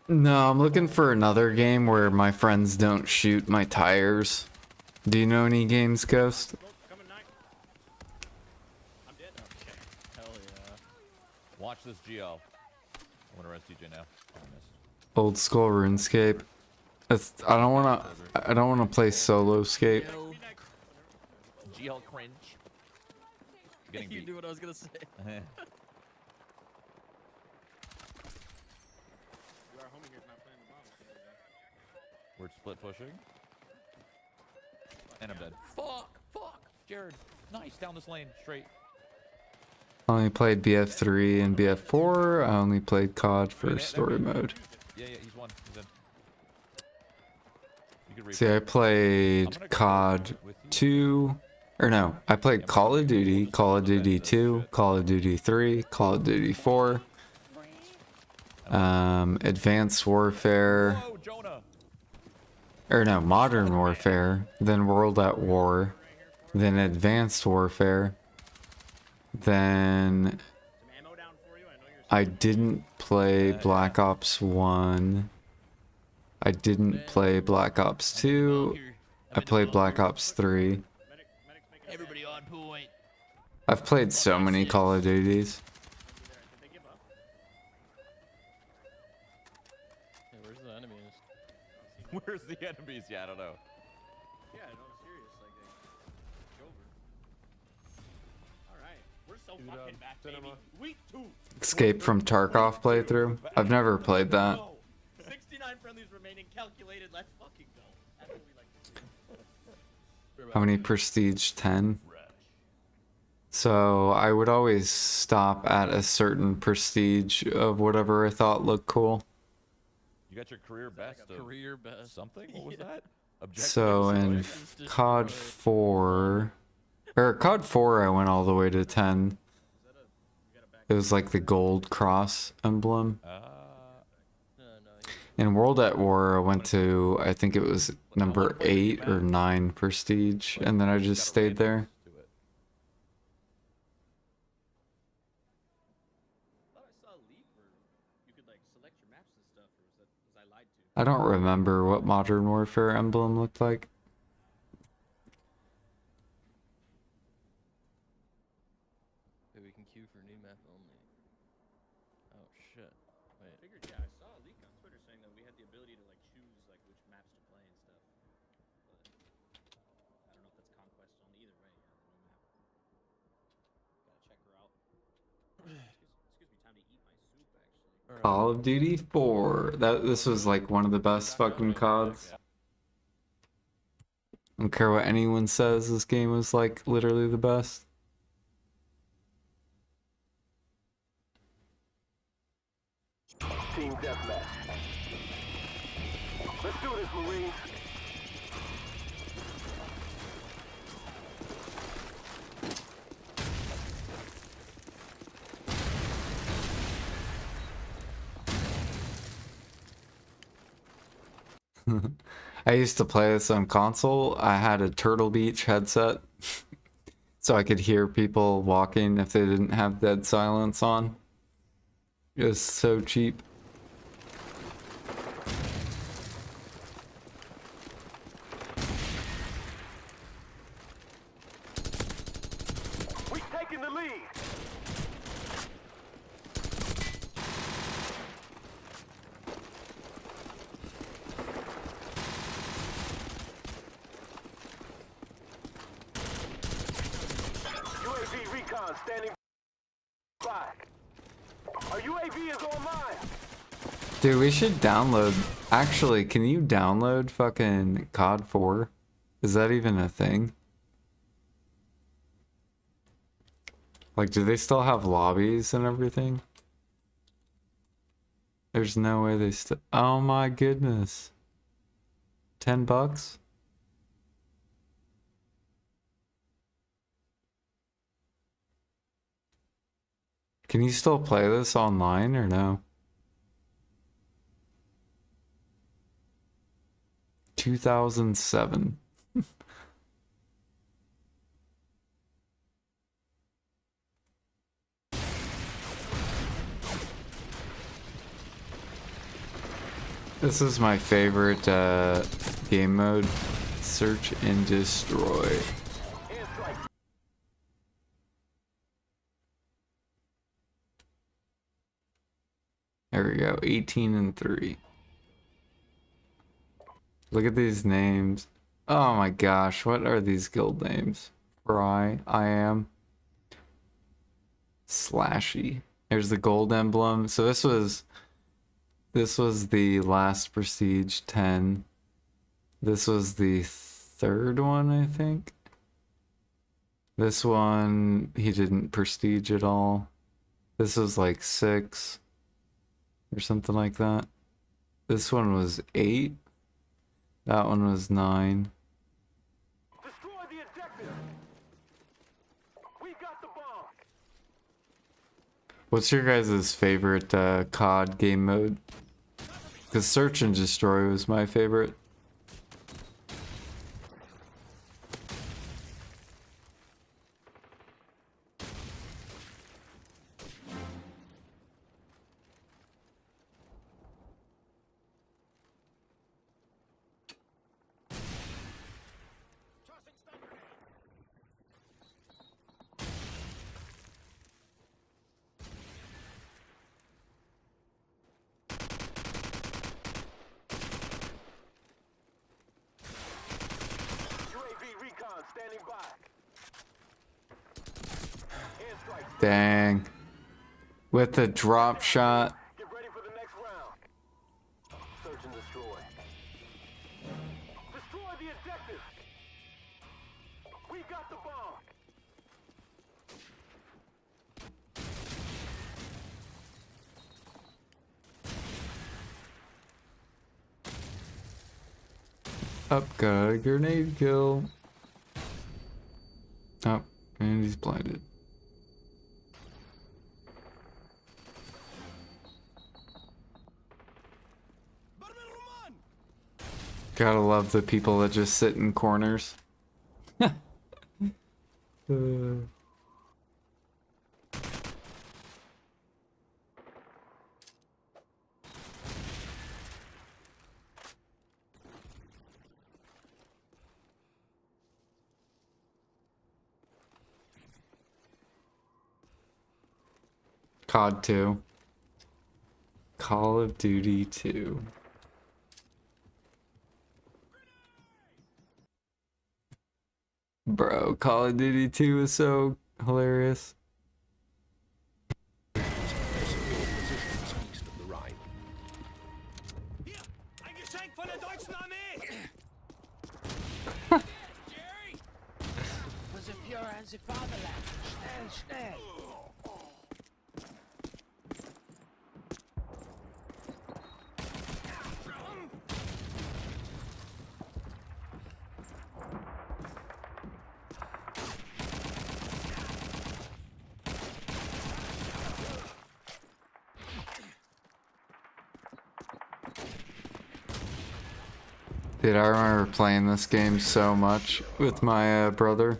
S2: No, I'm looking for another game where my friends don't shoot my tires. Do you know any games, Ghost?
S10: Coming 9. I'm dead.
S8: Okay. Hell yeah.
S7: Watch this GL. I'm gonna arrest DJ now. Oh, I missed.
S2: Old school RuneScape. I don't wanna play solo scape.
S7: GL cringe. Getting
S8: You
S7: beat.
S8: knew what I was gonna say.
S10: Our homie here's not playing the bomb.
S7: We're split pushing. And I'm dead. Fuck! Jared, nice, down this lane, straight.
S2: I only played BF3 and BF4. I only played COD for story mode.
S7: Yeah, he's one. He's in. You can
S2: See, I played COD 2. Or no, I played Call of Duty, Call of Duty 2, Call of Duty 3, Call of Duty 4, Advanced Warfare,
S7: Whoa, Jonah!
S2: or no, Modern Warfare, then World at War, then Advanced Warfare, then
S10: Some ammo down for you. I know you're.
S2: I didn't play Black Ops 1, I didn't play Black Ops 2, I played Black Ops 3.
S10: Medic's making
S8: Everybody on point.
S2: I've played so many Call of Duties.
S10: Did they give up?
S8: Hey, where's the enemies?
S7: Where's the enemies? Yeah, I don't know.
S10: Yeah, no, I'm serious. Like, it's over. All right, we're so
S9: Is it,
S10: fucking back,
S9: cinema?
S10: baby. Week 2.
S2: Escape from Tarkov playthrough. I've never played that.
S10: Go. 69 friendlies remaining. Calculated. Let's fucking go. That's what we like to see.
S2: How many prestige? 10. So I would always stop at a certain prestige of whatever I thought looked cool.
S7: You got your career best of
S8: Career best.
S7: something? What was that? Objective
S2: So in
S8: Destroy.
S2: COD 4, or COD 4, I went all the way to 10. It was like the gold cross emblem. In World at War, I went to, I think it was number 8 or 9 prestige, and then I just stayed there. I don't remember what Modern Warfare emblem looked like.
S8: Maybe we can queue for new map only. Oh shit. Wait.
S10: Figured, yeah, I saw a leak on Twitter saying that we had the ability to like choose like which maps to play and stuff. But I don't know if that's conquest only. Either way, yeah, the new map. Gotta check her out. Excuse me, time to eat my soup actually.
S2: Call of Duty 4. This was like one of the best fucking CODs. I don't care what anyone says, this game was like literally the best.
S4: Team deathmatch. Let's do this, Marines.
S2: I used to play this on console. I had a Turtle Beach headset so I could hear people walking if they didn't have dead silence on. It was so cheap.
S4: We've taken the lead. UAV recon standing by. Our UAV is online.
S2: Dude, we should download... Actually, can you download fucking COD 4? Is that even a thing? Like, do they still have lobbies and everything? There's no way they still... Oh my goodness. $10? Can you still play this online or no? 2007. This is my favorite game mode. Search and destroy. There we go, 18 and 3. Look at these names. Oh my gosh, what are these guild names? I am. Slashy. There's the gold emblem. So this was the last prestige 10. This was the third one, I think. This one, he didn't prestige at all. This was like 6 or something like that. This one was 8. That one was 9.
S4: Destroy the objective. We got the bomb.
S2: What's your guys' favorite COD game mode? Because Search and Destroy was my favorite.
S4: UAV recon standing by. Airstrike.
S2: Dang. With the drop shot.
S4: Get ready for the next round. Search and destroy. Destroy the objective. We got the bomb.
S2: Up, got a grenade kill. Oh, and he's blinded. Gotta love the people that just sit in corners. COD 2. Call of Duty 2. Bro, Call of Duty 2 is so hilarious. Dude, I remember playing this game so much with my brother.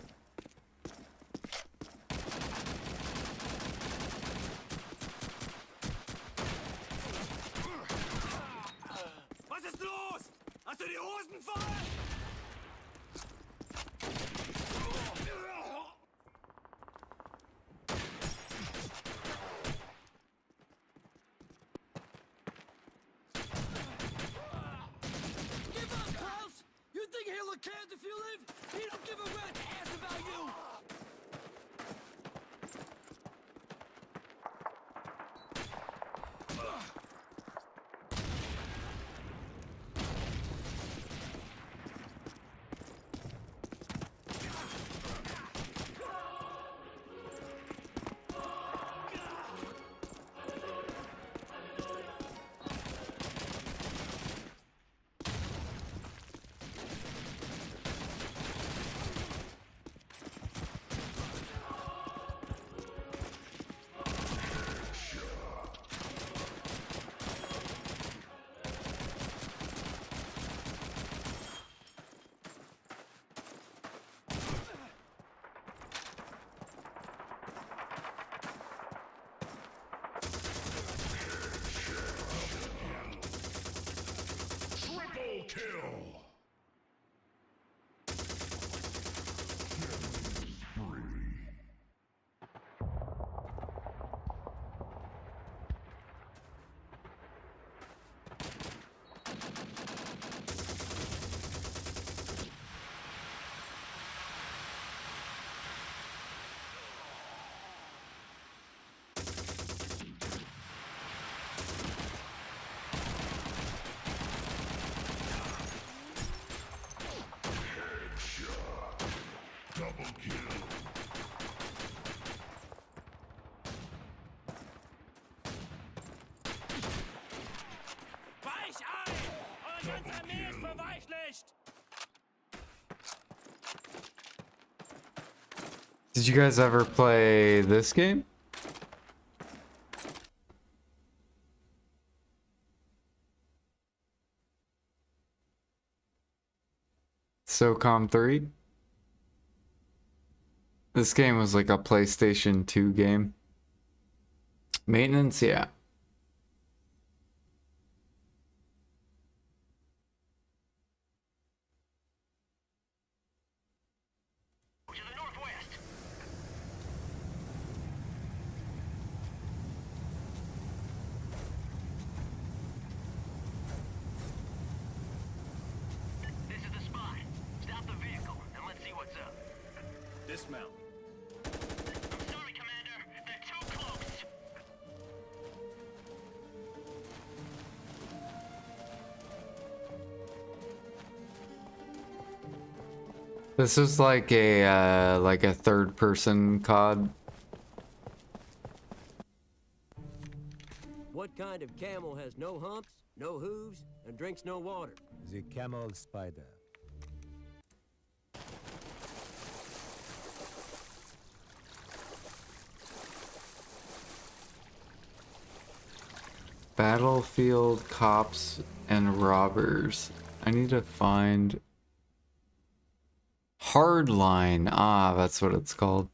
S2: Did you guys ever play this game? SOCOM 3? This game was like a PlayStation 2 game. Maintenance, yeah.
S11: Dismount. I'm sorry, Commander. They're too close.
S2: This is like a third-person COD.
S12: What kind of camel has no humps, no hooves, and drinks no water?
S13: The camel spider.
S2: Battlefield cops and robbers. I need to find Hardline. Ah, that's what it's called.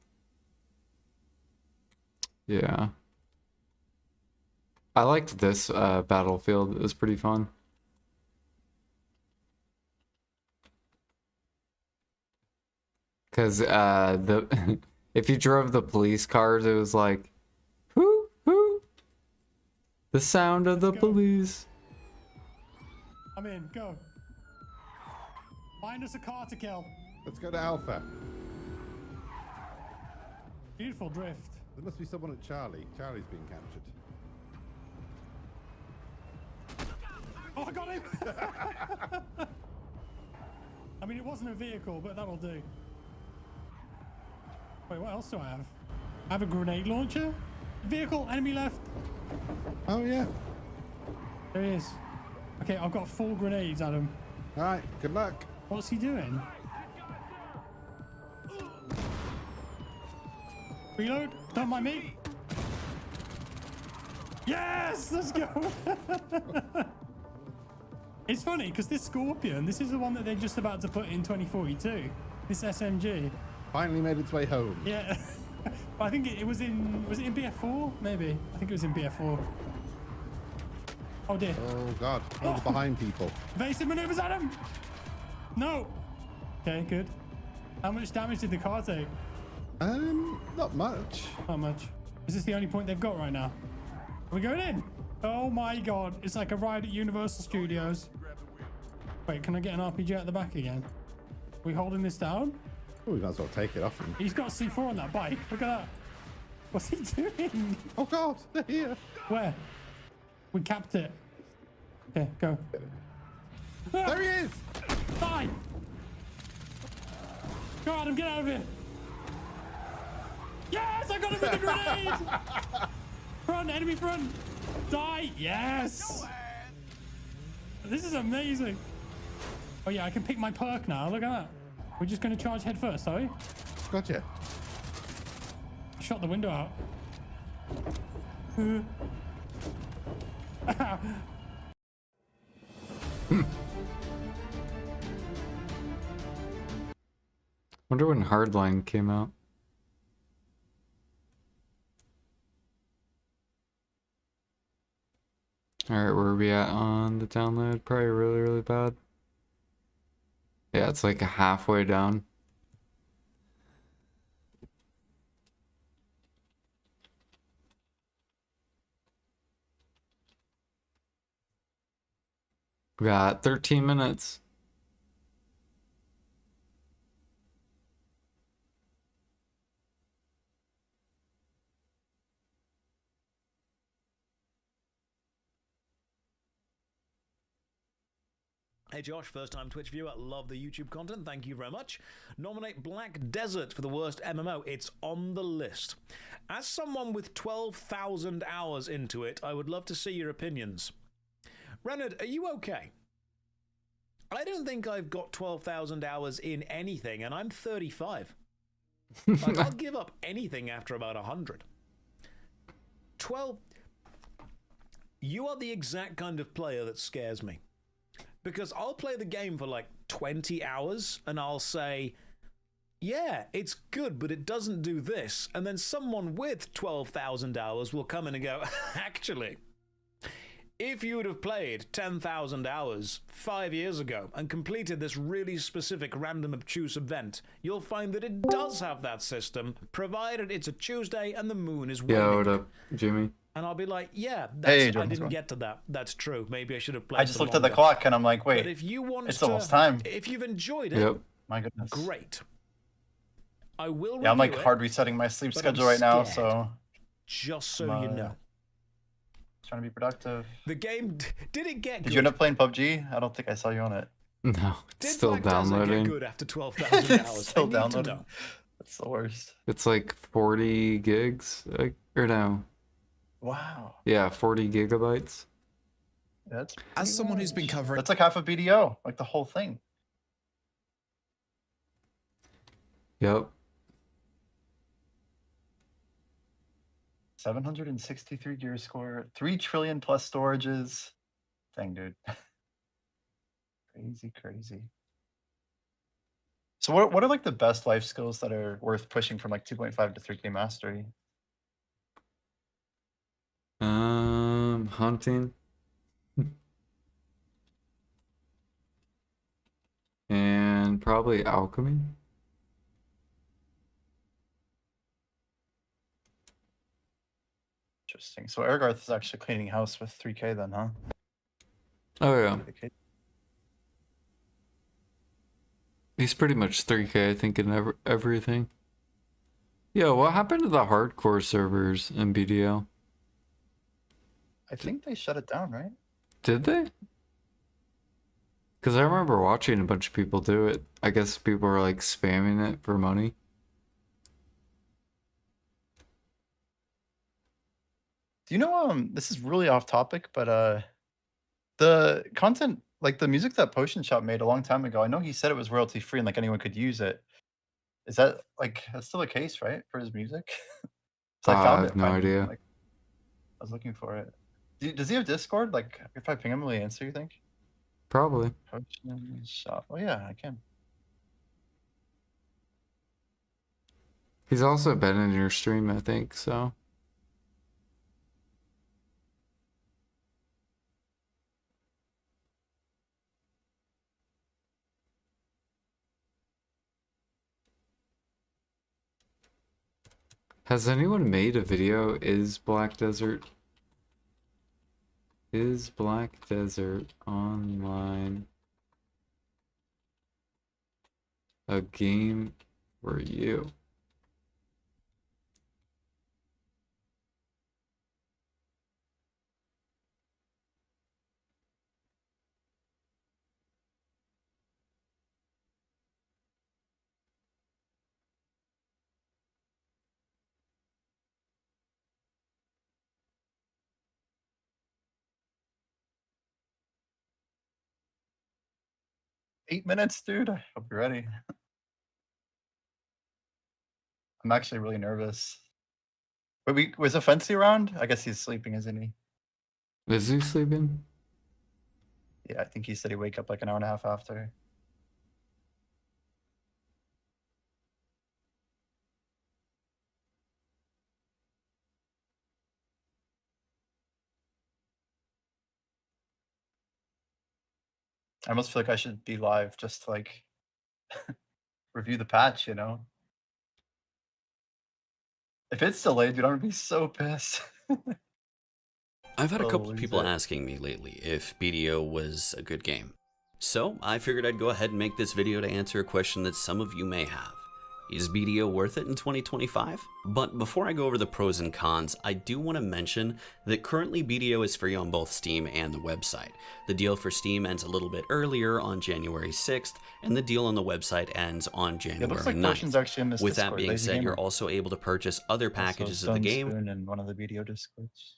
S2: Yeah. I liked this Battlefield. It was pretty fun. Cause the if you drove the police cars, it was like, whoo whoo, the sound of the police.
S12: I'm in. Go. Find us a car to kill.
S13: Let's go to Alpha.
S12: Beautiful drift.
S13: There must be someone at Charlie. Charlie's being captured.
S12: Oh, I got him! I mean, it wasn't a vehicle, but that'll do. Wait, what else do I have? I have a grenade launcher. Vehicle, enemy left.
S13: Oh, yeah.
S12: There he is. Okay, I've got 4 grenades, Adam.
S13: All right, good luck.
S12: What's he doing? Reload, don't mind me. Yes, let's go. It's funny because this Scorpion, this is the one that they're just about to put in 2042. This SMG.
S13: Finally made its way home.
S12: Yeah. I think it was in BF4? Maybe. I think it was in BF4. Oh dear.
S13: Oh god. Oh, the behind people.
S12: Evasive maneuvers, Adam! No! Okay, good. How much damage did the car take?
S13: Not much.
S12: Not much. Is this the only point they've got right now? Are we going in? Oh my god. It's like a ride at Universal Studios. Wait, can I get an RPG at the back again? Are we holding this down?
S13: Oh, we might as well take it off him.
S12: He's got C4 on that bike. Look at that. What's he doing?
S13: Oh god, they're here.
S12: Where? We capped it. Okay, go.
S13: There he is!
S12: Die! Go Adam, get out of here! Yes, I got him with the grenade! Front, enemy front! Die! Yes! This is amazing. Oh yeah, I can pick my perk now. Look at that. We're just going to charge head first, are we?
S13: Gotcha.
S12: Shot the window out.
S2: Wonder when Hardline came out. Alright, where are we at on the download? Probably really, really bad. Yeah, it's like halfway down. We got 13 minutes.
S14: Hey Josh, first time Twitch viewer, love the YouTube content, thank you very much. Nominate Black Desert for the worst MMO, it's on the list. As someone with 12,000 hours into it, I would love to see your opinions. Renard, are you okay? I don't think I've got 12,000 hours in anything, and I'm 35. Like, I'll give up anything after about 100. 12... You are the exact kind of player that scares me. Because I'll play the game for like 20 hours and I'll say, yeah, it's good, but it doesn't do this. And then someone with 12,000 hours will come in and go, actually, if you would have played 10,000 hours 5 years ago and completed this really specific random obtuse event, you'll find that it does have that system, provided it's a Tuesday and the moon is waning.
S2: Yo, what up, Jimmy?
S14: And I'll be like, yeah,
S1: Hey,
S14: I didn't get to that. That's true. Maybe I should have played.
S1: I just looked at the clock and I'm like, wait,
S14: but if you want
S1: it's almost time.
S14: If you've enjoyed it,
S2: Yep.
S1: My goodness.
S14: great. I will.
S1: Yeah, I'm like
S14: review it,
S1: hard resetting my sleep
S14: but
S1: schedule
S14: I'm
S1: right now,
S14: scared.
S1: so
S14: Just so you know.
S1: Trying to be productive.
S14: The game, did it get
S1: Did
S14: good?
S1: you end up playing PUBG? I don't think I saw you on it.
S2: No, it's
S14: Did
S2: still
S14: Black Desert
S2: downloading.
S14: get good after 12,000 hours?
S1: Still
S14: I need to
S1: downloading.
S14: know.
S1: That's the worst.
S2: It's like 40 gigs, or no?
S1: Wow.
S2: Yeah, 40 gigabytes.
S1: That's
S15: As someone who's been covering...
S1: That's like half a BDO, like the whole thing.
S2: Yep.
S1: 763 gear score, 3 trillion plus storages. Dang, dude. Crazy, crazy. So what are like the best life skills that are worth pushing from like 2.5 to 3K mastery?
S2: Hunting. And probably alchemy.
S1: Interesting. So Ergarth is actually cleaning house with 3K then, huh?
S2: Oh yeah. He's pretty much 3K, I think, in everything. Yo, what happened to the hardcore servers in BDO?
S1: I think they shut it down, right?
S2: Did they? Because I remember watching a bunch of people do it. I guess people were like spamming it for money.
S1: Do you know, this is really off topic, but the content, like the music that Potion Shop made a long time ago, I know he said it was royalty free and like anyone could use it. Is that like, that's still the case, right? For his music? So I found
S2: I
S1: it.
S2: have no idea.
S1: Like, I was looking for it. Does he have Discord? Like, if I ping him, will he answer, you think?
S2: Probably.
S1: Potion Shop. Oh yeah, I can.
S2: He's also been in your stream, I think, so. Has anyone made a video, is Black Desert Online a game for you?
S1: Eight minutes, dude. I hope you're ready. I'm actually really nervous. But was Offensi around? I guess he's sleeping, isn't he?
S2: Is he sleeping?
S1: Yeah, I think he said he'd wake up like an hour and a half after. I almost feel like I should be live just to like review the patch, you know? If it's delayed, dude, I'm gonna be so pissed.
S15: I've had a couple
S1: lose
S15: people
S1: it.
S15: asking me lately if BDO was a good game. So I figured I'd go ahead and make this video to answer a question that some of you may have. Is BDO worth it in 2025? But before I go over the pros and cons, I do want to mention that currently BDO is free on both Steam and the website. The deal for Steam ends a little bit earlier on January 6th, and the deal on the website ends on January
S1: looks like
S15: 9th.
S1: Potion's actually in this
S15: With that
S1: Discord,
S15: being
S1: Lazy
S15: said,
S1: Gamer.
S15: you're also able to purchase other packages of the game.
S1: Sooon in one of the video Discords.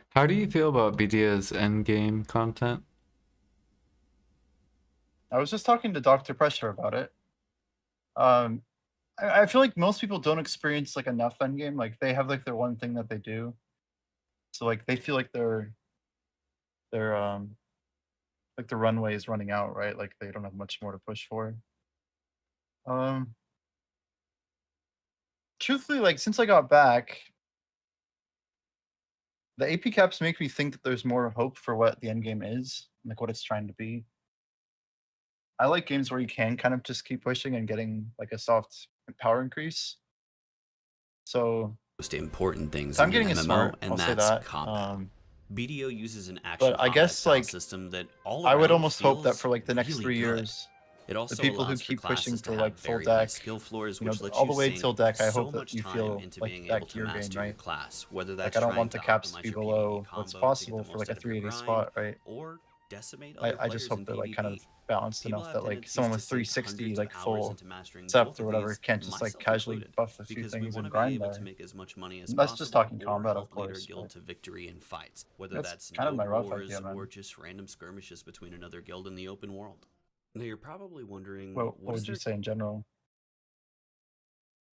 S2: How do you feel about BDO's endgame content?
S1: I was just talking to Dr. Pressure about it. I feel like most people don't experience like enough endgame. Like they have like their one thing that they do. So like they feel like their like the runway is running out, right? Like they don't have much more to push for. Truthfully, like since I got back, the AP caps make me think that there's more hope for what the end game is, like what it's trying to be. I like games where you can kind of just keep pushing and getting like a soft power increase. So
S15: Most important things
S1: I'm
S15: in
S1: getting
S15: an
S1: a
S15: MMO,
S1: smart,
S15: and
S1: I'll say
S15: that's
S1: that.
S15: combat. BDO uses an action
S1: But I
S15: combat
S1: guess
S15: style
S1: like
S15: system that all
S1: I would
S15: around
S1: almost hope that
S15: feels
S1: for like the next
S15: really
S1: 3
S15: good.
S1: years,
S15: It also
S1: the people who
S15: allows for
S1: keep pushing
S15: classes to
S1: for
S15: have
S1: like full
S15: very high
S1: deck,
S15: skill floors,
S1: you know,
S15: which lets
S1: all
S15: you
S1: the way
S15: sink
S1: till deck, I
S15: so
S1: hope that
S15: much
S1: you
S15: time
S1: feel
S15: into
S1: like
S15: being
S1: that
S15: able to
S1: gear game,
S15: master your
S1: right?
S15: class, whether
S1: Like
S15: that's
S1: I don't
S15: trying
S1: want the
S15: to
S1: caps to
S15: optimize
S1: be
S15: your
S1: below
S15: PvP
S1: what's
S15: combos to get
S1: possible
S15: the
S1: for
S15: most
S1: like a
S15: out of your
S1: 380
S15: grind,
S1: spot, right?
S15: or decimate other
S1: I just
S15: players in
S1: hope they're like kind of
S15: PvP.
S1: balanced
S15: People
S1: enough
S15: have
S1: that like
S15: tendencies
S1: someone
S15: to
S1: with
S15: sink
S1: 360
S15: hundreds of
S1: like
S15: hours
S1: full
S15: into mastering
S1: sept
S15: both
S1: or
S15: of
S1: whatever
S15: these,
S1: can't just like
S15: myself
S1: casually
S15: included,
S1: buff a few
S15: because we
S1: things
S15: want
S1: and
S15: to be
S1: grind
S15: able to
S1: there.
S15: make as much money as
S1: That's just
S15: possible
S1: talking
S15: or
S1: combat, of
S15: help lead our
S1: course.
S15: guild
S1: But
S15: to victory in fights, whether
S1: that's
S15: that's
S1: kind of
S15: node
S1: my rough
S15: wars
S1: idea, man.
S15: or just random skirmishes between another guild in the open world. Now you're probably wondering,
S1: What
S15: what is
S1: would you
S15: there
S1: say in general?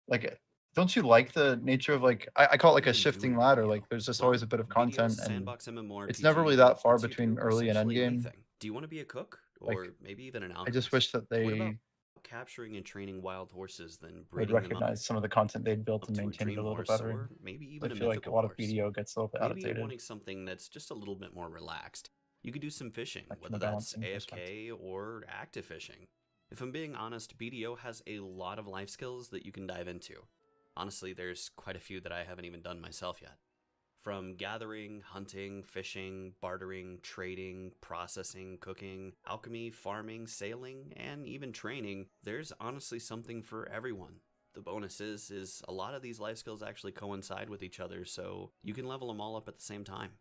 S1: Like, don't you like the nature of like I call it like a
S15: even do in
S1: shifting ladder?
S15: BDO?
S1: Like, there's just
S15: Well,
S1: always a bit of
S15: BDO's
S1: content, and
S15: sandbox
S1: it's never really
S15: MMORPG
S1: that far
S15: lets you
S1: between
S15: do
S1: early and end
S15: essentially
S1: game.
S15: anything. Do you want to be a cook
S1: Like,
S15: or maybe even an
S1: I
S15: alchemist?
S1: just wish that
S15: What about
S1: they
S15: capturing and training wild horses, then
S1: would
S15: breeding them up
S1: recognize some of the content they'd built and
S15: to a
S1: maintain it
S15: dream
S1: a little
S15: horse,
S1: better.
S15: or maybe
S1: I
S15: even a
S1: feel like a
S15: mythical
S1: lot of
S15: horse?
S1: BDO gets a little bit
S15: Maybe you're
S1: outdated,
S15: wanting something that's just a little bit more relaxed. You could do some fishing,
S1: like from
S15: whether
S1: a
S15: that's
S1: balancing perspective.
S15: AFK or active fishing. If I'm being honest, BDO has a lot of life skills that you can dive into. Honestly, there's quite a few that I haven't even done myself yet. From gathering, hunting, fishing, bartering, trading, processing, cooking, alchemy, farming, sailing, and even training, there's honestly something for everyone. The bonus is a lot of these life skills actually coincide with each other, so you can level them all up at the same time.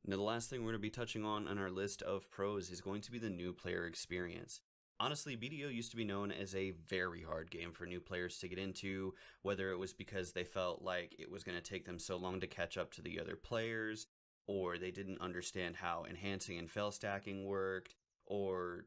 S15: Now, the last thing we're going to be touching on our list of pros is going to be the new player experience. Honestly, BDO used to be known as a very hard game for new players to get into, whether it was because they felt like it was going to take them so long to catch up to the other players, or they didn't understand how enhancing and fail stacking worked, or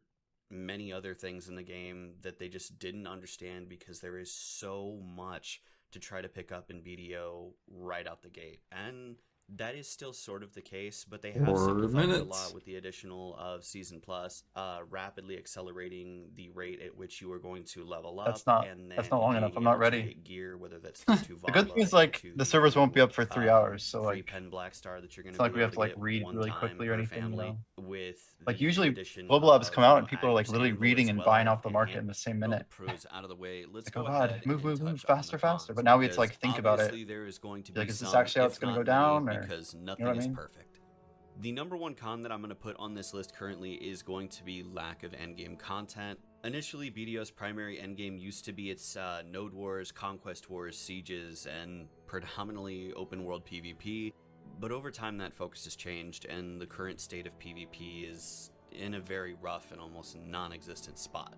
S15: many other things in the game that they just didn't understand because there is so much to try to pick up in BDO right out the gate. And that is still sort of the case, but they have
S2: 4
S15: simplified it a
S2: minutes.
S15: lot with the additional of Season Plus, rapidly accelerating the rate at which you are going to level up.
S1: That's not
S15: And then
S1: long enough.
S15: being
S1: I'm not
S15: able to
S1: ready.
S15: get gear, whether that's into
S1: The good thing is
S15: Vala,
S1: like
S15: into
S1: the servers won't be up for 3 hours, so
S15: free
S1: like
S15: pen Black Star that you're going
S1: it's
S15: to
S1: not like
S15: be
S1: we
S15: able
S1: have
S15: to
S1: to like
S15: get
S1: read
S15: one
S1: really
S15: time
S1: quickly or
S15: per
S1: anything, you
S15: family,
S1: know.
S15: with
S1: Like
S15: the
S1: usually
S15: addition
S1: global labs
S15: of,
S1: come out and people are like
S15: Agnes
S1: literally
S15: Anvil
S1: reading
S15: as
S1: and
S15: well,
S1: buying off the
S15: and
S1: market in the same
S15: all the
S1: minute.
S15: pros out of the way. Let's
S1: Like,
S15: go
S1: oh god,
S15: ahead
S1: move,
S15: and
S1: move, move,
S15: touch on
S1: faster,
S15: the
S1: faster.
S15: cons,
S1: But now we have to
S15: because
S1: like think about it.
S15: obviously there is going to
S1: Be
S15: be
S1: like, is this
S15: some,
S1: actually how it's
S15: if
S1: gonna
S15: not
S1: go down,
S15: many,
S1: or
S15: because
S1: you
S15: nothing
S1: know what I
S15: is
S1: mean?
S15: perfect. The number one con that I'm going to put on this list currently is going to be lack of endgame content. Initially, BDO's primary endgame used to be its node wars, conquest wars, sieges, and predominantly open world PvP. But over time that focus has changed, and the current state of PvP is in a very rough and almost non-existent spot.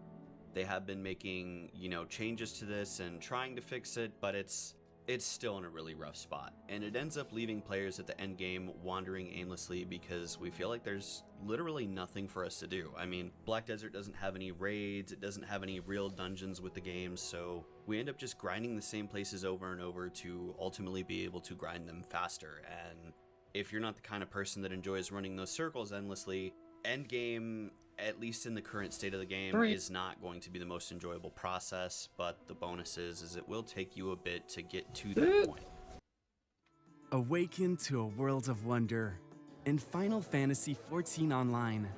S15: They have been making, changes to this and trying to fix it, but it's still in a really rough spot, and it ends up leaving players at the end game wandering aimlessly because we feel like there's literally nothing for us to do. I mean, Black Desert doesn't have any raids, it doesn't have any real dungeons with the game, so we end up just grinding the same places over and over to ultimately be able to grind them faster. And if you're not the kind of person that enjoys running those circles endlessly, end game, at least in the current state of the game, is not going to be the most enjoyable process, but the bonus is it will take you a bit to get to that point.
S16: Awaken to a world of wonder in Final Fantasy XIV Online.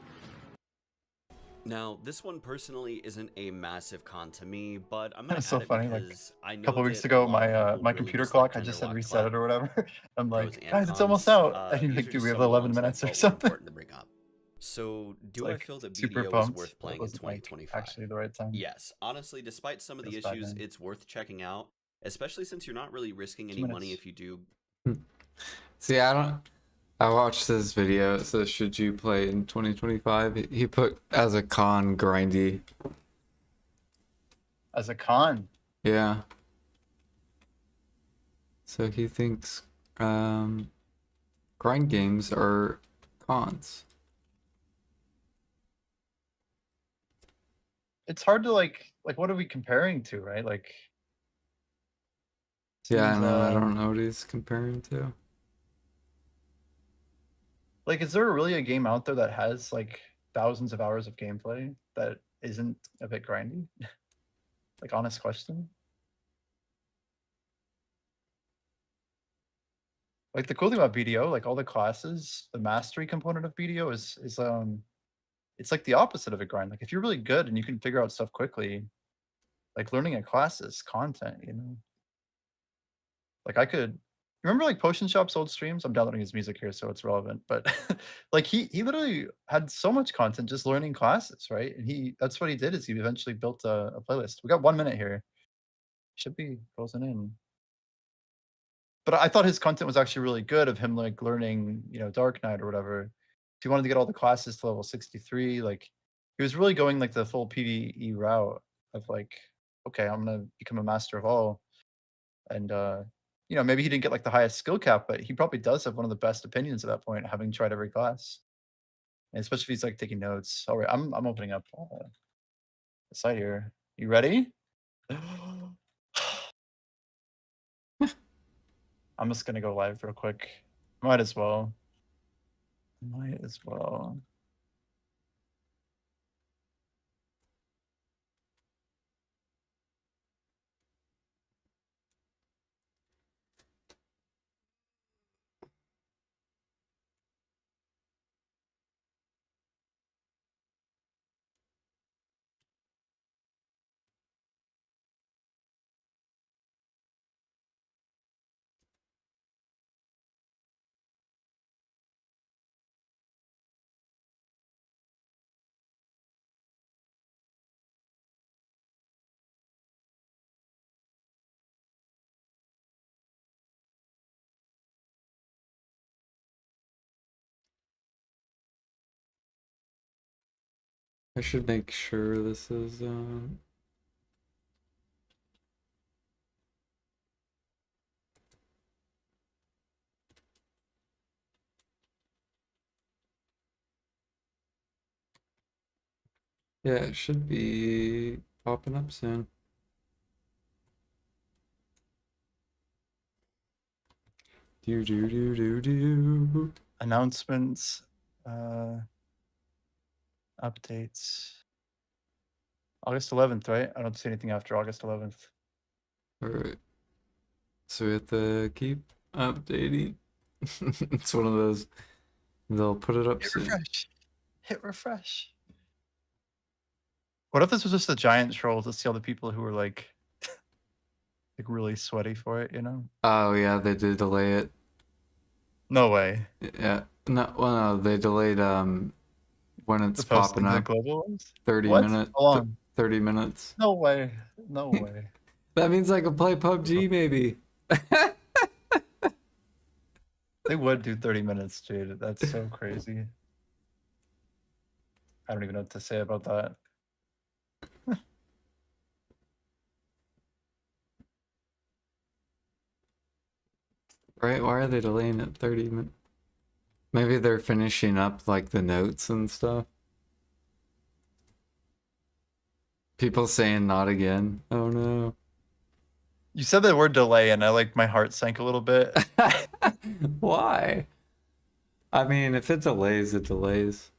S15: Now, this one personally isn't a massive con to me, but I'm
S1: That's
S15: gonna
S1: so
S15: add it
S1: funny. Like
S15: because I know
S1: a couple weeks
S15: that
S1: ago,
S15: a lot of
S1: my
S15: people
S1: my
S15: really
S1: computer
S15: just, like,
S1: clock, I just said
S15: tenderlock
S1: reset it
S15: club
S1: or whatever. I'm
S15: pros
S1: like,
S15: and
S1: guys, it's almost
S15: cons.
S1: out. And you're
S15: These
S1: like,
S15: are
S1: dude,
S15: just
S1: we have
S15: some of the
S1: 11
S15: ones that I
S1: minutes or
S15: felt were
S1: something.
S15: important to bring up. So, do I
S1: Like
S15: feel that
S1: super
S15: BDO is
S1: pumped.
S15: worth
S1: That
S15: playing in
S1: wasn't like
S15: 2025?
S1: actually the right time.
S15: Yes. Honestly, despite some of the
S1: Feels bad,
S15: issues,
S1: man.
S15: it's worth checking out, especially since you're not really risking
S1: 2
S15: any money
S1: minutes.
S15: if you do.
S2: See, I watched this video. It says, should you play in 2025? He put as a con grindy.
S1: As a con.
S2: Yeah. So he thinks grind games are cons.
S1: It's hard to like what are we comparing to, right? Like
S2: Yeah, I
S1: seems,
S2: know. I don't know what he's comparing to.
S1: like, is there really a game out there that has like thousands of hours of gameplay that isn't a bit grindy? Like, honest question. Like, the cool thing about BDO, like all the classes, the mastery component of BDO is it's like the opposite of a grind. Like, if you're really good and you can figure out stuff quickly, like learning a class is content, you know? Like, I could remember like Potion Shop's old streams? I'm downloading his music here, so it's relevant. But like he literally had so much content just learning classes, right? And that's what he did is he eventually built a playlist. We got 1 minute here. Should be closing in. But I thought his content was actually really good of him like learning, Dark Knight or whatever. he wanted to get all the classes to level 63. Like, he was really going like the full PvE route of like, okay, I'm gonna become a master of all. And you know, maybe he didn't get like the highest skill cap, but he probably does have one of the best opinions at that point, having tried every class. And especially if he's like taking notes. All right, I'm opening up the site here. You ready? I'm just gonna go live real quick. Might as well. Might as well.
S2: I should make sure this is yeah, it should be popping up soon. Do.
S1: Announcements, updates. August 11th, right? I don't see anything after August 11th.
S2: Alright. So we have to keep updating. It's one of those. They'll put it up
S1: Hit
S2: soon.
S1: refresh. Hit refresh. What if this was just a giant troll to see all the people who were like really sweaty for it, you know?
S2: Oh yeah, they did delay it.
S1: No way.
S2: Yeah. No, well, no, they delayed when it's
S1: The posting
S2: popping
S1: the
S2: up.
S1: global ones?
S2: 30
S1: What?
S2: minutes.
S1: How long?
S2: 30 minutes.
S1: No way. No way.
S2: That means I can play PUBG maybe.
S1: They would do 30 minutes, dude. That's so crazy. I don't even know what to say about that.
S2: Right? Why are they delaying it 30 minutes? Maybe they're finishing up like the notes and stuff. People saying not again. Oh no.
S1: You said the word delay and my heart sank a little bit.
S2: Why? I mean, if it delays, it delays.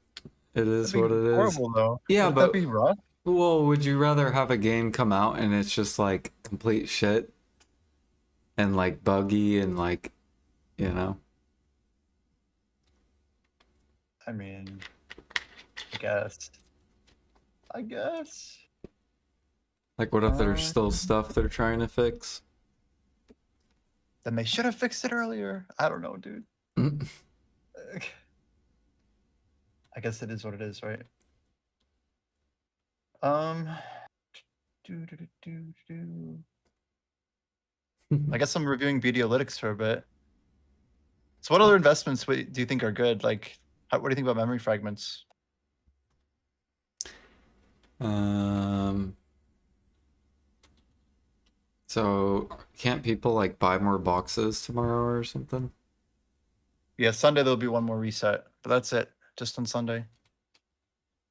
S2: It is what it is.
S1: Horrible though.
S2: Yeah,
S1: Wouldn't
S2: but
S1: that be rough?
S2: well, would you rather have a game come out and it's just like complete shit and like buggy and like, you know?
S1: I mean, I guess. I guess.
S2: Like, what if there's still stuff they're trying to fix?
S1: Then they should have fixed it earlier. I don't know, dude. I guess it is what it is, right? I guess I'm reviewing Videolytics for a bit. So what other investments do you think are good? Like, what do you think about memory fragments?
S2: So can't people like buy more boxes tomorrow or something?
S1: Yeah, Sunday there'll be one more reset, but that's it. Just on Sunday.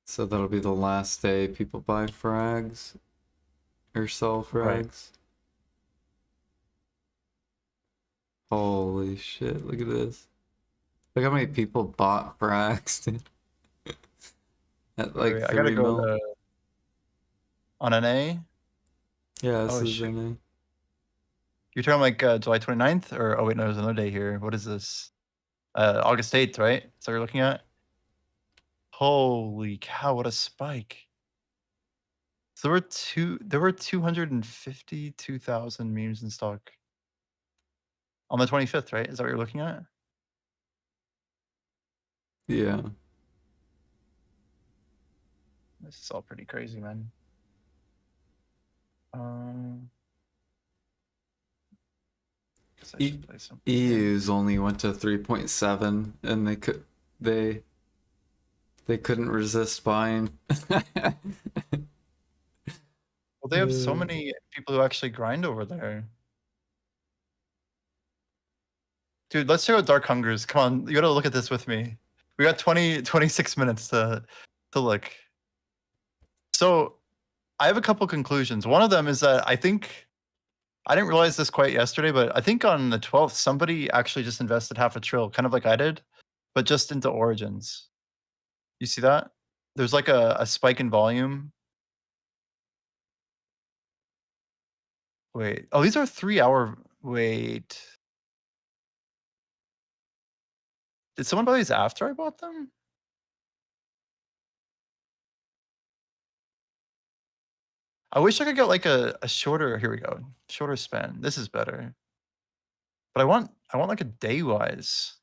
S2: So that'll be the last day people buy frags or sell frags.
S1: Right.
S2: Holy shit, look at this. Look how many people bought frags, dude. At like
S1: Wait,
S2: 3
S1: I gotta go
S2: mil.
S1: on an A?
S2: Yeah, this
S1: Oh,
S2: is
S1: shit.
S2: NA.
S1: You're talking like July 29th? Or, oh wait, no, there's another day here. What is this? August 8th, right? So you're looking at? Holy cow, what a spike. So there were 252,000 memes in stock. On the 25th, right? Is that what you're looking at?
S2: Yeah.
S1: This is all pretty crazy, man.
S2: EU's only went to 3.7 and they They couldn't resist buying.
S1: Well, they have so many people who actually grind over there. Dude, let's check out Dark Hungers. Come on, you gotta look at this with me. We got 26 minutes to look. So, I have a couple conclusions. One of them is that I think, I didn't realize this quite yesterday, but I think on the 12th, somebody actually just invested half a trill, kind of like I did, but just into Origins. You see that? There's like a spike in volume. Wait. Oh, these are 3-hour. Wait. Did someone buy these after I bought them? I wish I could get like a shorter. Here we go. Shorter span. This is better. But I want like a day wise.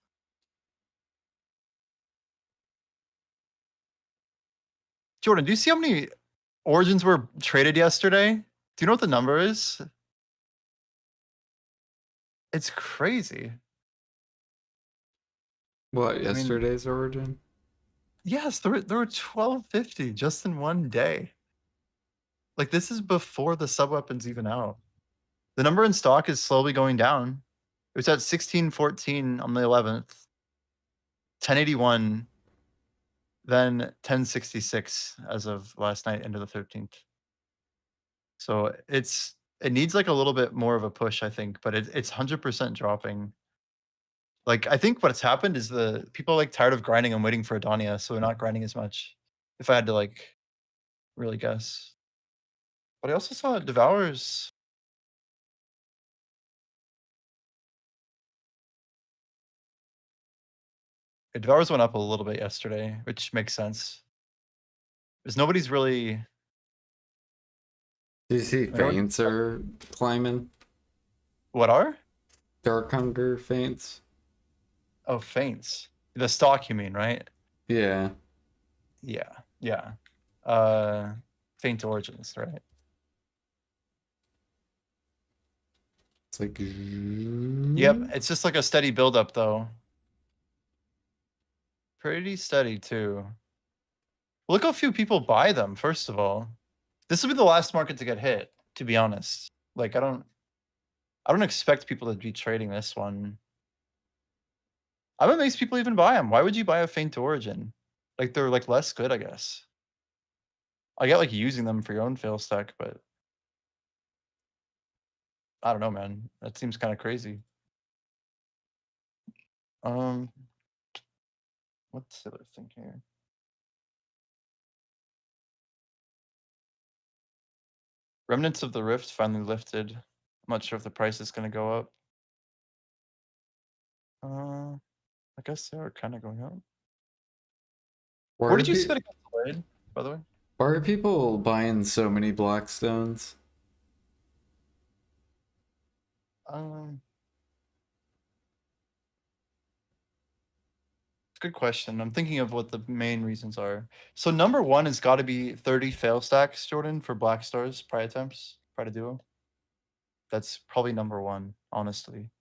S1: Jordan, do you see how many Origins were traded yesterday? Do you know what the number is? It's crazy.
S2: What, yesterday's Origin?
S1: Yes, there were 1250 just in one day. Like, this is before the sub-weapon's even out. The number in stock is slowly going down. It was at 1614 on the 11th, 1081, then 1066 as of last night into the 13th. So it needs like a little bit more of a push, I think, but it's 100% dropping. Like, I think what's happened is the people are like tired of grinding and waiting for Edania, so they're not grinding as much. If I had to like really guess. But I also saw Devourers. Devourers went up a little bit yesterday, which makes sense. Because nobody's really.
S2: Do you see feints are climbing?
S1: What are?
S2: Dark Hunger feints.
S1: Oh, feints. The stock, you mean, right?
S2: Yeah.
S1: Yeah. Feint Origins, right?
S2: It's like.
S1: Yep, it's just like a steady build-up, though. Pretty steady, too. Look how few people buy them, first of all. This will be the last market to get hit, to be honest. Like, I don't expect people to be trading this one. I'm amazed people even buy them. Why would you buy a Feint Origin? Like, they're like less good, I guess. I get like using them for your own fail stack, but I don't know, man. That seems kind of crazy. What's the other thing here? Remnants of the Rift finally lifted. I'm not sure if the price is going to go up. I guess they are kind of going up. Where did you see that it got delayed, by the way?
S2: Why are people buying so many Blackstones?
S1: Good question. I'm thinking of what the main reasons are. So number one has got to be 30 fail stacks, Jordan, for Black Stars, Pride attempts, Pride Duo. That's probably number one, honestly.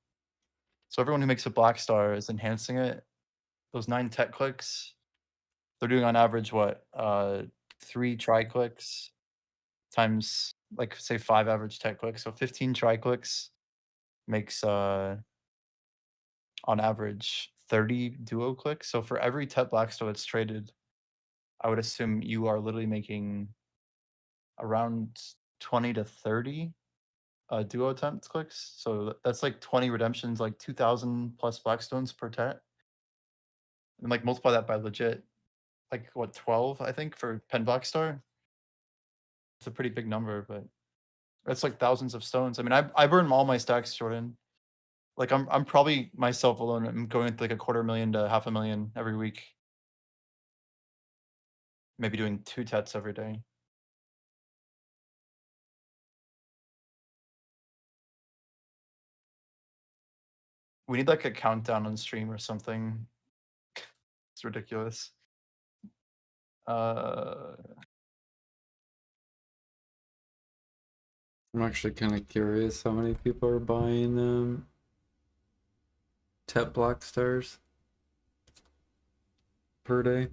S1: So everyone who makes a Black Star is enhancing it. Those 9 tech clicks, they're doing on average what? 3 try clicks times, like, say 5 average tech clicks. So 15 try clicks makes on average 30 duo clicks. So for every Tet Blackstone that's traded, I would assume you are literally making around 20 to 30 duo attempt clicks. So that's like 20 redemptions, like 2,000 plus Blackstones per Tet. And like multiply that by legit, like what, 12, I think, for Pen Blackstar. It's a pretty big number, but that's like thousands of stones. I mean, I burn all my stacks, Jordan. Like I'm probably myself alone. I'm going to like $250,000 to $500,000 every week. Maybe doing 2 Tets every day. We need like a countdown on stream or something. It's ridiculous.
S2: I'm actually kind of curious how many people are buying Tet Black Stars per day.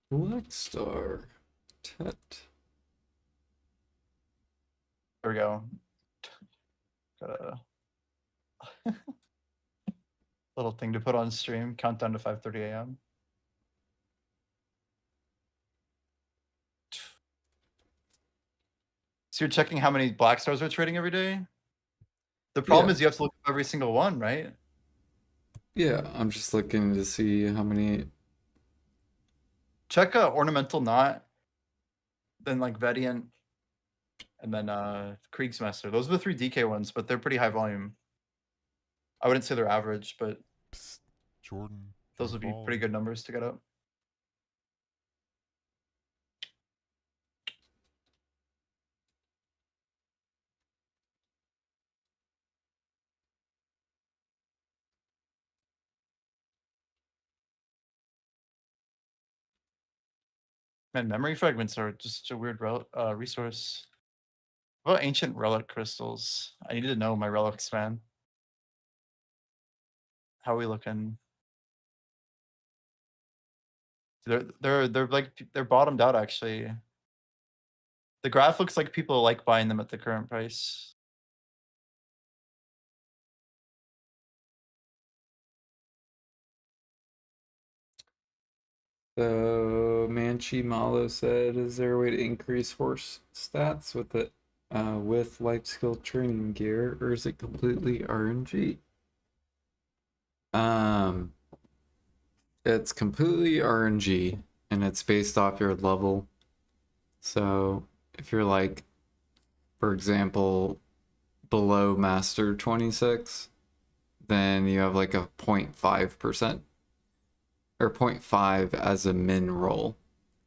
S2: Black Star. Tet.
S1: There we go. Got a little thing to put on stream. Countdown to 5:30 a.m. So you're checking how many black stars are trading every day? The problem
S2: Yeah.
S1: is you have to look at every single one, right?
S2: Yeah, I'm just looking to see how many.
S1: Check Ornamental Knot, then like Vediant, and then Kriegsmaster. Those are the 3 DK ones, but they're pretty high volume. I wouldn't say they're average, but
S3: Psst, Jordan.
S1: those would be pretty good numbers to get up. Man, memory fragments are just a weird resource. What about ancient relic crystals? I needed to know my relics, man. How are we looking? They're like they're bottomed out actually. The graph looks like people like buying them at the current price.
S2: So Manchi Malo said, "Is there a way to increase horse stats with it, with life skill training gear, or is it completely RNG?" It's completely RNG, and it's based off your level. So if you're like, for example, below Master 26, then you have like a 0.5% or 0.5 as a min roll.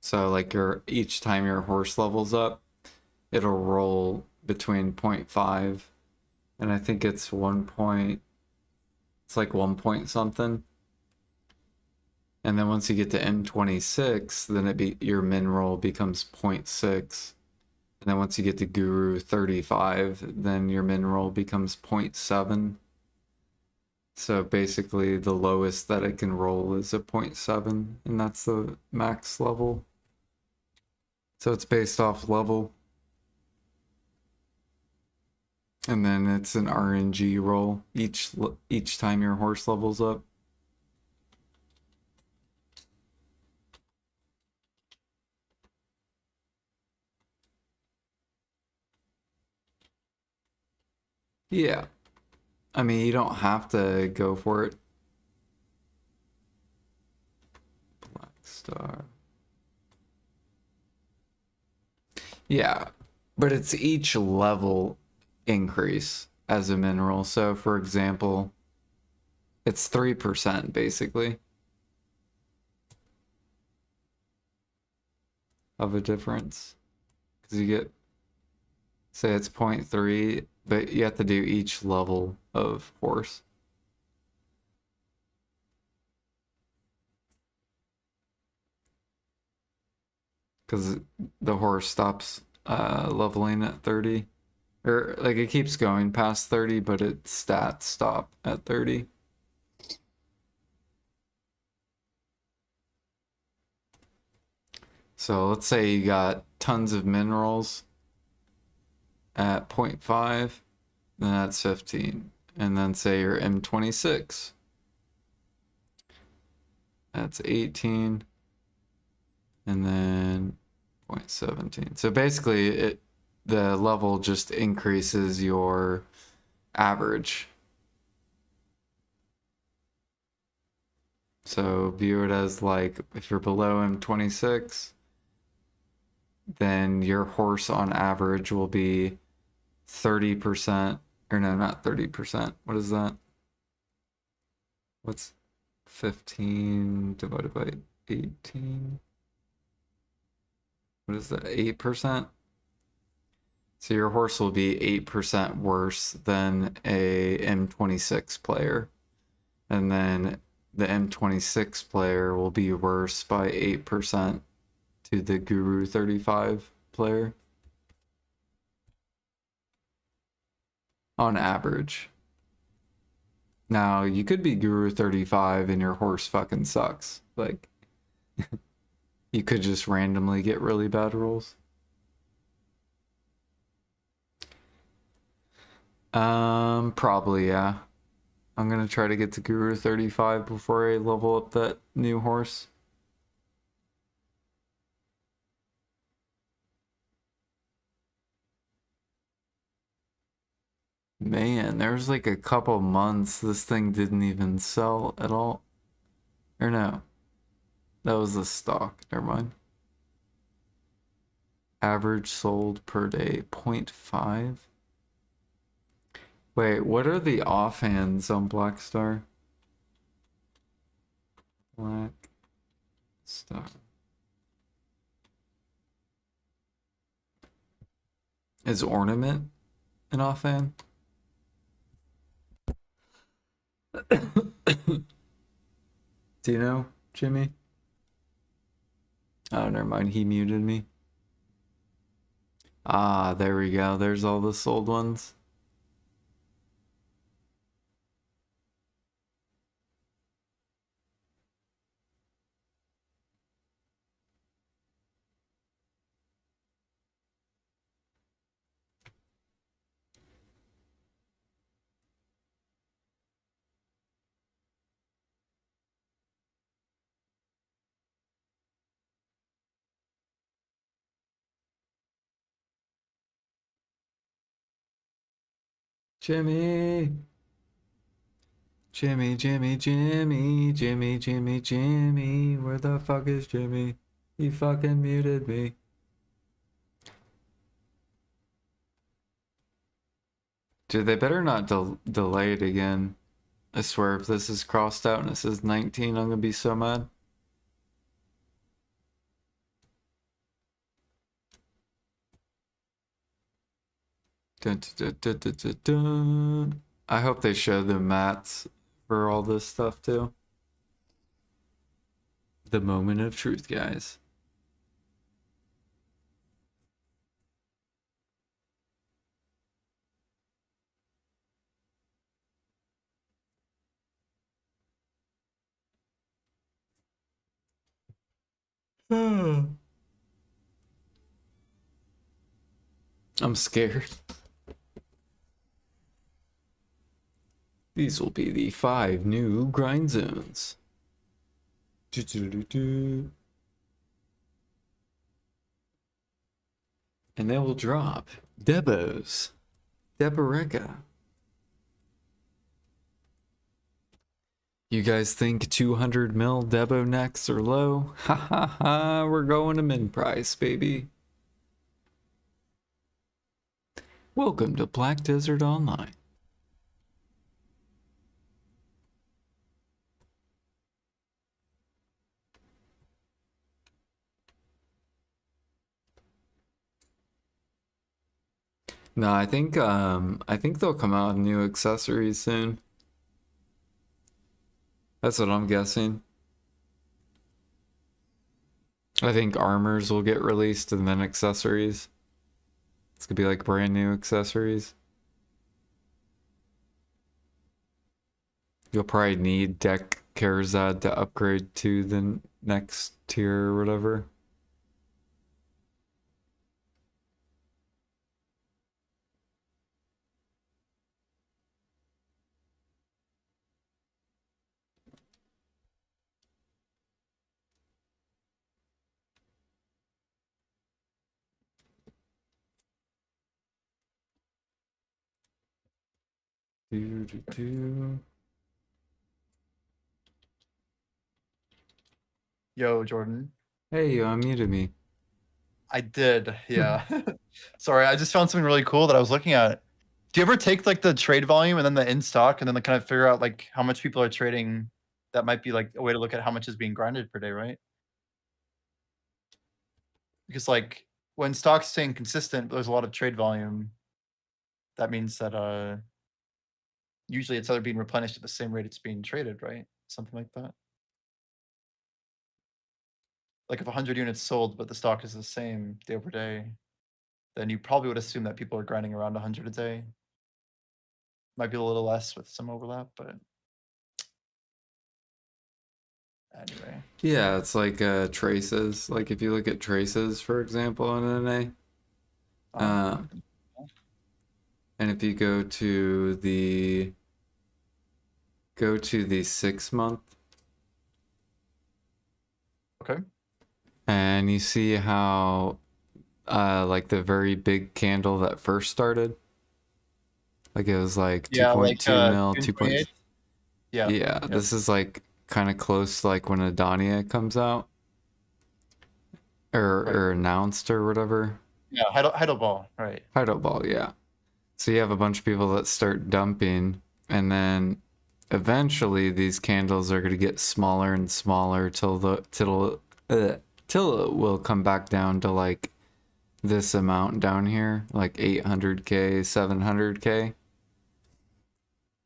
S2: So like each time your horse levels up, it'll roll between 0.5 and I think it's 1 point, it's like 1 point something. And then once you get to M26, then your min roll becomes 0.6. And then once you get to Guru 35, then your min roll becomes 0.7. So basically the lowest that it can roll is a 0.7, and that's the max level. So it's based off level. And then it's an RNG roll each time your horse levels up. Yeah. I mean, you don't have to go for it. Black Star. Yeah, but it's each level increase as a mineral. So for example, it's 3% basically of a difference. Because you get, say it's 0.3, but you have to do each level of horse. Because the horse stops leveling at 30. Or like it keeps going past 30, but its stats stop at 30. So let's say you got tons of minerals at 0.5, then that's 15. And then say you're M26. That's 18. And then 0.17. So basically the level just increases your average. So view it as like if you're below M26, then your horse on average will be 30%, or no, not 30%. What is that? What's 15 divided by 18? What is that? 8%? So your horse will be 8% worse than a M26 player. And then the M26 player will be worse by 8% to the Guru 35 player. On average. Now, you could be Guru 35 and your horse fucking sucks. Like, You could just randomly get really bad rolls. Probably, yeah. I'm gonna try to get to Guru 35 before I level up that new horse. Man, there's like a couple months this thing didn't even sell at all. Or no. That was the stock. Never mind. Average sold per day, 0.5. Wait, what are the offhands on Black Star? Black Star. Is ornament an offhand? Do you know, Jimmy? Oh, never mind. He muted me. Ah, there we go. There's all the sold ones. Jimmy. Jimmy, Jimmy, Jimmy, Jimmy, Jimmy, Jimmy. Where the fuck is Jimmy? He fucking muted me. Dude, they better not delay it again. I swear, if this is crossed out and it says 19, I'm gonna be so mad. Dun, dun, dun, dun, dun, dun. I hope they show the mats for all this stuff too. The moment of truth, guys. I'm scared. These will be the 5 new grind zones. And they will drop Debos. Deboreka. You guys think 200 mil Debo next or low? Ha ha ha, we're going to min price, baby. Welcome to Black Desert Online. No, I think they'll come out with new accessories soon. That's what I'm guessing. I think armors will get released and then accessories. It's gonna be like brand new accessories. You'll probably need Deck Karazad to upgrade to the next tier or whatever.
S1: Yo, Jordan.
S2: Hey, you unmuted me.
S1: I did, yeah. Sorry, I just found something really cool that I was looking at. Do you ever take like the trade volume and then the in stock and then kind of figure out like how much people are trading? That might be like a way to look at how much is being grinded per day, right? Because like when stock's staying consistent, but there's a lot of trade volume. That means that usually it's either being replenished at the same rate it's being traded, right? Something like that. Like if 100 units sold, but the stock is the same day over day, then you probably would assume that people are grinding around 100 a day. Might be a little less with some overlap, but Anyway.
S2: Yeah, it's like traces. Like if you look at traces, for example, in NA. And if you go to the 6 month.
S1: Okay.
S2: And you see how like the very big candle that first started, like it was like 2.2 mil, 2.
S1: Yeah.
S2: Yeah, this is like kind of close to like when Edania comes out or announced or whatever.
S1: Yeah, Heidelball, right.
S2: Heidelball, yeah. So you have a bunch of people that start dumping, and then eventually these candles are going to get smaller and smaller till it will come back down to like this amount down here, like 800k, 700k.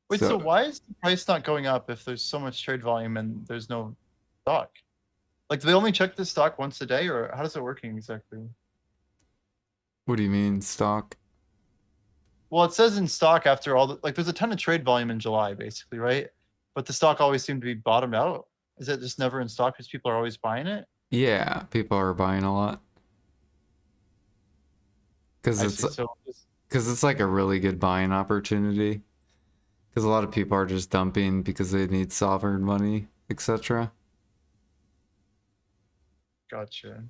S1: Wait, so why is the price not going up if there's so much trade volume and there's no stock? Like, do they only check the stock once a day, or how does it working exactly?
S2: What do you mean, stock?
S1: Well, it says in stock after all the, like, there's a ton of trade volume in July, basically, right? But the stock always seemed to be bottomed out. Is it just never in stock because people are always buying it?
S2: Yeah, people are buying a lot. Because it's like a really good buying opportunity. Because a lot of people are just dumping because they need sovereign money, etc.
S1: Gotcha.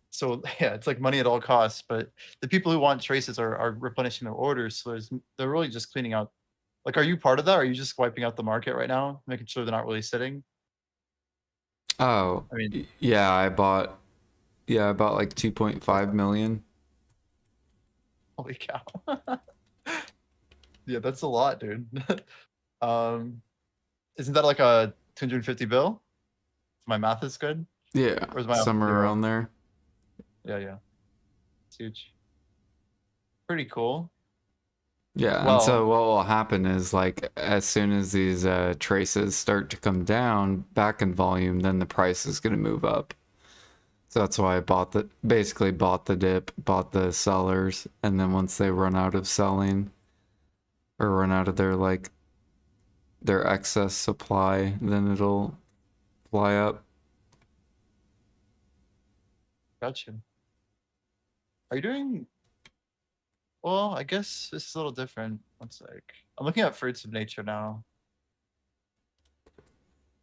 S1: So yeah, it's like money at all costs, but the people who want traces are replenishing their orders, so they're really just cleaning out. Like, are you part of that? Or are you just wiping out the market right now, making sure they're not really sitting?
S2: Oh,
S1: I mean,
S2: yeah, I bought like 2.5 million.
S1: Holy cow. Yeah, that's a lot, dude. Isn't that like a 250 bill? My math is good.
S2: Yeah,
S1: Or is my
S2: somewhere around there.
S1: Yeah. It's huge. Pretty cool.
S2: Yeah, and so what will happen is like as soon as these traces start to come down back in volume, then the price is going to move up. So that's why I basically bought the dip, bought the sellers, and then once they run out of selling or run out of their excess supply, then it'll fly up.
S1: Gotcha. Are you doing? Well, I guess this is a little different. One sec. I'm looking at fruits of nature now.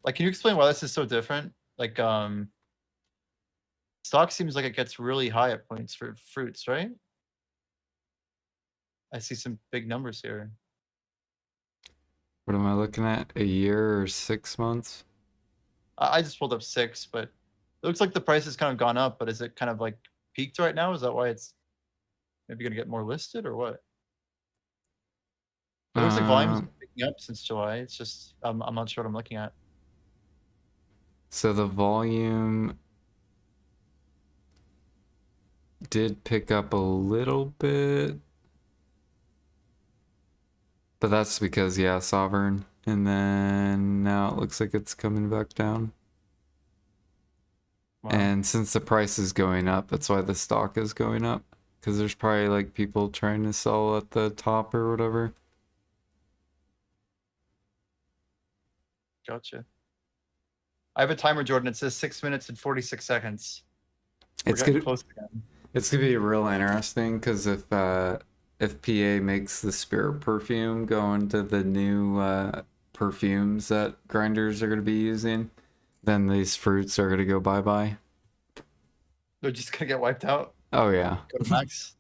S1: Like, can you explain why this is so different? Like, stock seems like it gets really high at points for fruits, right? I see some big numbers here.
S2: What am I looking at? A year or 6 months?
S1: I just pulled up 6, but it looks like the price has kind of gone up, but is it kind of like peaked right now? Is that why it's maybe going to get more listed or what? It looks like volume's picking up since July. It's just, I'm not sure what I'm looking at.
S2: So the volume did pick up a little bit. But that's because, yeah, sovereign. And then now it looks like it's coming back down. Wow. And since the price is going up, that's why the stock is going up. Because there's probably like people trying to sell at the top or whatever.
S1: Gotcha. I have a timer, Jordan. It says 6 minutes and 46 seconds.
S2: It's gonna be real interesting because if PA makes the spirit perfume go into the new perfumes that grinders are going to be using, then these fruits are going to go bye-bye.
S1: They're just going to get wiped out?
S2: Oh, yeah.
S1: Go to max?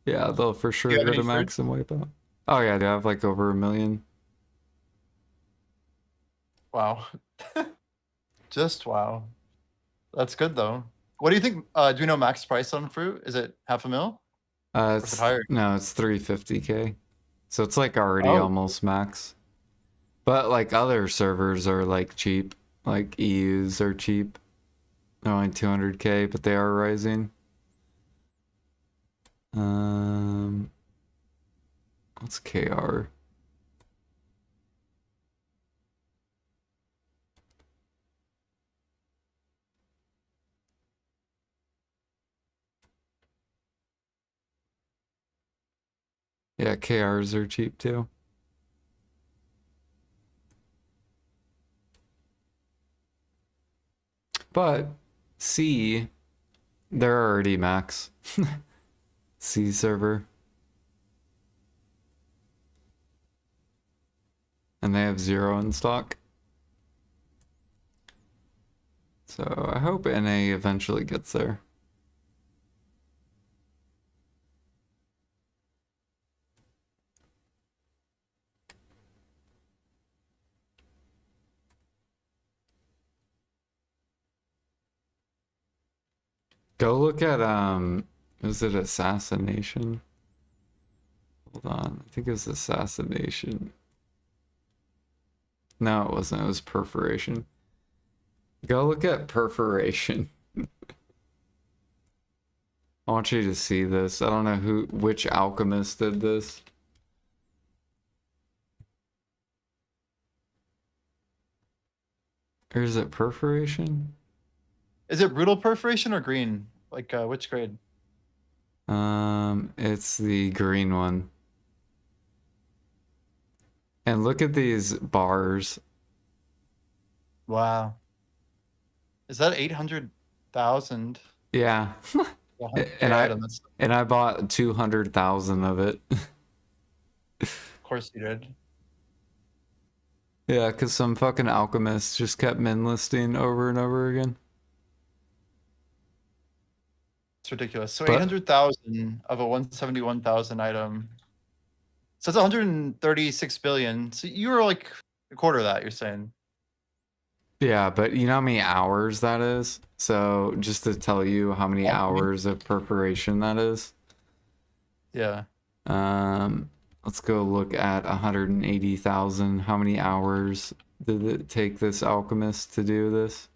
S2: Yeah, they'll for sure go to max and wipe out. Oh, yeah, they have like over 1 million.
S1: Wow. Just wow. That's good, though. What do you think? Do you know max price on fruit? Is it $500,000?
S2: It's higher. No, it's 350k. So it's like already almost max. But like other servers are like cheap. Like EUs are cheap. They're only 200k, but they are rising. What's KR? Yeah, KRs are cheap too. But C, they're already max. C server. And they have 0 in stock. So I hope NA eventually gets there. Go look at is it Assassination? Hold on, I think it was Assassination. No, it wasn't, it was Perforation. Go look at Perforation. I want you to see this. I don't know which alchemist did this. Or is it Perforation?
S1: Is it brutal perforation or green? Like which grade?
S2: It's the green one. And look at these bars.
S1: Wow. Is that 800,000?
S2: Yeah. and I bought 200,000 of it.
S1: Of course you did.
S2: Yeah, because some fucking alchemist just kept min listing over and over again.
S1: It's ridiculous. So 800,000 of a 171,000 item. So it's 136 billion. So you were like a quarter of that, you're saying?
S2: Yeah, but you know how many hours that is? So just to tell you how many hours of perforation that is.
S1: Yeah.
S2: Let's go look at 180,000. How many hours did it take this alchemist to do this?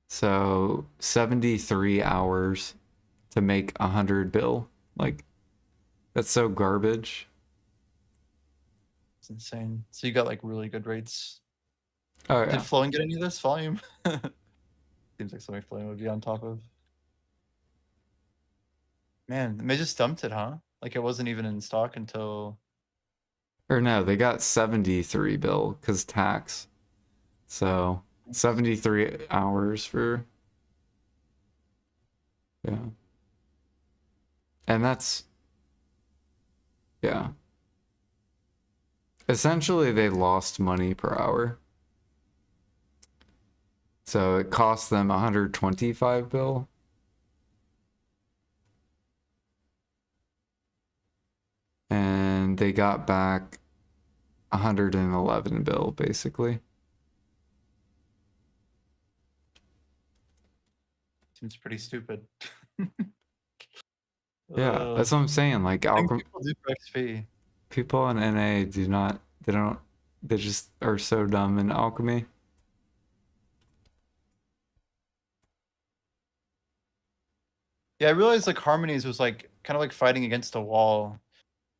S2: So 73 hours to make 100 bill. Like, that's so garbage.
S1: It's insane. So you got like really good rates.
S2: Oh, yeah.
S1: Did Flowing get any of this volume? Seems like something Flowing would be on top of. Man, they just dumped it, huh? Like it wasn't even in stock until...
S2: Or no, they got 73 bill because tax. So 73 hours for... Yeah. And that's... Yeah. Essentially, they lost money per hour. So it cost them 125 bill. And they got back 111 bill, basically.
S1: Seems pretty stupid.
S2: Yeah, that's what I'm saying. Like,
S1: People do for XP.
S2: people on NA do not, they just are so dumb in alchemy.
S1: Yeah, I realized like Harmonies was like kind of like fighting against a wall.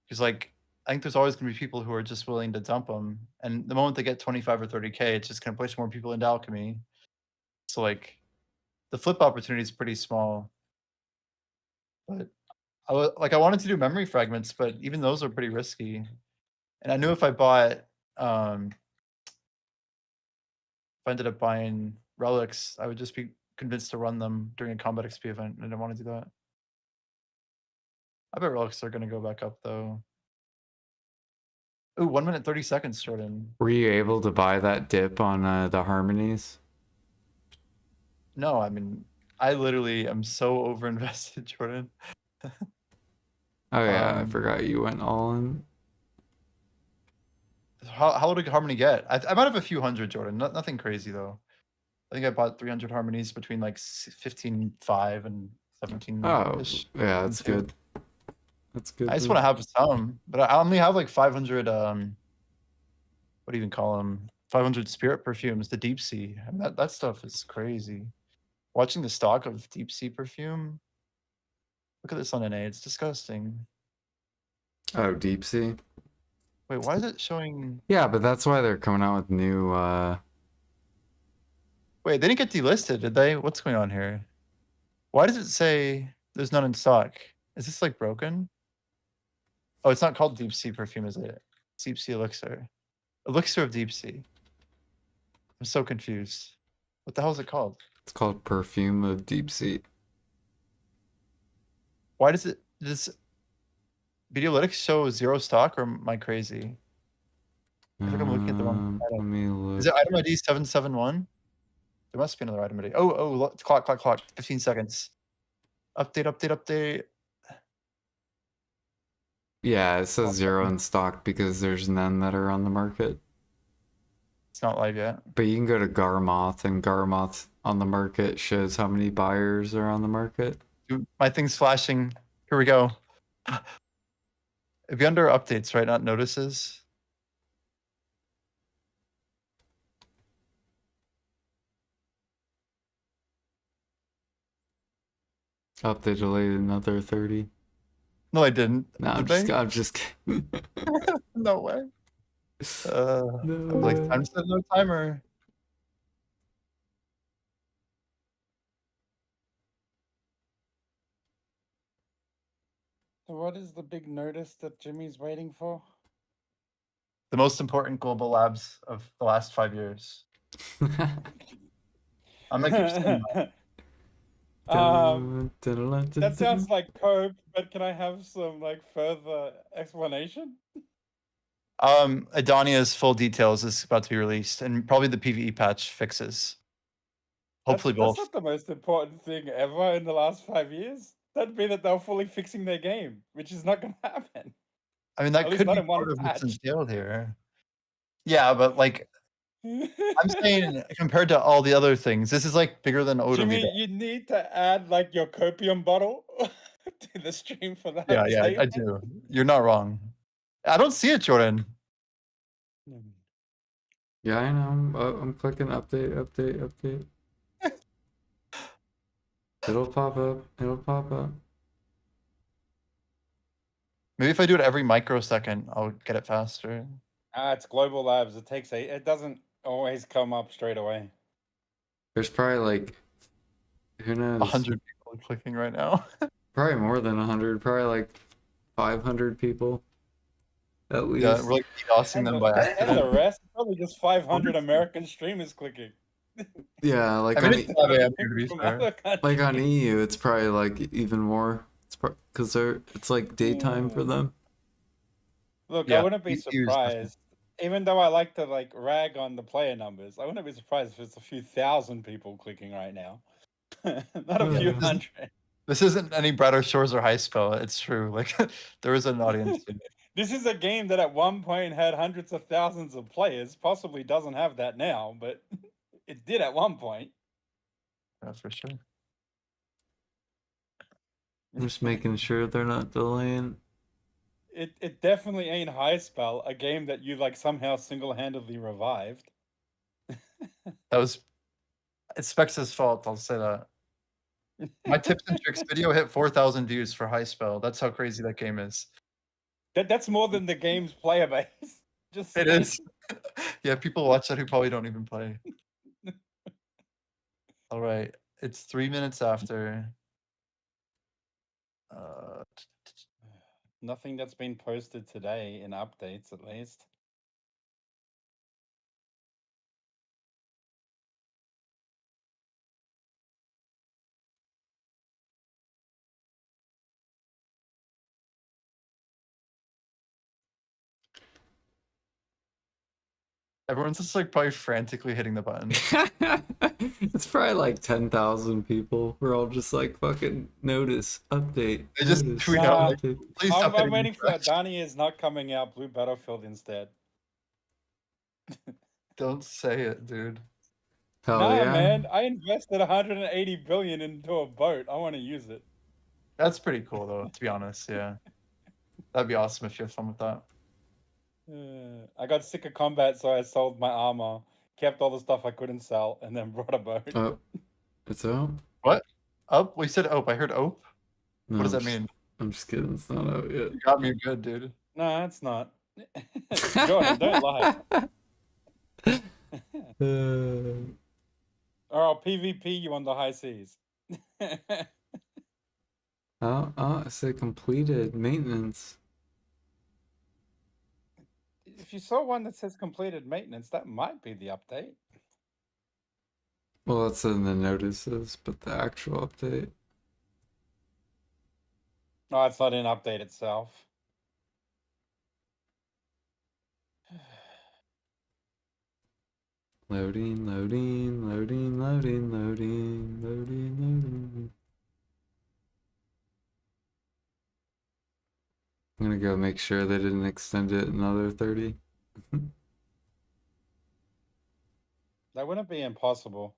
S1: Because like I think there's always gonna be people who are just willing to dump them, and the moment they get 25 or 30K, it's just gonna push more people into alchemy. So like the flip opportunity is pretty small. But I wanted to do memory fragments, but even those are pretty risky. And I knew if I bought if I ended up buying relics, I would just be convinced to run them during a combat XP event. And I didn't want to do that. I bet relics are gonna go back up though. Ooh, 1 minute 30 seconds, Jordan.
S2: Were you able to buy that dip on the Harmonies?
S1: No, I mean, I literally am so overinvested, Jordan.
S2: Oh yeah, I forgot you went all in.
S1: How did Harmony get? I might have a few hundred, Jordan. Nothing crazy though. I think I bought 300 Harmonies between like 15.5 and 17.
S2: Oh, yeah, that's good. That's good.
S1: I just want to have some, but I only have like 500. What do you even call them? 500 spirit perfumes. The deep sea. I mean, that stuff is crazy. Watching the stock of deep sea perfume. Look at this on NA. It's disgusting.
S2: Oh, deep sea.
S1: Wait, why is it showing?
S2: Yeah, but that's why they're coming out with new.
S1: Wait, they didn't get delisted, did they? What's going on here? Why does it say there's none in stock? Is this like broken? Oh, it's not called deep sea perfume, is it? Deep sea elixir. Elixir of deep sea. I'm so confused. What the hell is it called?
S2: It's called Perfume of Deep Sea.
S1: Why does Videolytics show 0 stock, or am I crazy? I feel like I'm looking at the wrong
S2: Let
S1: item.
S2: me look.
S1: Is it item ID 771? There must be another item ID. Oh, clock. 15 seconds. Update.
S2: Yeah, it says 0 in stock because there's none that are on the market.
S1: It's not live yet.
S2: But you can go to Garmoth, and Garmoth on the market shows how many buyers are on the market.
S1: Dude, my thing's flashing. Here we go. It'd be under updates, right? Not notices.
S2: Oh, they delayed another 30.
S1: No, I didn't.
S2: No, I'm just kidding.
S1: No way.
S2: No
S1: like
S2: way.
S1: time set no timer.
S17: So what is the big notice that Jimmy's waiting for?
S1: The most important global labs of the last 5 years. I'm gonna keep saying that.
S17: That sounds like Cope, but can I have some like further explanation?
S1: Edania's full details is about to be released, and probably the PvE patch fixes. Hopefully both.
S17: That's not the most important thing ever in the last 5 years. That'd be that they're fully fixing their game, which is not going to happen.
S1: I mean, that
S17: At least
S1: could
S17: not
S1: be
S17: in one
S1: part of what's
S17: patch.
S1: entailed here. Yeah, but like, I'm saying compared to all the other things, this is like bigger than Odor.
S17: Jimmy, you need to add like your copium bottle to the stream for that.
S1: Yeah, I do. You're not wrong. I don't see it, Jordan.
S2: Yeah, I know. I'm clicking update. It'll pop up.
S1: Maybe if I do it every microsecond, I'll get it faster.
S17: It's Global Labs. It doesn't always come up straight away.
S2: There's probably like, who knows?
S1: 100 people clicking right now.
S2: Probably more than 100. Probably like 500 people. At least.
S1: Yeah, we're like DDoSing them by
S17: And
S1: accident.
S17: the rest, probably just 500 American streamers clicking.
S2: Yeah, like
S1: I mean,
S2: on,
S1: it's 5 a.m. here, to be
S17: From
S1: fair.
S17: other countries.
S2: like on EU, it's probably like even more. It's because it's like daytime for them.
S17: Look,
S1: Yeah,
S17: I wouldn't be
S1: EU's different.
S17: surprised. Even though I like to like rag on the player numbers, I wouldn't be surprised if it's a few thousand people clicking right now. Not a few hundred.
S1: This isn't any Brighter Shores or High Spell. It's true. Like, there is an audience.
S17: This is a game that at one point had hundreds of thousands of players. Possibly doesn't have that now, but it did at one point.
S1: That's for sure.
S2: I'm just making sure they're not delaying.
S17: It definitely ain't High Spell, a game that you like somehow single-handedly revived.
S1: It's Spex's fault. I'll say that. My tips and tricks video hit 4,000 views for High Spell. That's how crazy that game is.
S17: That's more than the game's player base. Just
S1: It
S17: saying.
S1: is. Yeah, people watch that who probably don't even play. All right, it's 3 minutes after.
S17: Nothing that's been posted today in updates, at least.
S1: Everyone's just like probably frantically hitting the button.
S2: It's probably like 10,000 people. We're all just like fucking notice, update.
S1: They just
S2: notice,
S1: tweet out, like,
S2: update.
S1: please stop
S17: I'm
S1: hitting
S17: waiting for
S1: refresh.
S17: Edania is not coming out Blue Battlefield instead.
S1: Don't say it, dude.
S2: Hell
S17: Nah,
S2: yeah.
S17: man, I invested 180 billion into a boat. I want to use it.
S1: That's pretty cool, though, to be honest. Yeah. That'd be awesome if you had fun with that.
S17: I got sick of combat, so I sold my armor, kept all the stuff I couldn't sell, and then brought a boat.
S2: Oh, it's out?
S1: What? Up? We said ope. I heard ope.
S2: No,
S1: What does
S2: I'm
S1: that
S2: just-
S1: mean?
S2: I'm just kidding. It's not out yet.
S1: You got me good, dude.
S17: No, it's not. Jordan, don't lie. Or I'll PvP you on the high seas.
S2: Oh, I said completed maintenance.
S17: If you saw one that says completed maintenance, that might be the update.
S2: Well, that's in the notices, but the actual update.
S17: No, it's not an update itself.
S2: Loading, loading, loading, loading, loading, loading, loading. I'm gonna go make sure they didn't extend it another 30.
S17: That wouldn't be impossible.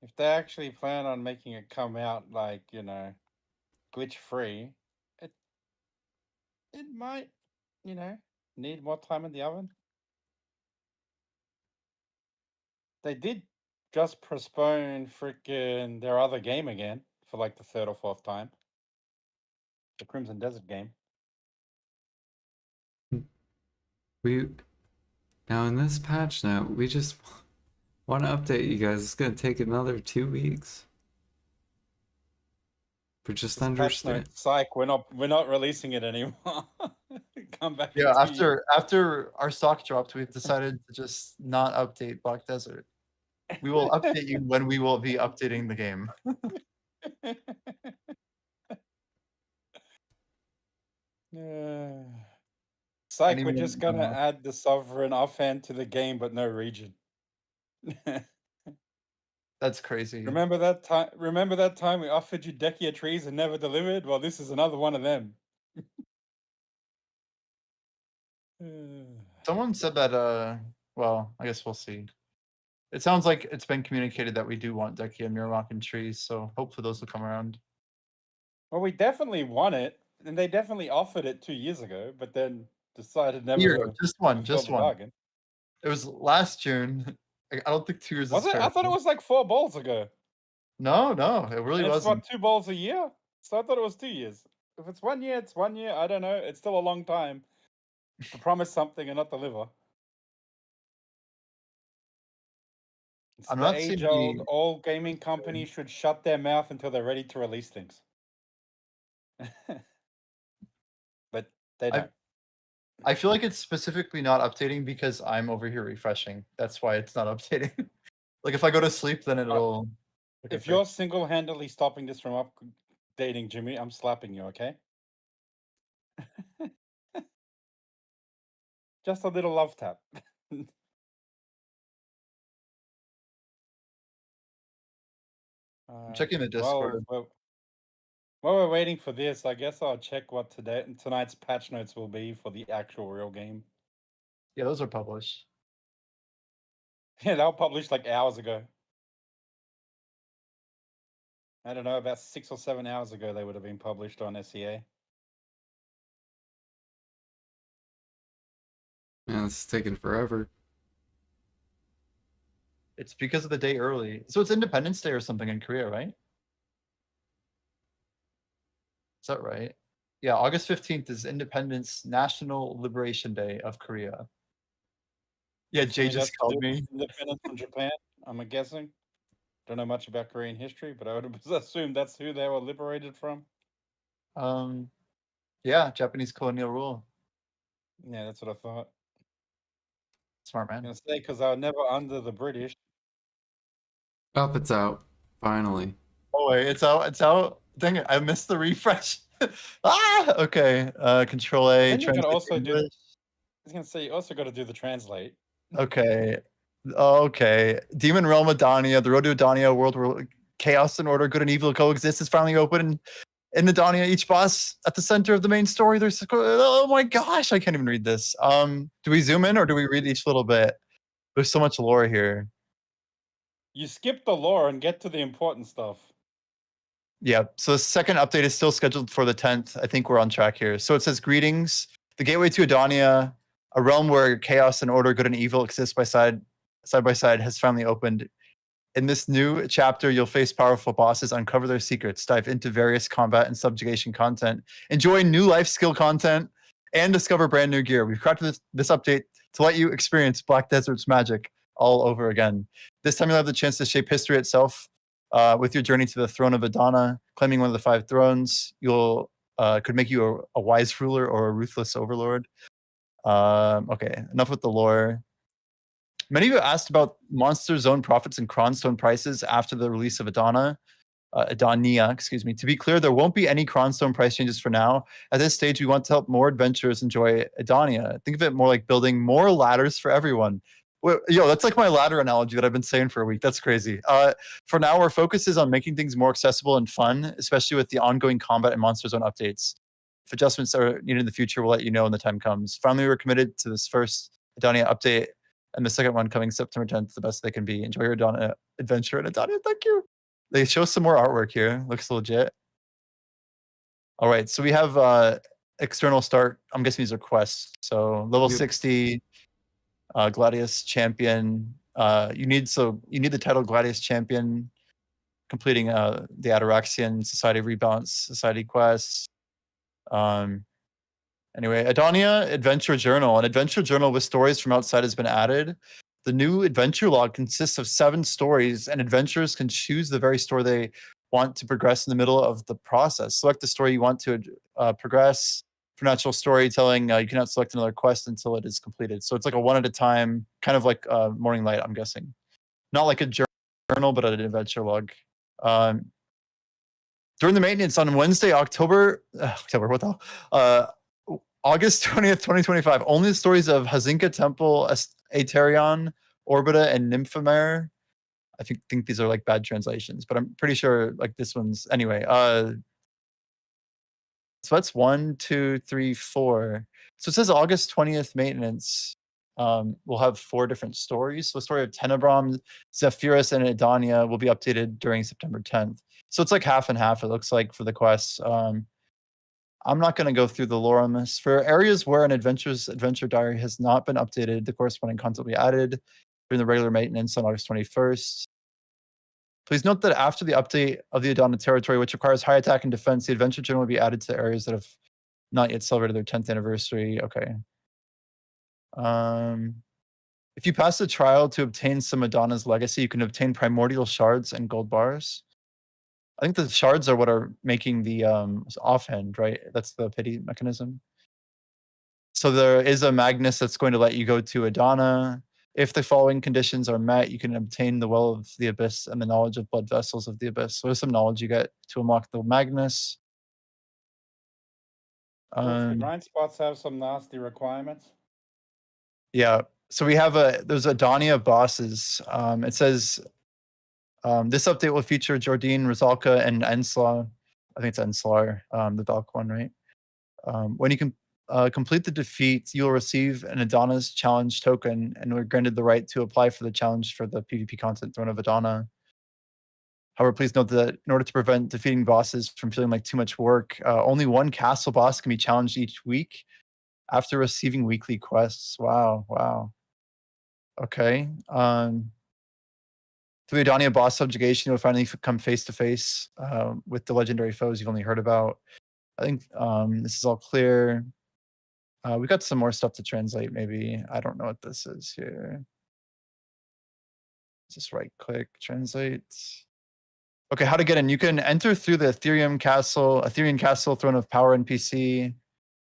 S17: If they actually plan on making it come out like, you know, glitch free, it might, you know, need more time in the oven. They did just postpone freaking their other game again for like the third or fourth time. The Crimson Desert game.
S2: We now in this patch note, we just want to update you guys. It's gonna take another 2 weeks. But just
S17: This patch
S2: understand.
S17: note, psych, we're not releasing it anymore. Come back.
S1: Yeah,
S17: in 2 years.
S1: after our stock dropped, we've decided to just not update Black Desert. We will update you when we will be updating the game.
S17: Psych,
S1: Anyone
S17: we're just gonna
S1: know?
S17: add the sovereign offhand to the game, but no region.
S1: That's crazy.
S17: Remember that time? Remember that time we offered you Dekia trees and never delivered? Well, this is another one of them.
S1: Someone said that, well, I guess we'll see. It sounds like it's been communicated that we do want Dekia, Mirrock, and trees, so hopefully those will come around.
S17: Well, we definitely want it, and they definitely offered it 2 years ago, but then decided never
S1: Here,
S17: to
S1: just one,
S17: fulfill
S1: just
S17: the
S1: one.
S17: bargain.
S1: It was last June. I don't think 2 years
S17: Was
S1: is
S17: it?
S1: fair.
S17: I thought it was like 4 balls ago.
S1: No, it really
S17: And it's
S1: wasn't.
S17: what, 2 balls a year? So I thought it was 2 years. If it's 1 year, it's 1 year. I don't know. It's still a long time to promise something and not deliver. It's
S1: I'm
S17: the
S1: not seeing
S17: age-old,
S1: the-
S17: all gaming companies should shut their mouth until they're ready to release things. But they don't.
S1: I feel like it's specifically not updating because I'm over here refreshing. That's why it's not updating. Like if I go to sleep, then it'll.
S17: If you're single-handedly stopping this from updating, Jimmy, I'm slapping you, okay? Just a little love tap.
S1: I'm checking the Discord.
S17: While we're waiting for this, I guess I'll check what tonight's patch notes will be for the actual real game.
S1: Yeah, those are published.
S17: Yeah, they were published like hours ago. I don't know, about 6 or 7 hours ago they would have been published on SEA.
S2: Man, it's taking forever.
S1: It's because of the day early. So it's Independence Day or something in Korea, right? Is that right? Yeah, August 15th is Independence National Liberation Day of Korea. Yeah, Jay
S17: Something
S1: just
S17: that's
S1: called
S17: to do
S1: me.
S17: with independence from Japan, I'm guessing. Don't know much about Korean history, but I would assume that's who they were liberated from.
S1: Yeah, Japanese colonial rule.
S17: Yeah, that's what I thought.
S1: Smart man.
S17: I'm gonna say because I was never under the British.
S2: Up, it's out. Finally.
S1: Oh wait, it's out. It's out. Dang it! I missed the refresh. Okay. Control A.
S17: Then you can
S1: translate
S17: also do. I
S1: English.
S17: was gonna say you also got to do the translate.
S1: Okay. Okay. Demon Realm Edania, the road to Edania, world where chaos and order, good and evil coexist is finally open. In Edania, each boss at the center of the main story. There's oh my gosh, I can't even read this. Do we zoom in or do we read each little bit? There's so much lore here.
S17: You skip the lore and get to the important stuff.
S1: Yeah, so the second update is still scheduled for the 10th. I think we're on track here. So it says, greetings. The gateway to Edania, a realm where chaos and order, good and evil exist side by side, has finally opened. In this new chapter, you'll face powerful bosses, uncover their secrets, dive into various combat and subjugation content, enjoy new life skill content, and discover brand new gear. We've crafted this update to let you experience Black Desert's magic all over again. This time you'll have the chance to shape history itself with your journey to the throne of Edania, claiming one of the 5 thrones. You'll could make you a wise ruler or a ruthless overlord. Okay, enough with the lore. Many of you asked about Monster Zone profits and Cronstone prices after the release of Edania, excuse me. To be clear, there won't be any Cronstone price changes for now. At this stage, we want to help more adventurers enjoy Edania. Think of it more like building more ladders for everyone. Yo, that's like my ladder analogy that I've been saying for a week. That's crazy. For now, our focus is on making things more accessible and fun, especially with the ongoing combat and Monster Zone updates. If adjustments are needed in the future, we'll let you know when the time comes. Finally, we're committed to this first Edania update and the second one coming September 10th, the best they can be. Enjoy your Edania adventure in Edania. Thank you. They show some more artwork here. Looks legit. All right, so we have external start. I'm guessing these are quests. So level 60, Gladius Champion. You need the title Gladius Champion, completing the Ataraxian Society Rebalance Society quests. Anyway, Edania Adventure Journal. An adventure journal with stories from outside has been added. The new adventure log consists of 7 stories, and adventurers can choose the very story they want to progress in the middle of the process. Select the story you want to progress. For natural storytelling, you cannot select another quest until it is completed. So it's like a one at a time, kind of like Morning Light, I'm guessing. Not like a journal, but an adventure log. During the maintenance on Wednesday, August 20th, 2025, only the stories of Hazinka Temple, Aterion, Orbita, and Nymphomare. I think these are like bad translations, but I'm pretty sure like this one's anyway. So that's 1, 2, 3, 4. So it says August 20th maintenance. We'll have 4 different stories. So the story of Tenebrom, Zephyrus, and Edania will be updated during September 10th. So it's like half and half, it looks like, for the quests. I'm not going to go through the lore on this. For areas where an adventurer's adventure diary has not been updated, the corresponding content will be added during the regular maintenance on August 21st. Please note that after the update of the Edania territory, which requires high attack and defense, the adventure journal will be added to areas that have not yet celebrated their 10th anniversary. Okay. If you pass the trial to obtain some Edania's legacy, you can obtain primordial shards and gold bars. I think the shards are what are making the offhand, right? That's the pity mechanism. So there is a Magnus that's going to let you go to Edania. If the following conditions are met, you can obtain the Well of the Abyss and the Knowledge of Blood Vessels of the Abyss. So there's some knowledge you get to unlock the Magnus.
S17: The grind spots have some nasty requirements.
S1: Yeah. So we have there's Edania bosses. It says this update will feature Jordine, Rosalka, and Ensla. I think it's Enslar, the Valk one, right? When you can complete the defeat, you will receive an Edana's challenge token, and we're granted the right to apply for the challenge for the PvP content Throne of Edania. However, please note that in order to prevent defeating bosses from feeling like too much work, only one castle boss can be challenged each week after receiving weekly quests. Wow, wow. Okay. Through the Edania boss subjugation, you'll finally come face to face with the legendary foes you've only heard about. I think this is all clear. We got some more stuff to translate, maybe. I don't know what this is here. Just right click, translate. Okay, how to get in. You can enter through the Ethereum Castle, Throne of Power NPC.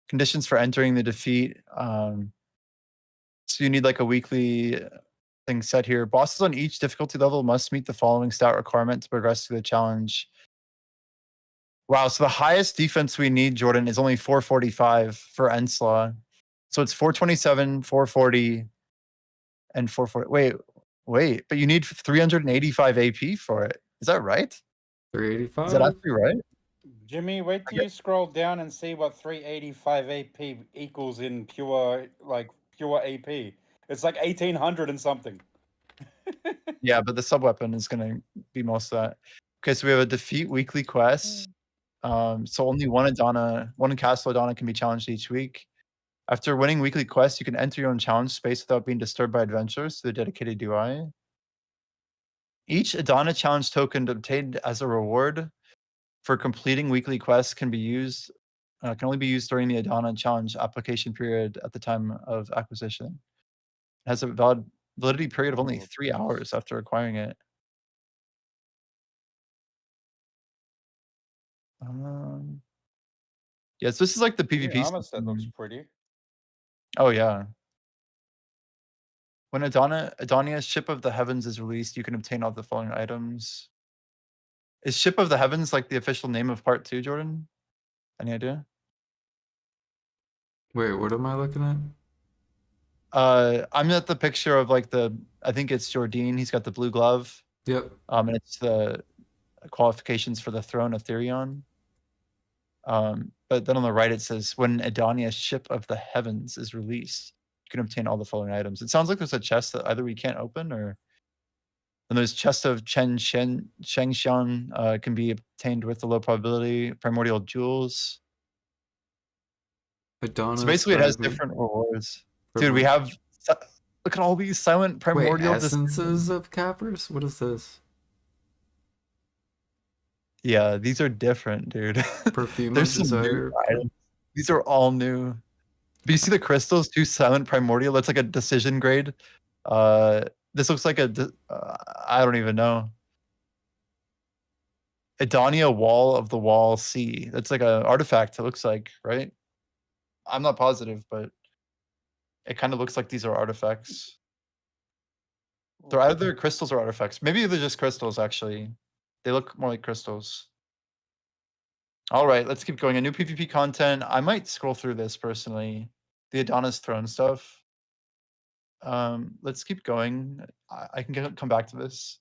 S1: Conditions for entering the defeat. So you need like a weekly thing set here. Bosses on each difficulty level must meet the following stat requirement to progress through the challenge. Wow, so the highest defense we need, Jordan, is only 445 for Ensla. So it's 427, 440, and 440. Wait, but you need 385 AP for it. Is that right?
S2: 385?
S1: Is that actually right?
S17: Jimmy, wait till you scroll down and see what 385 AP equals in pure AP. It's like 1800 and something.
S1: Yeah, but the sub-weapon is going to be most of that. Okay, so we have a defeat weekly quest. So only one castle Edania can be challenged each week. After winning weekly quests, you can enter your own challenge space without being disturbed by adventurers through the dedicated UI. Each Edania challenge token obtained as a reward for completing weekly quests can only be used during the Edania challenge application period at the time of acquisition. It has a validity period of only 3 hours after acquiring it. Yes, this is like the PvP
S17: Armor set looks
S1: system.
S17: pretty.
S1: Oh yeah. When Edania's Ship of the Heavens is released, you can obtain all the following items. Is Ship of the Heavens like the official name of part 2, Jordan? Any idea?
S2: Wait, what am I looking at?
S1: I'm at the picture of like I think it's Jordan. He's got the blue glove.
S2: Yep.
S1: And it's the qualifications for the throne of Therion. But then on the right it says, when Edania's Ship of the Heavens is released, you can obtain all the following items. It sounds like there's a chest that either we can't open or. And there's chest of Shengshan can be obtained with a low probability. Primordial jewels.
S2: Adonis,
S1: So basically, it has
S2: Dragon,
S1: different rewards. Dude, we have. Look at all these silent primordial.
S2: Wait, essences of cappers? What is this?
S1: Yeah, these are different, dude.
S2: Perfume
S1: There's
S2: of
S1: some new
S2: desire.
S1: items. These are all new. But you see the crystals, too, silent primordial. That's like a decision grade. This looks like I don't even know. Edania Wall of the Wall C. That's like an artifact, it looks like, right? I'm not positive, but it kind of looks like these are artifacts. They're either crystals or artifacts. Maybe they're just crystals, actually. They look more like crystals. All right, let's keep going. A new PvP content. I might scroll through this personally. The Adonis Throne stuff. Let's keep going. I can come back to this.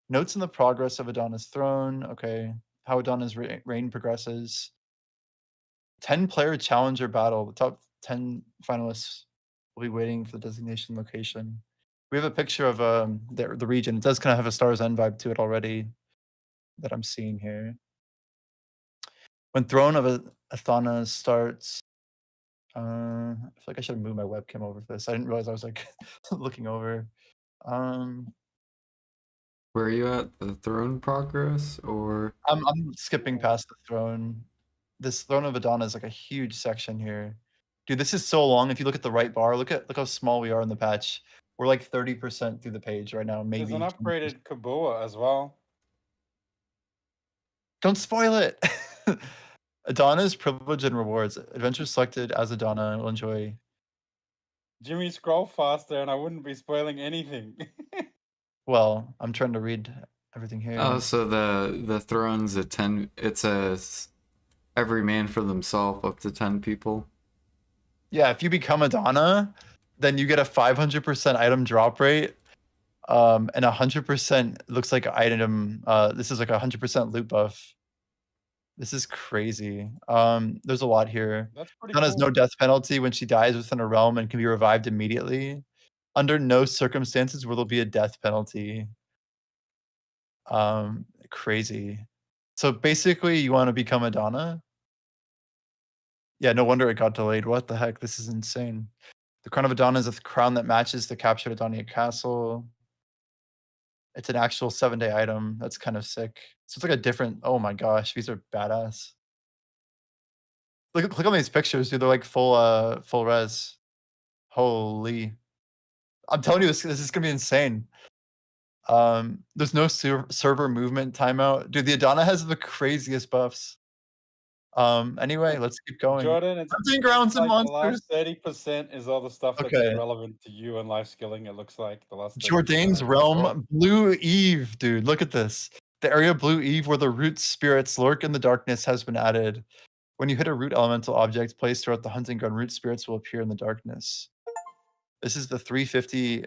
S1: Notes in the progress of Adonis Throne. Okay. How Adonis' reign progresses. 10-player challenger battle. The top 10 finalists will be waiting for the designation location. We have a picture of the region. It does kind of have a Star's End vibe to it already that I'm seeing here. When Throne of Athana starts, I feel like I should have moved my webcam over for this. I didn't realize I was like looking over.
S2: Where are you at? The throne progress or?
S1: I'm skipping past the throne. This Throne of Adana is like a huge section here. Dude, this is so long. If you look at the right bar, look how small we are in the patch. We're like 30% through the page right now, maybe.
S17: There's an upgraded Kabua as well.
S1: Don't spoil it. Adana's privilege and rewards. Adventure selected as Adana will enjoy.
S17: Jimmy, scroll faster and I wouldn't be spoiling anything.
S1: Well, I'm trying to read everything here.
S2: Oh, so the throne's a 10. It's every man for themselves, up to 10 people.
S1: Yeah, if you become Adana, then you get a 500% item drop rate, and 100% looks like item. This is like 100% loot buff. This is crazy. There's a lot here.
S17: That's pretty
S1: Adana has no death penalty when she dies within a realm and can be revived immediately. Under no circumstances will there be a death penalty. Crazy. So basically, you want to become Adana? Yeah, no wonder it got delayed. What the heck? This is insane. The Crown of Adana is a crown that matches the captured Adania castle. It's an actual 7-day item. That's kind of sick. So it's like a different. Oh my gosh, these are badass. Click on these pictures, dude. They're like full res. Holy. I'm telling you, this is gonna be insane. There's no server movement timeout. Dude, the Adana has the craziest buffs. Anyway, let's keep going.
S17: Jordan, it's
S1: Hunting grounds and
S17: like
S1: monsters.
S17: the last 30% is all the stuff that's
S1: Okay.
S17: relevant to you and life skilling, it looks like. The last 30%.
S1: Jordan's Realm, Blue Eve, dude. Look at this. The area Blue Eve where the root spirits lurk in the darkness has been added. When you hit a root elemental object placed throughout the hunting ground, root spirits will appear in the darkness. This is the 350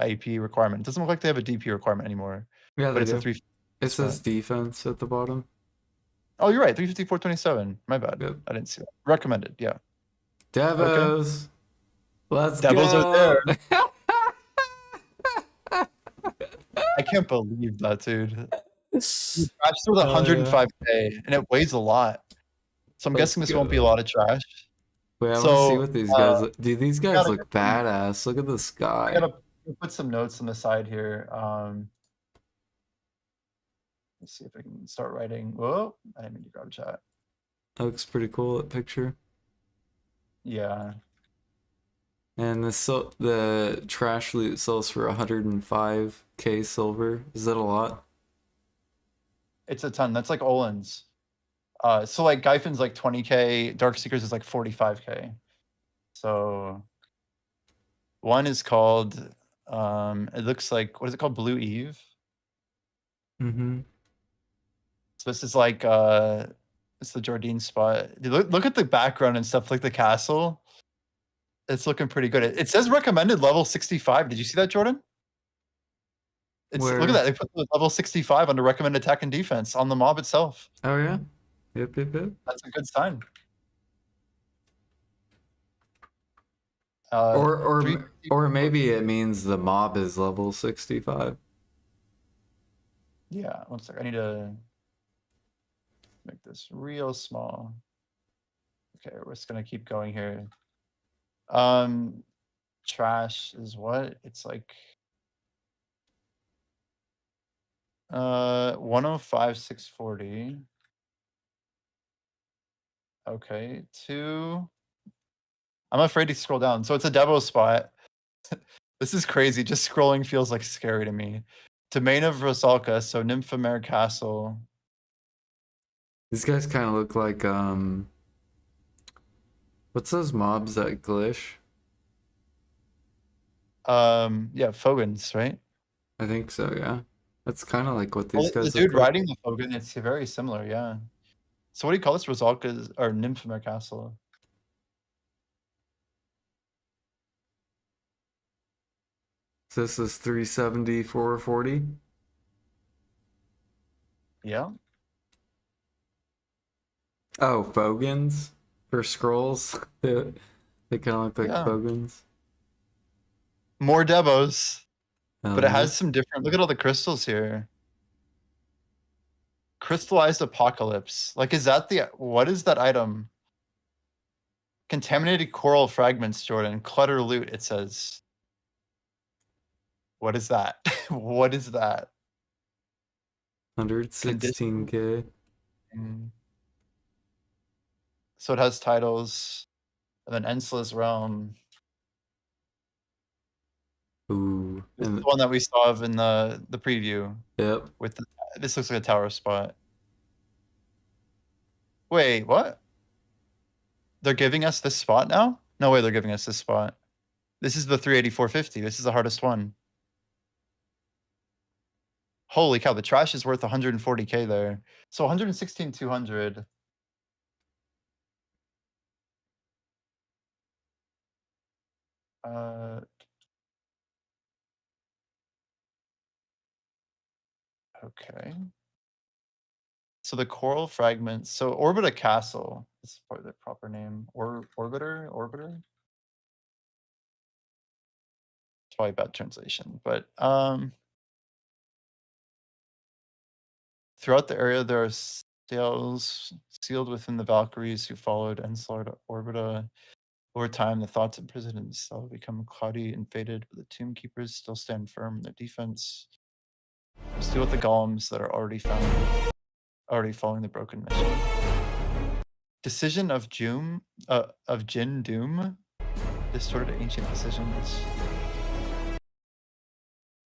S1: IP requirement. It doesn't look like they have a DP requirement anymore.
S2: Yeah,
S1: but
S2: they
S1: it's
S2: do.
S1: a 3.
S2: It says defense at the bottom.
S1: Oh, you're right. 350, 427. My bad.
S2: Yep.
S1: I didn't see that. Recommended. Yeah.
S2: Devos.
S1: Okay.
S2: Let's
S1: Devos
S2: go.
S1: are there. I can't believe that, dude. I trashed with 105k, and it weighs a lot. So I'm guessing this won't be a lot of trash.
S2: Wait, I want to see what these guys look. Dude, these guys look badass. Look at the sky.
S1: I gotta put some notes on the side here. Let's see if I can start writing. Whoa, I didn't mean to grab chat.
S2: That looks pretty cool, that picture.
S1: Yeah.
S2: And the trash loot sells for 105k silver. Is that a lot?
S1: It's a ton. That's like Olin's. So like Gyfin's like 20k, Darkseekers is like 45k. So one is called, it looks like, what is it called? Blue Eve.
S2: Mm-hmm.
S1: So this is like, it's the Jardine spot. Dude, look at the background and stuff, like the castle. It's looking pretty good. It says recommended level 65. Did you see that, Jordan? Look at
S2: Where?
S1: that. They put the level 65 under recommended attack and defense on the mob itself.
S2: Oh yeah. Yep.
S1: That's a good sign.
S2: Or maybe it means the mob is level 65.
S1: Yeah, one sec. I need to make this real small. Okay, we're just gonna keep going here. Trash is what? It's like 105,640. Okay, 2. I'm afraid to scroll down. So it's a Devo spot. This is crazy. Just scrolling feels like scary to me. Domain of Rosalka, so Nymphomare Castle.
S2: These guys kind of look like what's those mobs that glish?
S1: Yeah, Fogans, right?
S2: I think so, yeah. That's kind of like what these
S1: Well,
S2: guys
S1: the
S2: look
S1: dude
S2: like.
S1: riding the Fogan, it's very similar, yeah. So what do you call this? Rosalka's or Nymphomare Castle?
S2: So this is 370, 440.
S1: Yeah.
S2: Oh, Fogans for scrolls. They kind of look like
S1: Yeah.
S2: Fogans.
S1: More Devos. But it
S2: yeah.
S1: has some different. Look at all the crystals here. Crystallized Apocalypse. Like, is that the. What is that item? Contaminated coral fragments, Jordan. Clutter loot, it says. What is that? What is that?
S2: 116k.
S1: So it has titles. And then Ensla's Realm.
S2: Ooh.
S1: This is
S2: And
S1: the one that we saw of in the preview.
S2: yep.
S1: With the, this looks like a tower spot. Wait, what? They're giving us this spot now? No way they're giving us this spot. This is the 384.50. This is the hardest one. Holy cow, the trash is worth 140k there. So 116,200. Okay. So the coral fragments. So Orbita Castle. This is probably the proper name. Orbiter? It's probably a bad translation. But throughout the area there are sails sealed within the Valkyries who followed Enslar Orbita. Over time, the thoughts of presidents will become cloudy and faded, but the Tomb Keepers still stand firm in their defense. Let's deal with the golems that are already following the broken mission. Decision of Jin Doom. Distorted ancient decisions.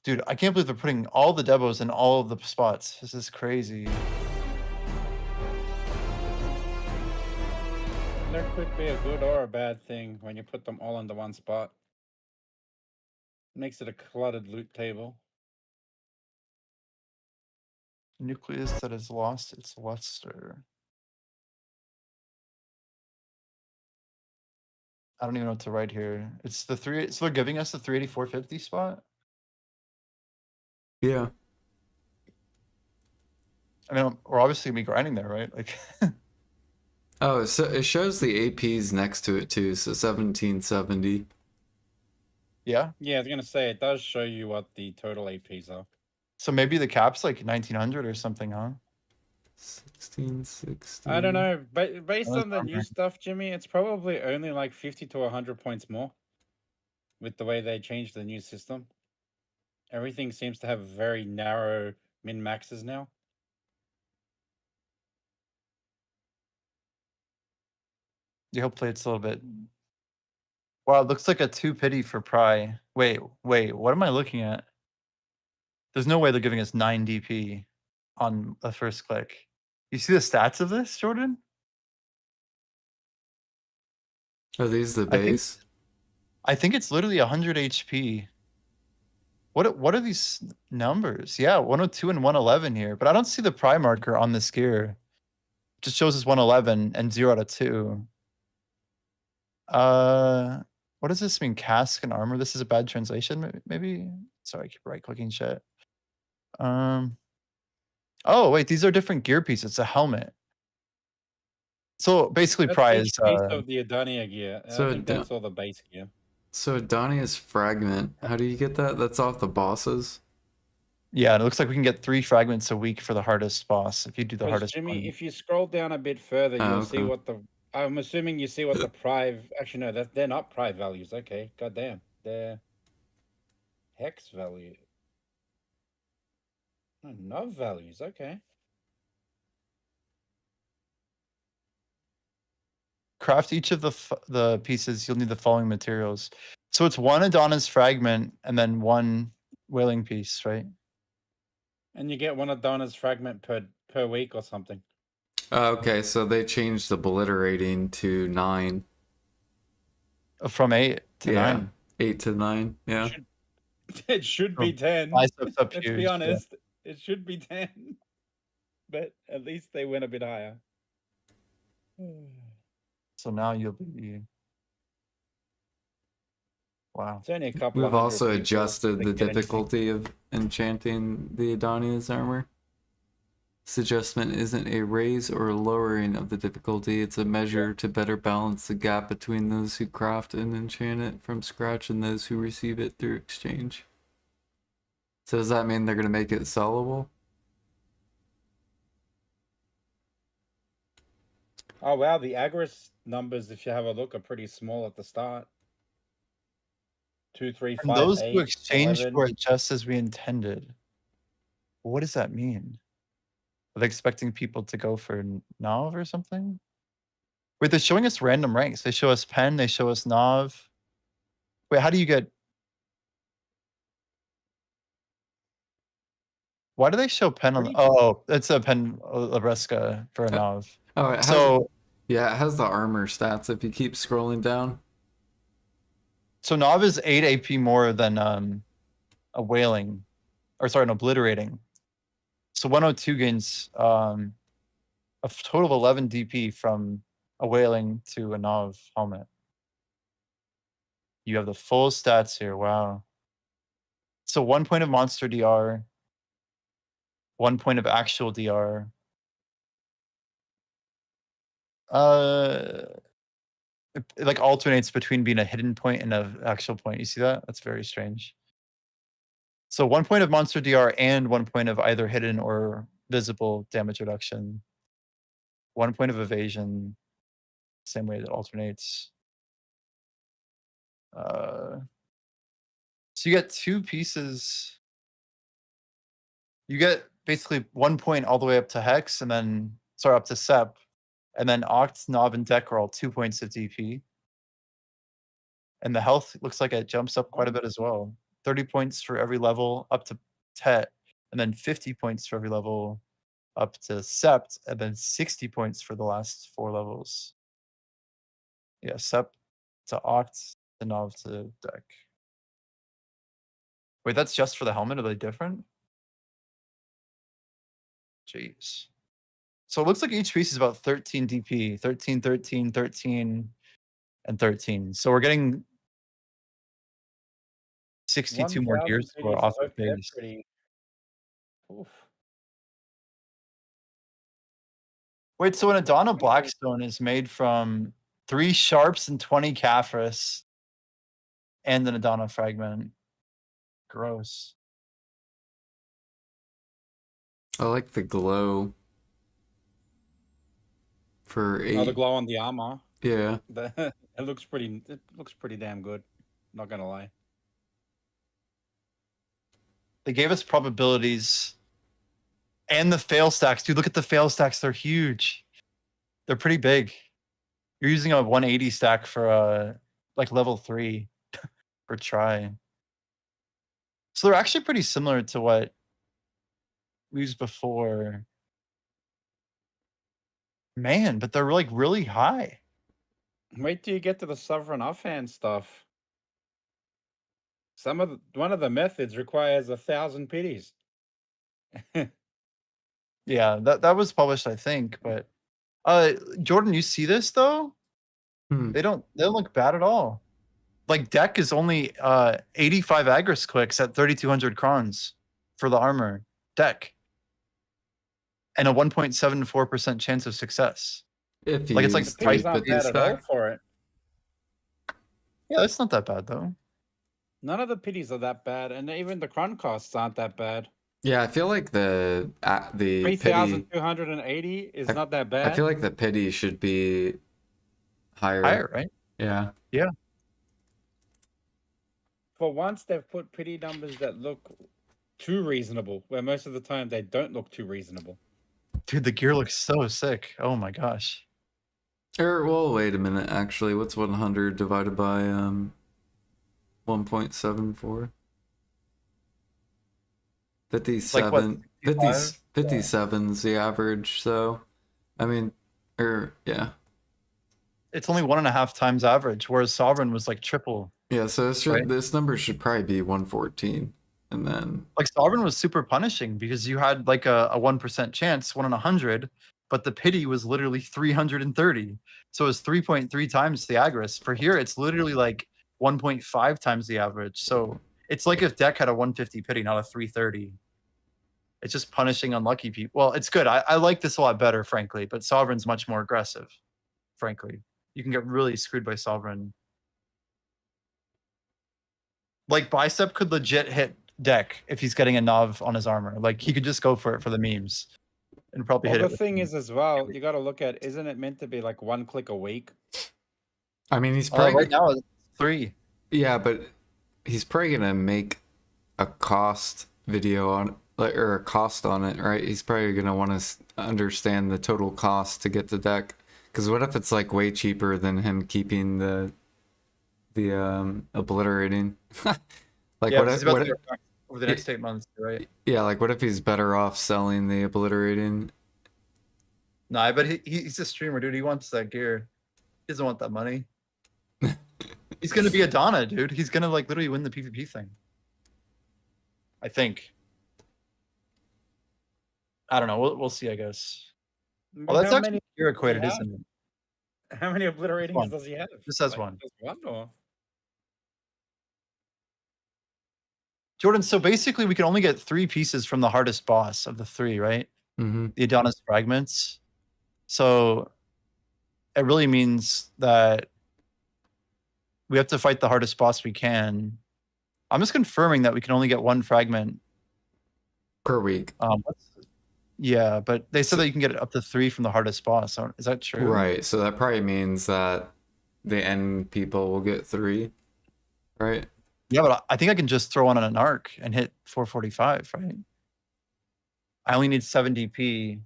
S1: Dude, I can't believe they're putting all the Devos in all of the spots. This is crazy.
S17: There could be a good or a bad thing when you put them all into one spot. Makes it a cluttered loot table.
S1: Nucleus that has lost its luster. I don't even know what to write here. It's the 3. So they're giving us the 384.50 spot.
S2: Yeah.
S1: I mean, we're obviously gonna be grinding there, right? Like.
S2: Oh, so it shows the APs next to it too. So 1770.
S1: Yeah.
S17: Yeah, I was gonna say it does show you what the total APs are.
S1: So maybe the cap's like 1900 or something, huh?
S2: 1660.
S17: I don't know. But based on the new stuff, Jimmy, it's probably only like 50 to 100 points more. With the way they changed the new system, everything seems to have very narrow min maxes now.
S1: Yeah, hopefully it's a little bit. Wow, it looks like a 2 pity for Pry. Wait, what am I looking at? There's no way they're giving us 9 DP on the first click. You see the stats of this, Jordan?
S2: Are these the
S1: I think
S2: base?
S1: I think it's literally 100 HP. What are these numbers? Yeah, 102 and 111 here, but I don't see the pry marker on this gear. It just shows us 111 and 0 out of 2. What does this mean? Cask and armor. This is a bad translation, maybe. Sorry, I keep right clicking shit. Oh wait, these are different gear pieces. It's a helmet. So basically,
S17: That's
S1: pry
S17: each
S1: is.
S17: piece of the Edania gear.
S2: So
S17: I think that's all the base gear.
S2: So Edania's fragment. How do you get that? That's off the bosses.
S1: Yeah, and it looks like we can get 3 fragments a week for the hardest boss if you do the
S17: Because
S1: hardest
S17: Jimmy,
S1: one.
S17: if you scroll down a bit further,
S2: Oh,
S17: you'll see
S2: okay.
S17: what the. I'm assuming you see what the pry. Actually, no, they're not pry values. Okay, goddamn, they're hex value. No values. Okay.
S1: Craft each of the pieces. You'll need the following materials. So it's 1 Adana's fragment and then 1 whaling piece, right?
S17: And you get one Adana's fragment per week or something.
S2: Okay, so they changed obliterating to 9.
S1: From 8 to 9.
S2: 8 to 9. Yeah.
S17: It should be 10.
S1: Biceps up
S17: Let's
S1: huge,
S17: be
S1: yeah.
S17: honest. It should be 10. But at least they went a bit higher.
S1: So now you'll be. Wow.
S17: It's only a couple
S2: We've
S17: of hundred
S2: also
S17: people
S2: adjusted
S17: that
S2: the
S17: get anything.
S2: difficulty of enchanting the Edania's armor. This adjustment isn't a raise or a lowering of the difficulty, it's a measure to better balance the gap between those who craft and enchant it from scratch and those who receive it through exchange. So does that mean they're going to make it sellable?
S17: Oh wow, the Agris numbers, if you have a look, are pretty small at the start. 2, 3, 5,
S1: And those
S17: 8,
S1: who exchange
S17: 11.
S1: for it just as we intended. What does that mean? Are they expecting people to go for Nav or something? Wait, they're showing us random ranks. They show us Pen, they show us Nav. Wait, how do you get... Why do they show Pen on... Oh, it's a Pen Labresca for a Nav.
S2: Oh, it has,
S1: So,
S2: yeah, it has the armor stats if you keep scrolling down.
S1: so Nav is 8 AP more than a whaling. Or sorry, an obliterating. So 102 gains a total of 11 DP from a whaling to a Nav helmet. You have the full stats here. Wow. So 1 point of monster DR, 1 point of actual DR. It like alternates between being a hidden point and an actual point. You see that? That's very strange. So 1 point of monster DR and 1 point of either hidden or visible damage reduction. 1 point of evasion. Same way that alternates. So you get 2 pieces. You get basically 1 point all the way up to Hex, and then sorry, up to Sep, and then Oct, Nav, and Deck are all 2 points of DP. And the health looks like it jumps up quite a bit as well. 30 points for every level up to Tet, and then 50 points for every level up to Sept, and then 60 points for the last 4 levels. Yeah, Sept to Oct, to Nav to Deck. Wait, that's just for the helmet? Are they different? Jeez. So it looks like each piece is about 13 DP. 13, 13, 13, and 13. So we're getting 62 more
S17: 1,000
S1: gears for
S17: cities
S1: off
S17: of
S1: of
S17: hope, they're
S1: base.
S17: pretty. Oof.
S1: Wait, so an Adana Blackstone is made from 3 Sharps and 20 Caphras and an Adana Fragment. Gross.
S2: I like the glow for 8.
S17: Oh, the glow on the armor.
S2: Yeah.
S17: It looks pretty damn good. Not gonna lie.
S1: They gave us probabilities and the fail stacks. Dude, look at the fail stacks. They're huge. They're pretty big. You're using a 180 stack for like level 3 for try. So they're actually pretty similar to what we used before. Man, but they're like really high.
S17: Wait till you get to the sovereign offhand stuff. One of the methods requires 1,000 pities.
S1: Yeah, that was published, I think. But Jordan, you see this though? They don't look bad at all. Like deck is only 85 Agris clicks at 3,200 crons for the armor deck, and a 1.74% chance of success.
S2: If
S1: Like it's like
S17: The
S1: twice
S17: pities aren't
S1: the
S17: bad at all
S1: stack.
S17: for it.
S1: Yeah, that's not that bad though.
S17: None of the pities are that bad, and even the cron costs aren't that bad.
S2: Yeah, I feel like the pity.
S17: 3,280 is not that bad.
S2: I feel like the pity should be higher.
S1: Higher, right?
S2: Yeah.
S1: Yeah.
S17: For once, they've put pity numbers that look too reasonable, where most of the time they don't look too reasonable.
S1: Dude, the gear looks so sick. Oh my gosh.
S2: Well, wait a minute. Actually, what's 100 divided by 1.74? 57. 57's the average. So, I mean, yeah.
S1: It's only 1.5 times average, whereas Sovereign was like triple.
S2: Yeah, so this number should probably be 114, and then
S1: like Sovereign was super punishing because you had like a 1% chance, 1 in 100, but the pity was literally 330. So it was 3.3 times the Agris. For here, it's literally like 1.5 times the average. So it's like if deck had a 150 pity, not a 330. It's just punishing unlucky people. Well, it's good. I like this a lot better, frankly, but Sovereign's much more aggressive, frankly. You can get really screwed by Sovereign. Like Bicep could legit hit deck if he's getting a Nav on his armor. Like he could just go for it for the memes and probably hit it.
S17: The thing is as well, you got to look at, isn't it meant to be like 1 click a week?
S2: I mean, he's probably
S1: right now it's 3.
S2: Yeah, but he's probably gonna make a cost video on or a cost on it, right? He's probably gonna want to understand the total cost to get the deck. Because what if it's like way cheaper than him keeping the obliterating? Like
S1: yeah,
S2: what if
S1: over the next 8 months, right?
S2: Yeah, like what if he's better off selling the obliterating?
S1: Nah, but he's a streamer, dude. He wants that gear. He doesn't want that money. He's gonna be Edania, dude. He's gonna like literally win the PvP thing. I think. I don't know. We'll see, I guess. Well, that's actually gear equated, isn't it?
S17: How many obliteratings does he have?
S1: This has one.
S17: Just one or?
S1: Jordan, so basically we can only get 3 pieces from the hardest boss of the 3, right?
S2: Mm-hmm.
S1: The Adonis fragments. So it really means that we have to fight the hardest boss we can. I'm just confirming that we can only get 1 fragment
S2: per week.
S1: Yeah, but they said that you can get up to 3 from the hardest boss. So is that true?
S2: Right. So that probably means that the end people will get 3, right?
S1: Yeah, but I think I can just throw on an arc and hit 445, right? I only need 7 DP.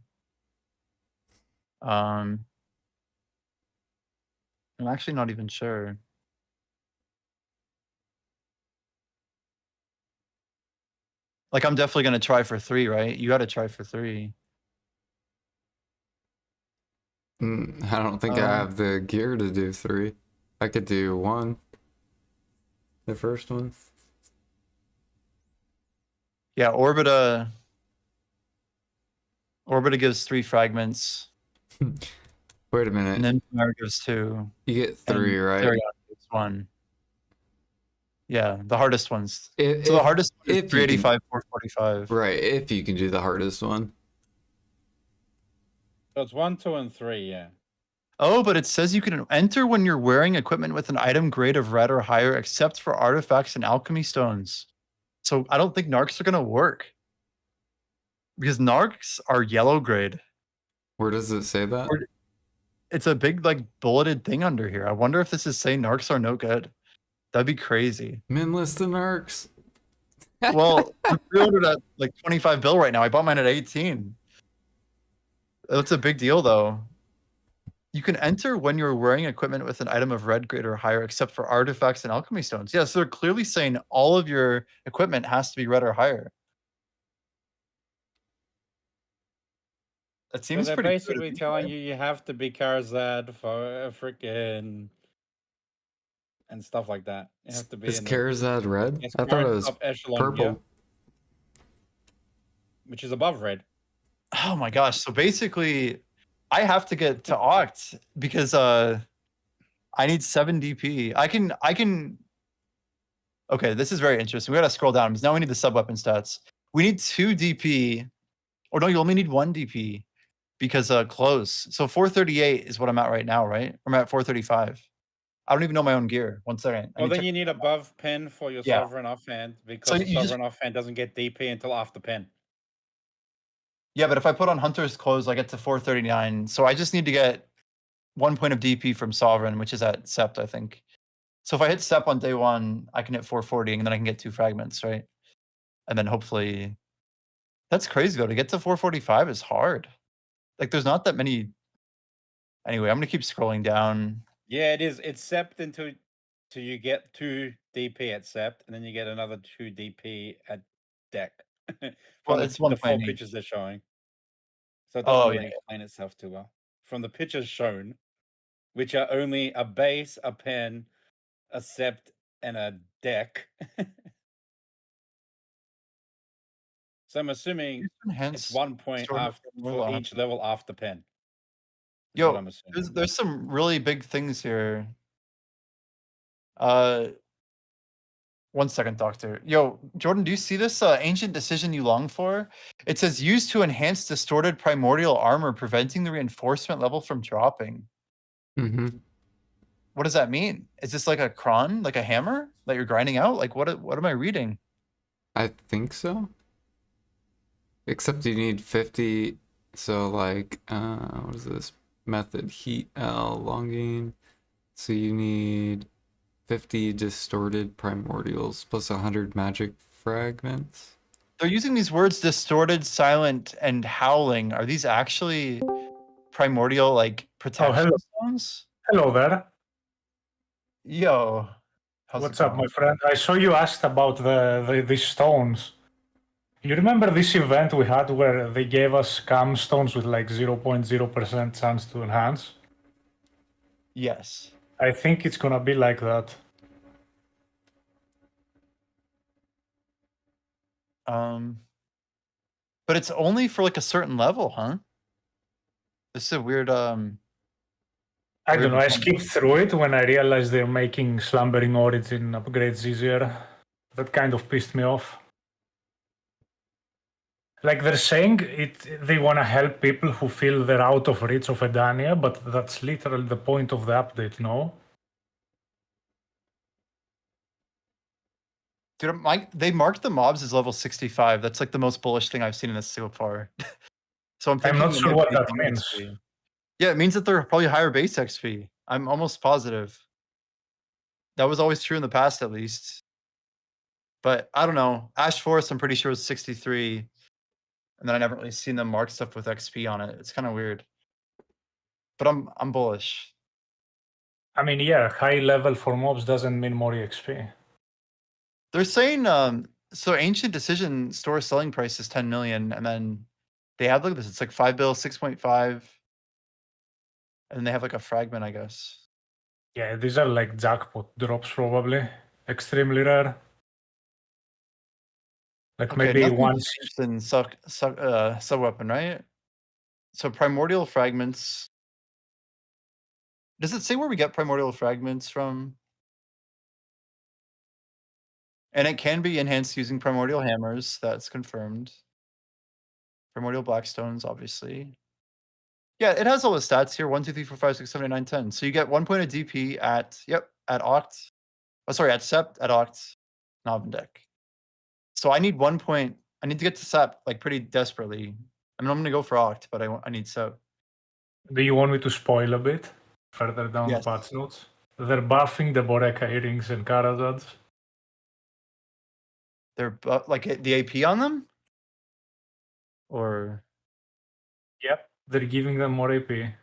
S1: I'm actually not even sure. Like, I'm definitely going to try for 3, right? You got to try for 3.
S2: I don't think I have the gear to do 3. I could do 1. The first one.
S1: Yeah, Orbita gives 3 fragments.
S2: Wait a minute.
S1: And then Mara gives 2.
S2: You get 3, right?
S1: Therion gives 1. Yeah, the hardest ones. So the hardest one is 385, 445.
S2: Right, if you can do the hardest one.
S17: So it's 1, 2, and 3, yeah.
S1: Oh, but it says you can enter when you're wearing equipment with an item grade of red or higher, except for artifacts and alchemy stones. So I don't think narcs are going to work. Because narcs are yellow grade.
S2: Where does it say that?
S1: It's a big, like, bulleted thing under here. I wonder if this is saying narcs are no good. That'd be crazy.
S2: Minless the narcs.
S1: Well, I'm pre-ordered at like 25 bill right now. I bought mine at 18. That's a big deal, though. You can enter when you're wearing equipment with an item of red grade or higher, except for artifacts and alchemy stones. Yeah, so they're clearly saying all of your equipment has to be red or higher. That seems
S17: so they're
S1: pretty
S17: basically telling you have to be Karazad for a freaking and stuff like that. You have to be
S2: Is
S17: in the
S2: Karazad red?
S17: it's
S2: I thought it
S17: current
S2: was
S17: top echelon
S2: purple.
S17: gear, which is above red.
S1: Oh my gosh. So basically, I have to get to Oct because I need 7 DP. I can. Okay, this is very interesting. We gotta scroll down because now we need the sub weapon stats. We need 2 DP, or no, you only need 1 DP because close. So 438 is what I'm at right now, right? I'm at 435. I don't even know my own gear. 1 second.
S17: Well, then you need above pen for your
S1: Yeah.
S17: sovereign offhand because
S1: So
S17: the
S1: you just-
S17: sovereign offhand doesn't get DP until after pen.
S1: Yeah, but if I put on Hunter's Clothes, I get to 439. So I just need to get 1 point of DP from Sovereign, which is at Sept, I think. So if I hit Sept on day 1, I can hit 440, and then I can get 2 fragments, right? And then hopefully... That's crazy, though. To get to 445 is hard. Like, there's not that many... Anyway, I'm going to keep scrolling down.
S17: Yeah, it is. It's Sept until you get 2 DP at Sept, and then you get another 2 DP at deck.
S1: Well,
S17: From
S1: it's
S17: the
S1: 1
S17: 4
S1: point each.
S17: pictures they're showing. So it doesn't
S1: Oh,
S17: really
S1: yeah.
S17: explain itself too well. From the pictures shown, which are only a base, a pen, a Sept, and a deck. So I'm assuming it's 1 point
S1: Sort of
S17: after
S1: more
S17: for
S1: than
S17: each level after pen. Is
S1: Yo,
S17: what I'm assuming.
S1: there's some really big things here. 1 second, Doctor. Yo, Jordan, do you see this ancient decision you long for? It says used to enhance distorted primordial armor, preventing the reinforcement level from dropping.
S2: Mm-hmm.
S1: What does that mean? Is this like a cron, like a hammer that you're grinding out? Like what am I reading?
S2: I think so. Except you need 50. So like, what is this method? Heat L longing. So you need 50 distorted primordials plus 100 magic fragments.
S1: They're using these words distorted, silent, and howling. Are these actually primordial like protection
S18: hello.
S1: stones?
S18: Hello there.
S1: Yo.
S18: What's up, my friend? I saw you asked about these stones. You remember this event we had where they gave us cam stones with like 0.0% chance to enhance?
S1: Yes.
S18: I think it's gonna be like that.
S1: But it's only for like a certain level, huh? This is a weird
S18: I don't know, I skipped through it when I realized they're making Slumbering Origin upgrades easier. That kind of pissed me off. Like they're saying they want to help people who feel they're out of reach of Edania, but that's literally the point of the update, no?
S1: Dude, they marked the mobs as level 65. That's like the most bullish thing I've seen in this so far. So I'm thinking
S18: not
S1: they
S18: sure
S1: might
S18: what
S1: be
S18: that
S1: base
S18: means.
S1: XP. Yeah, it means that they're probably higher base XP. I'm almost positive. That was always true in the past, at least. But I don't know. Ash Forest, I'm pretty sure was 63. And then I never really seen them mark stuff with XP on it. It's kind of weird. But I'm bullish.
S18: I mean, yeah, high level for mobs doesn't mean more EXP.
S1: They're saying so Ancient Decision store selling price is 10 million, and then they have, look at this, it's like 5 bill, 6.5, and then they have like a fragment, I guess.
S18: Yeah, these are like jackpot drops probably. Extremely rare. Like maybe
S1: nothing
S18: one
S1: changed in sub weapon, right? So primordial fragments. Does it say where we get primordial fragments from? And it can be enhanced using primordial hammers. That's confirmed. Primordial blackstones, obviously. Yeah, it has all the stats here. 1, 2, 3, 4, 5, 6, 7, 8, 9, 10. So you get 1 point of DP at Oct. Oh, sorry, at Sept, at Oct, Novendek. So I need 1 point. I need to get to Sept like pretty desperately. I mean, I'm gonna go for Oct, but I need Sept.
S18: Do you want me to spoil a bit further down the patch notes? They're buffing the Boreka earrings and Karazads.
S1: They're like the AP on them? Or
S18: Yep, they're giving them more AP.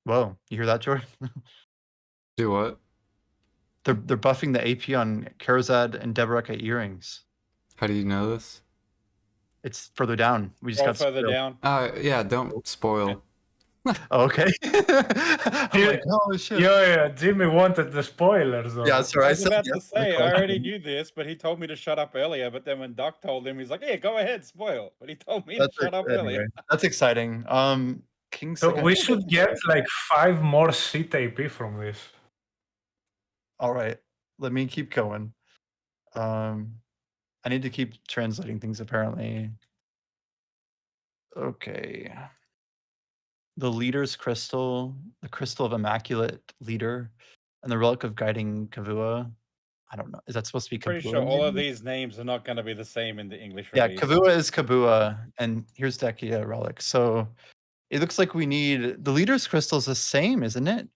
S1: whoa, you hear that, Jordan?
S2: Do what?
S1: They're buffing the AP on Karazad and Deboreka earrings.
S2: How do you know this?
S1: It's further down. We just
S17: Scroll
S1: got
S17: further
S1: spoiled.
S17: down.
S2: Yeah, don't spoil.
S1: Okay. I'm like, oh shit.
S18: Yeah, Jimmy wanted the spoilers. Though.
S1: Yeah, sorry.
S17: I
S1: I
S17: was
S1: said
S17: about
S1: yes
S17: to
S1: to the
S17: say, I already
S1: question.
S17: knew this, but he told me to shut up earlier. But then when Doc told him, he's like, "Yeah, go ahead, spoil." But he told me to shut up earlier.
S1: Anyway, that's exciting. King's
S18: So
S1: like,
S18: we should get like 5 more seat AP from this.
S1: all right, let me keep going. I need to keep translating things apparently. Okay. The leader's crystal, the crystal of immaculate leader, and the relic of guiding Kavua. I don't know. Is that supposed to be
S17: Pretty
S1: Kabua?
S17: sure all of
S1: maybe?
S17: these names are not going to be the same in the English
S1: Yeah,
S17: release.
S1: Kavua is Kabua, and here's Dekia relic. So it looks like we need the leader's crystal is the same, isn't it?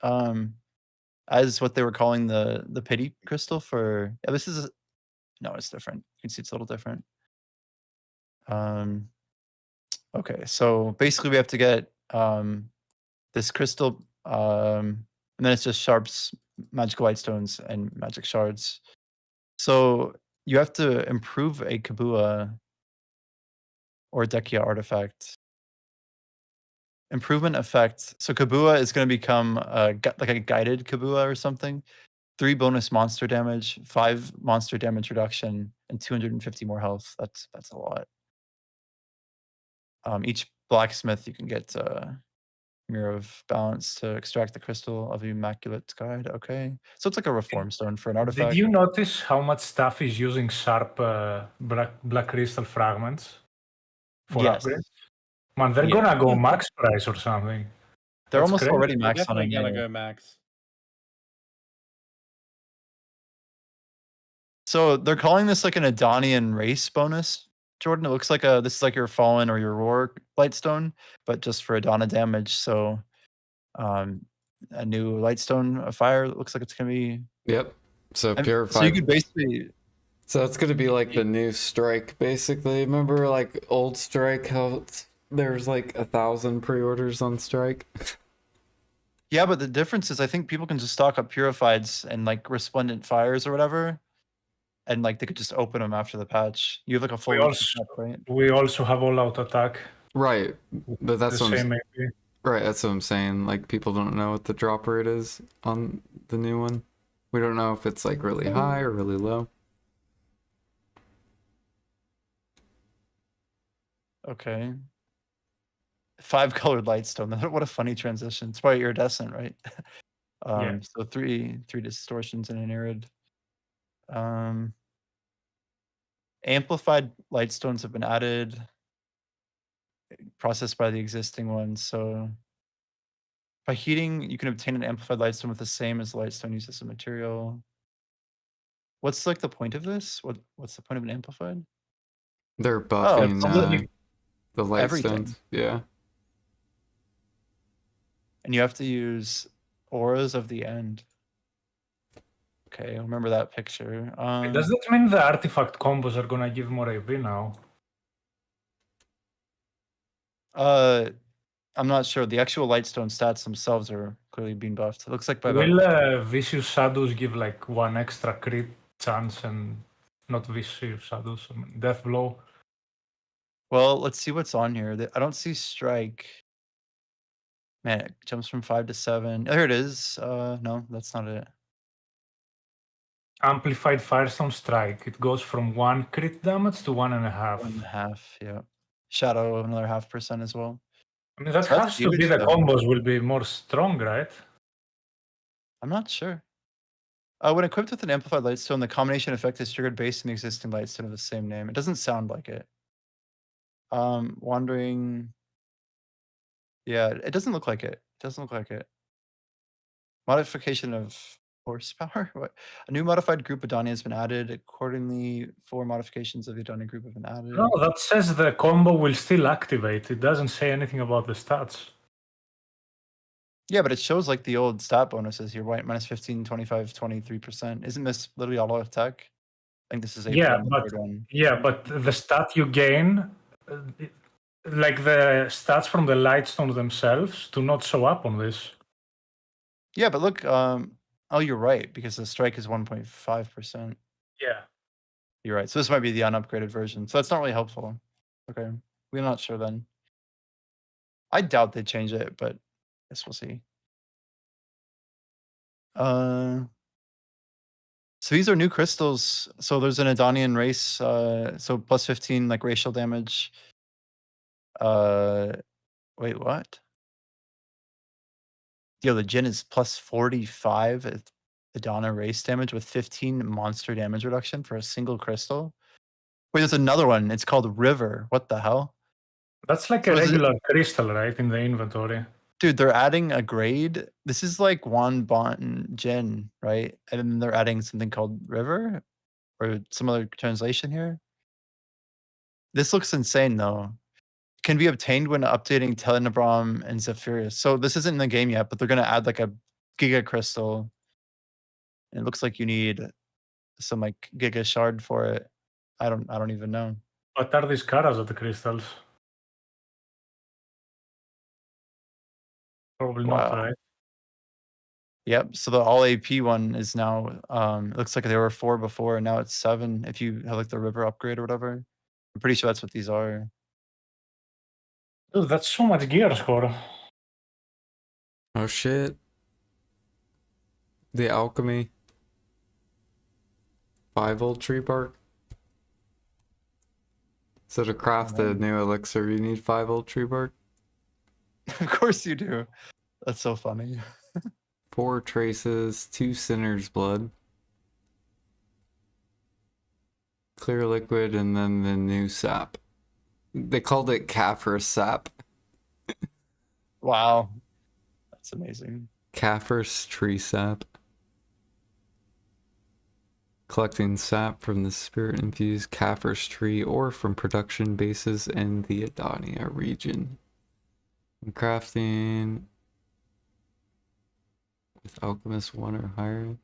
S1: As what they were calling the pity crystal for. Yeah, this is no, it's different. You can see it's a little different. Okay, so basically we have to get this crystal, and then it's just sharps, magical light stones, and magic shards. So you have to improve a Kabua or Dekia artifact. Improvement effect. So Kabua is going to become like a guided Kabua or something. 3 bonus monster damage, 5 monster damage reduction, and 250 more health. That's a lot. Each blacksmith you can get Mirror of Balance to extract the crystal of the Immaculate Guide. Okay, so it's like a reform stone for an artifact.
S18: Did you notice how much stuff is using sharp black crystal fragments for
S1: Yes.
S18: upgrades? Man, they're
S1: Yeah.
S18: gonna go max price or something.
S1: They're
S18: That's
S1: almost
S18: crazy.
S1: already
S17: They're
S1: max on a
S17: definitely going to
S1: mirror.
S17: go max.
S1: So they're calling this like an Edanian race bonus, Jordan. It looks like this is like your Fallen or your Roar Lightstone, but just for Adana damage. So a new Lightstone of Fire. It looks like it's gonna be.
S2: Yep. So purified.
S1: So you could basically.
S2: So it's gonna be like the new Strike, basically. Remember, like old Strike, how there's like 1,000 pre-orders on Strike.
S1: Yeah, but the difference is I think people can just stock up Purifieds and like Resplendent Fires or whatever, and like they could just open them after the patch. You have like a full.
S18: We also have all out attack.
S2: Right, but that's
S18: the
S2: what
S18: same
S2: I'm,
S18: AP.
S2: right. That's what I'm saying. Like people don't know what the drop rate is on the new one. We don't know if it's like really high or really low.
S1: Okay. 5 colored Lightstone. What a funny transition. It's probably iridescent, right?
S18: Yeah.
S1: So three distortions and an irid. Amplified Lightstones have been added, processed by the existing ones. So by heating, you can obtain an amplified Lightstone with the same as the Lightstone used as a material. What's like the point of this? What's the point of an amplified?
S2: They're buffing the
S1: everything.
S2: Lightstones. Yeah.
S1: And you have to use auras of the end. Okay, I'll remember that picture.
S18: Does that mean the artifact combos are gonna give more AP now?
S1: I'm not sure. The actual Lightstone stats themselves are clearly being buffed. It looks like by
S18: Will Vicious Shadows give like 1 extra crit chance and not Vicious Shadows, Death Blow?
S1: Well, let's see what's on here. I don't see Strike. Man, it jumps from 5 to 7. There it is. No, that's not it.
S18: Amplified Firestone Strike. It goes from 1 crit damage to 1.5.
S1: 1.5, yeah. Shadow, another 0.5% as well.
S18: I mean, that
S1: So
S18: has to be the combos will be more strong, right?
S1: I'm not sure. When equipped with an amplified Lightstone, the combination effect is triggered based on the existing Lightstone of the same name. It doesn't sound like it. Wandering. Yeah, it doesn't look like it. It doesn't look like it. Modification of horsepower? What? A new modified group Edania has been added. Accordingly, 4 modifications of the Edania group have been added.
S18: No, that says the combo will still activate. It doesn't say anything about the stats.
S1: Yeah, but it shows like the old stat bonuses here, right? Minus 15, 25, 23%. Isn't this literally auto attack? I think this is a
S18: but the stat you gain, like the stats from the Lightstones themselves, do not show up on this.
S1: Yeah, but look, oh, you're right, because the strike is 1.5%.
S18: Yeah.
S1: You're right. So this might be the unupgraded version. So that's not really helpful. Okay. We're not sure then. I doubt they change it, but Guess we'll see. So these are new crystals. So there's an Edanian race. So plus 15 like racial damage. Wait, what? Yo, the Jin is plus 45 at Edana race damage with 15 monster damage reduction for a single crystal. Wait, there's another one. It's called River. What the hell?
S18: That's like a regular crystal, right, in the inventory.
S1: Dude, they're adding a grade. This is like Wan Bon Jin, right? And then they're adding something called River or some other translation here. This looks insane though. Can be obtained when updating Telenabram and Zephyrus. So this isn't in the game yet, but they're gonna add like a Giga Crystal. And it looks like you need some like Giga Shard for it. I don't even know.
S18: What are these caras of the crystals? Probably not, right?
S1: Yep. So the all AP one is now it looks like there were 4 before and now it's 7 if you have like the river upgrade or whatever. I'm pretty sure that's what these are.
S18: Dude, that's so much gear score.
S2: Oh shit. The alchemy. 5-volt tree bark. So to craft the new elixir, you need 5-volt tree bark?
S1: Of course you do. That's so funny.
S2: 4 traces, 2 sinner's blood. Clear liquid, and then the new sap. They called it Kaffir sap.
S1: Wow. That's amazing.
S2: Kaffir's tree sap. Collecting sap from the spirit-infused Kaffir's tree or from production bases in the Edania region. And crafting with Alchemist 1 or higher.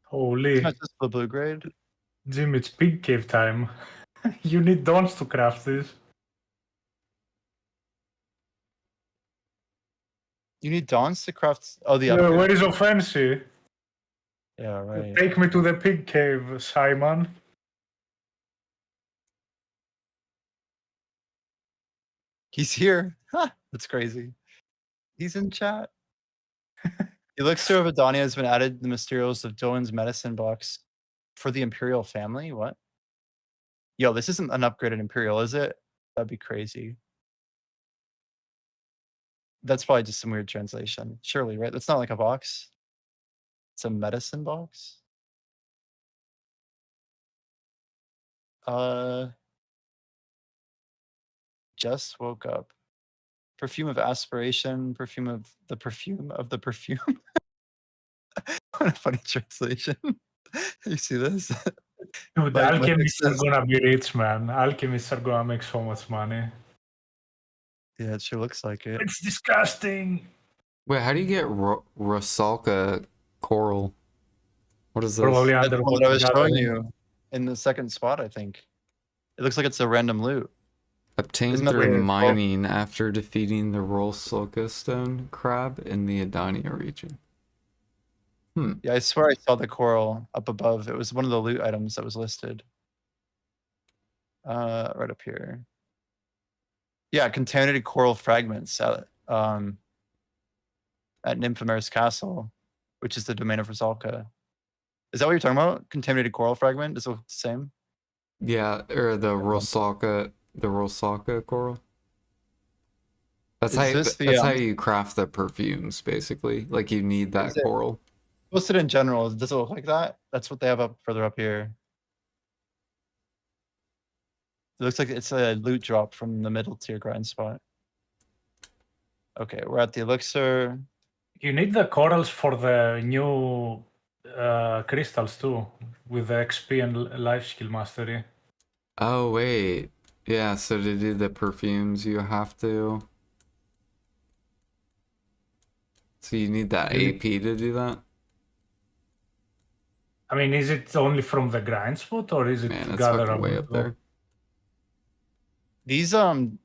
S18: Holy.
S1: Not just the blue grade.
S18: Jim, it's pig cave time. You need dawns to craft this.
S1: You need dawns to craft. Oh, the
S18: Yeah,
S1: upgrade.
S18: where is so fancy?
S1: Yeah, right.
S18: Take me to the pig cave, Simon.
S1: He's here. Ha, that's crazy. He's in chat. The elixir of Edania has been added to the materials of Doan's medicine box for the Imperial family. What? Yo, this isn't an upgraded Imperial, is it? That'd be crazy. That's probably just some weird translation. Surely, right? That's not like a box. It's a medicine box. Just woke up. Perfume of aspiration, perfume of the perfume of the perfume. What a funny translation. You see this?
S18: Dude,
S1: Like,
S18: alchemists
S1: what
S18: are gonna be rich, man. Alchemists are gonna make so much money.
S1: Yeah, it sure looks like it.
S18: It's disgusting.
S2: Wait, how do you get Rosalka coral? What is this?
S18: Probably
S1: That's
S18: under
S1: what I was showing you in the second spot, I think. It looks like it's a random loot.
S2: Obtained
S1: Isn't that
S2: through
S1: weird?
S2: mining after defeating the Rosalka stone crab in the Edania region.
S1: Yeah, I swear I saw the coral up above. It was one of the loot items that was listed. Right up here. Yeah, contaminated coral fragments at Nymphomer's castle, which is the domain of Rosalka. Is that what you're talking about? Contaminated coral fragment? Does it look the same?
S2: Yeah, or the Rosalka coral. That's how you craft the perfumes, basically. Like you need that coral.
S1: Listed in general, does it look like that? That's what they have up further up here. It looks like it's a loot drop from the middle tier grind spot. Okay, we're at the elixir.
S18: You need the corals for the new crystals too, with the XP and life skill mastery.
S2: Oh wait, yeah. So to do the perfumes, you have to. So you need that AP to do that.
S18: I mean, is it only from the grind spot or is it gathered
S2: way up there?
S1: These are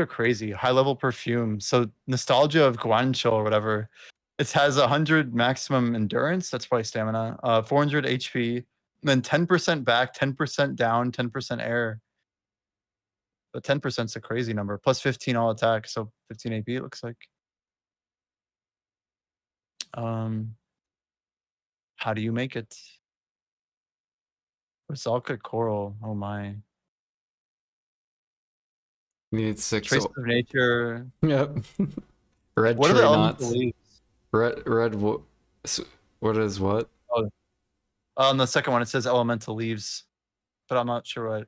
S1: crazy. High level perfume. So nostalgia of Guancho or whatever. It has 100 maximum endurance. That's probably stamina. 400 HP. And then 10% back, 10% down, 10% air. But 10% is a crazy number. Plus 15 all attack, so 15 AP it looks like. How do you make it? Rosalka Coral. Oh my.
S2: Need 6.
S1: Traces of Nature.
S2: Yep. Red
S1: What are
S2: tree
S1: the elemental
S2: knots.
S1: leaves?
S2: Red. What is what?
S1: Oh, on the second one it says elemental leaves, but I'm not sure what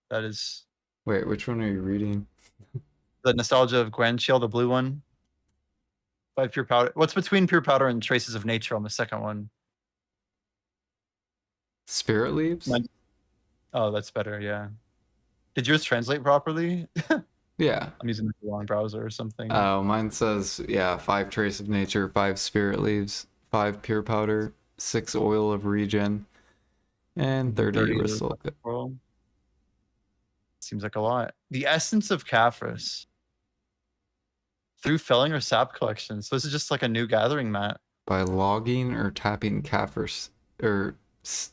S1: that is.
S2: Wait, which one are you reading?
S1: The Nostalgia of Gwen Shield, the blue one. 5 pure powder. What's between pure powder and Traces of Nature on the second one?
S2: Spirit leaves?
S1: Oh, that's better, yeah. Did yours translate properly?
S2: Yeah.
S1: I'm using the wrong browser or something.
S2: Oh, mine says, yeah, 5 trace of nature, 5 spirit leaves, 5 pure powder, 6 oil of regen, and 30 Rosalka.
S1: Seems like a lot. The Essence of Caphras. Through felling or sap collection. So this is just like a new gathering mat.
S2: By logging or tapping Caphras, or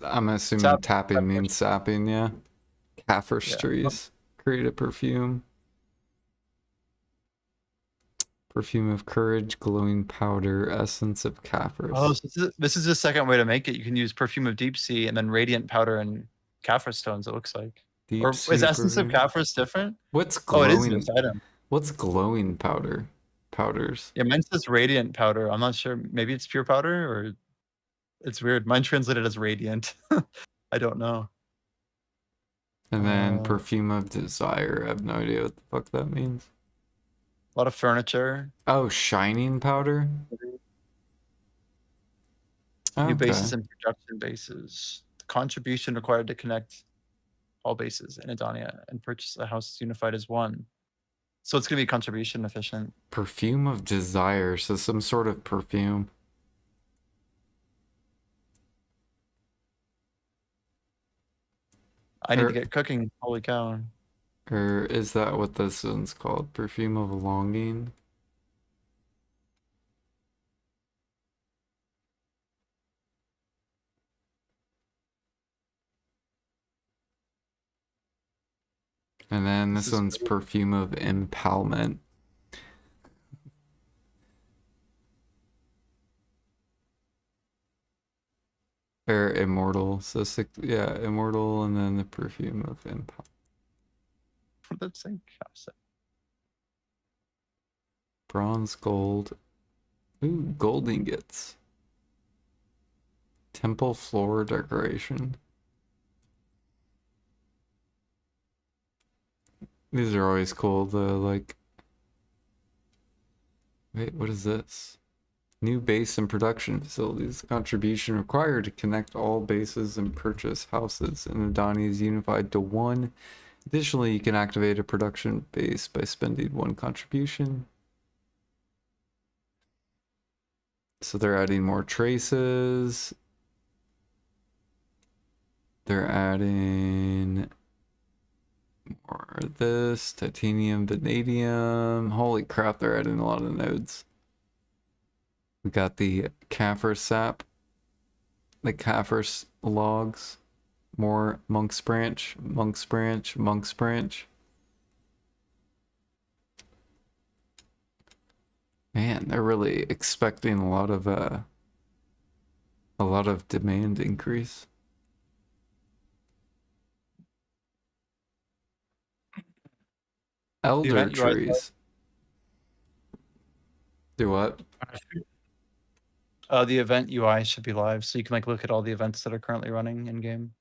S2: I'm assuming tapping means sapping, yeah. Caphras trees. Create a perfume. Perfume of courage, glowing powder, essence of Caphras.
S1: Oh, so this is the second way to make it. You can use perfume of deep sea and then radiant powder and Caphras stones, it looks like.
S2: Deep
S1: or
S2: sea
S1: is essence of
S2: perfume.
S1: Caphras different?
S2: What's
S1: Oh, it
S2: glowing?
S1: is this item.
S2: What's glowing powder? Powders.
S1: Yeah, mine says radiant powder. I'm not sure. Maybe it's pure powder or it's weird. Mine translated as radiant. I don't know.
S2: And then perfume of desire. I have no idea what the fuck that means.
S1: A lot of furniture.
S2: Oh, shining powder?
S1: New bases and production bases. The contribution required to connect all bases in Edania and purchase a house unified as one. So it's going to be contribution efficient.
S2: Perfume of desire. So some sort of perfume.
S1: I need to get cooking. Holy cow.
S2: Or is that what this one's called? Perfume of longing? And then this one's perfume of impalement. Or immortal. So yeah, immortal, and then the perfume of impalement.
S1: Let's say
S2: Bronze, gold. Ooh, gold ingots. Temple floor decoration. These are always cool, the like... Wait, what is this? New base and production facilities. Contribution required to connect all bases and purchase houses. And Edania is unified to one. Additionally, you can activate a production base by spending 1 contribution. So they're adding more traces. They're adding more of this. Titanium, vanadium. Holy crap, they're adding a lot of nodes. We got the Caphras sap. The Caphras logs. More Monk's Branch, Monk's Branch, Monk's Branch. Man, they're really expecting a lot of demand increase. Elder trees. Do what?
S1: The event UI should be live, so you can like look at all the events that are currently running in game.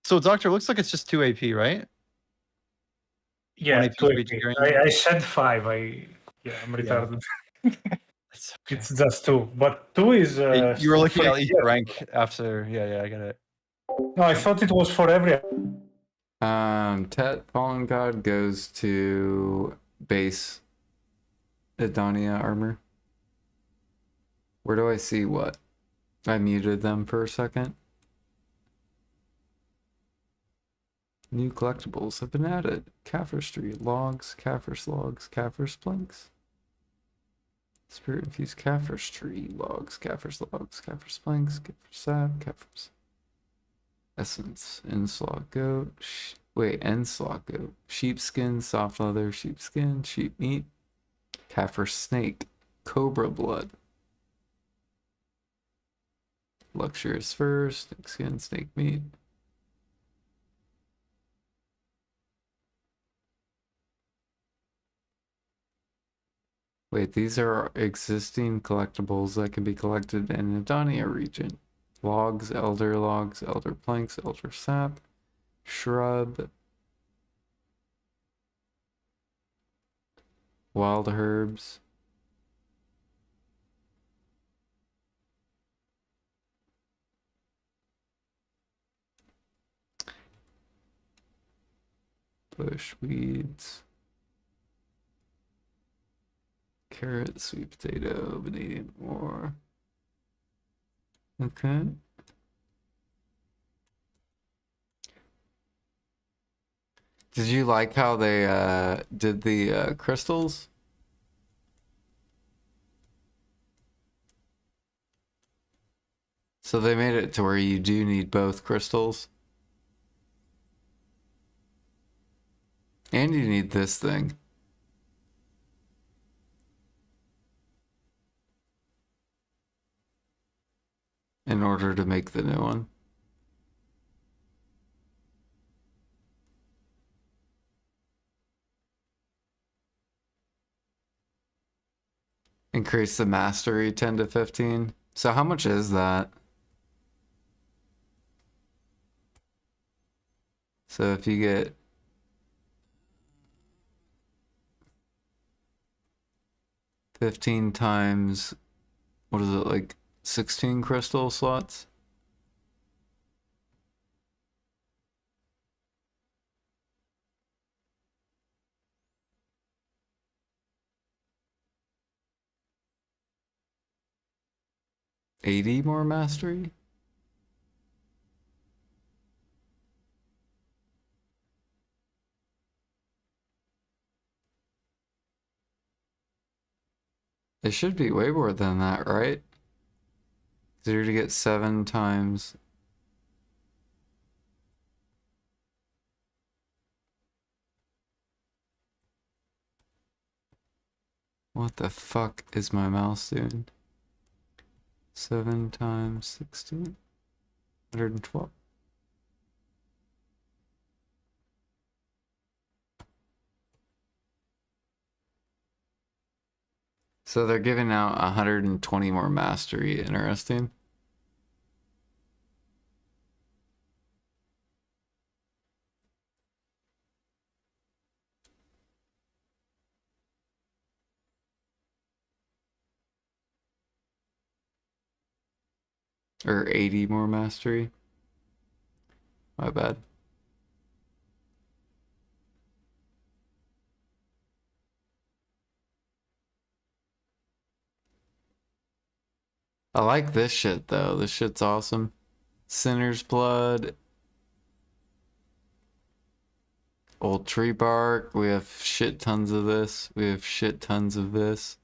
S1: So Doctor, looks like it's just 2 AP, right?
S18: Yeah,
S1: 1 AP
S18: 2
S1: for each
S18: AP.
S1: gearing.
S18: I said 5. I'm retarded. It's just 2, but 2 is.
S1: You were looking
S18: free.
S1: at each rank after. Yeah, I get it.
S18: No, I thought it was for every.
S2: Tet Fallen God goes to base Edania armor. Where do I see what? I muted them for a second. New collectibles have been added. Caphras tree logs, Caphras logs, Caphras planks. Spirit infused Kaffir's tree, logs, Kaffir's planks, Kaffir's sap, Kaffir's essence, Enslog goat, Enslog goat, sheepskin, soft leather, sheepskin, sheep meat, Kaffir's snake, cobra blood, luxurious fur, snake skin, snake meat. Wait, these are existing collectibles that can be collected in Edania region. Logs, elder planks, elder sap, shrub, wild herbs. Bush weeds. Carrot, sweet potato, vanadium ore. Okay. Did you like how they did the crystals? So they made it to where you do need both crystals. And you need this thing. In order to make the new one. Increase the mastery 10 to 15. So how much is that? So if you get 15 times, what is it, like 16 crystal slots? $80 more mastery? It should be way more than that, right? 0 to get 7 times. What the fuck is my mouse doing? 7 times 16. 112. So they're giving out 120 more mastery. Interesting. Or 80 more mastery. My bad. I like this shit though. This shit's awesome. Sinner's blood. Old tree bark. We have shit tons of this. We have shit tons of this.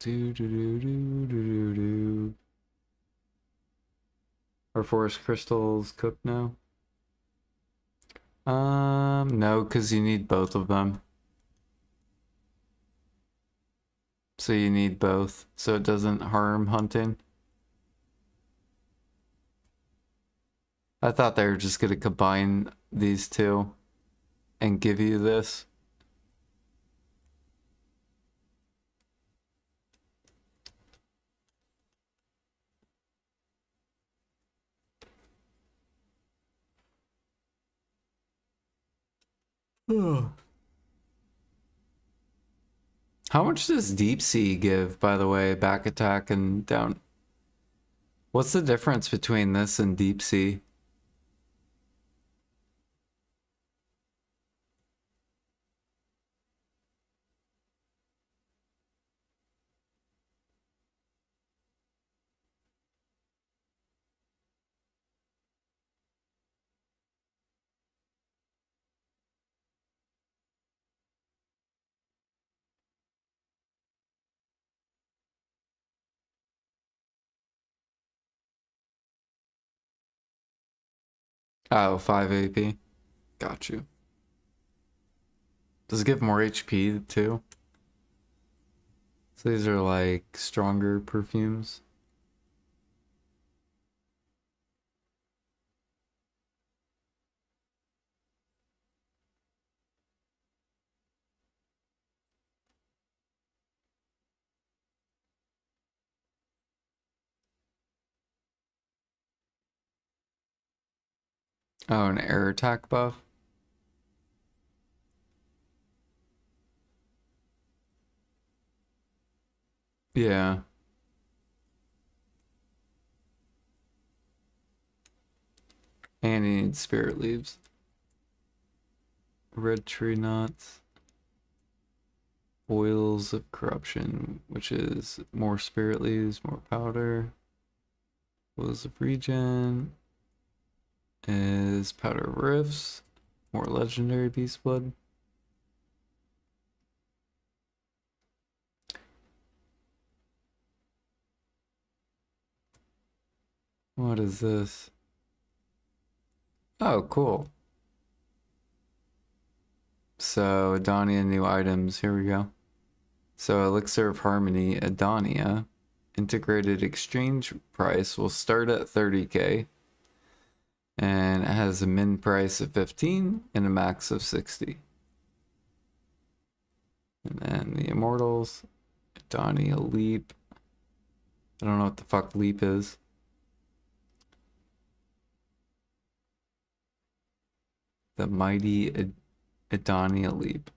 S2: Do. Are forest crystals cooked now? No, because you need both of them. So you need both, so it doesn't harm hunting. I thought they were just gonna combine these two and give you this. How much does deep sea give, by the way, back attack and down? What's the difference between this and deep sea? Oh, 5 AP. Got you. Does it give more HP too? So these are like stronger perfumes. Oh, an air attack buff. Yeah. And he needs spirit leaves. Red tree nuts. Oils of corruption, which is more spirit leaves, more powder. Oils of regen is powder of rifts, more legendary beast blood. What is this? Oh, cool. So, Edania new items. Here we go. So, Elixir of Harmony, Edania. Integrated exchange price will start at 30k. And it has a min price of 15 and a max of 60. And then the Immortals, Edania Leap. I don't know what the fuck Leap is. The mighty Edania Leap.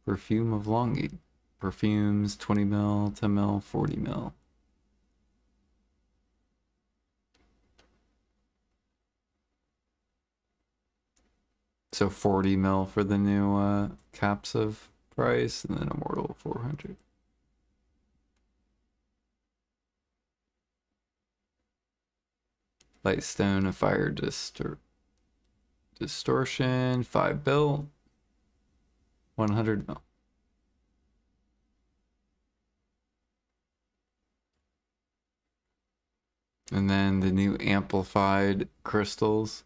S2: Perfume of Longing. Perfumes 20 mil, 10 mil, 40 mil. So 40 mil for the new caps of price, and then Immortal 400. Lightstone of Fire Distortion, 5 bill, 100 mil. And then the new amplified crystals.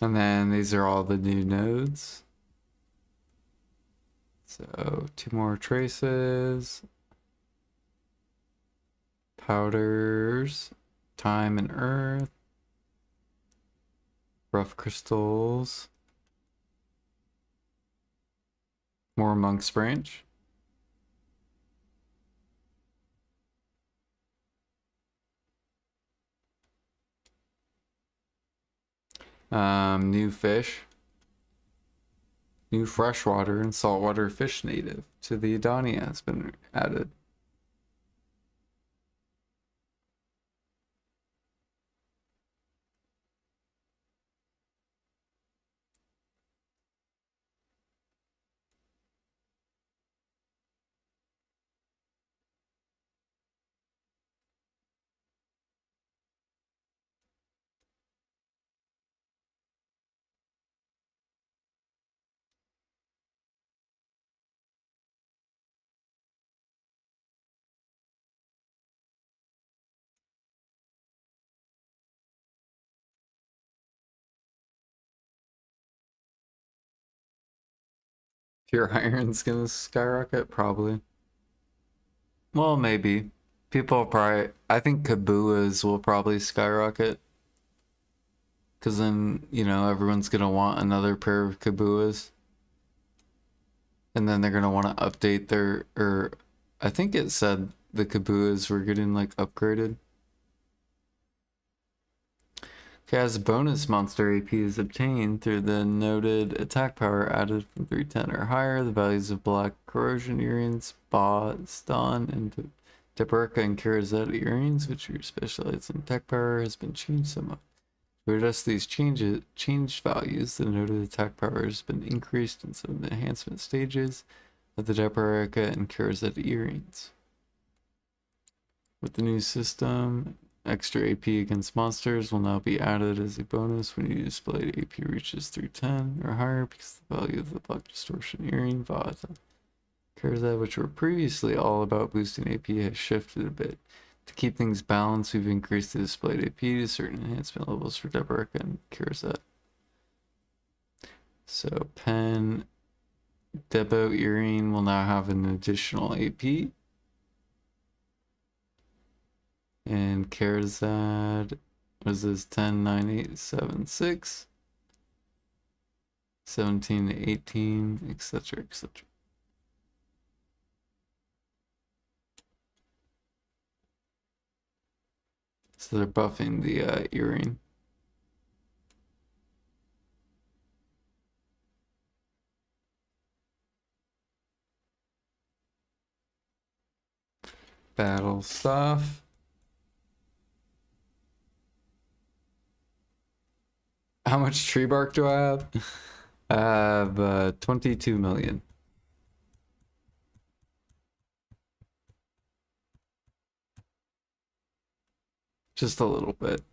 S2: And then these are all the new nodes. So 2 more traces. Powders. Time and earth. Rough crystals. More monk's branch. New fish. New freshwater and saltwater fish native to the Edania has been added. Pure iron's gonna skyrocket? Probably. Well, maybe. People will probably... I think Kabuas will probably skyrocket. Because then, you know, everyone's gonna want another pair of Kabuas. And then they're gonna want to update their... Or I think it said the Kabuas were getting, like, upgraded. Okay, as a bonus, monster AP is obtained through the noted attack power added from 310 or higher. The values of black corrosion earrings, stun, and Deberka and Karazette earrings, which are specialized in attack power, has been changed somewhat. To address these changed values, the noted attack power has been increased in some of the enhancement stages of the Deparaka and Karazet earrings. With the new system, extra AP against monsters will now be added as a bonus when your displayed AP reaches 310 or higher because the value of the Black Distortion earring Vata Karazet, which were previously all about boosting AP, has shifted a bit. To keep things balanced, we've increased the displayed AP to certain enhancement levels for Deborah and Karazet. So Pen Debo earring will now have an additional AP. And Karazad was this 10, 9, 8, 7, 6, 17 to 18, etc., etc. So they're buffing the earring. Battle stuff. How much tree bark do I have? I have 22 million. Just a little bit.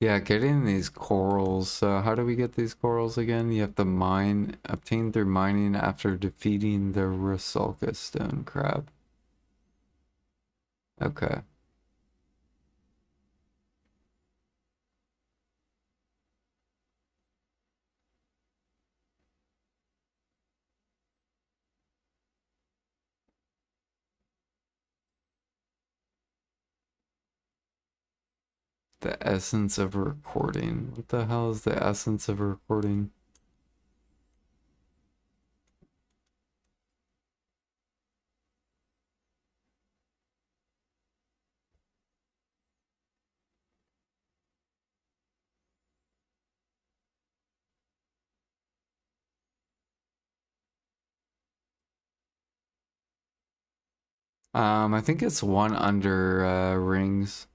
S2: Yeah, getting these corals. So how do we get these corals again? You have to mine, obtain through mining after defeating the Rusalka stone crab. Okay. The essence of a recording. What the hell is the essence of a recording? I think it's one under rings.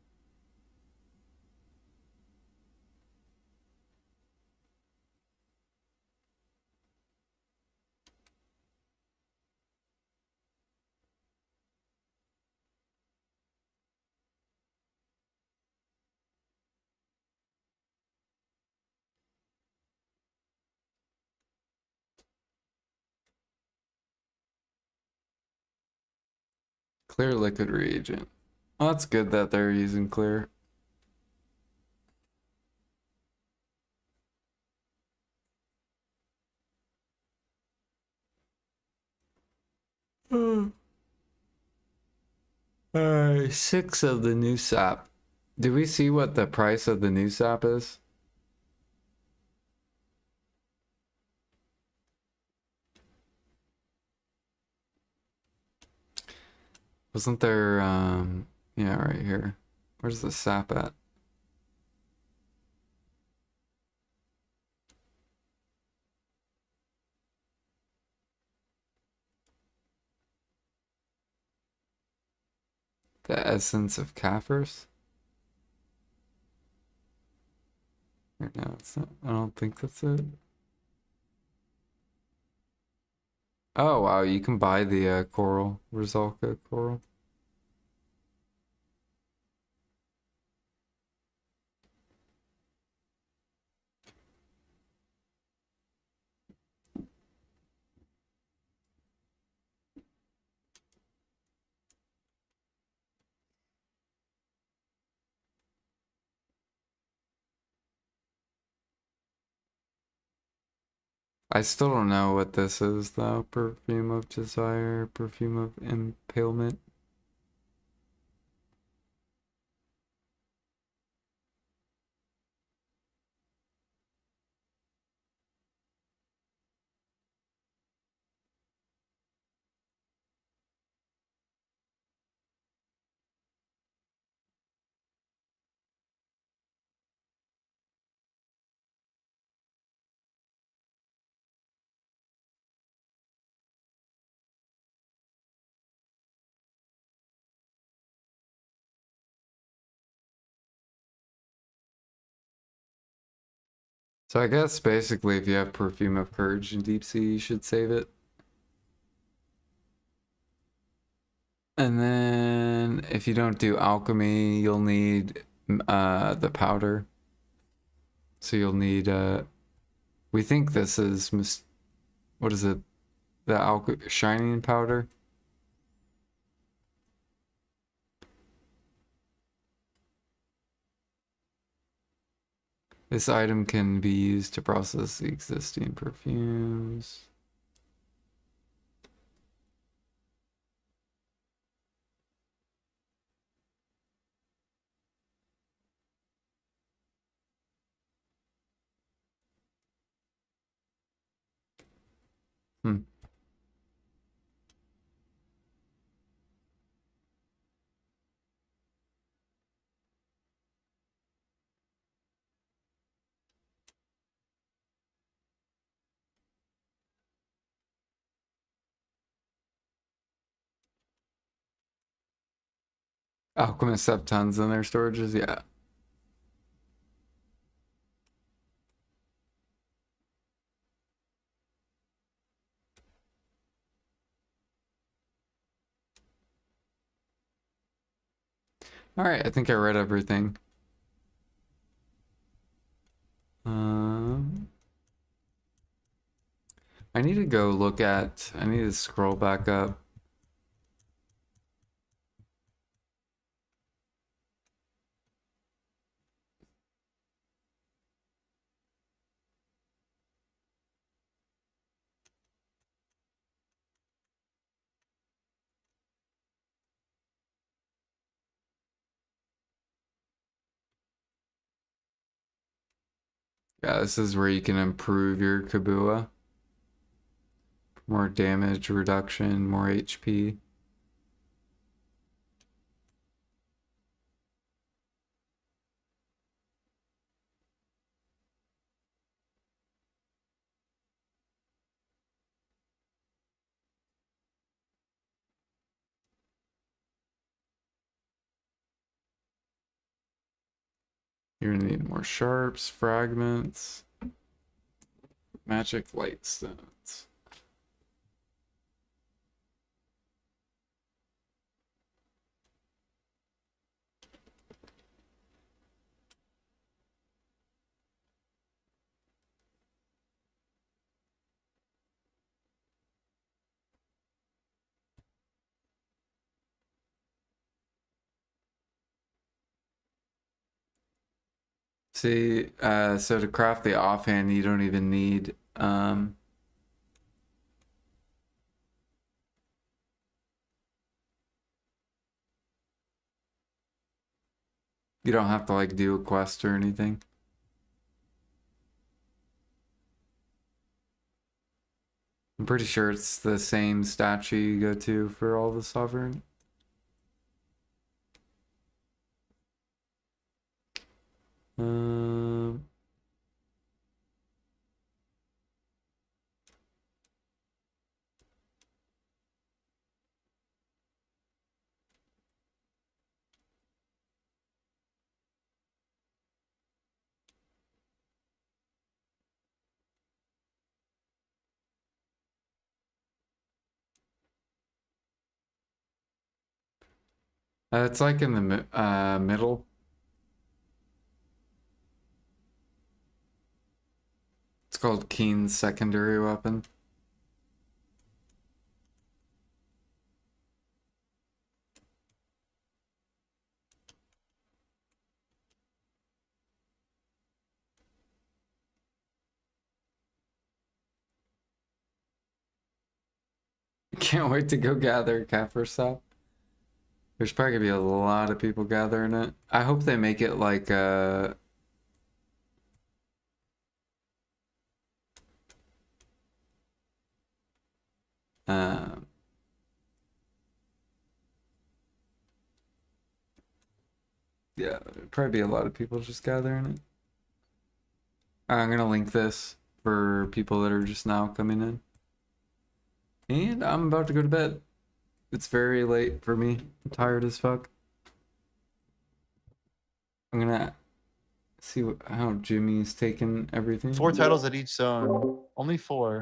S2: Clear liquid reagent. Oh, that's good that they're using clear. Alright, 6 of the new sap. Do we see what the price of the new sap is? Wasn't there, yeah, right here. Where's the sap at? The essence of Kafirs? No, it's not. I don't think that's it. Oh, wow, you can buy the coral, Rizalka coral. I still don't know what this is though. Perfume of desire, perfume of impalement. So I guess basically if you have Perfume of Courage in Deep Sea, you should save it. And then if you don't do alchemy, you'll need the powder. So you'll need we think this is what is it? The shining powder. This item can be used to process the existing perfumes. Hmm. Alchemists have tons in their storages, yeah. Alright, I think I read everything. I need to go look at, I need to scroll back up. Yeah, this is where you can improve your Kabua. More damage reduction, more HP. You're gonna need more sharps, fragments, magic light stones. See, so to craft the offhand, you don't even need, you don't have to like do a quest or anything. I'm pretty sure it's the same statue you go to for all the sovereign. It's like in the middle. It's called Keen's secondary weapon. Can't wait to go gather Kaffir. There's probably gonna be a lot of people gathering it. I hope they make it like yeah, there'd probably be a lot of people just gathering it. I'm gonna link this for people that are just now coming in. And I'm about to go to bed. It's very late for me. I'm tired as fuck. I'm gonna see how Jimmy's taking everything.
S1: 4 titles at each zone. Only 4.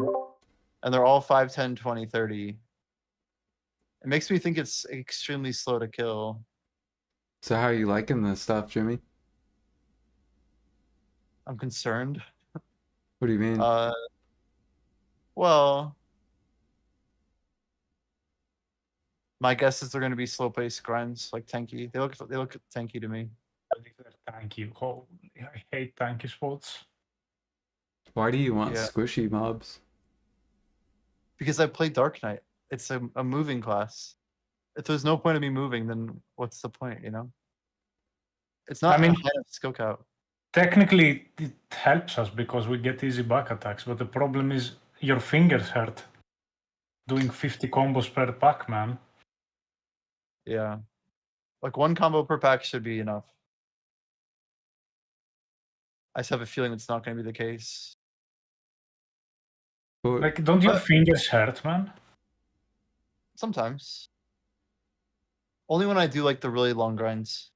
S1: And they're all 5, 10, 20, 30. It makes me think it's extremely slow to kill.
S2: So how are you liking this stuff, Jimmy?
S1: I'm concerned.
S2: What do you mean?
S1: Well, my guess is they're going to be slow-paced grinds, like tanky. They look tanky to me.
S18: Thank you. Oh, I hate tanky spots.
S2: Why do you want
S1: Yeah.
S2: squishy mobs?
S1: Because I play Dark Knight. It's a moving class. If there's no point of me moving, then what's the point, you know? It's not
S18: I mean,
S1: a high skill count.
S18: Technically, it helps us because we get easy back attacks, but the problem is your fingers hurt. Doing 50 combos per pack, man.
S1: Yeah. Like 1 combo per pack should be enough. I just have a feeling it's not going to be the case.
S18: Like, don't your fingers hurt, man?
S1: Sometimes. Only when I do like the really long grinds.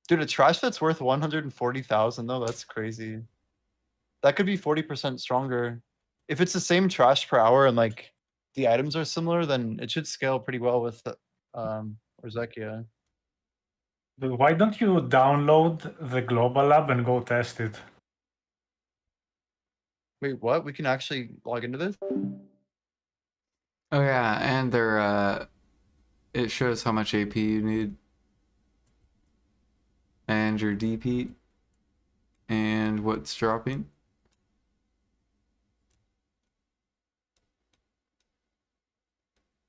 S1: Dude, a trash that's worth 140,000 though, that's crazy. That could be 40% stronger. If it's the same trash per hour and like the items are similar, then it should scale pretty well with Orzekia.
S18: But why don't you download the global lab and go test it?
S1: Wait, what? We can actually log into this?
S2: Oh yeah, and they're it shows how much AP you need. And your DP. And what's dropping.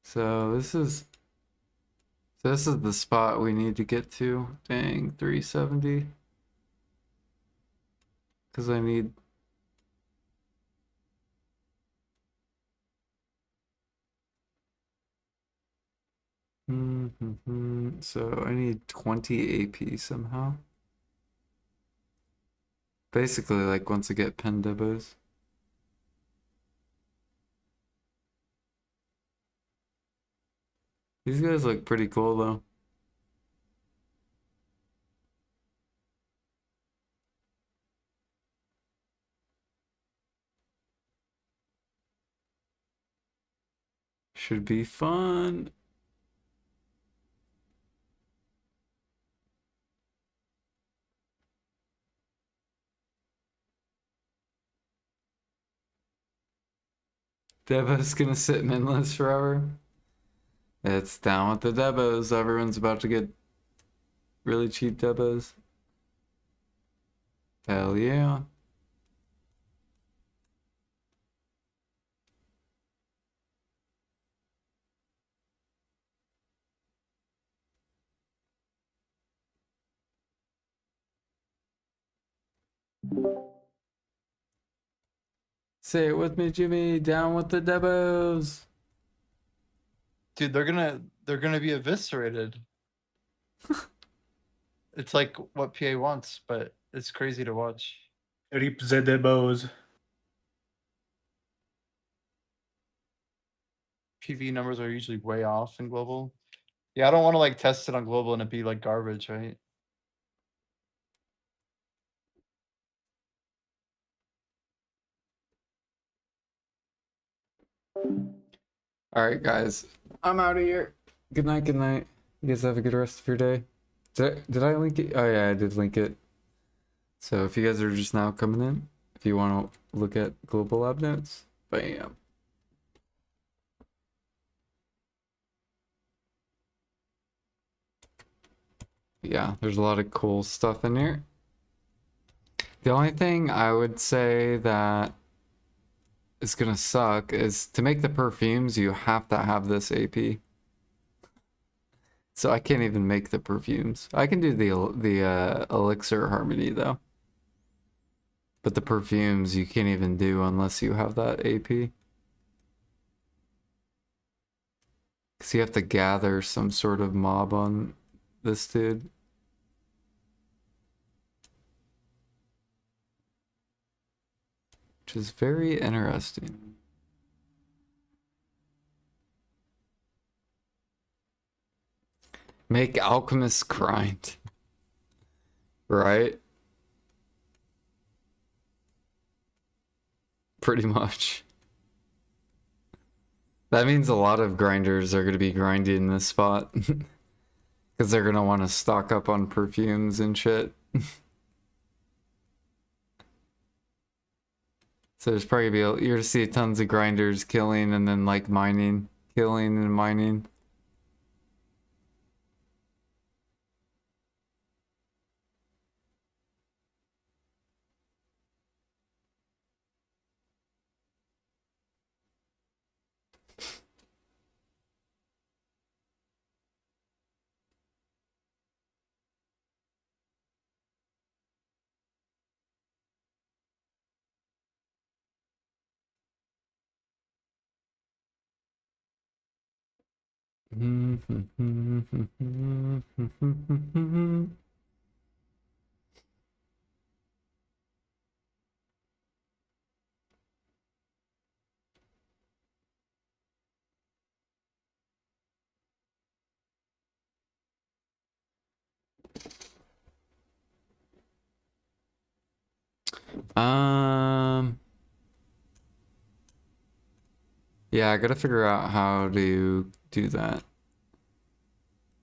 S2: So this is the spot we need to get to. Dang, 370. Because I need so I need 20 AP somehow. Basically, like once I get pen debos. These guys look pretty cool though. Should be fun. Devo's gonna sit minless forever. It's down with the Debos. Everyone's about to get really cheap Debos. Hell yeah. Say it with me, Jimmy. Down with the Debos.
S1: Dude, they're gonna be eviscerated. It's like what PA wants, but it's crazy to watch.
S18: Rip the debos.
S1: PV numbers are usually way off in global. Yeah, I don't want to like test it on global and it be like garbage, right?
S2: All right, guys. I'm out of here. Good night, good night. You guys have a good rest of your day. Did I link it? Oh yeah, I did link it. So if you guys are just now coming in, if you want to look at global lab notes, bam. Yeah, there's a lot of cool stuff in here. The only thing I would say that is gonna suck is to make the perfumes, you have to have this AP. So I can't even make the perfumes. I can do the elixir harmony though. But the perfumes you can't even do unless you have that AP. Because you have to gather some sort of mob on this dude. Which is very interesting. Make alchemist grind. Right? Pretty much. That means a lot of grinders are going to be grinding this spot. Because they're going to want to stock up on perfumes and shit. So there's probably you're going to see tons of grinders killing and then like mining. Killing and mining. Yeah, I gotta figure out how to do that.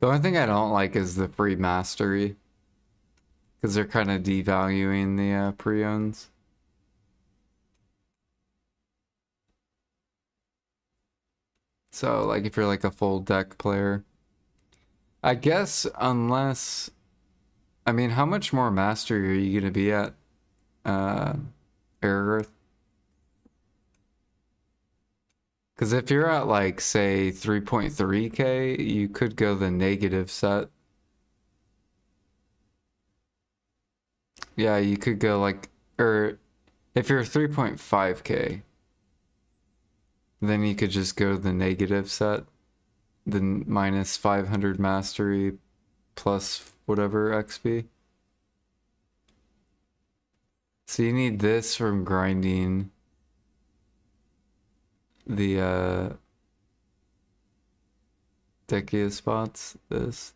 S2: The only thing I don't like is the free mastery. Because they're kind of devaluing the preones. So, like, if you're like a full deck player. I guess, unless... I mean, how much more mastery are you gonna be at, Aerith? Because if you're at, like, say, 3.3k, you could go the negative set. Yeah, you could go, like, or if you're 3.5k, then you could just go the negative set. Then minus 500 mastery plus whatever XP. So you need this from grinding the Dekia spots. This.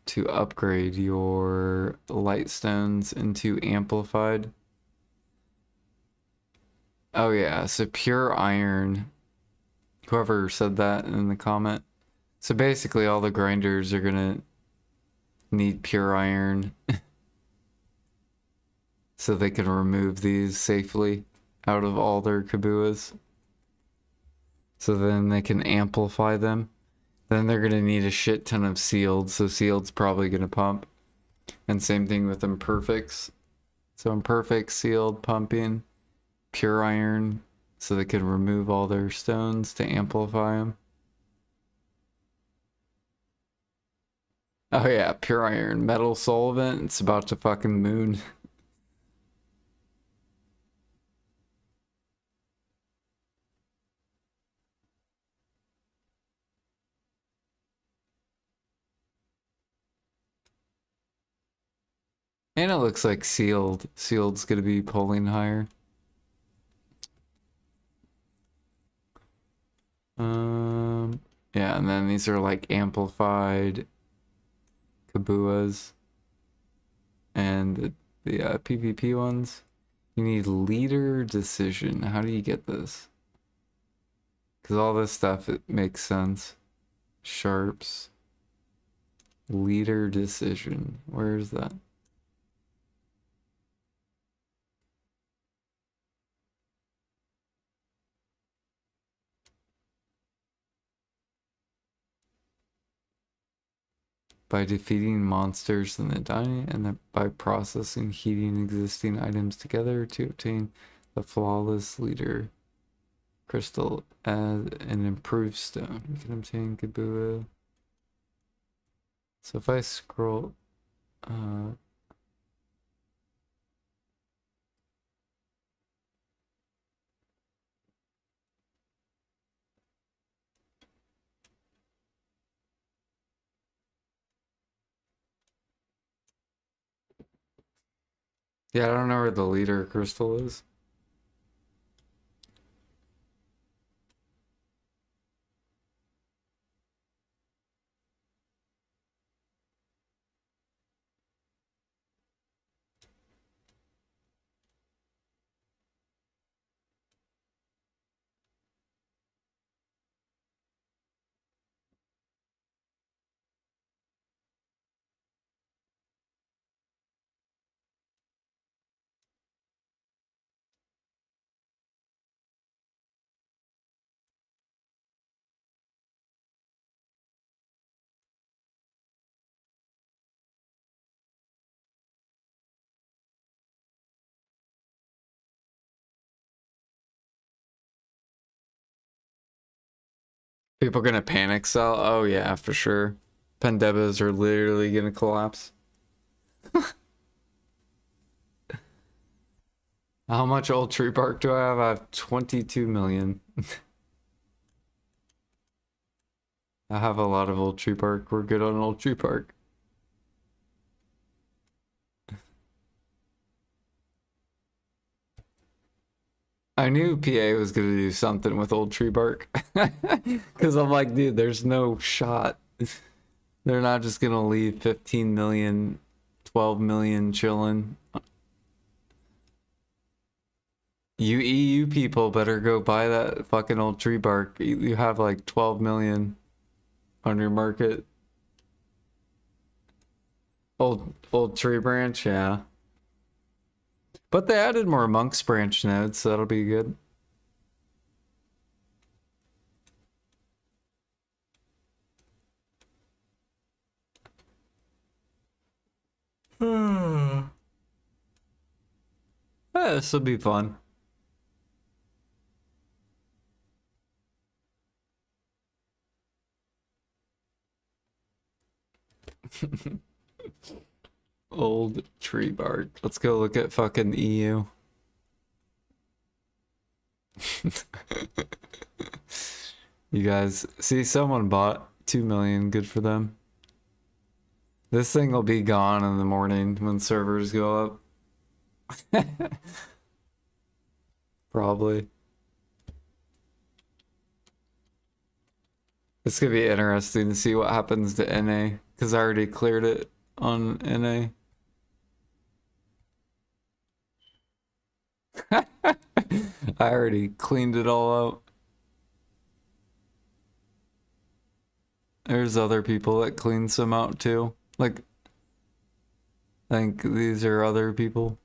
S2: To upgrade your light stones into amplified. Oh yeah, so pure iron. Whoever said that in the comment. So basically all the grinders are gonna need pure iron. So they can remove these safely out of all their kabuas. So then they can amplify them. Then they're gonna need a shit ton of sealed, so sealed's probably gonna pump. And same thing with imperfects. So imperfect, sealed, pumping, pure iron, so they can remove all their stones to amplify them. Oh yeah, pure iron, metal solvent, it's about to fucking moon. And it looks like sealed's gonna be pulling higher. Yeah, and then these are like amplified kabuas. And the PvP ones. You need leader decision. How do you get this? Because all this stuff, it makes sense. Sharps. Leader decision. Where is that? By defeating monsters in the Edania and then by processing heating existing items together to obtain the flawless leader crystal as an improved stone. You can obtain Kabua. So if I scroll yeah, I don't know where the leader crystal is. People gonna panic sell? Oh yeah, for sure. Pandebas are literally gonna collapse. How much old tree bark do I have? I have 22 million. I have a lot of old tree bark. We're good on old tree bark. I knew PA was gonna do something with old tree bark. Because I'm like, dude, there's no shot. They're not just gonna leave 15 million, 12 million chilling. You EU people better go buy that fucking old tree bark. You have like 12 million on your market. Old tree branch, yeah. But they added more Monk's branch nodes, so that'll be good. This will be fun. Old tree bark. Let's go look at fucking EU. You guys see, someone bought 2 million. Good for them. This thing will be gone in the morning when servers go up. Probably. It's gonna be interesting to see what happens to NA, because I already cleared it on NA. I already cleaned it all out. There's other people that clean some out too. Like, I think these are other people.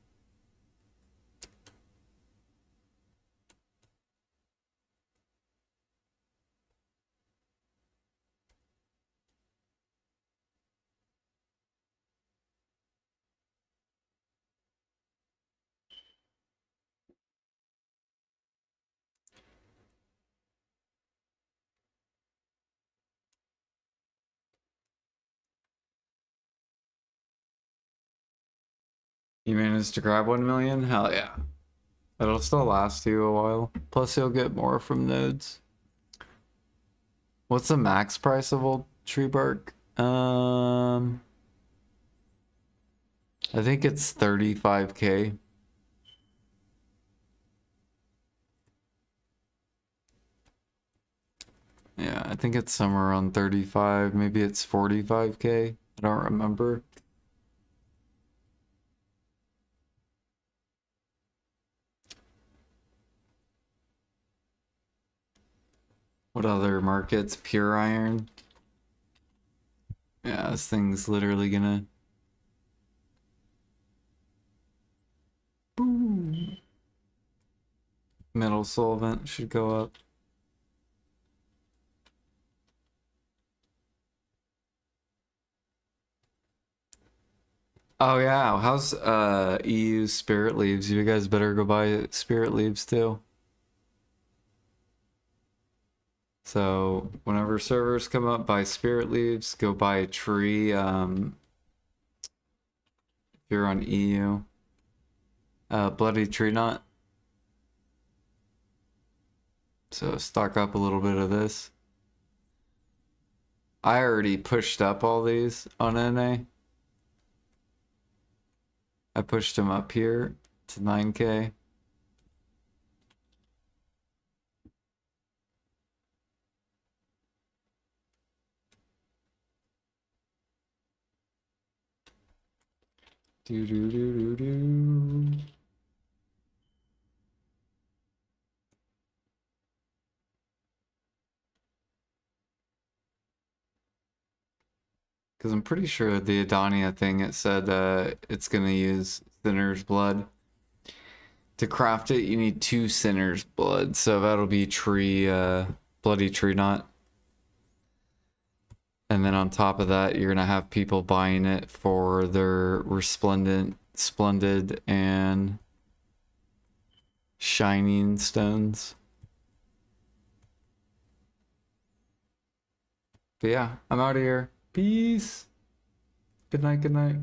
S2: You managed to grab 1 million? Hell yeah. It'll still last you a while. Plus you'll get more from nodes. What's the max price of old tree bark? I think it's 35k. Yeah, I think it's somewhere around 35. Maybe it's 45k. I don't remember. What other markets? Pure iron? Yeah, this thing's literally gonna... Boom. Metal solvent should go up. Oh yeah, how's EU spirit leaves? You guys better go buy spirit leaves too. So whenever servers come up, buy spirit leaves, go buy a tree, if you're on EU. Bloody tree knot. So stock up a little bit of this. I already pushed up all these on NA. I pushed them up here to 9k. Do do do do do. Because I'm pretty sure the Edania thing, it said it's going to use Sinner's blood. To craft it, you need 2 Sinner's blood. So that'll be tree, bloody tree knot. And then on top of that, you're going to have people buying it for their resplendent, splendid, and shining stones. But yeah, I'm out of here. Peace. Good night, good night.